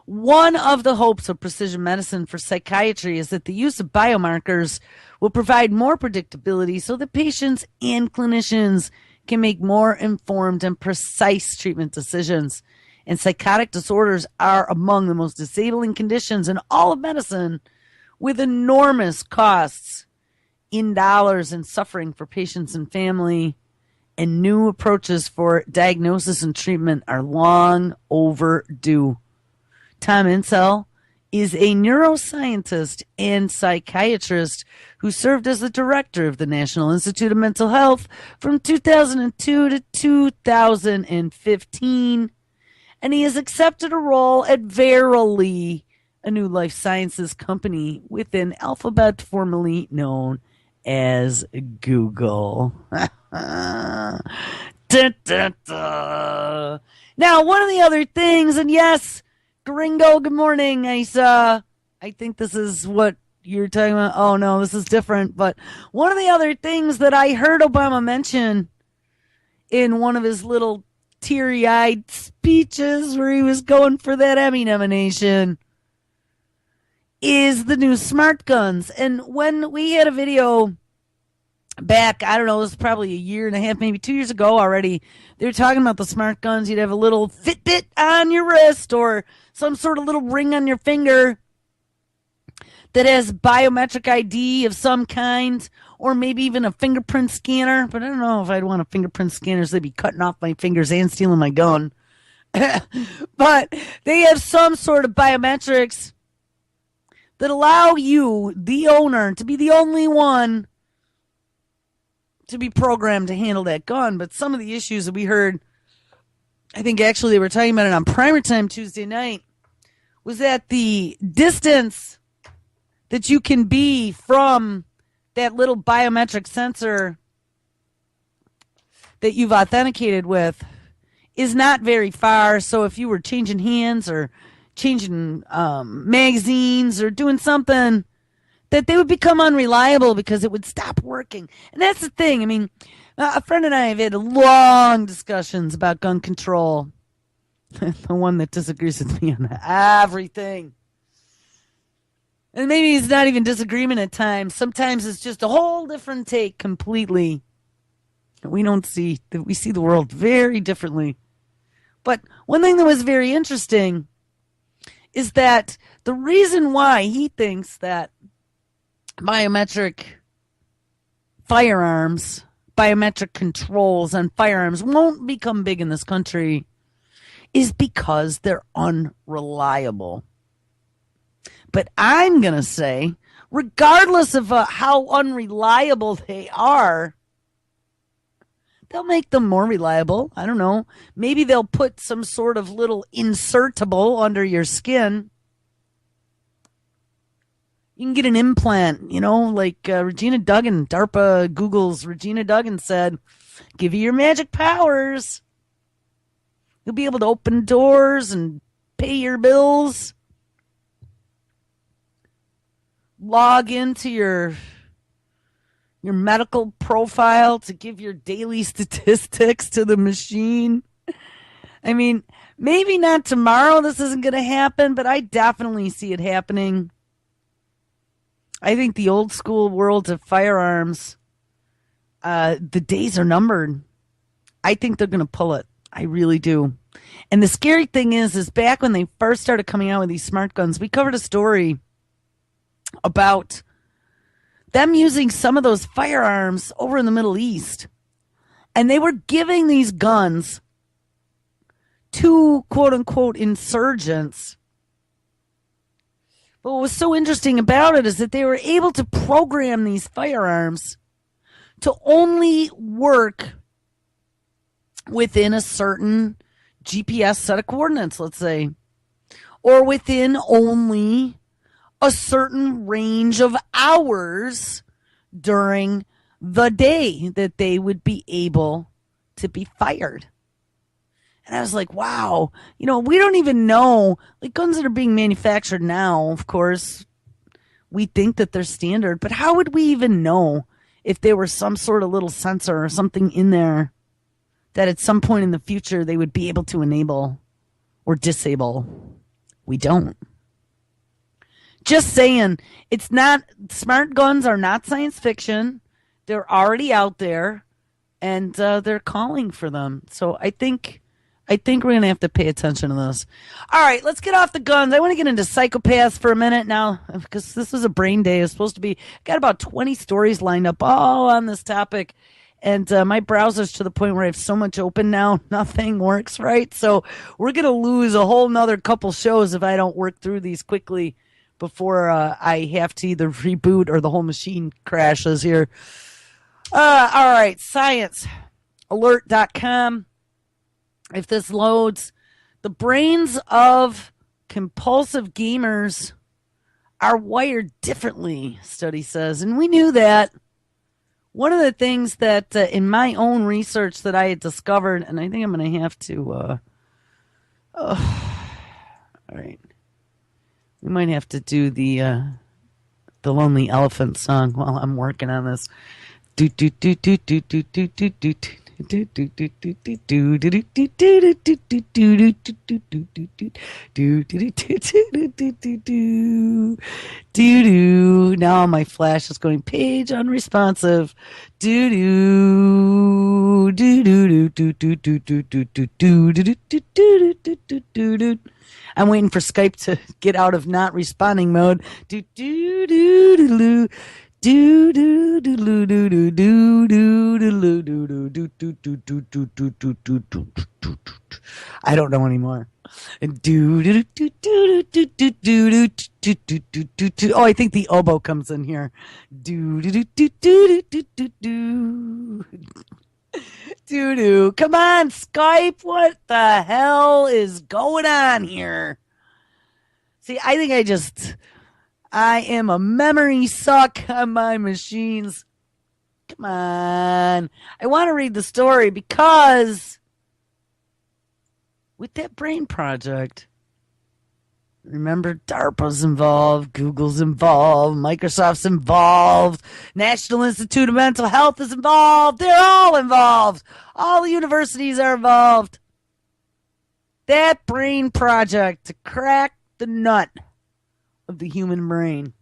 One of the hopes of precision medicine for psychiatry is that the use of biomarkers will provide more predictability so that patients and clinicians can make more informed and precise treatment decisions. And psychotic disorders are among the most disabling conditions in all of medicine, with enormous costs in dollars and suffering for patients and family. And new approaches for diagnosis and treatment are long overdue. Tom Insel is a neuroscientist and psychiatrist who served as the director of the National Institute of Mental Health from 2002 to 2015. And he has accepted a role at Verily, a new life sciences company within Alphabet, formerly known as Google. Da, da, da. Now, one of the other things, and yes, Gringo, good morning. I think this is what you're talking about. Oh, no, this is different. But one of the other things that I heard Obama mention in one of his little teary-eyed speeches where he was going for that Emmy nomination is the new smart guns. And when we had a video back, I don't know, it was probably a year and a half, maybe 2 years ago already, they were talking about the smart guns. You'd have a little Fitbit on your wrist or some sort of little ring on your finger that has biometric ID of some kind, or maybe even a fingerprint scanner. But I don't know if I'd want a fingerprint scanner, so they'd be cutting off my fingers and stealing my gun. But they have some sort of biometrics that allow you, the owner, to be the only one to be programmed to handle that gun. But some of the issues that we heard, I think actually they were talking about it on Primer Time Tuesday night, was that the distance that you can be from that little biometric sensor that you've authenticated with is not very far. So if you were changing hands or changing magazines or doing something, that they would become unreliable because it would stop working. And that's the thing. I mean, a friend and I have had long discussions about gun control. The one that disagrees with me on everything. And maybe it's not even disagreement at times. Sometimes it's just a whole different take completely. We see the world very differently. But one thing that was very interesting is that the reason why he thinks that biometric firearms, biometric controls on firearms won't become big in this country is because they're unreliable. But I'm going to say, regardless of how unreliable they are, they'll make them more reliable. I don't know. Maybe they'll put some sort of little insertable under your skin. You can get an implant, like Regina Duggan, DARPA Google's Regina Duggan said, give you your magic powers. You'll be able to open doors and pay your bills. Log into your medical profile to give your daily statistics to the machine. I mean, maybe not tomorrow this isn't going to happen, but I definitely see it happening. I think the old school world of firearms, the days are numbered. I think they're going to pull it. I really do. And the scary thing is back when they first started coming out with these smart guns, we covered a story about them using some of those firearms over in the Middle East. And they were giving these guns to quote-unquote insurgents. But what was so interesting about it is that they were able to program these firearms to only work within a certain GPS set of coordinates, let's say, or within only a certain range of hours during the day that they would be able to be fired. And I was like, wow, we don't even know, like guns that are being manufactured now, of course, we think that they're standard, but how would we even know if there were some sort of little sensor or something in there that at some point in the future they would be able to enable or disable? We don't. Just saying, smart guns are not science fiction. They're already out there, and they're calling for them. So I think we're going to have to pay attention to this. All right, let's get off the guns. I want to get into psychopaths for a minute now, because this is a brain day. It's supposed to be, got about 20 stories lined up all on this topic. And my browser's to the point where I have so much open now, nothing works right. So we're going to lose a whole nother couple shows if I don't work through these quickly before I have to either reboot or the whole machine crashes here. All right, sciencealert.com. If this loads, the brains of compulsive gamers are wired differently, study says. And we knew that. One of the things that in my own research that I had discovered, and I think I'm going to have to Oh, all right. We might have to do the Lonely Elephant song while I'm working on this. Do do do do do do do do do. Now my flash is going page unresponsive. I'm waiting for Skype to get out of not responding mode. I don't know anymore. Oh, I think the oboe comes in here. Come on, Skype. What the hell is going on here? See, I think I am a memory suck on my machines. Come on. I want to read the story because with that brain project, remember DARPA's involved, Google's involved, Microsoft's involved, National Institute of Mental Health is involved. They're all involved. All the universities are involved. That brain project to crack the nut of the human brain.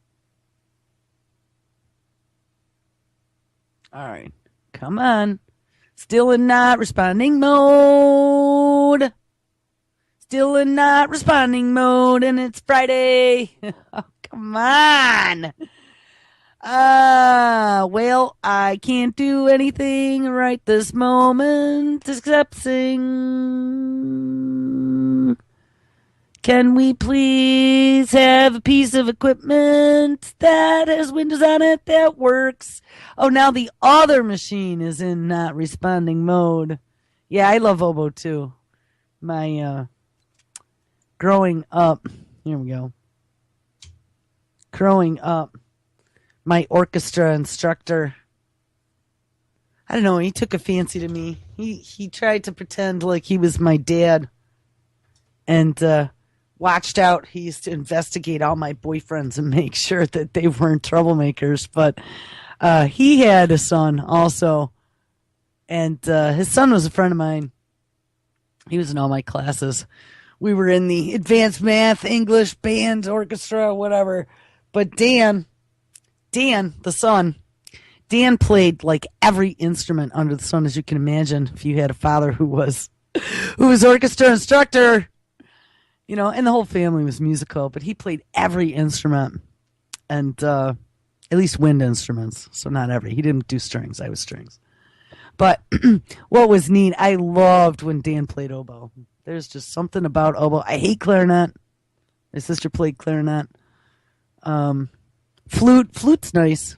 All right. Come on. Still in not responding mode. Still in not responding mode, and it's Friday. Oh, come on. Well, I can't do anything right this moment except sing. Can we please have a piece of equipment that has windows on it that works? Oh, now the other machine is in not responding mode. Yeah, I love oboe too. My, growing up, here we go. Growing up, my orchestra instructor, I don't know, he took a fancy to me. He tried to pretend like he was my dad. And, watched out. He used to investigate all my boyfriends and make sure that they weren't troublemakers. But he had a son also, and his son was a friend of mine. He was in all my classes. We were in the advanced math, English, band, orchestra, whatever. But Dan, the son, Dan played like every instrument under the sun, as you can imagine, if you had a father who was orchestra instructor. You know, and the whole family was musical, but he played every instrument, and at least wind instruments. So not every. He didn't do strings. I was strings. But what was neat, I loved when Dan played oboe. There's just something about oboe. I hate clarinet. My sister played clarinet. Flute's nice.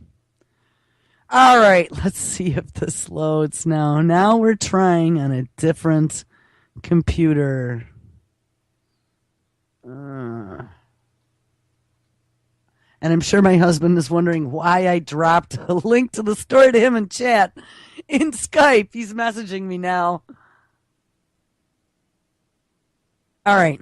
All right, let's see if this loads now. Now we're trying on a different computer. And I'm sure my husband is wondering why I dropped a link to the story to him in chat in Skype. He's messaging me now. All right.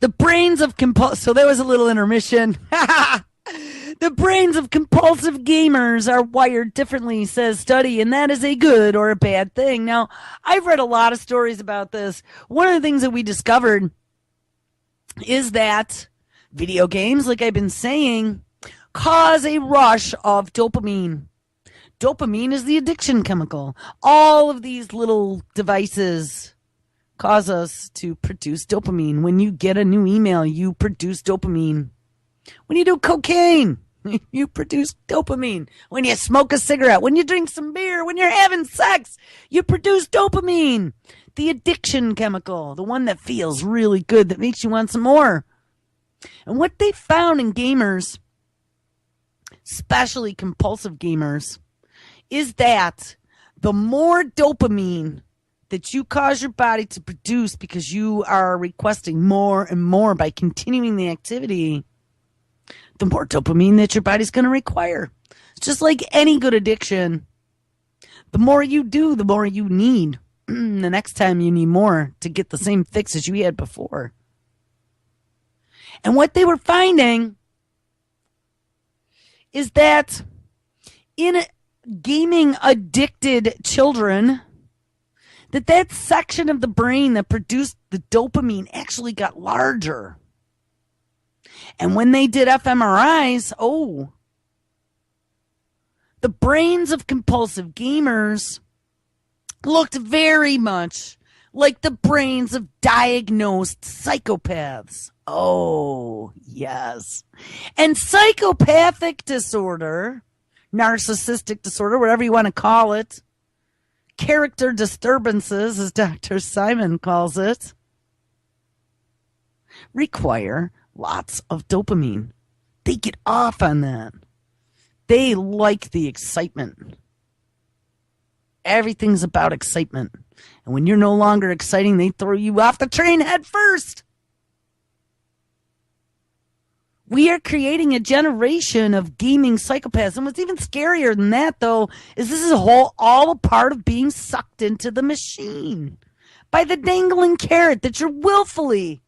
The brains of so there was a little intermission. The brains of compulsive gamers are wired differently, says study, and that is a good or a bad thing. Now, I've read a lot of stories about this. One of the things that we discovered is that video games, like I've been saying, cause a rush of dopamine. Dopamine is the addiction chemical. All of these little devices cause us to produce dopamine. When you get a new email, you produce dopamine. When you do cocaine, you produce dopamine. When you smoke a cigarette, when you drink some beer, when you're having sex, you produce dopamine. The addiction chemical, the one that feels really good, that makes you want some more. And what they found in gamers, especially compulsive gamers, is that the more dopamine that you cause your body to produce because you are requesting more and more by continuing the activity, the more dopamine that your body's going to require. It's just like any good addiction. The more you do, the more you need. the next time you need more to get the same fix as you had before. And what they were finding is that in gaming addicted children, that section of the brain that produced the dopamine actually got larger. And when they did fMRIs, the brains of compulsive gamers looked very much like the brains of diagnosed psychopaths. Oh, yes. And psychopathic disorder, narcissistic disorder, whatever you want to call it, character disturbances, as Dr. Simon calls it, require lots of dopamine. They get off on that. They like the excitement. Everything's about excitement. And when you're no longer exciting, they throw you off the train head first. We are creating a generation of gaming psychopaths. And what's even scarier than that, though, is this is all a part of being sucked into the machine by the dangling carrot that you're willfully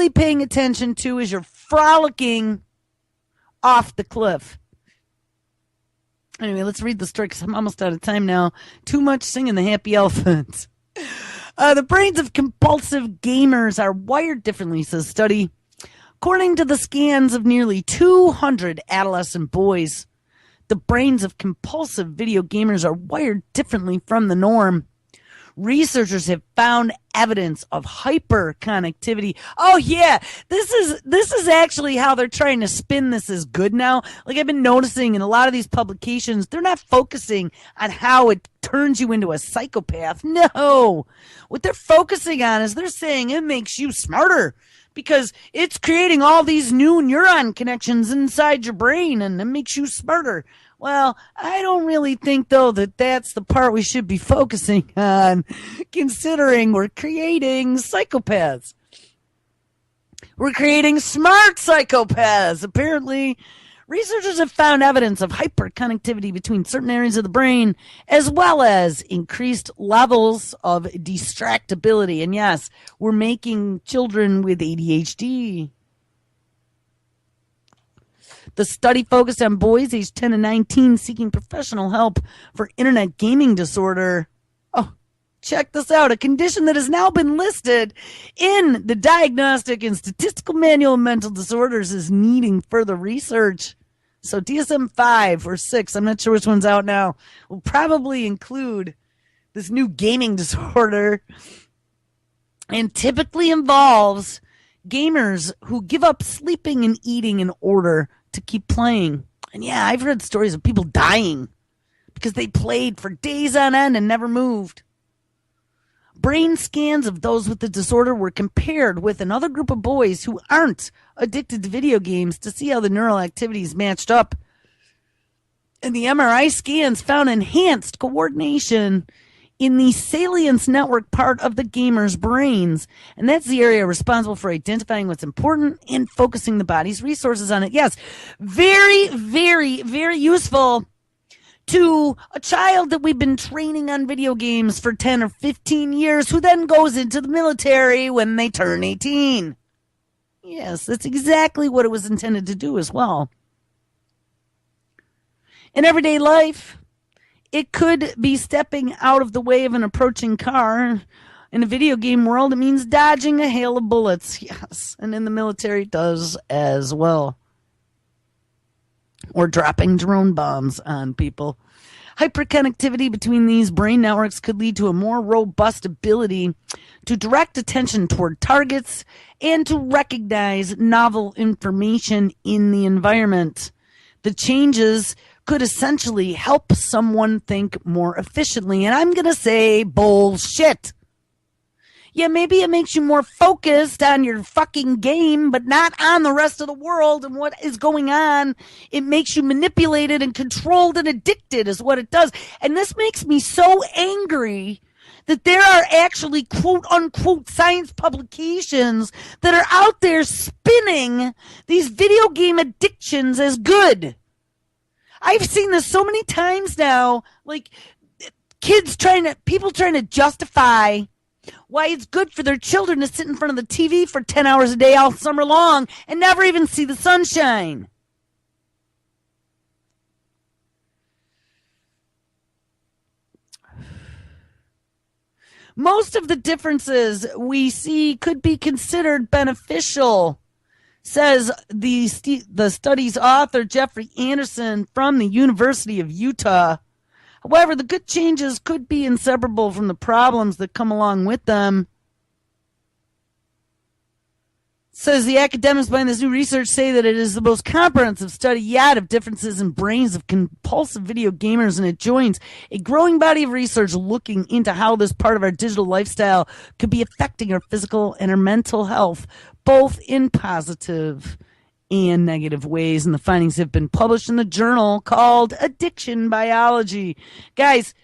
paying attention to as you're frolicking off the cliff. Anyway, let's read the story because I'm almost out of time now. Too much singing the happy elephant. The brains of compulsive gamers are wired differently, says study. According to the scans of nearly 200 adolescent boys, the brains of compulsive video gamers are wired differently from the norm. Researchers have found evidence of hyperconnectivity. Oh yeah, this is actually how they're trying to spin this as good now. Like I've been noticing in a lot of these publications, they're not focusing on how it turns you into a psychopath. No. What they're focusing on is they're saying it makes you smarter because it's creating all these new neuron connections inside your brain and it makes you smarter. Well, I don't really think, though, that that's the part we should be focusing on, considering we're creating psychopaths. We're creating smart psychopaths. Apparently, researchers have found evidence of hyperconnectivity between certain areas of the brain, as well as increased levels of distractibility. And yes, we're making children with ADHD. The study focused on boys aged 10 to 19 seeking professional help for internet gaming disorder. Oh, check this out. A condition that has now been listed in the Diagnostic and Statistical Manual of Mental Disorders is needing further research. So DSM-5 or 6, I'm not sure which one's out now, will probably include this new gaming disorder and typically involves gamers who give up sleeping and eating in order to keep playing. And yeah, I've heard stories of people dying because they played for days on end and never moved. Brain scans of those with the disorder were compared with another group of boys who aren't addicted to video games to see how the neural activities matched up. And the MRI scans found enhanced coordination in the salience network part of the gamer's brains. And that's the area responsible for identifying what's important and focusing the body's resources on it. Yes, very, very, very useful to a child that we've been training on video games for 10 or 15 years who then goes into the military when they turn 18. Yes, that's exactly what it was intended to do as well. In everyday life, it could be stepping out of the way of an approaching car. In a video game world, it means dodging a hail of bullets. Yes, and in the military, it does as well. Or dropping drone bombs on people. Hyperconnectivity between these brain networks could lead to a more robust ability to direct attention toward targets and to recognize novel information in the environment. The changes could essentially help someone think more efficiently. And I'm going to say bullshit. Yeah, maybe it makes you more focused on your fucking game, but not on the rest of the world and what is going on. It makes you manipulated and controlled and addicted is what it does. And this makes me so angry that there are actually quote unquote science publications that are out there spinning these video game addictions as good. I've seen this so many times now. Like, people trying to justify why it's good for their children to sit in front of the TV for 10 hours a day all summer long and never even see the sunshine. Most of the differences we see could be considered beneficial, says the study's author, Jeffrey Anderson from the University of Utah. However, the good changes could be inseparable from the problems that come along with them. Says the academics behind this new research say that it is the most comprehensive study yet of differences in brains of compulsive video gamers, and it joins a growing body of research looking into how this part of our digital lifestyle could be affecting our physical and our mental health, both in positive and negative ways. And the findings have been published in the journal called Addiction Biology. Guys,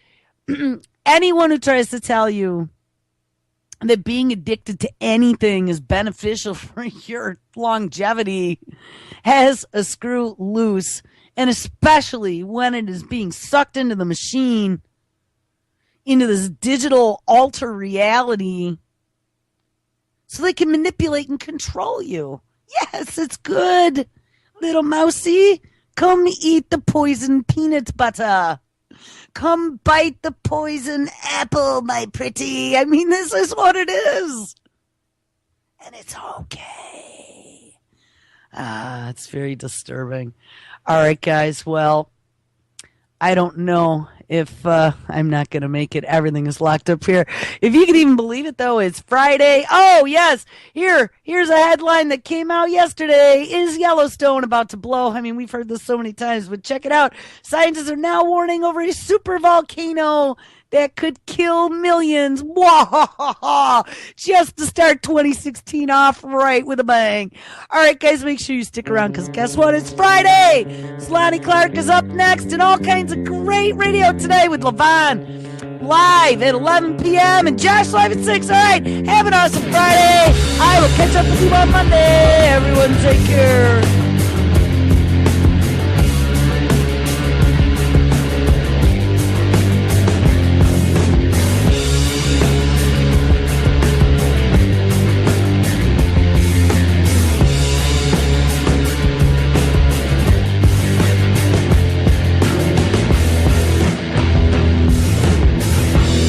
anyone who tries to tell you that being addicted to anything is beneficial for your longevity has a screw loose, and especially when it is being sucked into the machine, into this digital alter reality, so they can manipulate and control you. Yes, it's good. Little mousy, come eat the poison peanut butter. Come bite the poison apple, my pretty. I mean, this is what it is. And it's okay. It's very disturbing. All right, guys. Well, I don't know if I'm not going to make it. Everything is locked up here. If you can even believe it, though, it's Friday. Oh, yes. Here's a headline that came out yesterday. Is Yellowstone about to blow? I mean, we've heard this so many times, but check it out. Scientists are now warning over a super volcano that could kill millions. Wah-ha-ha-ha. Just to start 2016 off right with a bang. All right, guys, make sure you stick around, because guess what? It's Friday. Lonnie Clark is up next, and all kinds of great radio today with Levon live at 11 p.m. and Josh live at 6. All right, have an awesome Friday. I will catch up with you on Monday. Everyone take care.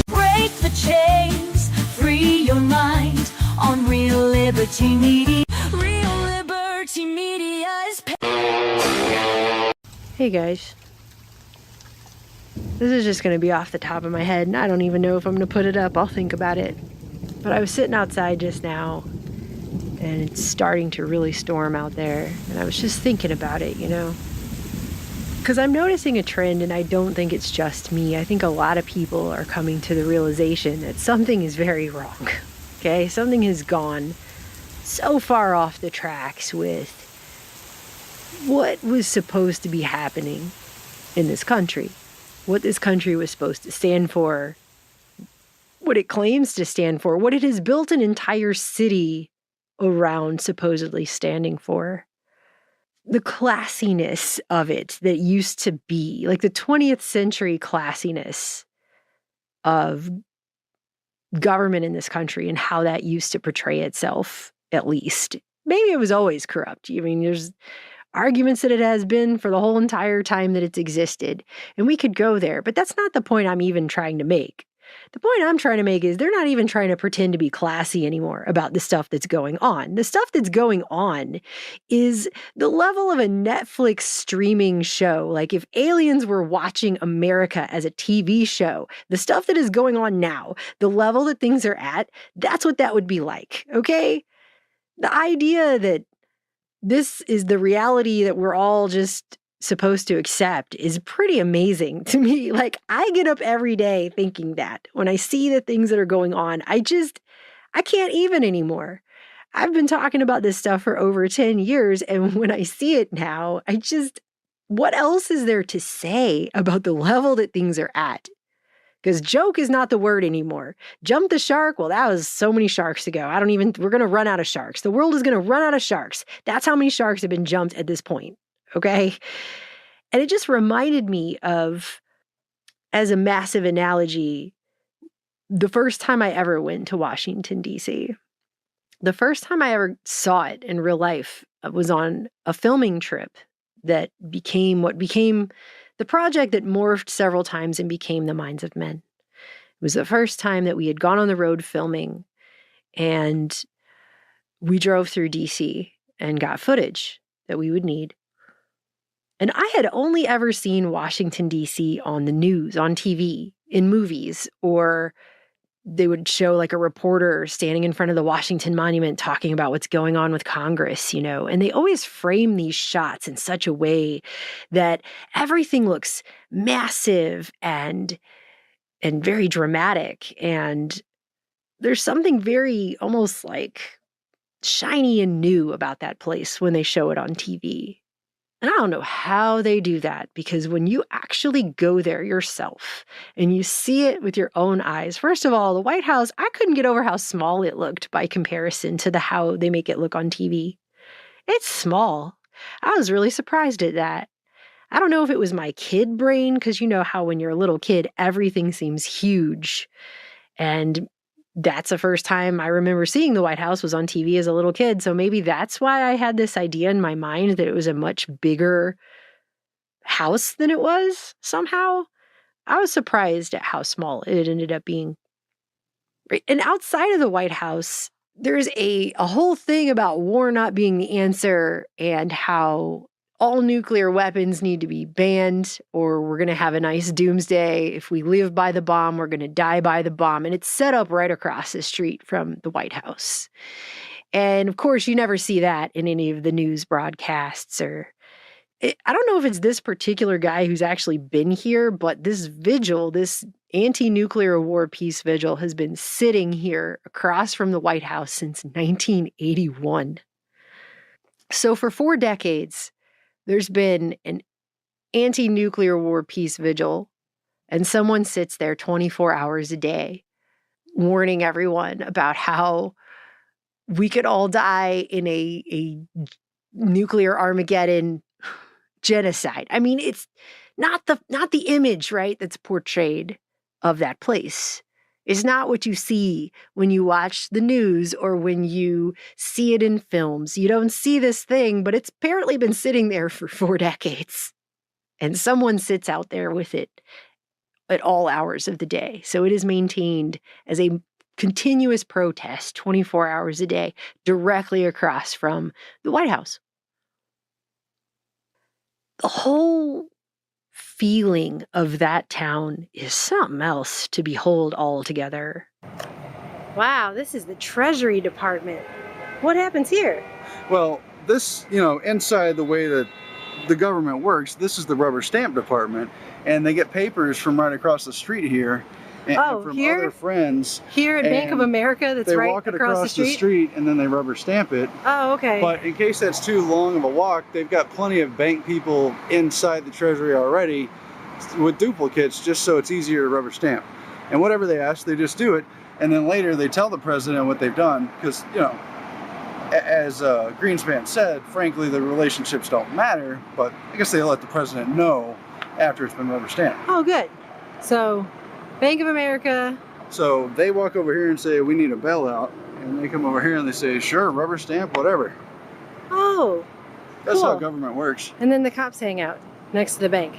Break the chains, free your mind on Real Liberty Media. Real Liberty Media is Hey guys. This is just going to be off the top of my head, and I don't even know if I'm going to put it up. I'll think about it. But I was sitting outside just now, and it's starting to really storm out there, and I was just thinking about it, you know? Because I'm noticing a trend, and I don't think it's just me. I think a lot of people are coming to the realization that something is very wrong, okay? Something has gone so far off the tracks with what was supposed to be happening in this country, what this country was supposed to stand for, what it claims to stand for, what it has built an entire city around supposedly standing for. The classiness of it that used to be, like the 20th century classiness of government in this country and how that used to portray itself, at least. Maybe it was always corrupt. I mean, there's arguments that it has been for the whole entire time that it's existed. And we could go there, but that's not the point I'm even trying to make. The point I'm trying to make is they're not even trying to pretend to be classy anymore about the stuff that's going on. The stuff that's going on is the level of a Netflix streaming show. Like if aliens were watching America as a TV show, the stuff that is going on now, the level that things are at, that's what that would be like, okay? The idea that this is the reality that we're all just supposed to accept is pretty amazing to me. Like, I get up every day thinking that when I see the things that are going on, I can't even anymore. I've been talking about this stuff for over 10 years. And when I see it now, what else is there to say about the level that things are at? Because joke is not the word anymore. Jump the shark? Well, that was so many sharks ago. We're going to run out of sharks. The world is going to run out of sharks. That's how many sharks have been jumped at this point. Okay. And it just reminded me of as a massive analogy, the first time I ever went to Washington, D.C., the first time I ever saw it in real life was on a filming trip that became what became the project that morphed several times and became The Minds of Men. It was the first time that we had gone on the road filming, and we drove through DC and got footage that we would need. And I had only ever seen Washington, D.C. on the news, on TV, in movies, or they would show like a reporter standing in front of the Washington Monument talking about what's going on with Congress, you know, and they always frame these shots in such a way that everything looks massive and very dramatic. And there's something very almost like shiny and new about that place when they show it on TV. And I don't know how they do that, because when you actually go there yourself and you see it with your own eyes, first of all, the White House, I couldn't get over how small it looked by comparison to how they make it look on TV. It's small. I was really surprised at that. I don't know if it was my kid brain, because you know how when you're a little kid, everything seems huge. And that's the first time I remember seeing the White House was on TV as a little kid. So maybe that's why I had this idea in my mind that it was a much bigger house than it was somehow. I was surprised at how small it ended up being. And outside of the White House, there's a whole thing about war not being the answer and how all nuclear weapons need to be banned, or we're going to have a nice doomsday. If we live by the bomb, we're going to die by the bomb. And it's set up right across the street from the White House. And of course, you never see that in any of the news broadcasts. I don't know if it's this particular guy who's actually been here, but this vigil, this anti-nuclear war peace vigil, has been sitting here across from the White House since 1981. So for 4 decades, there's been an anti-nuclear war peace vigil, and someone sits there 24 hours a day warning everyone about how we could all die in a nuclear Armageddon genocide. I mean, it's not the image, right, that's portrayed of that place. It's not what you see when you watch the news or when you see it in films. You don't see this thing, but it's apparently been sitting there for 4 decades. And someone sits out there with it at all hours of the day. So it is maintained as a continuous protest 24 hours a day directly across from the White House. The whole feeling of that town is something else to behold altogether. Wow, this is the Treasury Department. What happens here? Well, this, inside the way that the government works, this is the rubber stamp department, and they get papers from right across the street here. And from here? Other friends. Here at Bank of America, that's right across the street? They walk it across the street and then they rubber stamp it. Oh, okay. But in case that's too long of a walk, they've got plenty of bank people inside the Treasury already with duplicates, just so it's easier to rubber stamp. And whatever they ask, they just do it. And then later they tell the president what they've done, because, as Greenspan said, frankly, the relationships don't matter, but I guess they let the president know after it's been rubber stamped. Oh, good. So Bank of America. So they walk over here and say, we need a bailout. And they come over here and they say, sure, rubber stamp, whatever. Oh, That's cool. how government works. And then the cops hang out next to the bank.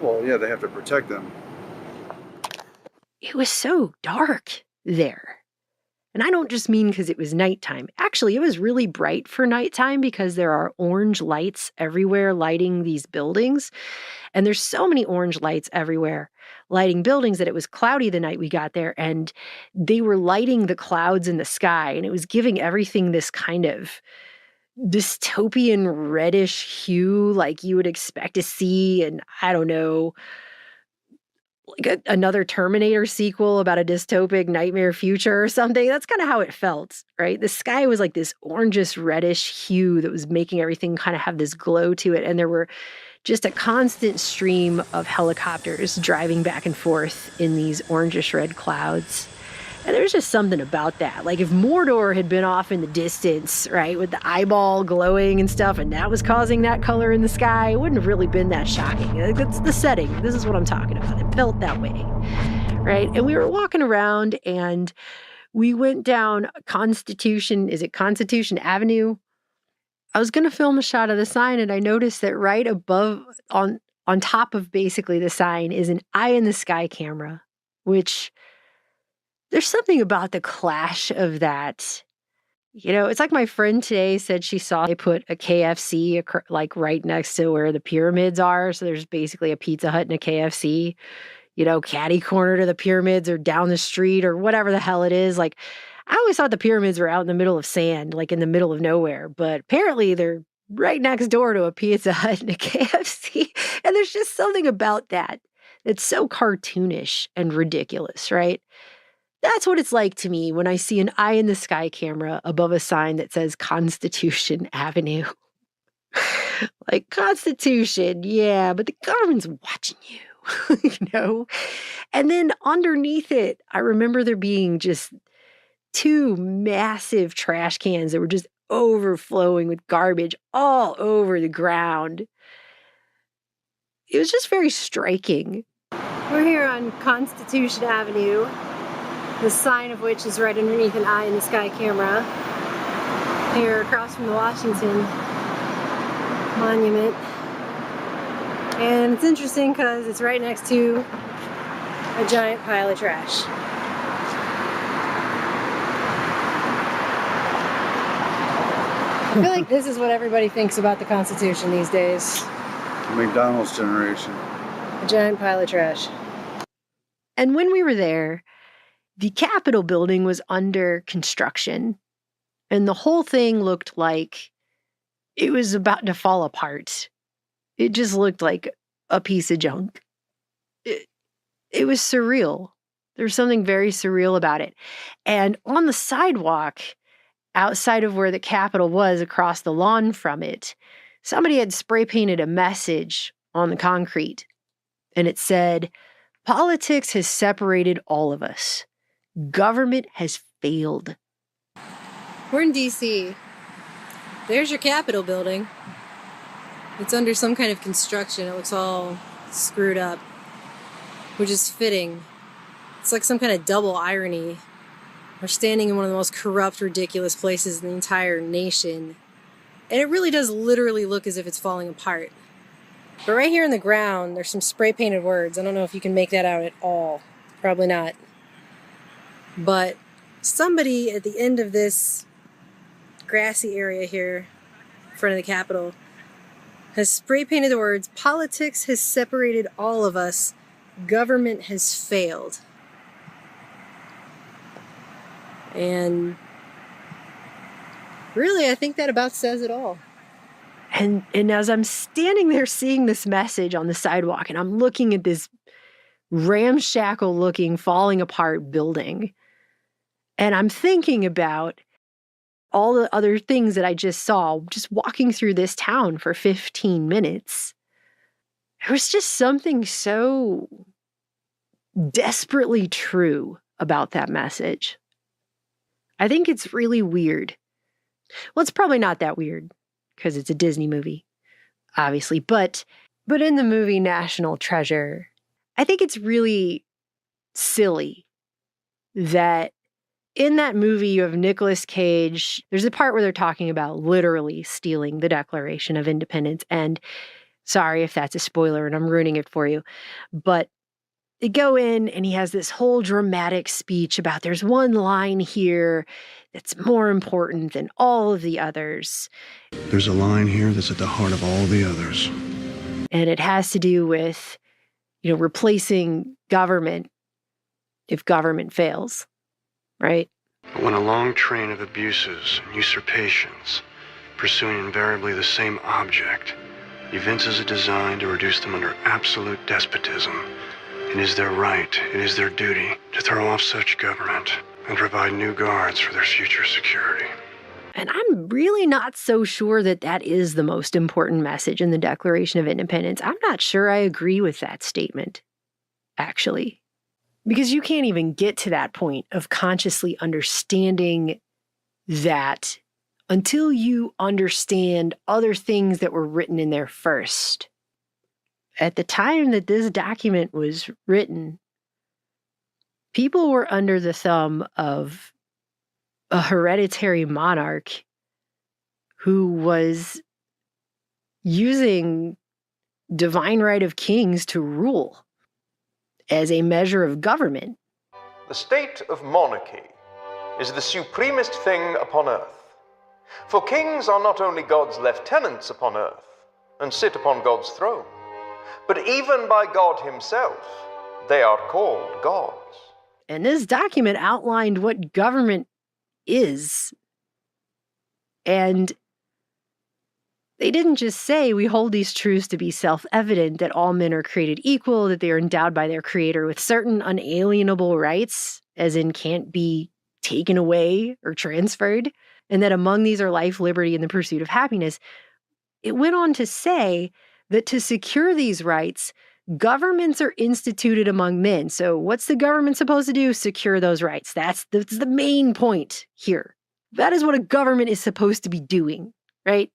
Well, yeah, they have to protect them. It was so dark there. And I don't just mean because it was nighttime. Actually, it was really bright for nighttime because there are orange lights everywhere lighting these buildings. And there's so many orange lights everywhere lighting buildings that it was cloudy the night we got there. And they were lighting the clouds in the sky. And it was giving everything this kind of dystopian reddish hue like you would expect to see. And I don't know, like another Terminator sequel about a dystopic nightmare future or something. That's kind of how it felt, right? The sky was like this orangish reddish hue that was making everything kind of have this glow to it. And there were just a constant stream of helicopters driving back and forth in these orangish red clouds. And there's just something about that. Like if Mordor had been off in the distance, right, with the eyeball glowing and stuff, and that was causing that color in the sky, it wouldn't have really been that shocking. Like, that's the setting. This is what I'm talking about. It felt that way, right? And we were walking around and we went down Constitution Avenue? I was going to film a shot of the sign, and I noticed that right above, on top of basically the sign, is an eye in the sky camera, which there's something about the clash of that. You know, it's like my friend today said she saw they put a KFC like right next to where the pyramids are. So there's basically a Pizza Hut and a KFC, you know, catty corner to the pyramids or down the street or whatever the hell it is. Like, I always thought the pyramids were out in the middle of sand, like in the middle of nowhere. But apparently they're right next door to a Pizza Hut and a KFC. And there's just something about that that's so cartoonish and ridiculous, right? That's what it's like to me when I see an eye in the sky camera above a sign that says Constitution Avenue. Like, Constitution, yeah, but the government's watching you, you know? And then underneath it, I remember there being just 2 massive trash cans that were just overflowing with garbage all over the ground. It was just very striking. We're here on Constitution Avenue, the sign of which is right underneath an eye in the sky camera, here across from the Washington Monument. And it's interesting because it's right next to a giant pile of trash. I feel like this is what everybody thinks about the Constitution these days. The McDonald's generation. A giant pile of trash. And when we were there, the Capitol building was under construction, and the whole thing looked like it was about to fall apart. It just looked like a piece of junk. It was surreal. There was something very surreal about it. And on the sidewalk, outside of where the Capitol was, across the lawn from it, somebody had spray painted a message on the concrete, and it said, "Politics has separated all of us. Government has failed." We're in DC. There's your Capitol building. It's under some kind of construction. It looks all screwed up, which is fitting. It's like some kind of double irony. We're standing in one of the most corrupt, ridiculous places in the entire nation. And it really does literally look as if it's falling apart. But right here in the ground, there's some spray painted words. I don't know if you can make that out at all. Probably not. But somebody at the end of this grassy area here in front of the Capitol has spray painted the words, "Politics has separated all of us. Government has failed." And really, I think that about says it all. And as I'm standing there seeing this message on the sidewalk, and I'm looking at this ramshackle looking, falling apart building, and I'm thinking about all the other things that I just saw just walking through this town for 15 minutes. There was just something so desperately true about that message. I think it's really weird. Well, it's probably not that weird because it's a Disney movie, obviously. But in the movie National Treasure, I think it's really silly that in that movie you have Nicolas Cage. There's a part where they're talking about literally stealing the Declaration of Independence. And sorry if that's a spoiler and I'm ruining it for you, but they go in and he has this whole dramatic speech about there's one line here that's more important than all of the others. There's a line here that's at the heart of all the others. And it has to do with, replacing government if government fails, right? When a long train of abuses and usurpations, pursuing invariably the same object, evinces a design to reduce them under absolute despotism, it is their right, it is their duty to throw off such government and provide new guards for their future security. And I'm really not so sure that that is the most important message in the Declaration of Independence. I'm not sure I agree with that statement, actually. Because you can't even get to that point of consciously understanding that until you understand other things that were written in there first. At the time that this document was written, people were under the thumb of a hereditary monarch who was using divine right of kings to rule as a measure of government. The state of monarchy is the supremest thing upon earth. For kings are not only God's lieutenants upon earth and sit upon God's throne, but even by God himself, they are called gods. And this document outlined what government is. And they didn't just say we hold these truths to be self-evident, that all men are created equal, that they are endowed by their creator with certain unalienable rights, as in can't be taken away or transferred, and that among these are life, liberty, and the pursuit of happiness. It went on to say that to secure these rights, governments are instituted among men. So what's the government supposed to do? Secure those rights. That's the main point here. That is what a government is supposed to be doing, right?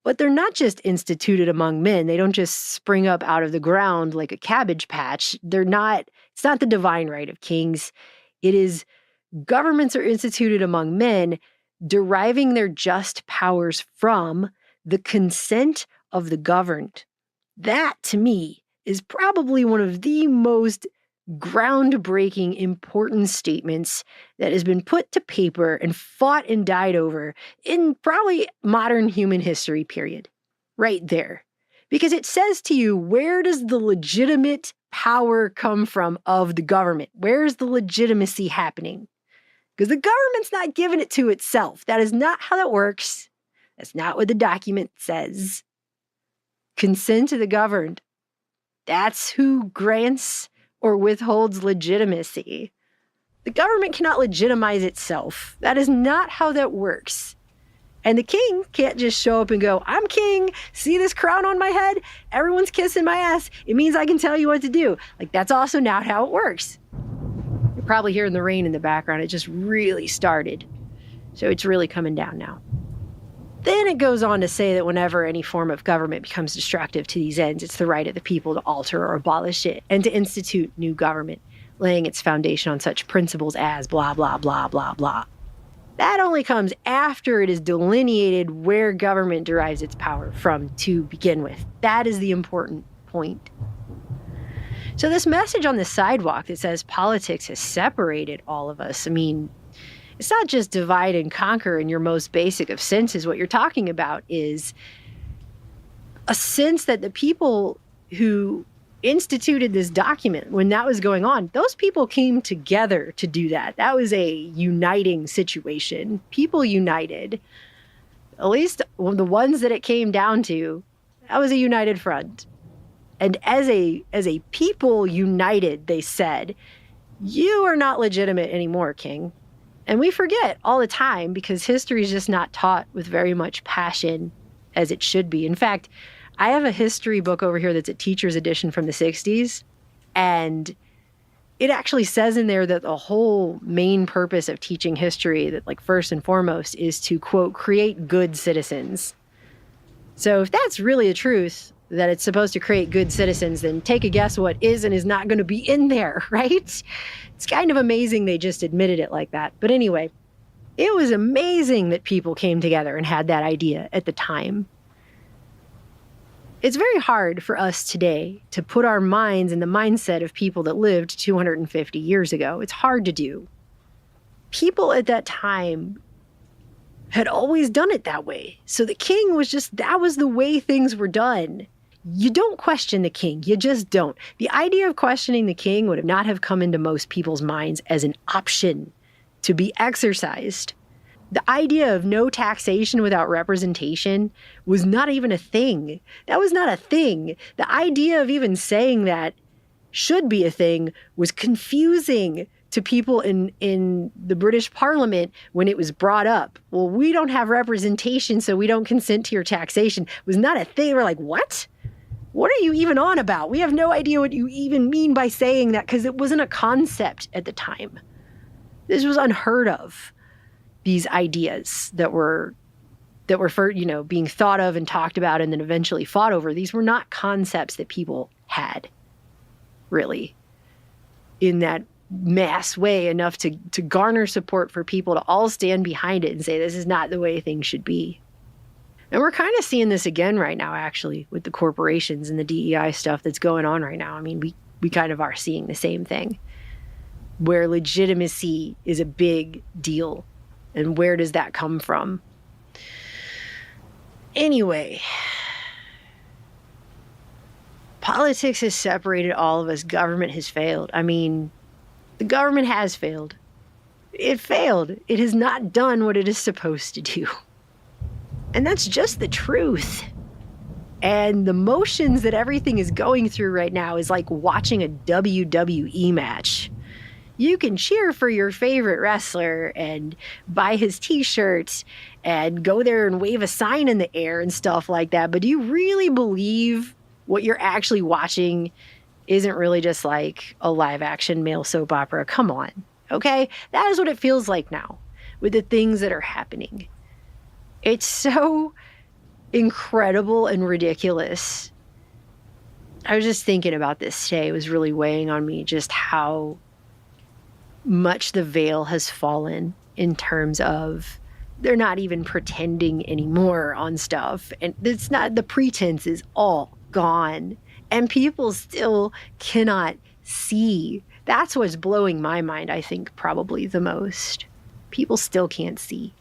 But they're not just instituted among men. They don't just spring up out of the ground like a cabbage patch. It's not the divine right of kings. It is governments are instituted among men, deriving their just powers from the consent of the governed. That, to me, is probably one of the most groundbreaking, important statements that has been put to paper and fought and died over in probably modern human history, period. Right there. Because it says to you, where does the legitimate power come from of the government? Where's the legitimacy happening? Because the government's not giving it to itself. That is not how that works. That's not what the document says. Consent to the governed. That's who grants or withholds legitimacy. The government cannot legitimize itself. That is not how that works. And the king can't just show up and go, I'm king, see this crown on my head? Everyone's kissing my ass. It means I can tell you what to do. Like, that's also not how it works. You're probably hearing the rain in the background. It just really started. So it's really coming down now. Then it goes on to say that whenever any form of government becomes destructive to these ends, it's the right of the people to alter or abolish it and to institute new government, laying its foundation on such principles as blah, blah, blah, blah, blah. That only comes after it is delineated where government derives its power from to begin with. That is the important point. So this message on the sidewalk that says politics has separated all of us, I mean, it's not just divide and conquer in your most basic of senses. What you're talking about is a sense that the people who instituted this document, when that was going on, those people came together to do that. That was a uniting situation. People united. At least the ones that it came down to, that was a united front. And as a people united, they said, you are not legitimate anymore, king. And we forget all the time because history is just not taught with very much passion as it should be. In fact, I have a history book over here that's a teacher's edition from the 60s. And it actually says in there that the whole main purpose of teaching history, that like first and foremost, is to, quote, create good citizens. So if that's really the truth, that it's supposed to create good citizens, then take a guess what is and is not going to be in there, right? It's kind of amazing they just admitted it like that. But anyway, it was amazing that people came together and had that idea at the time. It's very hard for us today to put our minds in the mindset of people that lived 250 years ago. It's hard to do. People at that time had always done it that way. So the king was just, that was the way things were done. You don't question the king. You just don't. The idea of questioning the king would not have come into most people's minds as an option to be exercised. The idea of no taxation without representation was not even a thing. That was not a thing. The idea of even saying that should be a thing was confusing to people in the British Parliament when it was brought up. Well, we don't have representation, so we don't consent to your taxation. It was not a thing. We're like, what? What are you even on about? We have no idea what you even mean by saying that because it wasn't a concept at the time. This was unheard of. These ideas that were for, being thought of and talked about and then eventually fought over. These were not concepts that people had, really, in that mass way enough to garner support for people to all stand behind it and say this is not the way things should be. And we're kind of seeing this again right now, actually, with the corporations and the DEI stuff that's going on right now. I mean, we kind of are seeing the same thing, where legitimacy is a big deal. And where does that come from? Anyway, politics has separated all of us. Government has failed. I mean, the government has failed. It failed. It has not done what it is supposed to do. And that's just the truth. And the motions that everything is going through right now is like watching a WWE match. You can cheer for your favorite wrestler and buy his t-shirts and go there and wave a sign in the air and stuff like that. But do you really believe what you're actually watching isn't really just like a live action male soap opera? Come on, okay? That is what it feels like now with the things that are happening. It's so incredible and ridiculous. I was just thinking about this today. It was really weighing on me just how much the veil has fallen in terms of they're not even pretending anymore on stuff. And it's not, the pretense is all gone. And people still cannot see. That's what's blowing my mind, I think, probably the most. People still can't see.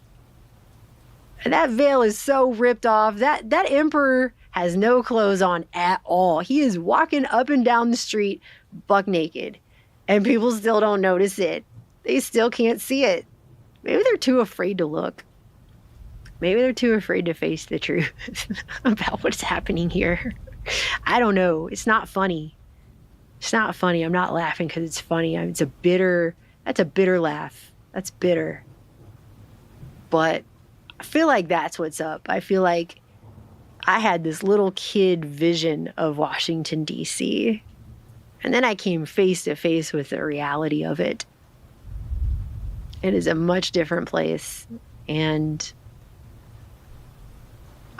And that veil is so ripped off. That emperor has no clothes on at all. He is walking up and down the street buck naked. And people still don't notice it. They still can't see it. Maybe they're too afraid to look. Maybe they're too afraid to face the truth about what's happening here. I don't know. It's not funny. It's not funny. I'm not laughing because it's funny. That's a bitter laugh. That's bitter. But I feel like that's what's up. I feel like I had this little kid vision of Washington, D.C., and then I came face to face with the reality of it. It is a much different place. And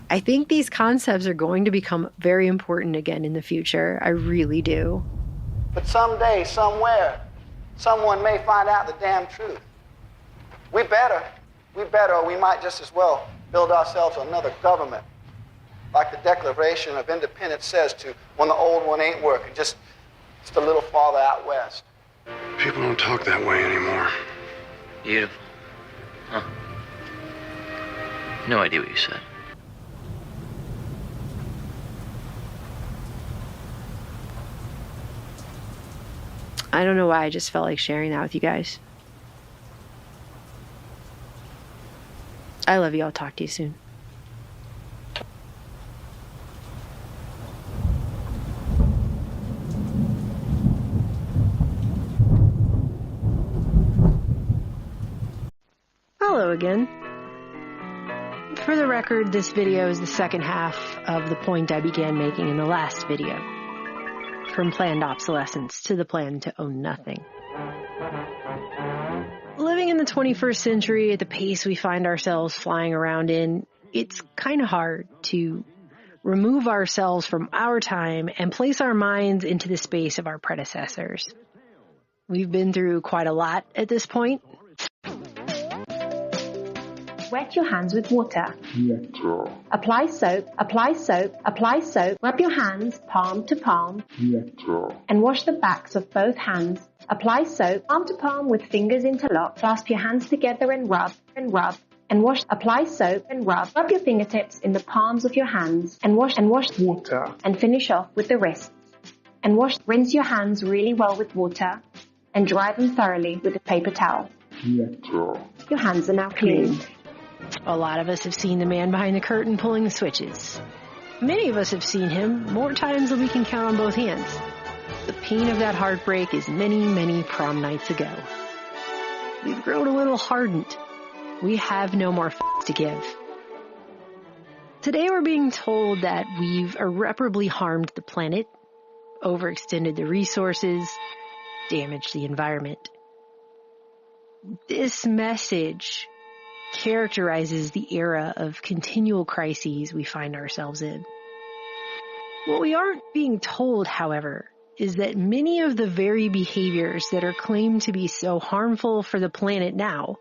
I think these concepts are going to become very important again in the future. I really do. But someday, somewhere, someone may find out the damn truth. We better, or we might just as well build ourselves another government. Like the Declaration of Independence says to, when the old one ain't working, just a little farther out west. People don't talk that way anymore. Beautiful. Huh. No idea what you said. I don't know why, I just felt like sharing that with you guys. I love you. I'll talk to you soon. Hello again. For the record, this video is the second half of the point I began making in the last video. From planned obsolescence to the plan to own nothing. Living in the 21st century at the pace we find ourselves flying around in, it's kind of hard to remove ourselves from our time and place our minds into the space of our predecessors. We've been through quite a lot at this point. Wet your hands with water. Apply soap, apply soap, apply soap. Rub your hands palm to palm. And wash the backs of both hands. Apply soap, palm to palm with fingers interlocked. Clasp your hands together and rub, and wash. Apply soap and rub. Rub your fingertips in the palms of your hands and wash water. And finish off with the wrists. And wash, rinse your hands really well with water and dry them thoroughly with a paper towel. Your hands are now clean. A lot of us have seen the man behind the curtain pulling the switches. Many of us have seen him more times than we can count on both hands. The pain of that heartbreak is many, many prom nights ago. We've grown a little hardened. We have no more to give. Today we're being told that we've irreparably harmed the planet, overextended the resources, damaged the environment. This message characterizes the era of continual crises we find ourselves in. What we aren't being told, however, is that many of the very behaviors that are claimed to be so harmful for the planet now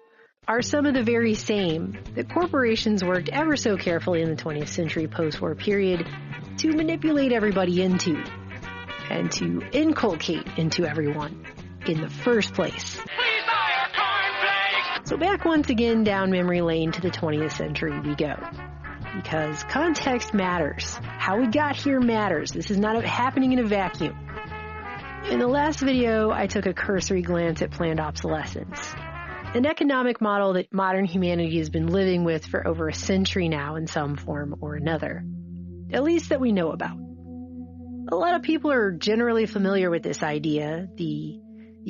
are some of the very same that corporations worked ever so carefully in the 20th century post-war period to manipulate everybody into and to inculcate into everyone in the first place. So back once again down memory lane to the 20th century we go. Because context matters. How we got here matters. This is not happening in a vacuum. In the last video, I took a cursory glance at planned obsolescence, an economic model that modern humanity has been living with for over a century now in some form or another, at least that we know about. A lot of people are generally familiar with this idea, the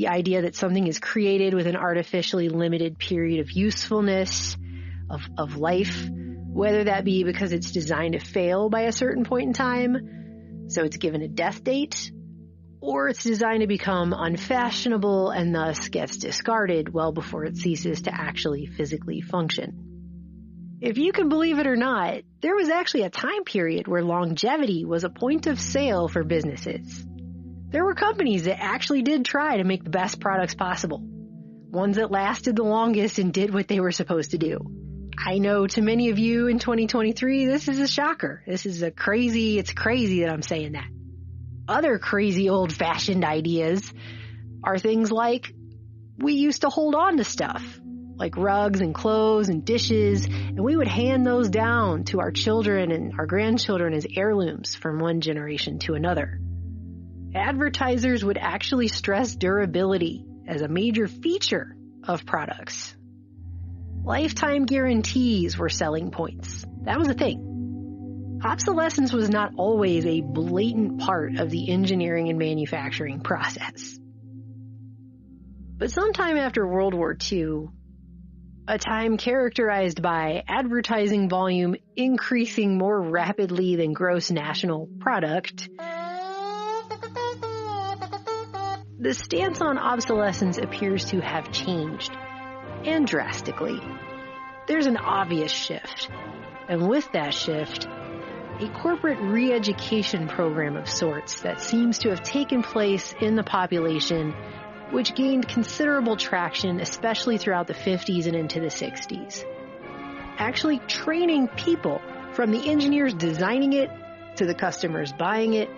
idea that something is created with an artificially limited period of usefulness, of life, whether that be because it's designed to fail by a certain point in time, so it's given a death date, or it's designed to become unfashionable and thus gets discarded well before it ceases to actually physically function. If you can believe it or not, there was actually a time period where longevity was a point of sale for businesses. There were companies that actually did try to make the best products possible, ones that lasted the longest and did what they were supposed to do. I know to many of you in 2023, this is a shocker. It's crazy that I'm saying that. Other crazy old-fashioned ideas are things like we used to hold on to stuff, like rugs and clothes and dishes, and we would hand those down to our children and our grandchildren as heirlooms from one generation to another. Advertisers would actually stress durability as a major feature of products. Lifetime guarantees were selling points. That was a thing. Obsolescence was not always a blatant part of the engineering and manufacturing process. But sometime after World War II, a time characterized by advertising volume increasing more rapidly than gross national product, the stance on obsolescence appears to have changed, and drastically. There's an obvious shift, and with that shift, a corporate re-education program of sorts that seems to have taken place in the population, which gained considerable traction, especially throughout the 50s and into the 60s. Actually training people, from the engineers designing it to the customers buying it,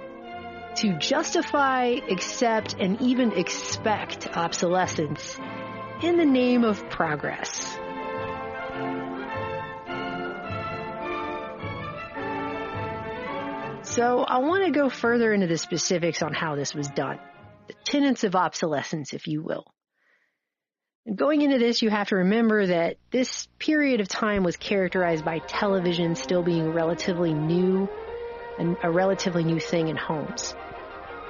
to justify, accept, and even expect obsolescence in the name of progress. So I want to go further into the specifics on how this was done. The tenets of obsolescence, if you will. And going into this, you have to remember that this period of time was characterized by television still being relatively new and a relatively new thing in homes.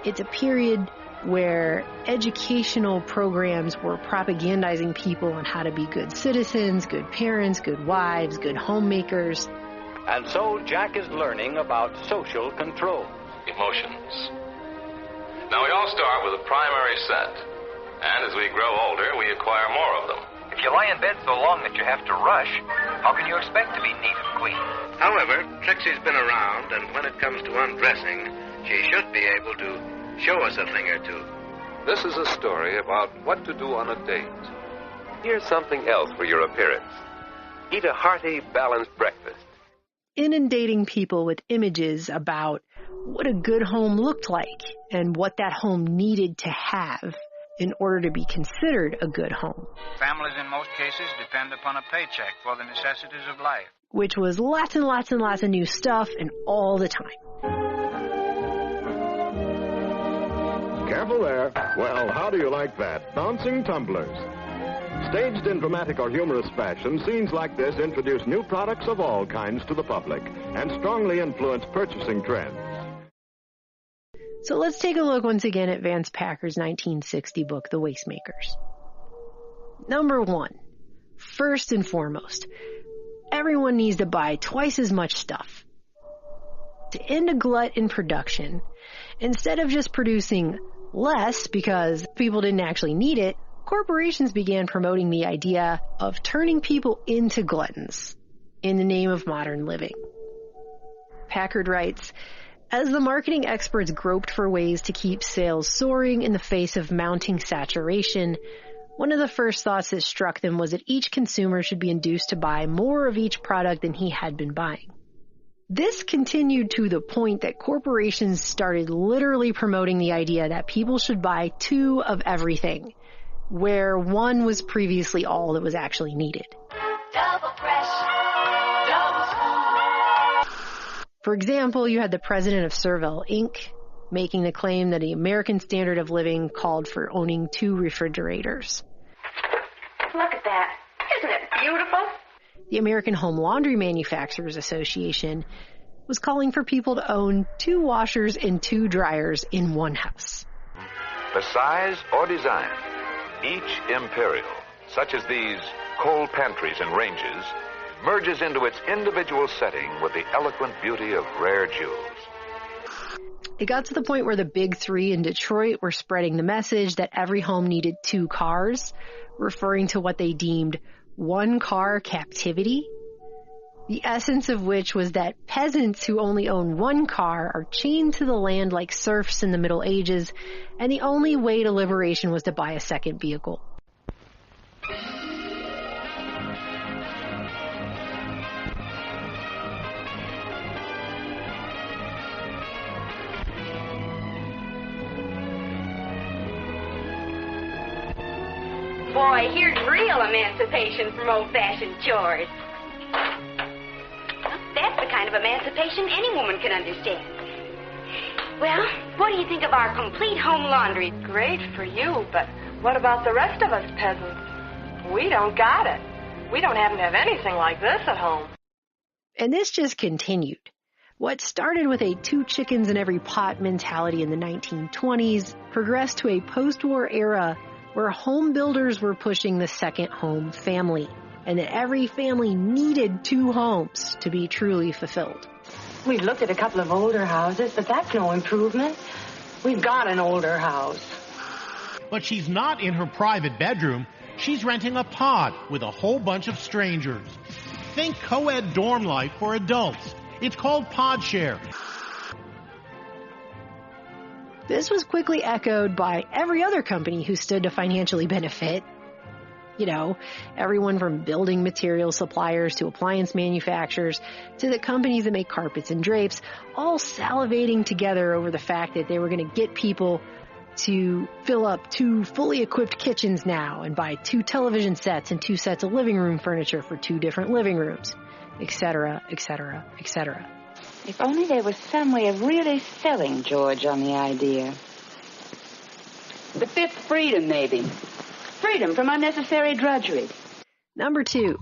It's a period where educational programs were propagandizing people on how to be good citizens, good parents, good wives, good homemakers. And so Jack is learning about social control. Emotions. Now we all start with a primary set. And as we grow older, we acquire more of them. If you lie in bed so long that you have to rush, how can you expect to be neat and clean? However, Trixie's been around, and when it comes to undressing, she should be able to show us a thing or two. This is a story about what to do on a date. Here's something else for your appearance. Eat a hearty, balanced breakfast. Inundating people with images about what a good home looked like and what that home needed to have in order to be considered a good home. Families in most cases depend upon a paycheck for the necessities of life. Which was lots and lots and lots of new stuff and all the time. Careful there. Well, how do you like that? Bouncing tumblers. Staged in dramatic or humorous fashion, scenes like this introduce new products of all kinds to the public and strongly influence purchasing trends. So let's take a look once again at Vance Packer's 1960 book, The Wastemakers. Number one, first and foremost, everyone needs to buy twice as much stuff. To end a glut in production, instead of just producing less because people didn't actually need it, corporations began promoting the idea of turning people into gluttons in the name of modern living. Packard writes, as the marketing experts groped for ways to keep sales soaring in the face of mounting saturation, one of the first thoughts that struck them was that each consumer should be induced to buy more of each product than he had been buying. This continued to the point that corporations started literally promoting the idea that people should buy 2 of everything, where 1 was previously all that was actually needed. Double fresh, double smooth. For example, you had the president of Servell, Inc., making the claim that the American standard of living called for owning 2 refrigerators. Look at that. Isn't it beautiful? The American Home Laundry Manufacturers Association was calling for people to own 2 washers and 2 dryers in one house. The size or design, each imperial, such as these coal pantries and ranges, merges into its individual setting with the eloquent beauty of rare jewels. It got to the point where the big 3 in Detroit were spreading the message that every home needed 2 cars, referring to what they deemed one-car captivity, the essence of which was that peasants who only own 1 car are chained to the land like serfs in the Middle Ages, and the only way to liberation was to buy a second vehicle. Boy, here's real emancipation from old-fashioned chores. That's the kind of emancipation any woman can understand. Well, what do you think of our complete home laundry? Great for you, but what about the rest of us peasants? We don't got it. We don't happen to have anything like this at home. And this just continued. What started with a 2 chickens in every pot mentality in the 1920s progressed to a post-war era where home builders were pushing the second home family, and that every family needed 2 homes to be truly fulfilled. We've looked at a couple of older houses, but that's no improvement. We've got an older house. But she's not in her private bedroom. She's renting a pod with a whole bunch of strangers. Think co-ed dorm life for adults. It's called PodShare. This was quickly echoed by every other company who stood to financially benefit. You know, everyone from building material suppliers to appliance manufacturers to the companies that make carpets and drapes, all salivating together over the fact that they were going to get people to fill up 2 fully equipped kitchens now and buy 2 television sets and 2 sets of living room furniture for 2 different living rooms, etc., etc., etc. If only there was some way of really selling George on the idea. The 5th freedom, maybe. Freedom from unnecessary drudgery. Number 2,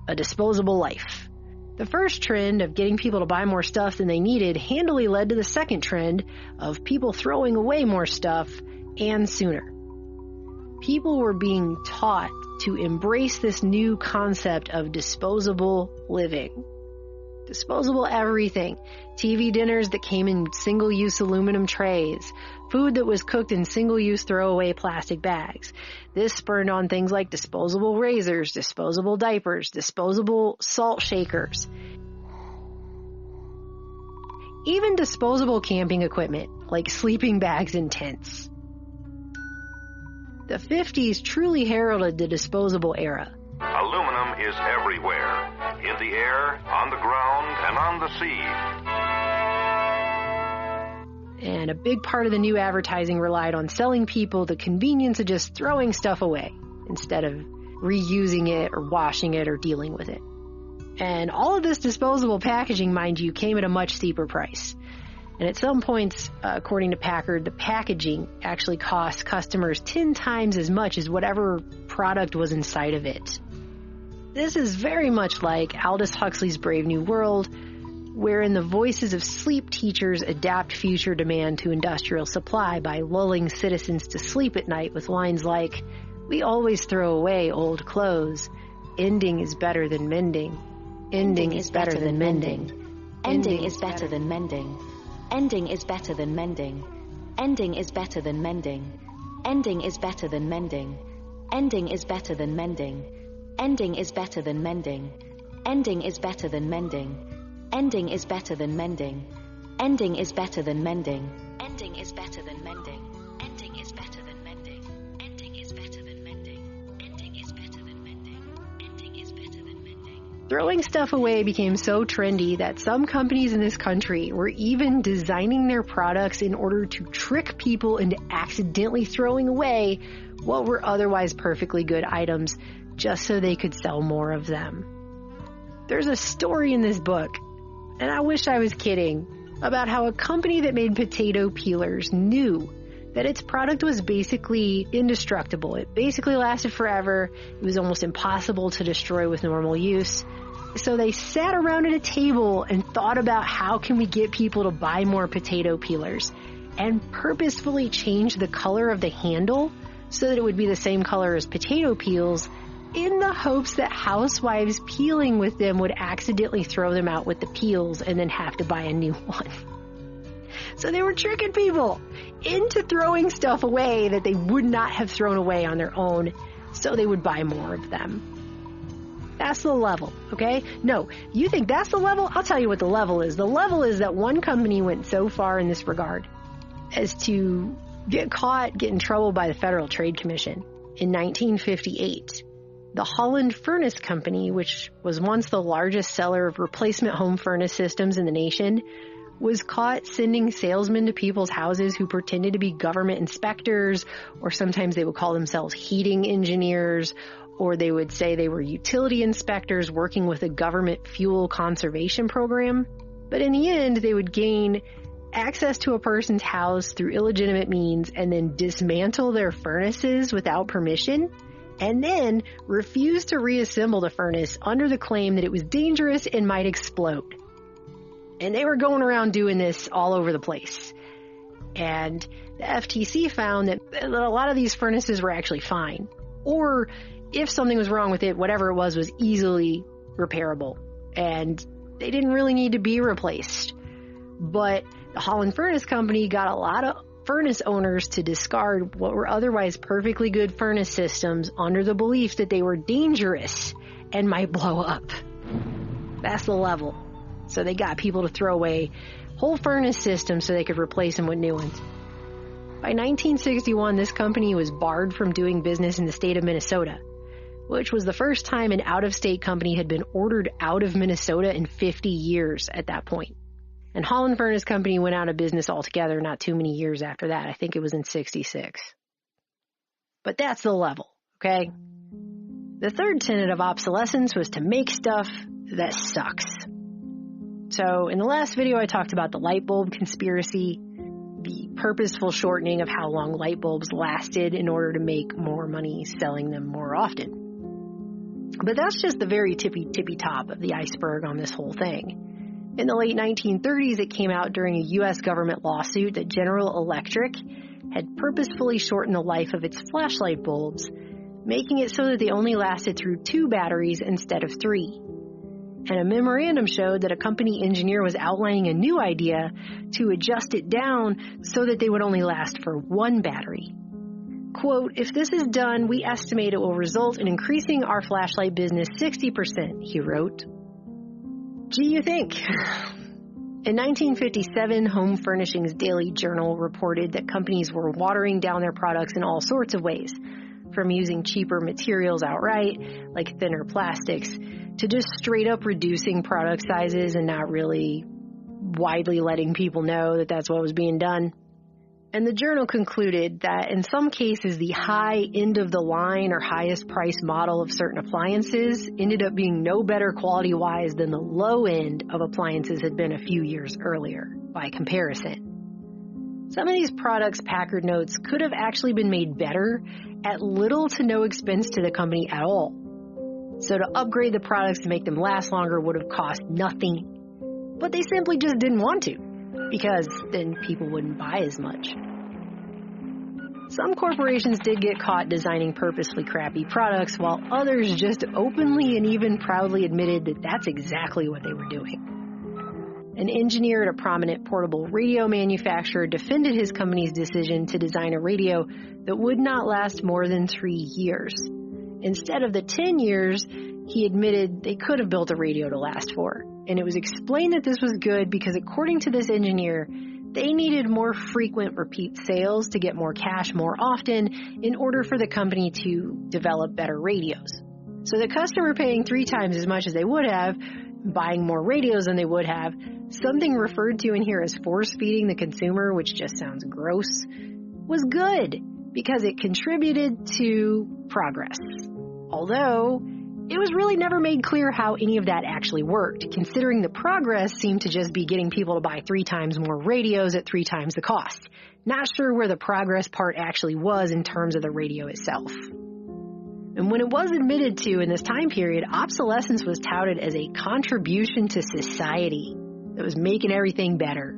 a disposable life. The first trend of getting people to buy more stuff than they needed handily led to the second trend of people throwing away more stuff, and sooner. People were being taught to embrace this new concept of disposable living. Disposable everything. TV dinners that came in single-use aluminum trays. Food that was cooked in single-use throwaway plastic bags. This spurned on things like disposable razors, disposable diapers, disposable salt shakers. Even disposable camping equipment, like sleeping bags and tents. The 50s truly heralded the disposable era. Aluminum is everywhere. In the air, on the ground, and on the sea. And a big part of the new advertising relied on selling people the convenience of just throwing stuff away instead of reusing it or washing it or dealing with it. And all of this disposable packaging, mind you, came at a much steeper price. And at some points, according to Packard, the packaging actually cost customers 10 times as much as whatever product was inside of it. This is very much like Aldous Huxley's Brave New World, wherein the voices of sleep teachers adapt future demand to industrial supply by lulling citizens to sleep at night with lines like, "We always throw away old clothes. Ending is better than mending." Ending is better than mending. Ending is better than mending. Ending is better than mending. Ending is better than mending. Ending is better than mending. Ending is better than mending. Ending is better than mending. Ending is better than mending. Ending is better than mending. Ending is better than mending. Ending is better than mending. Ending is better than mending. Ending is better than mending. Ending is better than mending. Ending is better than mending. Throwing stuff away became so trendy that some companies in this country were even designing their products in order to trick people into accidentally throwing away what were otherwise perfectly good items just so they could sell more of them. There's a story in this book, and I wish I was kidding, about how a company that made potato peelers knew that its product was basically indestructible. It basically lasted forever. It was almost impossible to destroy with normal use. So they sat around at a table and thought about how can we get people to buy more potato peelers, and purposefully changed the color of the handle so that it would be the same color as potato peels, in the hopes that housewives peeling with them would accidentally throw them out with the peels and then have to buy a new one. So they were tricking people into throwing stuff away that they would not have thrown away on their own, so they would buy more of them. That's the level, okay? No, you think that's the level? I'll tell you what the level is. The level is that one company went so far in this regard as to get caught, get in trouble by the Federal Trade Commission in 1958. The Holland Furnace Company, which was once the largest seller of replacement home furnace systems in the nation, was caught sending salesmen to people's houses who pretended to be government inspectors, or sometimes they would call themselves heating engineers, or they would say they were utility inspectors working with a government fuel conservation program. But in the end, they would gain access to a person's house through illegitimate means and then dismantle their furnaces without permission, and then refuse to reassemble the furnace under the claim that it was dangerous and might explode. And they were going around doing this all over the place. And the FTC found that a lot of these furnaces were actually fine. Or if something was wrong with it, whatever it was easily repairable. And they didn't really need to be replaced. But the Holland Furnace Company got a lot of furnace owners to discard what were otherwise perfectly good furnace systems under the belief that they were dangerous and might blow up. That's the level. So they got people to throw away whole furnace systems so they could replace them with new ones. By 1961, this company was barred from doing business in the state of Minnesota, which was the first time an out-of-state company had been ordered out of Minnesota in 50 years at that point. And Holland Furnace Company went out of business altogether not too many years after that. I think it was in 66. But that's the level, okay? The third tenet of obsolescence was to make stuff that sucks. So in the last video, I talked about the light bulb conspiracy, the purposeful shortening of how long light bulbs lasted in order to make more money selling them more often. But that's just the very tippy top of the iceberg on this whole thing. In the late 1930s, it came out during a U.S. government lawsuit that General Electric had purposefully shortened the life of its flashlight bulbs, making it so that they only lasted through 2 batteries instead of 3. And a memorandum showed that a company engineer was outlining a new idea to adjust it down so that they would only last for 1 battery. Quote, "If this is done, we estimate it will result in increasing our flashlight business 60%, he wrote. Gee, you think? In 1957, Home Furnishings Daily Journal reported that companies were watering down their products in all sorts of ways, from using cheaper materials outright, like thinner plastics, to just straight up reducing product sizes and not really widely letting people know that that's what was being done. And the journal concluded that in some cases, the high end of the line or highest price model of certain appliances ended up being no better quality-wise than the low end of appliances had been a few years earlier, by comparison. Some of these products, Packard notes, could have actually been made better at little to no expense to the company at all. So to upgrade the products to make them last longer would have cost nothing. But they simply just didn't want to, because then people wouldn't buy as much. Some corporations did get caught designing purposely crappy products, while others just openly and even proudly admitted that that's exactly what they were doing. An engineer at a prominent portable radio manufacturer defended his company's decision to design a radio that would not last more than 3 years. Instead of the 10 years, he admitted they could have built a radio to last 4. And it was explained that this was good because, according to this engineer, they needed more frequent repeat sales to get more cash more often in order for the company to develop better radios. So the customer paying 3 times as much as they would have, buying more radios than they would have, something referred to in here as force-feeding the consumer, which just sounds gross, was good because it contributed to progress. Although, it was really never made clear how any of that actually worked, considering the progress seemed to just be getting people to buy 3 times more radios at 3 times the cost. Not sure where the progress part actually was in terms of the radio itself. And when it was admitted to in this time period, obsolescence was touted as a contribution to society that was making everything better.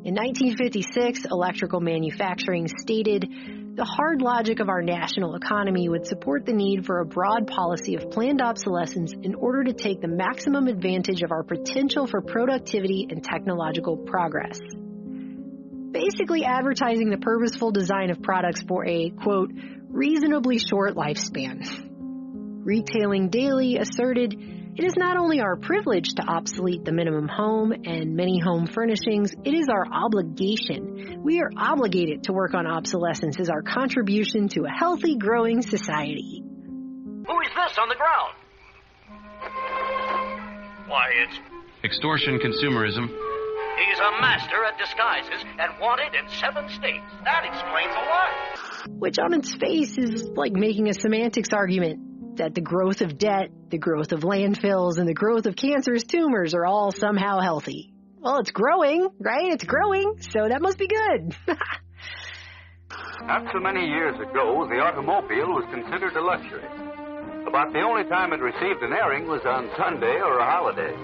In 1956, Electrical Manufacturing stated, "The hard logic of our national economy would support the need for a broad policy of planned obsolescence in order to take the maximum advantage of our potential for productivity and technological progress." Basically advertising the purposeful design of products for a, quote, reasonably short lifespan. Retailing Daily asserted, "It is not only our privilege to obsolete the minimum home and many home furnishings, it is our obligation. We are obligated to work on obsolescence as our contribution to a healthy, growing society." Who is this on the ground? Why, it's... Extortion consumerism. He's a master at disguises and wanted in 7 states. That explains a lot. Which on its face is like making a semantics argument that the growth of debt, the growth of landfills, and the growth of cancerous tumors are all somehow healthy. Well, it's growing, right? It's growing, so that must be good. Not so many years ago, the automobile was considered a luxury. About the only time it received an airing was on Sunday or a holiday.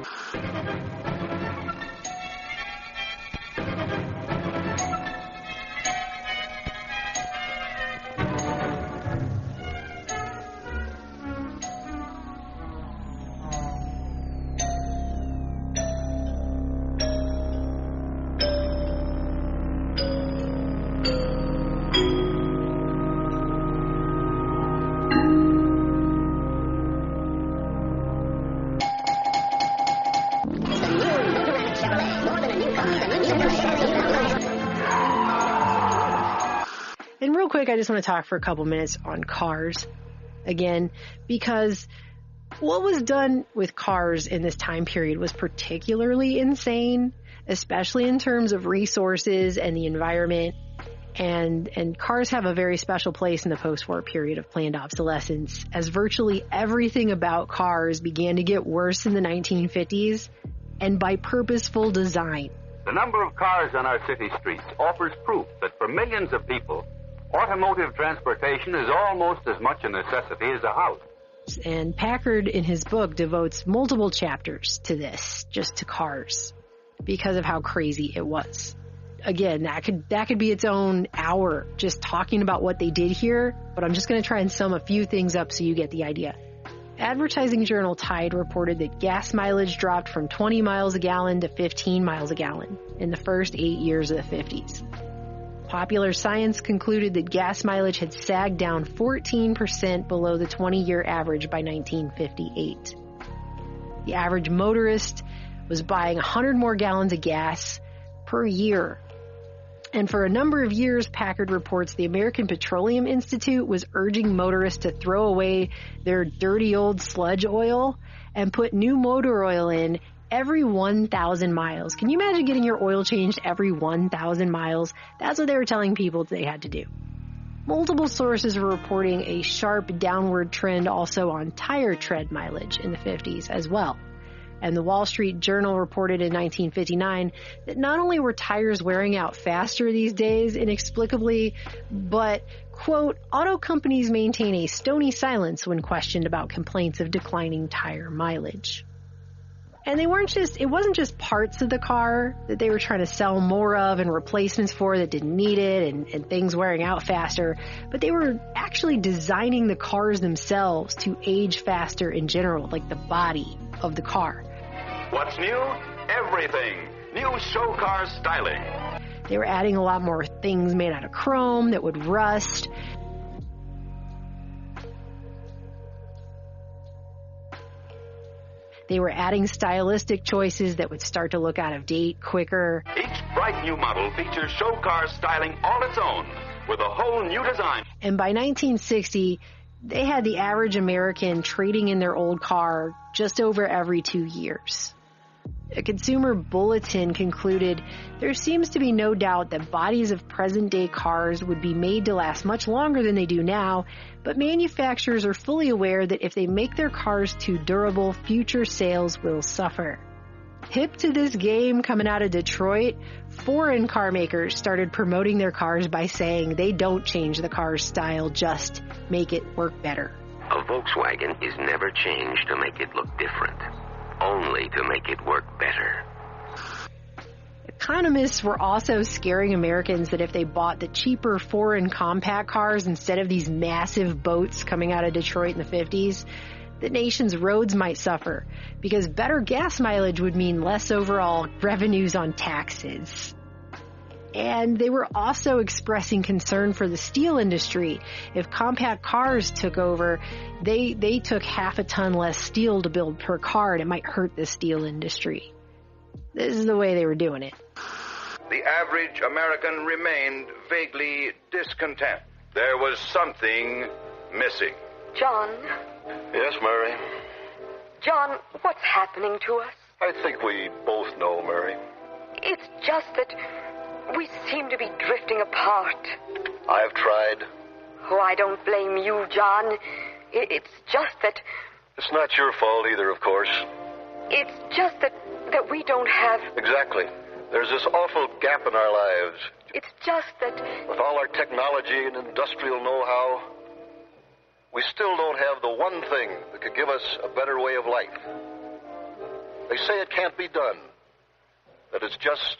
And real quick, I just want to talk for a couple minutes on cars again, because what was done with cars in this time period was particularly insane, especially in terms of resources and the environment. And cars have a very special place in the post-war period of planned obsolescence, as virtually everything about cars began to get worse in the 1950s, and by purposeful design. The number of cars on our city streets offers proof that for millions of people, automotive transportation is almost as much a necessity as a house. And Packard, in his book, devotes multiple chapters to this, just to cars, because of how crazy it was. Again, that could be its own hour, just talking about what they did here, but I'm just going to try and sum a few things up so you get the idea. Advertising journal Tide reported that gas mileage dropped from 20 miles a gallon to 15 miles a gallon in the first 8 years of the 50s. Popular Science concluded that gas mileage had sagged down 14% below the 20-year average by 1958. The average motorist was buying 100 more gallons of gas per year. And for a number of years, Packard reports the American Petroleum Institute was urging motorists to throw away their dirty old sludge oil and put new motor oil in every 1,000 miles. Can you imagine getting your oil changed every 1,000 miles? That's what they were telling people they had to do. Multiple sources were reporting a sharp downward trend also on tire tread mileage in the 50s as well. And the Wall Street Journal reported in 1959 that not only were tires wearing out faster these days inexplicably, but, quote, auto companies maintain a stony silence when questioned about complaints of declining tire mileage. And it wasn't just parts of the car that they were trying to sell more of and replacements for that didn't need it and things wearing out faster, but they were actually designing the cars themselves to age faster in general, like the body of the car. What's new? Everything. New show car styling. They were adding a lot more things made out of chrome that would rust. They were adding stylistic choices that would start to look out of date quicker. Each bright new model features show car styling all its own with a whole new design. And by 1960, they had the average American trading in their old car just over every 2 years. A Consumer Bulletin concluded, there seems to be no doubt that bodies of present-day cars would be made to last much longer than they do now, but manufacturers are fully aware that if they make their cars too durable, future sales will suffer. Hip to this game coming out of Detroit, foreign car makers started promoting their cars by saying they don't change the car's style, just make it work better. A Volkswagen is never changed to make it look different, only to make it work better. Economists were also scaring Americans that if they bought the cheaper foreign compact cars instead of these massive boats coming out of Detroit in the 50s, the nation's roads might suffer because better gas mileage would mean less overall revenues on taxes. And they were also expressing concern for the steel industry. If compact cars took over, they took half a ton less steel to build per car, and it might hurt the steel industry. This is the way they were doing it. The average American remained vaguely discontent. There was something missing. John? Yes, Mary? John, what's happening to us? I think we both know, Mary. It's just that we seem to be drifting apart. I've tried. Oh, I don't blame you, John. It's just that... It's not your fault either, of course. It's just that we don't have... Exactly. There's this awful gap in our lives. It's just that... With all our technology and industrial know-how, we still don't have the one thing that could give us a better way of life. They say it can't be done, that it's just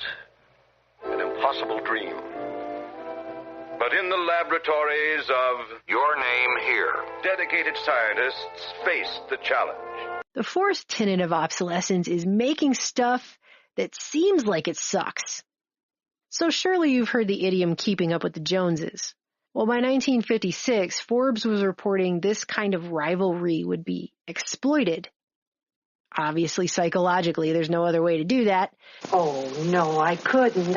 an impossible dream. But in the laboratories of Your Name Here, dedicated scientists faced the challenge. The fourth tenet of obsolescence is making stuff that seems like it sucks. So surely you've heard the idiom keeping up with the Joneses. Well, by 1956, Forbes was reporting this kind of rivalry would be exploited. Obviously, psychologically, there's no other way to do that. Oh, no, I couldn't.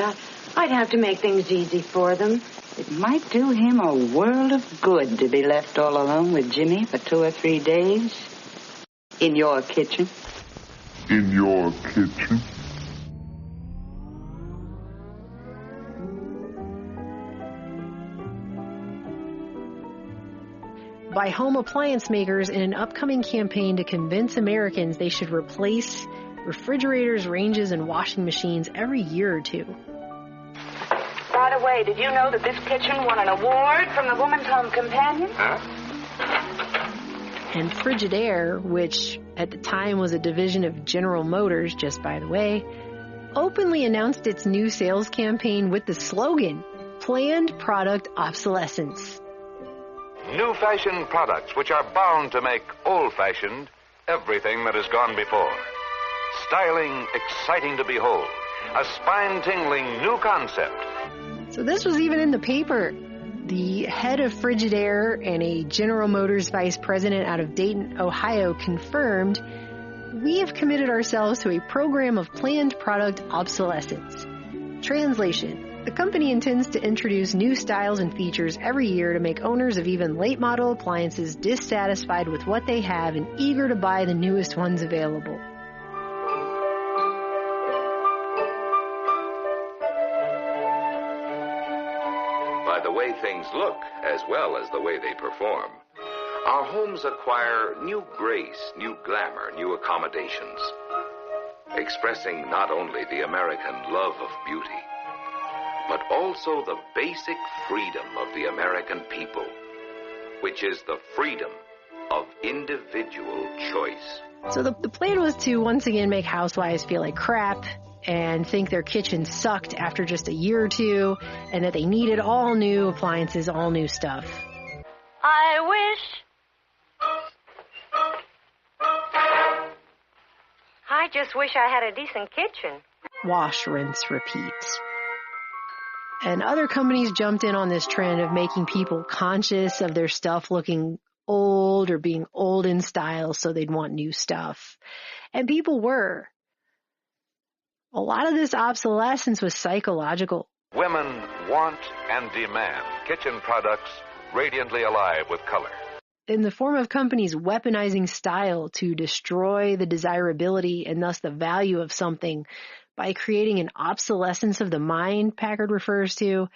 I'd have to make things easy for them. It might do him a world of good to be left all alone with Jimmy for 2 or 3 days. In your kitchen. In your kitchen. By home appliance makers in an upcoming campaign to convince Americans they should replace refrigerators, ranges, and washing machines every year or two. By the way, did you know that this kitchen won an award from the Woman's Home Companion? Huh? And Frigidaire, which at the time was a division of General Motors, just by the way, openly announced its new sales campaign with the slogan, Planned Product Obsolescence. New fashion products which are bound to make old-fashioned everything that has gone before. Styling exciting to behold. A spine-tingling new concept. So this was even in the paper. The head of Frigidaire and a General Motors vice president out of Dayton, Ohio, confirmed, "We have committed ourselves to a program of planned product obsolescence." Translation: the company intends to introduce new styles and features every year to make owners of even late model appliances dissatisfied with what they have and eager to buy the newest ones available. By the way things look, as well as the way they perform, our homes acquire new grace, new glamour, new accommodations, expressing not only the American love of beauty, but also the basic freedom of the American people, which is the freedom of individual choice. So the plan was to once again make housewives feel like crap and think their kitchen sucked after just a year or two, and that they needed all new appliances, all new stuff. I wish. I just wish I had a decent kitchen. Wash, rinse, repeat. And other companies jumped in on this trend of making people conscious of their stuff looking old or being old in style, so they'd want new stuff. And people were. A lot of this obsolescence was psychological. Women want and demand kitchen products radiantly alive with color. In the form of companies weaponizing style to destroy the desirability and thus the value of something by creating an obsolescence of the mind, Packard refers to.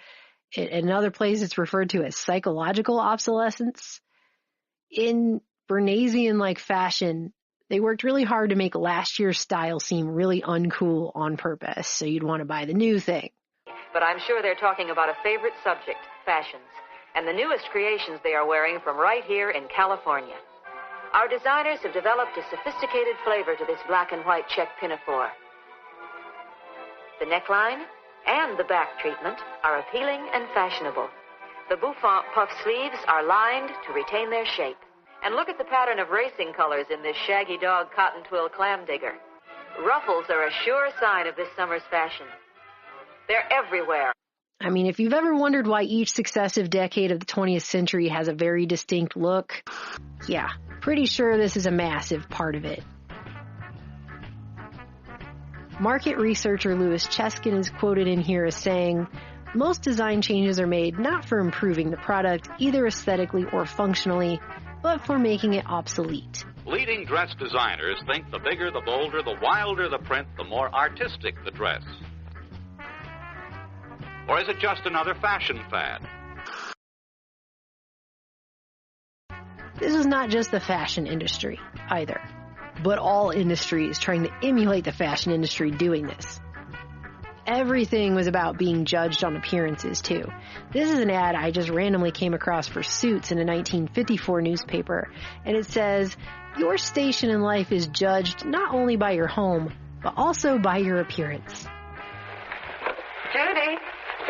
In other places, it's referred to as psychological obsolescence. In Bernaysian-like fashion, they worked really hard to make last year's style seem really uncool on purpose, so you'd want to buy the new thing. But I'm sure they're talking about a favorite subject, fashions, and the newest creations they are wearing from right here in California. Our designers have developed a sophisticated flavor to this black and white check pinafore. The neckline and the back treatment are appealing and fashionable. The bouffant puff sleeves are lined to retain their shape. And look at the pattern of racing colors in this shaggy dog cotton twill clam digger. Ruffles are a sure sign of this summer's fashion. They're everywhere. I mean, if you've ever wondered why each successive decade of the 20th century has a very distinct look, yeah, pretty sure this is a massive part of it. Market researcher Louis Cheskin is quoted in here as saying, most design changes are made not for improving the product, either aesthetically or functionally, but for making it obsolete. Leading dress designers think the bigger, the bolder, the wilder the print, the more artistic the dress. Or is it just another fashion fad? This is not just the fashion industry, either, but all industries trying to emulate the fashion industry doing this. Everything was about being judged on appearances, too. This is an ad I just randomly came across for Suits in a 1954 newspaper, and it says, your station in life is judged not only by your home, but also by your appearance. Judy,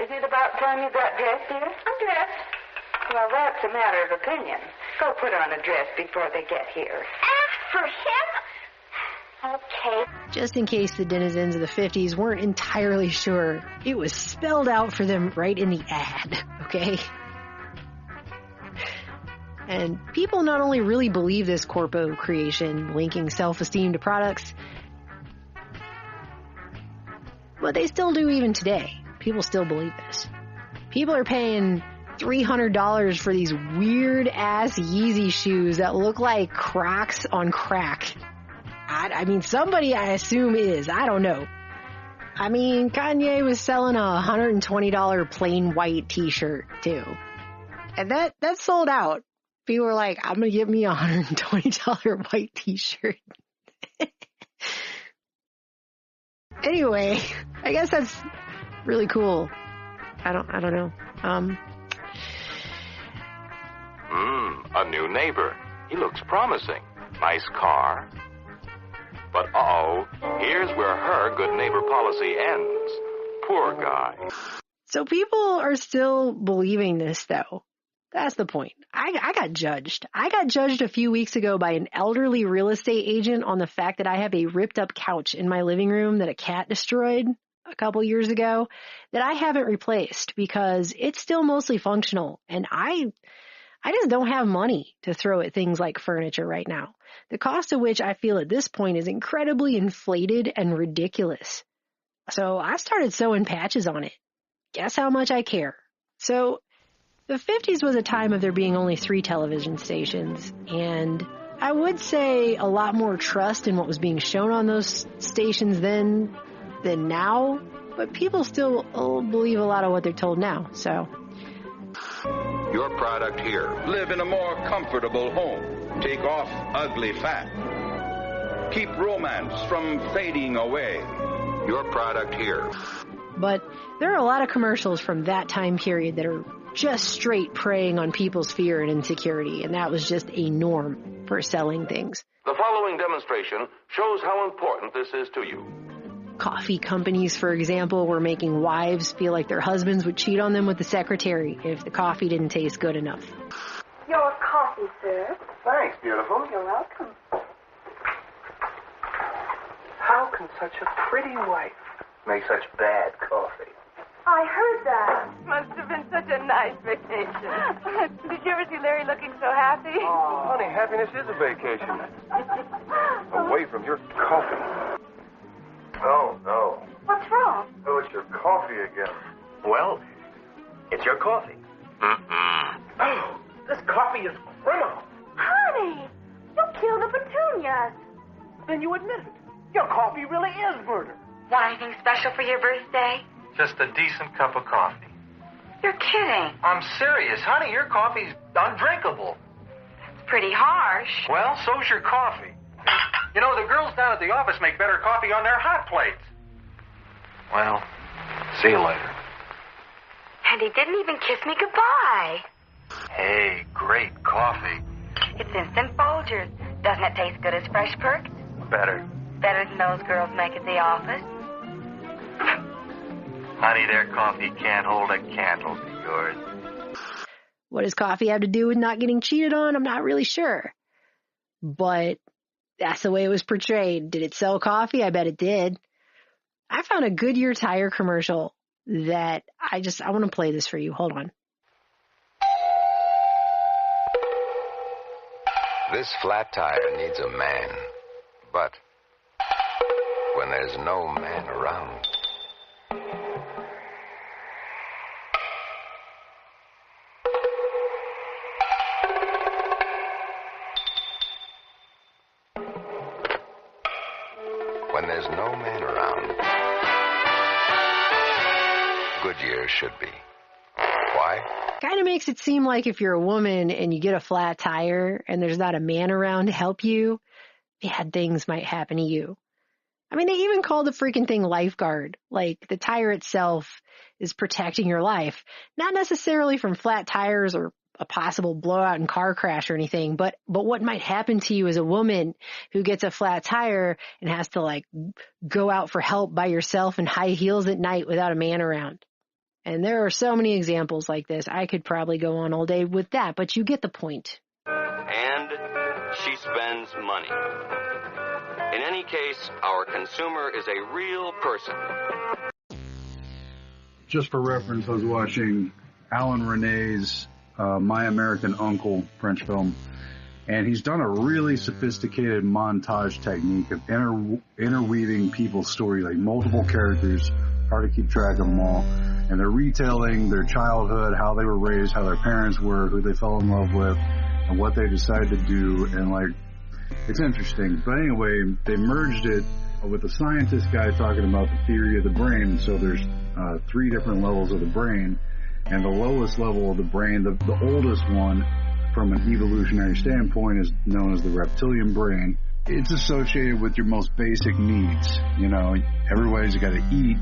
is it about time you got dressed, dear? I'm dressed. Well, that's a matter of opinion. Go put on a dress before they get here. Ask for him? Okay. Just in case the denizens of the 50s weren't entirely sure, it was spelled out for them right in the ad, okay? And people not only really believe this corpo creation, linking self-esteem to products, but they still do even today. People still believe this. People are paying $300 for these weird-ass Yeezy shoes that look like Crocs on crack. I mean, somebody I assume is. I don't know. I mean, Kanye was selling a $120 plain white t-shirt, too. And that sold out. People were like, I'm going to get me a $120 white t-shirt. Anyway, I guess that's really cool. I don't know. A new neighbor. He looks promising. Nice car. But here's where her good neighbor policy ends. Poor guy. So people are still believing this, though. That's the point. I got judged. I got judged a few weeks ago by an elderly real estate agent on the fact that I have a ripped up couch in my living room that a cat destroyed a couple years ago that I haven't replaced because it's still mostly functional. And I just don't have money to throw at things like furniture right now. The cost of which I feel at this point is incredibly inflated and ridiculous. So I started sewing patches on it. Guess how much I care. So the 50s was a time of there being only 3 television stations, and I would say a lot more trust in what was being shown on those stations then than now, but people still believe a lot of what they're told now, so. Your product here. Live in a more comfortable home. Take off ugly fat. Keep romance from fading away. Your product here. But there are a lot of commercials from that time period that are just straight preying on people's fear and insecurity, and that was just a norm. for selling things. The following demonstration shows how important this is to you. Coffee companies, for example, were making wives feel like their husbands would cheat on them with the secretary if the coffee didn't taste good enough. Your coffee, sir. Thanks, beautiful. You're welcome. How can such a pretty wife make such bad coffee? I heard that. Must have been such a nice vacation. Did you ever see Larry looking so happy? Oh, honey, happiness is a vacation. Away from your coffee. Oh, no. What's wrong? Oh, it's your coffee again. Well, it's your coffee. Oh, this coffee is criminal. Honey, you killed the petunias. Then you admit it. Your coffee really is murder. Want anything special for your birthday? Just a decent cup of coffee. You're kidding. I'm serious. Honey, your coffee's undrinkable. It's pretty harsh. Well, so's your coffee. You know, the girls down at the office make better coffee on their hot plates. Well, see you later. And he didn't even kiss me goodbye. Hey, great coffee. It's instant Folgers. Doesn't it taste good as Fresh Perks? Better. Better than those girls make at the office. Honey, their coffee can't hold a candle to yours. What does coffee have to do with not getting cheated on? I'm not really sure. But that's the way it was portrayed. Did it sell coffee? I bet it did. I found a Goodyear tire commercial that I want to play this for you. Hold on. This flat tire needs a man, but when there's no man around, when there's no man around, Goodyear should be. Why? Kind of makes it seem like if you're a woman and you get a flat tire and there's not a man around to help you, bad things might happen to you. I mean, they even call the freaking thing lifeguard. Like, the tire itself is protecting your life. Not necessarily from flat tires or a possible blowout and car crash or anything, but what might happen to you as a woman who gets a flat tire and has to, like, go out for help by yourself in high heels at night without a man around. And there are so many examples like this. I could probably go on all day with that, but you get the point. And she spends money. In any case, our consumer is a real person. Just for reference, I was watching Alan Rene's My American Uncle French film, and he's done a really sophisticated montage technique of interweaving people's stories, like multiple characters, hard to keep track of them all, and they're retailing their childhood, how they were raised, how their parents were, who they fell in love with, and what they decided to do, and like, it's interesting. But anyway, they merged it with a scientist guy talking about the theory of the brain. So there's 3 different levels of the brain, and the lowest level of the brain, the oldest one from an evolutionary standpoint, is known as the reptilian brain. It's associated with your most basic needs. You know, everybody's got to eat.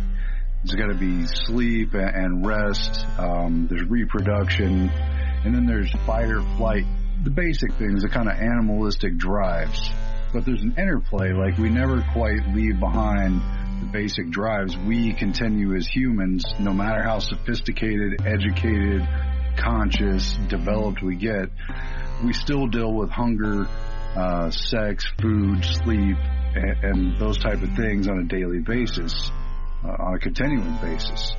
There's got to be sleep and rest. There's reproduction, and then there's fight or flight. The basic things, the kind of animalistic drives. But there's an interplay, like we never quite leave behind the basic drives. We continue as humans, no matter how sophisticated, educated, conscious, developed we get, we still deal with hunger, sex, food, sleep, and those type of things on a daily basis, on a continuing basis.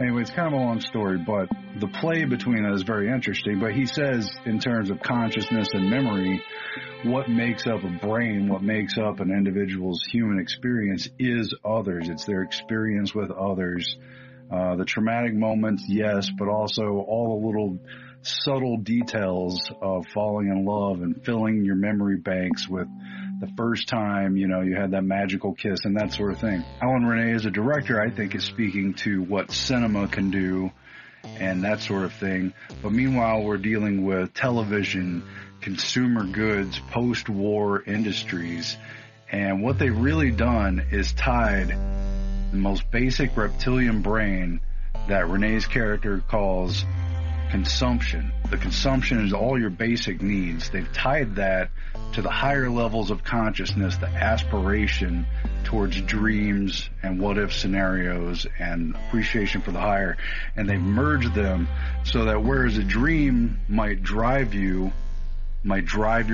Anyway, it's kind of a long story, but the play between us is very interesting. But he says, in terms of consciousness and memory, what makes up a brain, what makes up an individual's human experience is others. It's their experience with others. The traumatic moments, yes, but also all the little subtle details of falling in love and filling your memory banks with the first time, you know, you had that magical kiss and that sort of thing. Alan Rene, as a director, I think is speaking to what cinema can do and that sort of thing. But meanwhile, we're dealing with television, consumer goods, post-war industries. And what they've really done is tied the most basic reptilian brain that Rene's character calls consumption. The consumption is all your basic needs. They've tied that to the higher levels of consciousness, the aspiration towards dreams and what-if scenarios and appreciation for the higher. And they've merged them so that whereas a dream might drive your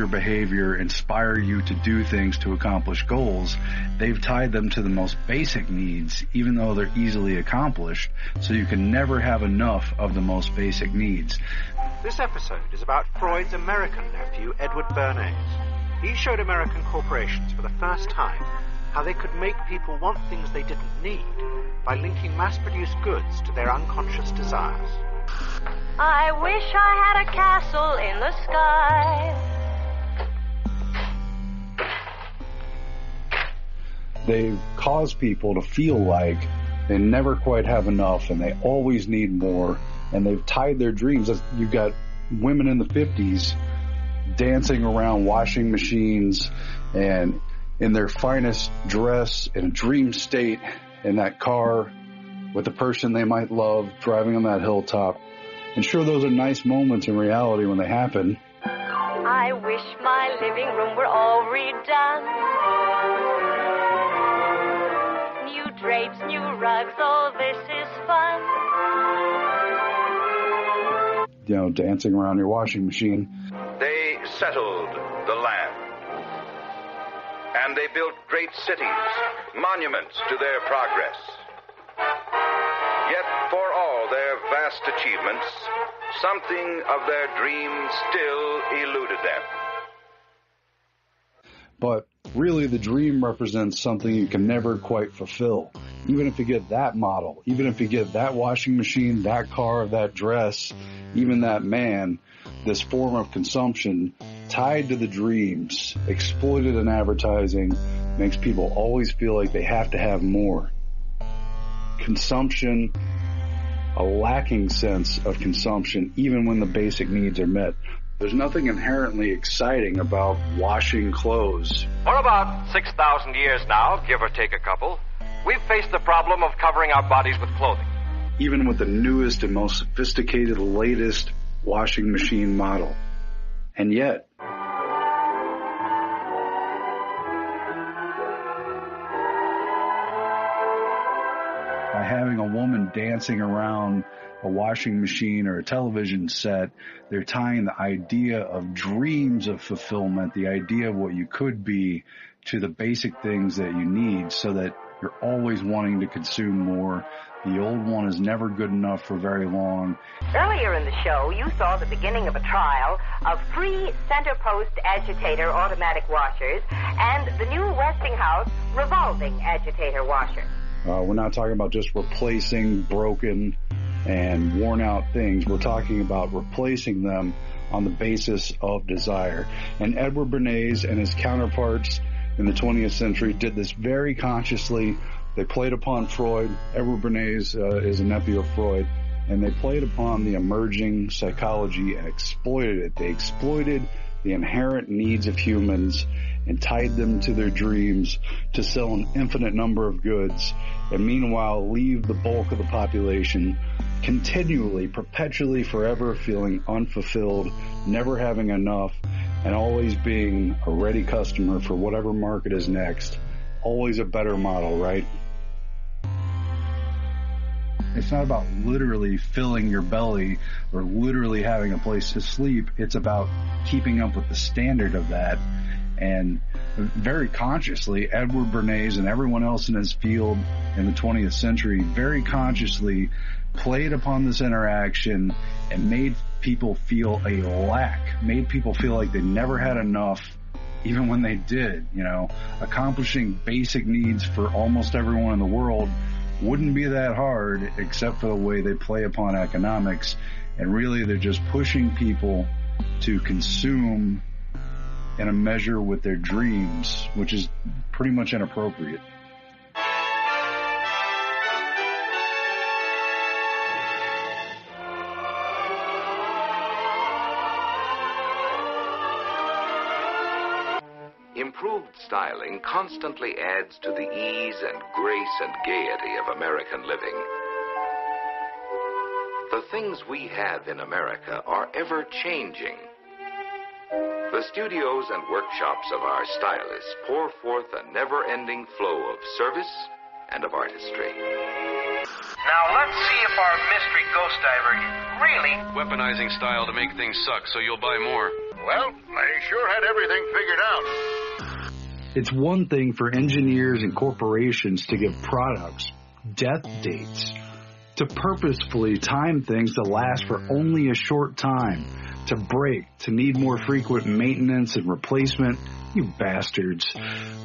behavior, inspire you to do things to accomplish goals, they've tied them to the most basic needs, even though they're easily accomplished, so you can never have enough of the most basic needs. This episode is about Freud's American nephew, Edward Bernays. He showed American corporations for the first time how they could make people want things they didn't need by linking mass-produced goods to their unconscious desires. I wish I had a castle in the sky. They've caused people to feel like they never quite have enough and they always need more, and they've tied their dreams. You've got women in the 50s dancing around washing machines and in their finest dress in a dream state in that car with the person they might love driving on that hilltop. And sure, those are nice moments in reality when they happen. I wish my living room were all redone. New drapes, new rugs, oh, this is fun. You know, dancing around your washing machine. They settled the land. And they built great cities, monuments to their progress. Yet for all their vast achievements, something of their dreams still eluded them. But really, the dream represents something you can never quite fulfill. Even if you get that model, even if you get that washing machine, that car, that dress, even that man, this form of consumption tied to the dreams, exploited in advertising, makes people always feel like they have to have more. Consumption, a lacking sense of consumption, even when the basic needs are met. There's nothing inherently exciting about washing clothes. For about 6,000 years now, give or take a couple, we've faced the problem of covering our bodies with clothing. Even with the newest and most sophisticated, latest washing machine model. And yet, by having a woman dancing around a washing machine or a television set, they're tying the idea of dreams of fulfillment, the idea of what you could be, to the basic things that you need, so that you're always wanting to consume more. The old one is never good enough for very long. Earlier in the show, you saw the beginning of a trial of free center post agitator automatic washers and the new Westinghouse revolving agitator washer. We're not talking about just replacing broken and worn out things. We're talking about replacing them on the basis of desire. And Edward Bernays and his counterparts in the 20th century did this very consciously. They played upon Freud. Edward Bernays is a nephew of Freud. And they played upon the emerging psychology and exploited it. They exploited the inherent needs of humans and tied them to their dreams to sell an infinite number of goods, and meanwhile leave the bulk of the population continually, perpetually, forever feeling unfulfilled, never having enough, and always being a ready customer for whatever market is next. Always a better model, right? It's not about literally filling your belly or literally having a place to sleep. It's about keeping up with the standard of that. And very consciously, Edward Bernays and everyone else in his field in the 20th century very consciously played upon this interaction and made people feel a lack, made people feel like they never had enough, even when they did. You know, accomplishing basic needs for almost everyone in the world wouldn't be that hard, except for the way they play upon economics. And really, they're just pushing people to consume in a measure with their dreams, which is pretty much inappropriate. Improved styling constantly adds to the ease and grace and gaiety of American living. the things we have in America are ever-changing. The studios and workshops of our stylists pour forth a never-ending flow of service and of artistry. Now let's see if our mystery ghost diver really... Weaponizing style to make things suck so you'll buy more. Well, they sure had everything figured out. It's one thing for engineers and corporations to give products death dates, to purposefully time things that last for only a short time, to break, to need more frequent maintenance and replacement. You bastards.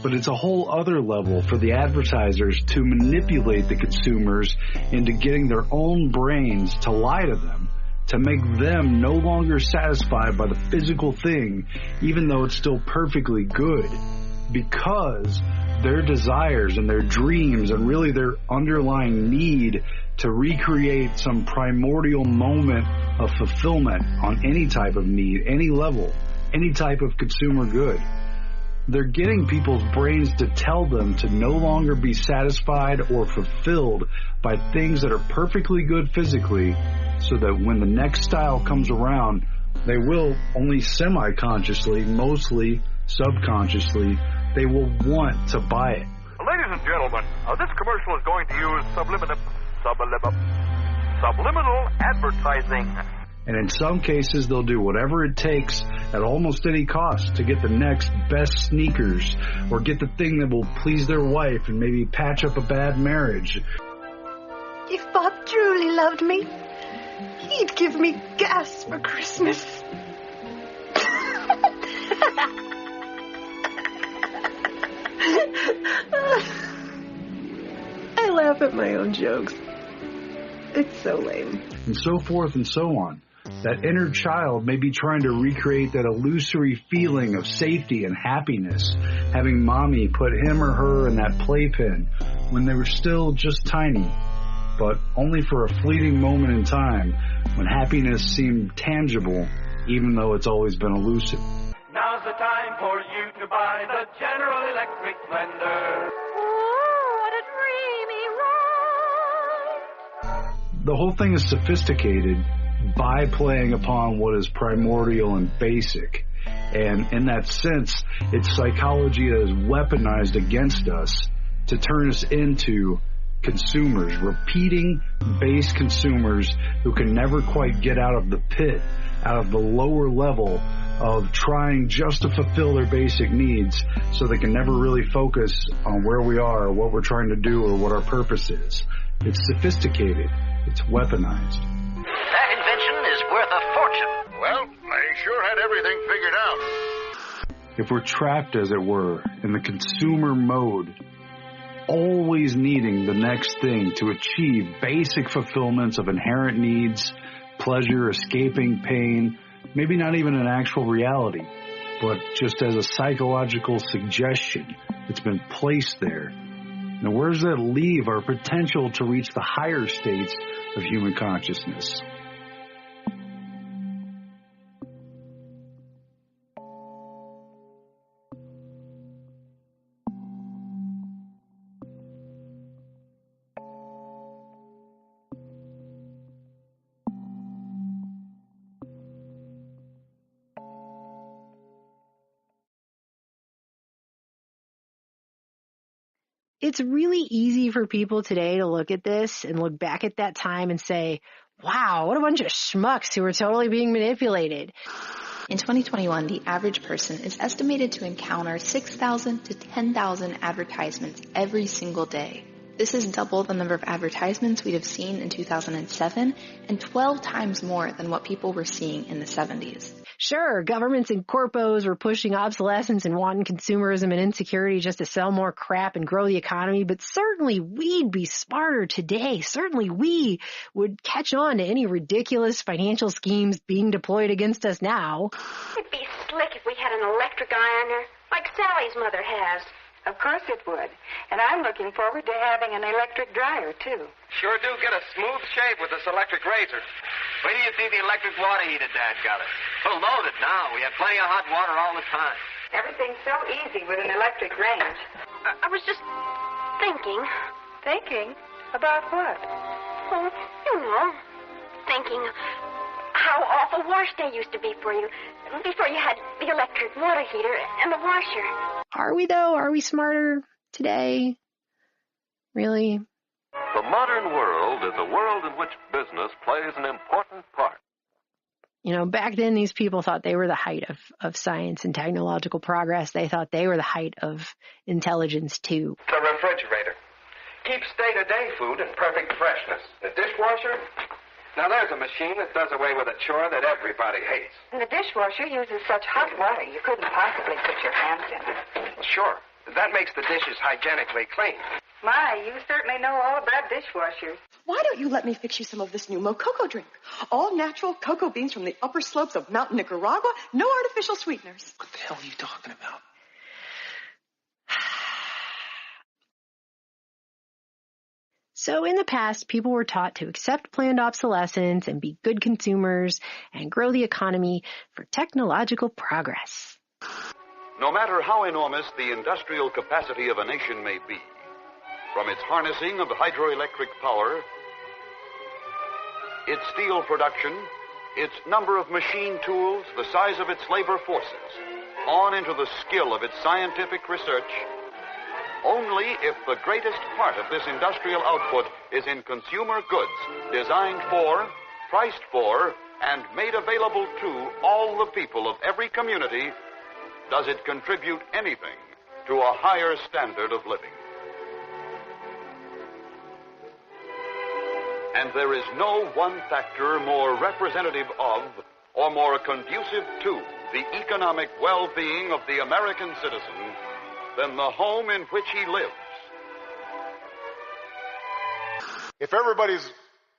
But it's a whole other level for the advertisers to manipulate the consumers into getting their own brains to lie to them, to make them no longer satisfied by the physical thing, even though it's still perfectly good, because their desires and their dreams and really their underlying need to recreate some primordial moment of fulfillment on any type of need, any level, any type of consumer good. They're getting people's brains to tell them to no longer be satisfied or fulfilled by things that are perfectly good physically, so that when the next style comes around, they will, only semi-consciously, mostly subconsciously, they will want to buy it. Ladies and gentlemen, this commercial is going to use subliminal advertising. And in some cases, they'll do whatever it takes at almost any cost to get the next best sneakers or get the thing that will please their wife and maybe patch up a bad marriage. If Bob truly loved me, he'd give me gas for Christmas. I laugh at my own jokes. It's so lame. And so forth and so on. That inner child may be trying to recreate that illusory feeling of safety and happiness, having mommy put him or her in that playpen when they were still just tiny, but only for a fleeting moment in time when happiness seemed tangible, even though it's always been elusive. Now's the time for you to buy the General Electric blender. The whole thing is sophisticated by playing upon what is primordial and basic. And in that sense, it's psychology that is weaponized against us to turn us into consumers, repeating base consumers who can never quite get out of the pit, out of the lower level of trying just to fulfill their basic needs, so they can never really focus on where we are or what we're trying to do or what our purpose is. It's sophisticated. It's weaponized. That invention is worth a fortune. Well, they sure had everything figured out. If we're trapped, as it were, in the consumer mode, always needing the next thing to achieve basic fulfillments of inherent needs, pleasure, escaping pain, maybe not even an actual reality, but just as a psychological suggestion that's been placed there. Now, where does that leave our potential to reach the higher states of human consciousness? It's really easy for people today to look at this and look back at that time and say, wow, what a bunch of schmucks who were totally being manipulated. In 2021, the average person is estimated to encounter 6,000 to 10,000 advertisements every single day. This is double the number of advertisements we'd have seen in 2007 and 12 times more than what people were seeing in the 70s. Sure, governments and corpos were pushing obsolescence and wanton consumerism and insecurity just to sell more crap and grow the economy, but certainly we'd be smarter today. Certainly we would catch on to any ridiculous financial schemes being deployed against us now. It'd be slick if we had an electric ironer, like Sally's mother has. Of course it would. And I'm looking forward to having an electric dryer, too. Sure do get a smooth shave with this electric razor. Wait till you see the electric water heater Dad got it. We'll load it now. We have plenty of hot water all the time. Everything's so easy with an electric range. I was just thinking. Thinking? About what? Oh, you know. thinking how awful wash day used to be for you before you had the electric water heater and the washer. Are we, though? Are we smarter today? Really? The modern world is a world in which business plays an important part. You know, back then these people thought they were the height of science and technological progress. They thought they were the height of intelligence, too. The refrigerator keeps day-to-day food in perfect freshness. The dishwasher? Now, there's a machine that does away with a chore that everybody hates. And the dishwasher uses such hot water you couldn't possibly put your hands in it. Sure. That makes the dishes hygienically clean. My, you certainly know all about dishwashers. Why don't you let me fix you some of this new Mococo drink? All natural cocoa beans from the upper slopes of Mountain Nicaragua. No artificial sweeteners. What the hell are you talking about? So in the past, people were taught to accept planned obsolescence and be good consumers and grow the economy for technological progress. No matter how enormous the industrial capacity of a nation may be, from its harnessing of hydroelectric power, its steel production, its number of machine tools, the size of its labor forces, on into the skill of its scientific research, only if the greatest part of this industrial output is in consumer goods designed for, priced for, and made available to all the people of every community does it contribute anything to a higher standard of living. And there is no one factor more representative of or more conducive to the economic well-being of the American citizen than the home in which he lives. If everybody's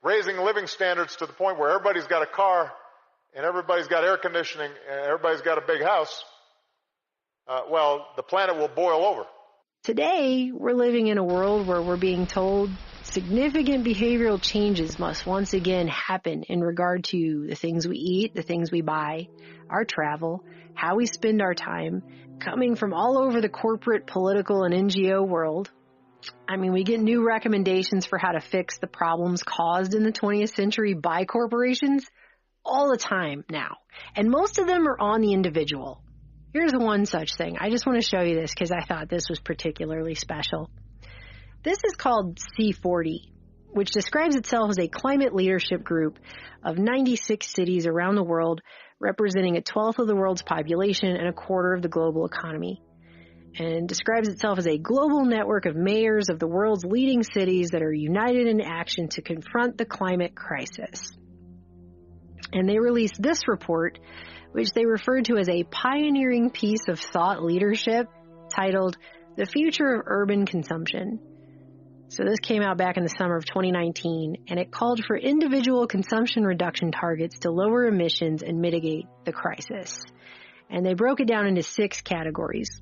raising living standards to the point where everybody's got a car and everybody's got air conditioning and everybody's got a big house, well, the planet will boil over. Today, we're living in a world where we're being told significant behavioral changes must once again happen in regard to the things we eat, the things we buy, our travel, how we spend our time, coming from all over the corporate, political, and NGO world. I mean, we get new recommendations for how to fix the problems caused in the 20th century by corporations all the time now. And most of them are on the individual. Here's one such thing. I just want to show you this because I thought this was particularly special. This is called C40, which describes itself as a climate leadership group of 96 cities around the world, representing a 12th of the world's population and a quarter of the global economy, and describes itself as a global network of mayors of the world's leading cities that are united in action to confront the climate crisis. And they released this report, which they referred to as a pioneering piece of thought leadership titled The Future of Urban Consumption. So this came out back in the summer of 2019, and it called for individual consumption reduction targets to lower emissions and mitigate the crisis. And they broke it down into 6 categories,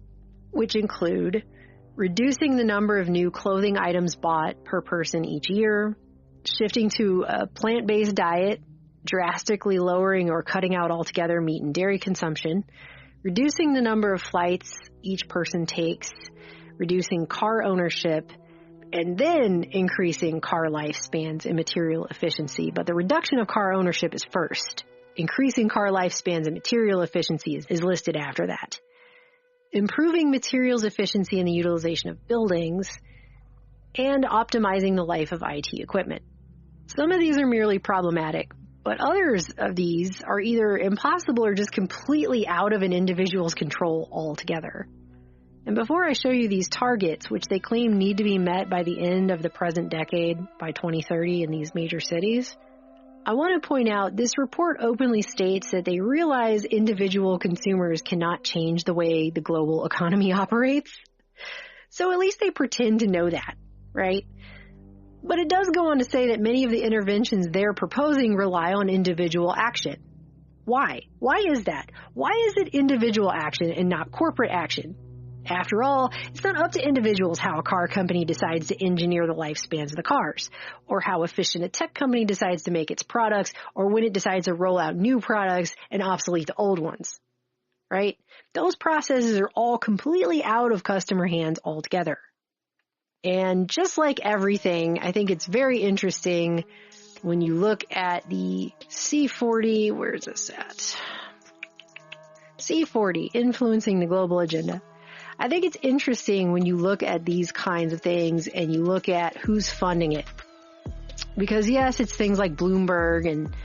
which include reducing the number of new clothing items bought per person each year, shifting to a plant-based diet, drastically lowering or cutting out altogether meat and dairy consumption, reducing the number of flights each person takes, reducing car ownership, and then increasing car lifespans and material efficiency. But the reduction of car ownership is first. Increasing car lifespans and material efficiency is listed after that. Improving materials efficiency and the utilization of buildings, and optimizing the life of IT equipment. Some of these are merely problematic, but others of these are either impossible or just completely out of an individual's control altogether. And before I show you these targets, which they claim need to be met by the end of the present decade, by 2030 in these major cities, I want to point out this report openly states that they realize individual consumers cannot change the way the global economy operates. So at least they pretend to know that, right? But it does go on to say that many of the interventions they're proposing rely on individual action. Why? Why is that? Why is it individual action and not corporate action? After all, it's not up to individuals how a car company decides to engineer the lifespans of the cars, or how efficient a tech company decides to make its products, or when it decides to roll out new products and obsolete the old ones, right? Those processes are all completely out of customer hands altogether. And just like everything, I think it's very interesting when you look at the C40, where is this at? C40, influencing the global agenda. I think it's interesting when you look at these kinds of things and you look at who's funding it. Because yes, it's things like Bloomberg and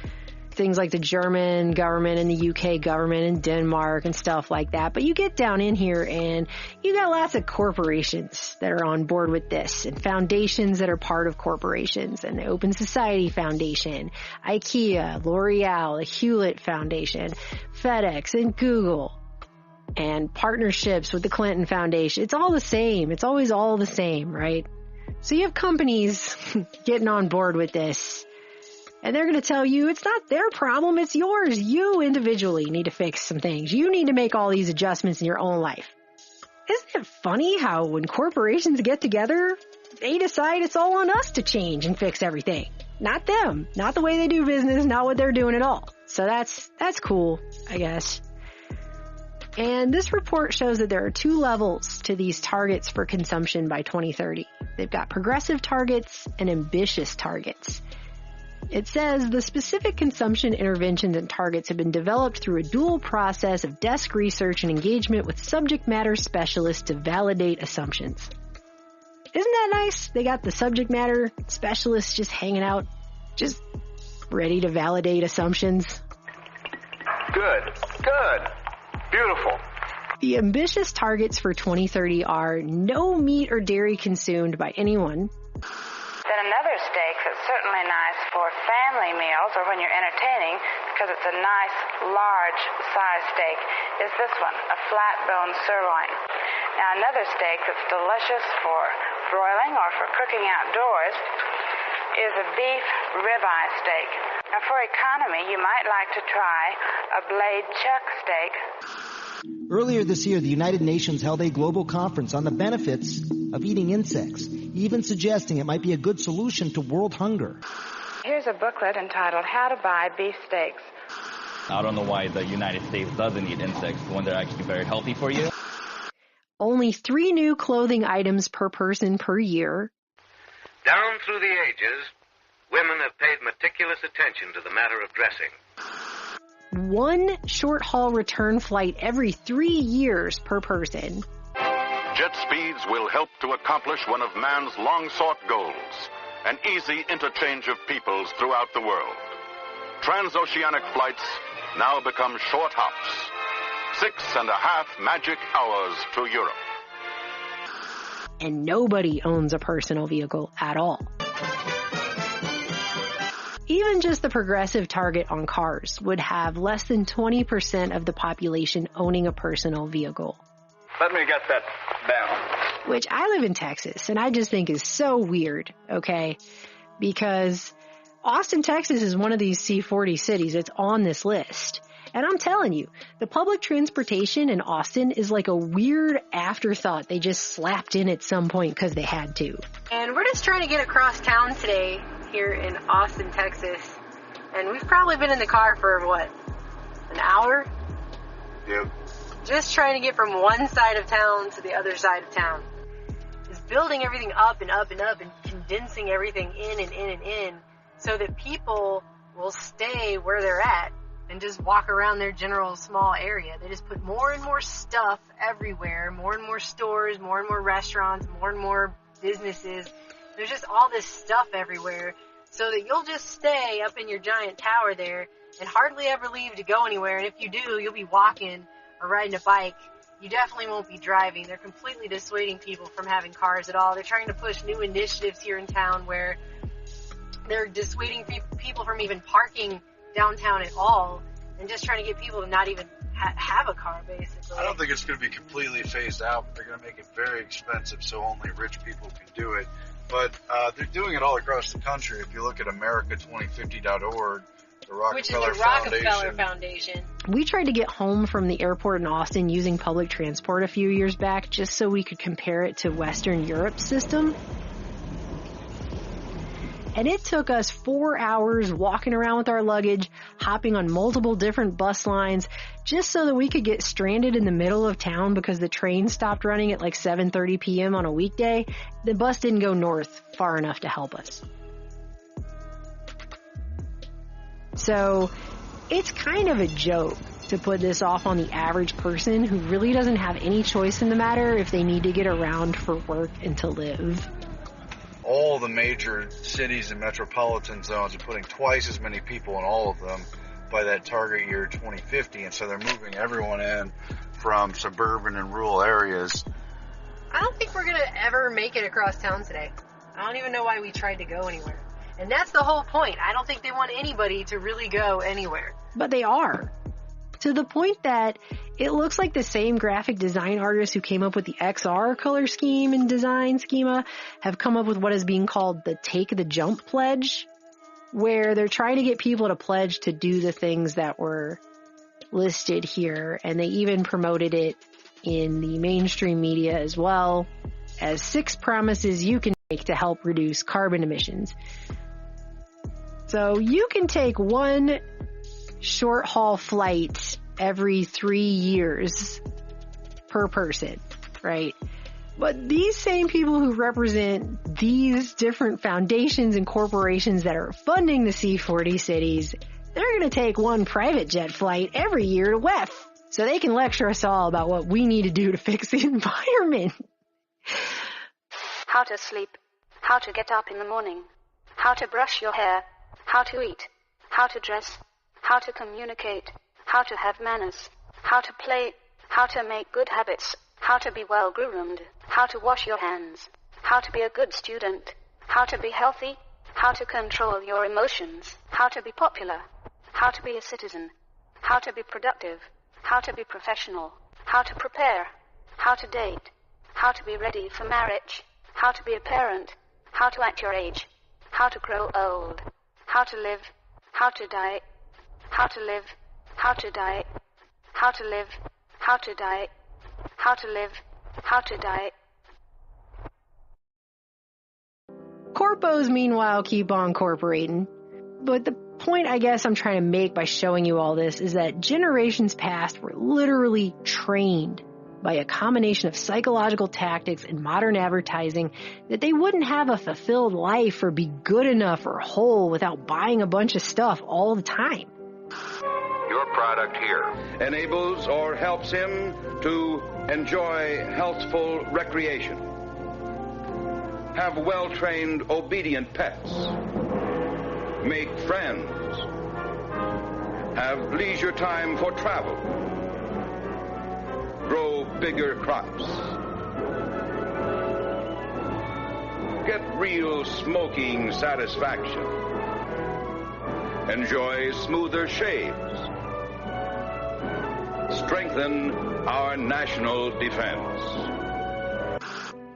things like the German government and the UK government and Denmark and stuff like that. But you get down in here and you got lots of corporations that are on board with this and foundations that are part of corporations, and the Open Society Foundation, IKEA, L'Oreal, the Hewlett Foundation, FedEx and Google, and partnerships with the Clinton Foundation. It's all the same. It's always all the same, right? So you have companies getting on board with this. And they're going to tell you it's not their problem, it's yours. You individually need to fix some things. You need to make all these adjustments in your own life. Isn't it funny how when corporations get together, they decide it's all on us to change and fix everything? Not them. Not the way they do business, not what they're doing at all. So that's cool, I guess. And this report shows that there are 2 levels to these targets for consumption by 2030. They've got progressive targets and ambitious targets. It says the specific consumption interventions and targets have been developed through a dual process of desk research and engagement with subject matter specialists to validate assumptions. Isn't that nice? They got the subject matter specialists just hanging out, just ready to validate assumptions. Good. Beautiful. The ambitious targets for 2030 are no meat or dairy consumed by anyone. Then another steak that's certainly nice for family meals or when you're entertaining because it's a nice large size steak is this one, a flat bone sirloin. Now another steak that's delicious for broiling or for cooking outdoors is a beef ribeye steak. Now for economy, you might like to try a blade chuck steak. Earlier this year, the United Nations held a global conference on the benefits of eating insects, even suggesting it might be a good solution to world hunger. Here's a booklet entitled How to Buy Beef Steaks. I don't know why the United States doesn't eat insects when they're actually very healthy for you. Only 3 new clothing items per person per year. Down through the ages, women have paid meticulous attention to the matter of dressing. 1 short-haul return flight every 3 years per person. Jet speeds will help to accomplish one of man's long-sought goals, an easy interchange of peoples throughout the world. Transoceanic flights now become short hops. 6.5 magic hours to Europe. And nobody owns a personal vehicle at all. Even just the progressive target on cars would have less than 20% of the population owning a personal vehicle. Let me get that down. Which I live in Texas, and I just think is so weird, okay? Because Austin, Texas is one of these C40 cities. It's on this list. And I'm telling you, the public transportation in Austin is like a weird afterthought they just slapped in at some point because they had to. And we're just trying to get across town today here in Austin, Texas. And we've probably been in the car for, what, an hour? Yep. Just trying to get from one side of town to the other side of town. Just building everything up and up and up and condensing everything in and in and in so that people will stay where they're at and just walk around their general small area. They just put more and more stuff everywhere, more and more stores, more and more restaurants, more and more businesses. There's just all this stuff everywhere so that you'll just stay up in your giant tower there and hardly ever leave to go anywhere. And if you do, you'll be walking or riding a bike. You definitely won't be driving. They're completely dissuading people from having cars at all. They're trying to push new initiatives here in town where they're dissuading people from even parking downtown at all and just trying to get people to not even have a car, basically. I don't think it's going to be completely phased out, but they're going to make it very expensive so only rich people can do it. But they're doing it all across the country. If you look at America2050.org, which is the Rockefeller Foundation. We tried to get home from the airport in Austin using public transport a few years back just so we could compare it to Western Europe's system. And it took us 4 hours walking around with our luggage, hopping on multiple different bus lines, just so that we could get stranded in the middle of town because the train stopped running at like 7:30 p.m. on a weekday. The bus didn't go north far enough to help us. So it's kind of a joke to put this off on the average person who really doesn't have any choice in the matter if they need to get around for work and to live. All the major cities and metropolitan zones are putting twice as many people in all of them by that target year 2050, and so they're moving everyone in from suburban and rural areas. I don't think we're going to ever make it across town today. I don't even know why we tried to go anywhere. And that's the whole point. I don't think they want anybody to really go anywhere. But they are. To the point that it looks like the same graphic design artists who came up with the XR color scheme and design schema have come up with what is being called the Take the Jump Pledge, where they're trying to get people to pledge to do the things that were listed here. And they even promoted it in the mainstream media as well as 6 promises you can make to help reduce carbon emissions. So you can take one short haul flight every 3 years per person, right? But these same people who represent these different foundations and corporations that are funding the C40 cities, they're going to take one private jet flight every year to WEF so they can lecture us all about what we need to do to fix the environment. How to sleep, how to get up in the morning, how to brush your hair, how to eat, how to dress, how to communicate, how to have manners, how to play, how to make good habits, how to be well groomed, how to wash your hands, how to be a good student, how to be healthy, how to control your emotions, how to be popular, how to be a citizen, how to be productive, how to be professional, how to prepare, how to date, how to be ready for marriage, how to be a parent, how to act your age, how to grow old, how to live, how to die, how to live, how to die, how to live, how to die, how to live, how to die. Corpos, meanwhile, keep on corporating. But the point I guess I'm trying to make by showing you all this is that generations past were literally trained by a combination of psychological tactics and modern advertising that they wouldn't have a fulfilled life or be good enough or whole without buying a bunch of stuff all the time. Your product here enables or helps him to enjoy healthful recreation, have well-trained, obedient pets, make friends, have leisure time for travel, grow bigger crops, get real smoking satisfaction, enjoy smoother shaves, strengthen our national defense.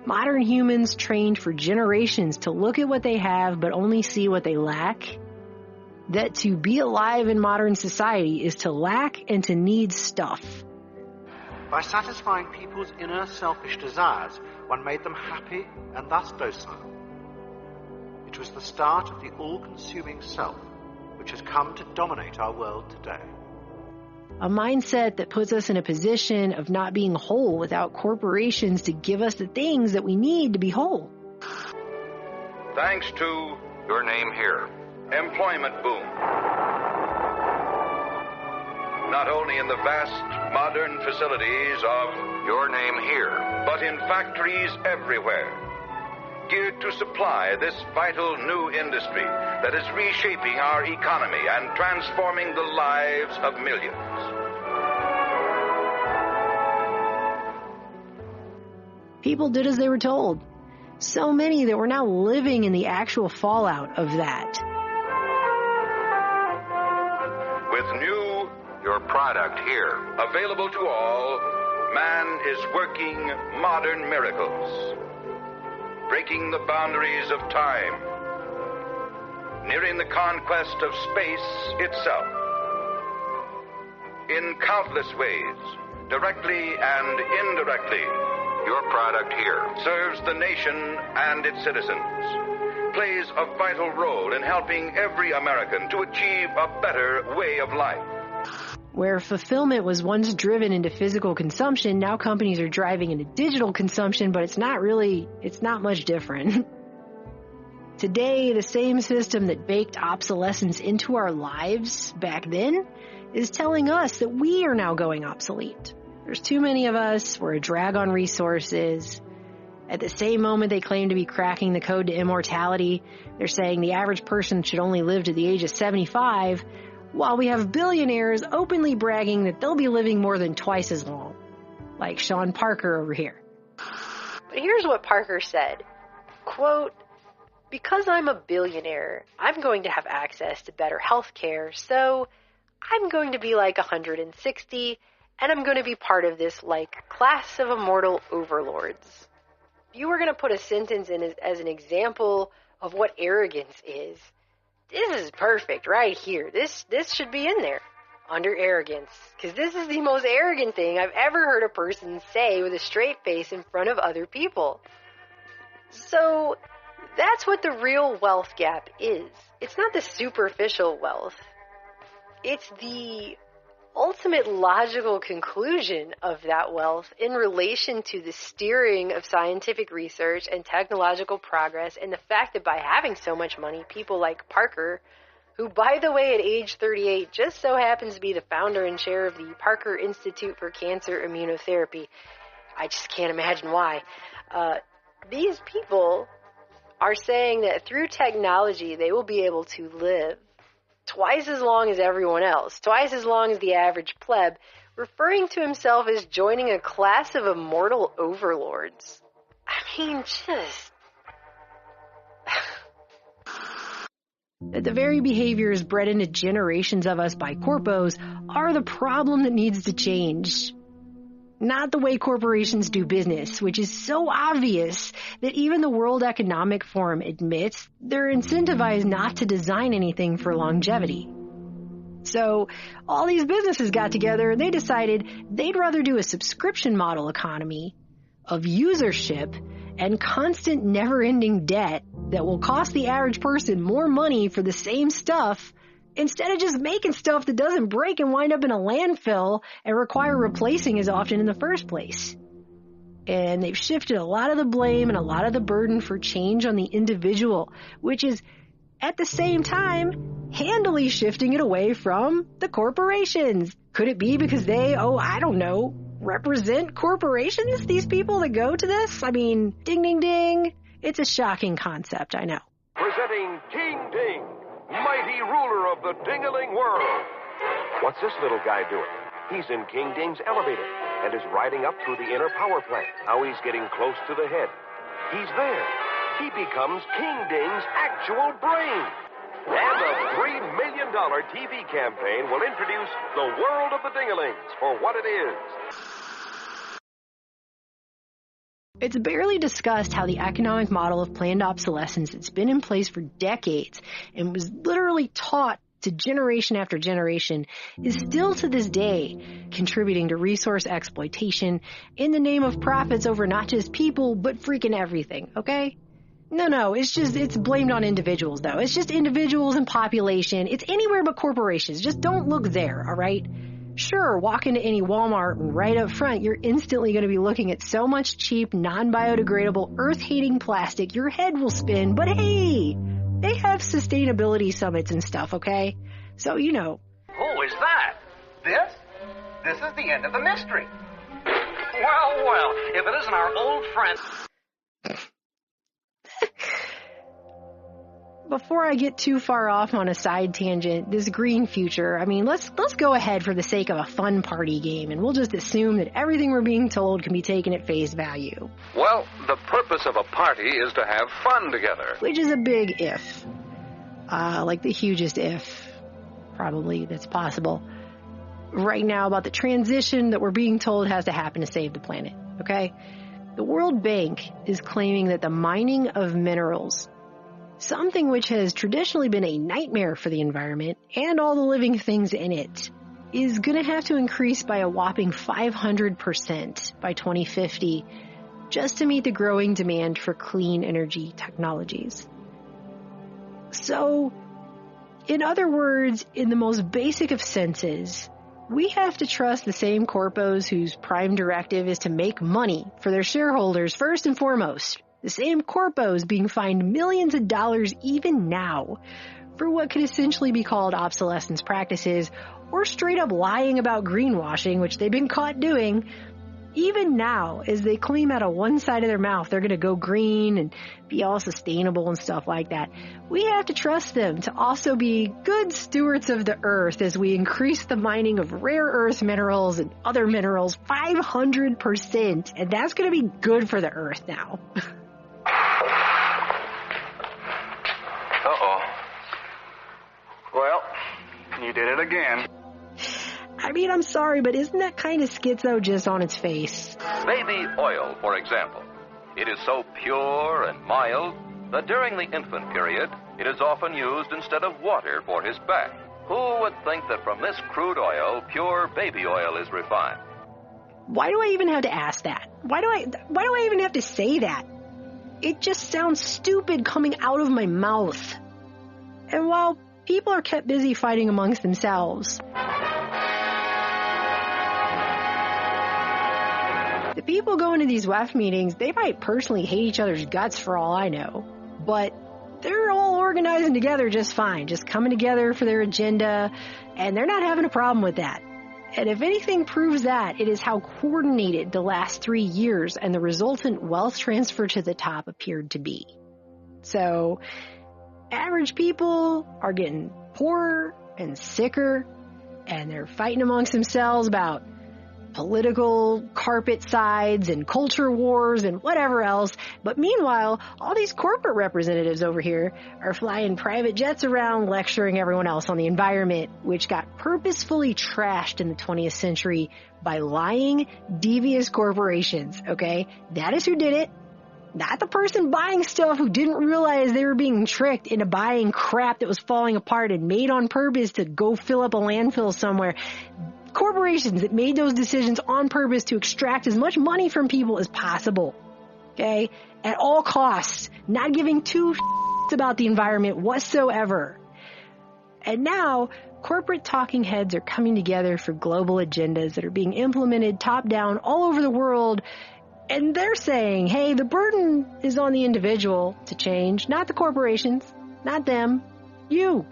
Modern humans trained for generations to look at what they have but only see what they lack. That to be alive in modern society is to lack and to need stuff. By satisfying people's inner selfish desires, one made them happy and thus docile. It was the start of the all-consuming self, which has come to dominate our world today. A mindset that puts us in a position of not being whole without corporations to give us the things that we need to be whole. Thanks to your name here, employment boom. Not only in the vast modern facilities of your name here, but in factories everywhere, geared to supply this vital new industry that is reshaping our economy and transforming the lives of millions. People did as they were told. So many that we're now living in the actual fallout of that. With new, your product here, available to all, man is working modern miracles, breaking the boundaries of time, nearing the conquest of space itself. In countless ways, directly and indirectly, your product here serves the nation and its citizens, plays a vital role in helping every American to achieve a better way of life. Where fulfillment was once driven into physical consumption, now companies are driving into digital consumption, but it's not much different. Today, the same system that baked obsolescence into our lives back then is telling us that we are now going obsolete. There's too many of us, we're a drag on resources. At the same moment they claim to be cracking the code to immortality, they're saying the average person should only live to the age of 75, while we have billionaires openly bragging that they'll be living more than twice as long. Like Sean Parker over here. But here's what Parker said. Quote, "Because I'm a billionaire, I'm going to have access to better health care, so I'm going to be like 160, and I'm going to be part of this, like, class of immortal overlords." If you were going to put a sentence in as an example of what arrogance is, this is perfect right here. This should be in there, under arrogance, because this is the most arrogant thing I've ever heard a person say with a straight face in front of other people. So that's what the real wealth gap is. It's not the superficial wealth. It's the ultimate logical conclusion of that wealth in relation to the steering of scientific research and technological progress, and the fact that by having so much money, people like Parker, who, by the way, at age 38, just so happens to be the founder and chair of the Parker Institute for Cancer Immunotherapy. I just can't imagine why. These people are saying that through technology, they will be able to live twice as long as everyone else, twice as long as the average pleb, referring to himself as joining a class of immortal overlords. I mean, just... The very behaviors bred into generations of us by corpos are the problem that needs to change. Not the way corporations do business, which is so obvious that even the World Economic Forum admits they're incentivized not to design anything for longevity. So all these businesses got together and they decided they'd rather do a subscription model economy of usership and constant never-ending debt that will cost the average person more money for the same stuff, instead of just making stuff that doesn't break and wind up in a landfill and require replacing as often in the first place. And they've shifted a lot of the blame and a lot of the burden for change on the individual, which is, at the same time, handily shifting it away from the corporations. Could it be because they, I don't know, represent corporations, these people that go to this? I mean, ding, ding, ding. It's a shocking concept, I know. Presenting King Ding, mighty ruler of the ding-a-ling world. What's this little guy doing? He's in King Ding's elevator and is riding up through the inner power plant. Now he's getting close to the head. He's there. He becomes King Ding's actual brain. And a $3 million TV campaign will introduce the world of the ding-a-lings for what it is. It's barely discussed how the economic model of planned obsolescence that's been in place for decades and was literally taught to generation after generation is still to this day contributing to resource exploitation in the name of profits over not just people, but freaking everything, okay? No, it's blamed on individuals, though. It's just individuals and population. It's anywhere but corporations. Just don't look there, all right? Sure, walk into any Walmart and right up front, you're instantly going to be looking at so much cheap, non-biodegradable, earth-hating plastic, your head will spin. But hey, they have sustainability summits and stuff, okay? So, you know. Who is that? This is the end of the mystery. Well, if it isn't our old friend... Before I get too far off on a side tangent, this green future, I mean, let's go ahead for the sake of a fun party game, and we'll just assume that everything we're being told can be taken at face value. Well, the purpose of a party is to have fun together. Which is a big if. Like the hugest if, probably, that's possible. Right now, about the transition that we're being told has to happen to save the planet, okay? The World Bank is claiming that the mining of minerals, something which has traditionally been a nightmare for the environment and all the living things in it, is going to have to increase by a whopping 500% by 2050 just to meet the growing demand for clean energy technologies. So, in other words, in the most basic of senses, we have to trust the same corpos whose prime directive is to make money for their shareholders first and foremost, The same corpos being fined millions of dollars even now for what could essentially be called obsolescence practices or straight up lying about greenwashing, which they've been caught doing. Even now, as they claim out of one side of their mouth they're going to go green and be all sustainable and stuff like that, we have to trust them to also be good stewards of the earth as we increase the mining of rare earth minerals and other minerals 500%. And that's going to be good for the earth now. Uh-oh. Well, you did it again. I mean, I'm sorry, but isn't that kind of schizo just on its face? Baby oil, for example. It is so pure and mild that during the infant period, it is often used instead of water for his bath. Who would think that from this crude oil, pure baby oil is refined? Why do I even have to ask that? Why do I even have to say that? It just sounds stupid coming out of my mouth. And while people are kept busy fighting amongst themselves, the people going to these WEF meetings, they might personally hate each other's guts for all I know, but they're all organizing together just fine, just coming together for their agenda, and they're not having a problem with that. And if anything proves that, it is how coordinated the last 3 years and the resultant wealth transfer to the top appeared to be. So, average people are getting poorer and sicker, and they're fighting amongst themselves about political carpet sides and culture wars and whatever else. But meanwhile, all these corporate representatives over here are flying private jets around lecturing everyone else on the environment, which got purposefully trashed in the 20th century by lying, devious corporations, okay? That is who did it. Not the person buying stuff who didn't realize they were being tricked into buying crap that was falling apart and made on purpose to go fill up a landfill somewhere. Corporations that made those decisions on purpose to extract as much money from people as possible, okay, at all costs, not giving two shits about the environment whatsoever. And now, corporate talking heads are coming together for global agendas that are being implemented top-down all over the world, and they're saying, hey, the burden is on the individual to change, not the corporations, not them, you.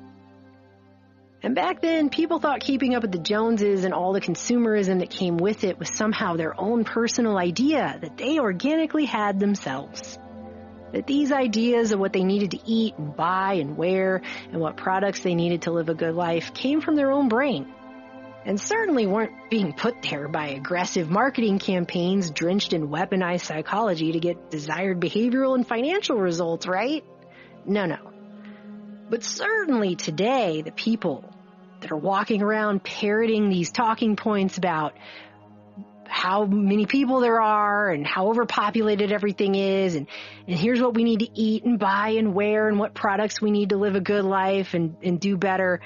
And back then, people thought keeping up with the Joneses and all the consumerism that came with it was somehow their own personal idea that they organically had themselves. That these ideas of what they needed to eat and buy and wear and what products they needed to live a good life came from their own brain. And certainly weren't being put there by aggressive marketing campaigns drenched in weaponized psychology to get desired behavioral and financial results, right? No. But certainly today, the people that are walking around parroting these talking points about how many people there are and how overpopulated everything is, and here's what we need to eat and buy and wear and what products we need to live a good life and do better,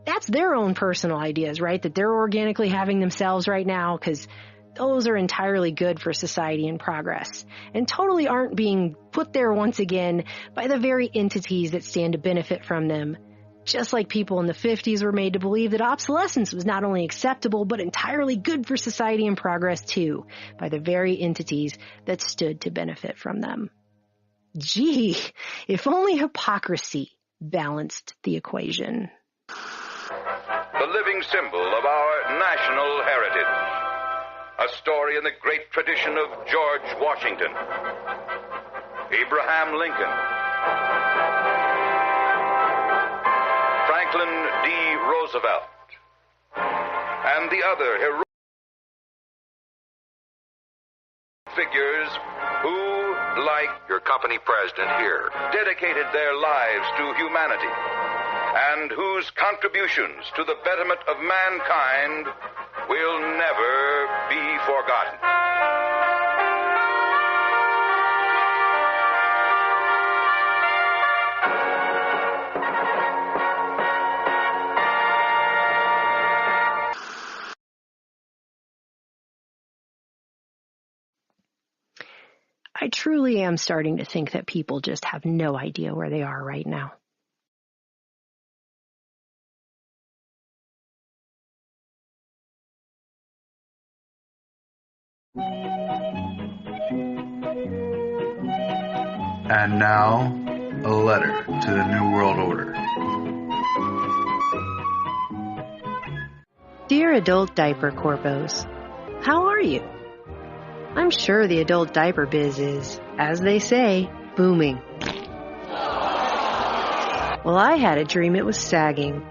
that's their own personal ideas, right? That they're organically having themselves right now, because those are entirely good for society and progress, and totally aren't being put there once again by the very entities that stand to benefit from them. Just like people in the 50s were made to believe that obsolescence was not only acceptable, but entirely good for society and progress too, by the very entities that stood to benefit from them. Gee, if only hypocrisy balanced the equation. The living symbol of our national heritage. A story in the great tradition of George Washington, Abraham Lincoln, Franklin D. Roosevelt, and the other heroic figures who, like your company president here, dedicated their lives to humanity, and whose contributions to the betterment of mankind will never be forgotten. I truly am starting to think that people just have no idea where they are right now. And now, a letter to the New World Order. Dear Adult Diaper Corpos, how are you? I'm sure the adult diaper biz is, as they say, booming. Well, I had a dream it was sagging.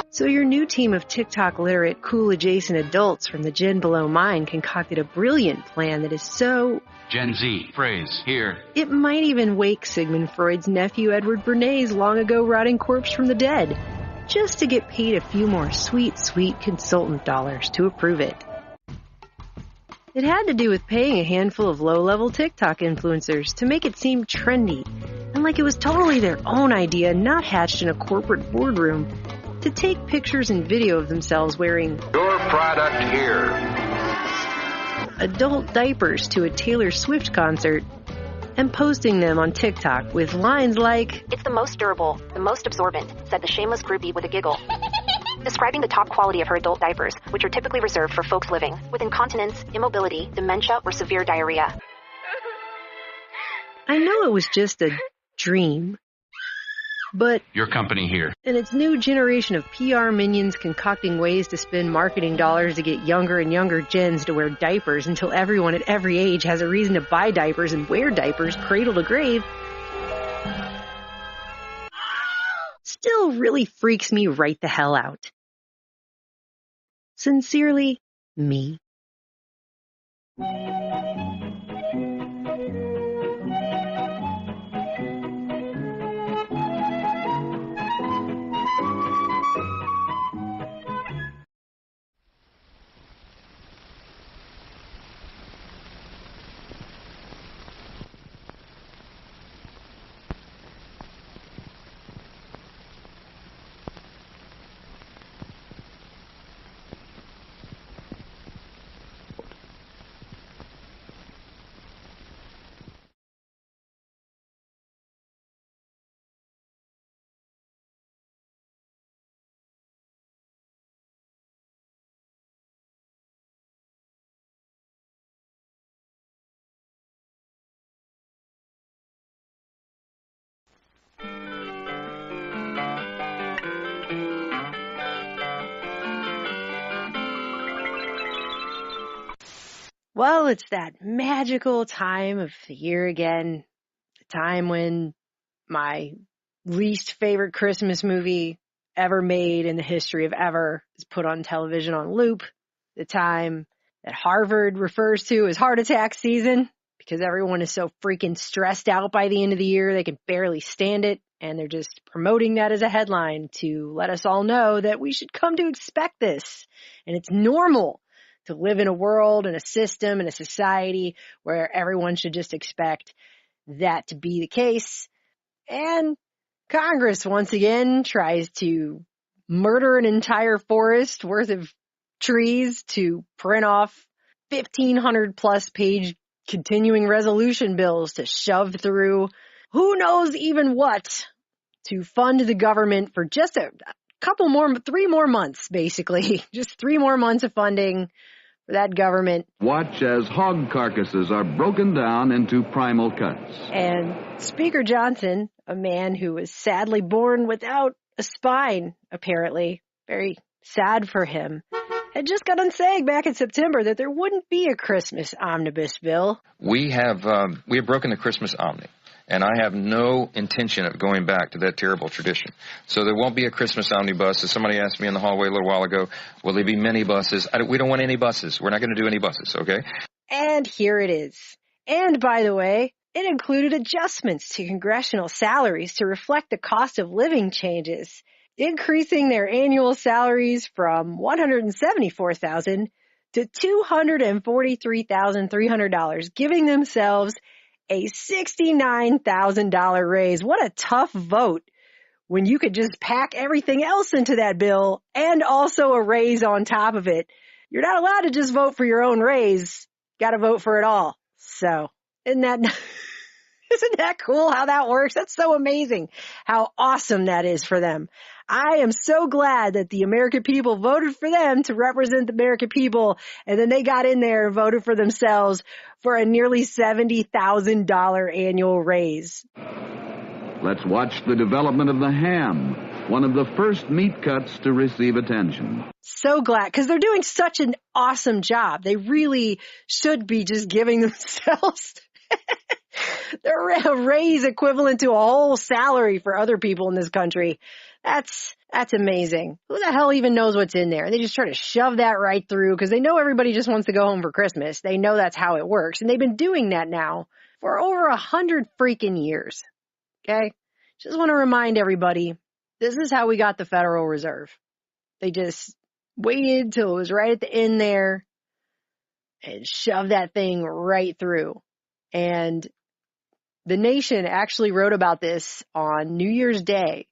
So your new team of TikTok-literate, cool-adjacent adults from the gen below mine concocted a brilliant plan that is so... Gen Z, phrase, here. It might even wake Sigmund Freud's nephew Edward Bernays' long-ago rotting corpse from the dead, just to get paid a few more sweet, sweet consultant dollars to approve it. It had to do with paying a handful of low-level TikTok influencers to make it seem trendy, and like it was totally their own idea, not hatched in a corporate boardroom, to take pictures and video of themselves wearing your product here. Adult diapers to a Taylor Swift concert and posting them on TikTok with lines like, "It's the most durable, the most absorbent," said the shameless groupie with a giggle. Describing the top quality of her adult diapers, which are typically reserved for folks living with incontinence, immobility, dementia, or severe diarrhea. I know it was just a dream, but your company here. And its new generation of PR minions concocting ways to spend marketing dollars to get younger and younger gens to wear diapers until everyone at every age has a reason to buy diapers and wear diapers cradle to grave still really freaks me right the hell out. Sincerely, me. Well, it's that magical time of the year again, the time when my least favorite Christmas movie ever made in the history of ever is put on television on loop, the time that Harvard refers to as heart attack season because everyone is so freaking stressed out by the end of the year they can barely stand it, and they're just promoting that as a headline to let us all know that we should come to expect this, and it's normal to live in a world and a system and a society where everyone should just expect that to be the case. And Congress once again tries to murder an entire forest worth of trees to print off 1,500 plus page continuing resolution bills to shove through who knows even what to fund the government for just a couple more, 3 more months, basically. Just 3 more months of funding for that government. Watch as hog carcasses are broken down into primal cuts. And Speaker Johnson, a man who was sadly born without a spine, apparently, very sad for him, had just got on saying back in September that there wouldn't be a Christmas omnibus bill. We have broken the Christmas omni. And I have no intention of going back to that terrible tradition. So there won't be a Christmas omnibus. As somebody asked me in the hallway a little while ago, will there be many buses? We don't want any buses. We're not going to do any buses, okay? And here it is. And by the way, it included adjustments to congressional salaries to reflect the cost of living changes, increasing their annual salaries from $174,000 to $243,300, giving themselves a $69,000 raise. What a tough vote when you could just pack everything else into that bill and also a raise on top of it. You're not allowed to just vote for your own raise. Got to vote for it all. So isn't that cool how that works? That's so amazing how awesome that is for them. I am so glad that the American people voted for them to represent the American people, and then they got in there and voted for themselves for a nearly $70,000 annual raise. Let's watch the development of the ham, one of the first meat cuts to receive attention. So glad, because they're doing such an awesome job. They really should be just giving themselves a raise equivalent to a whole salary for other people in this country. That's amazing. Who the hell even knows what's in there? They just try to shove that right through because they know everybody just wants to go home for Christmas. They know that's how it works. And they've been doing that now for over 100 freaking years. Okay? Just want to remind everybody, this is how we got the Federal Reserve. They just waited till it was right at the end there and shoved that thing right through. And The Nation actually wrote about this on New Year's Day,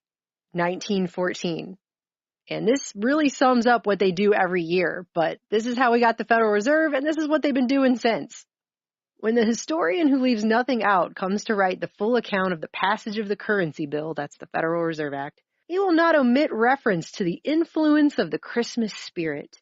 1914. And this really sums up what they do every year. But this is how we got the Federal Reserve, and this is what they've been doing since. When the historian who leaves nothing out comes to write the full account of the passage of the currency bill, that's the Federal Reserve Act, he will not omit reference to the influence of the Christmas spirit.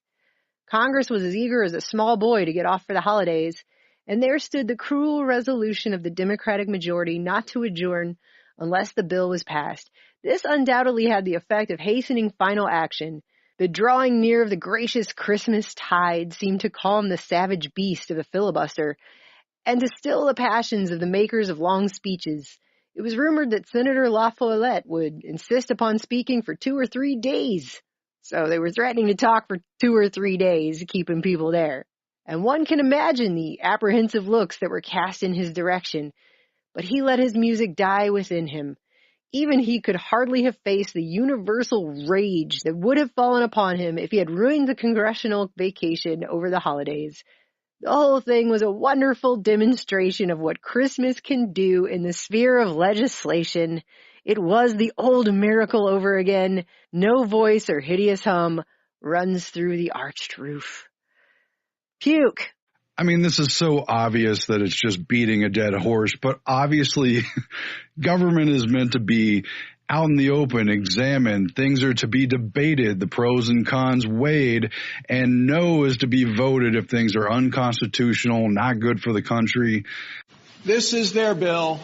Congress was as eager as a small boy to get off for the holidays, and there stood the cruel resolution of the Democratic majority not to adjourn unless the bill was passed. This undoubtedly had the effect of hastening final action. The drawing near of the gracious Christmas tide seemed to calm the savage beast of the filibuster, and to still the passions of the makers of long speeches. It was rumored that Senator La Follette would insist upon speaking for 2 or 3 days. So they were threatening to talk for 2 or 3 days, keeping people there. And one can imagine the apprehensive looks that were cast in his direction. But he let his music die within him. Even he could hardly have faced the universal rage that would have fallen upon him if he had ruined the congressional vacation over the holidays. The whole thing was a wonderful demonstration of what Christmas can do in the sphere of legislation. It was the old miracle over again. No voice or hideous hum runs through the arched roof. Puke. I mean, this is so obvious that it's just beating a dead horse, but obviously government is meant to be out in the open, examined. Things are to be debated, the pros and cons weighed, and no is to be voted if things are unconstitutional, not good for the country. This is their bill.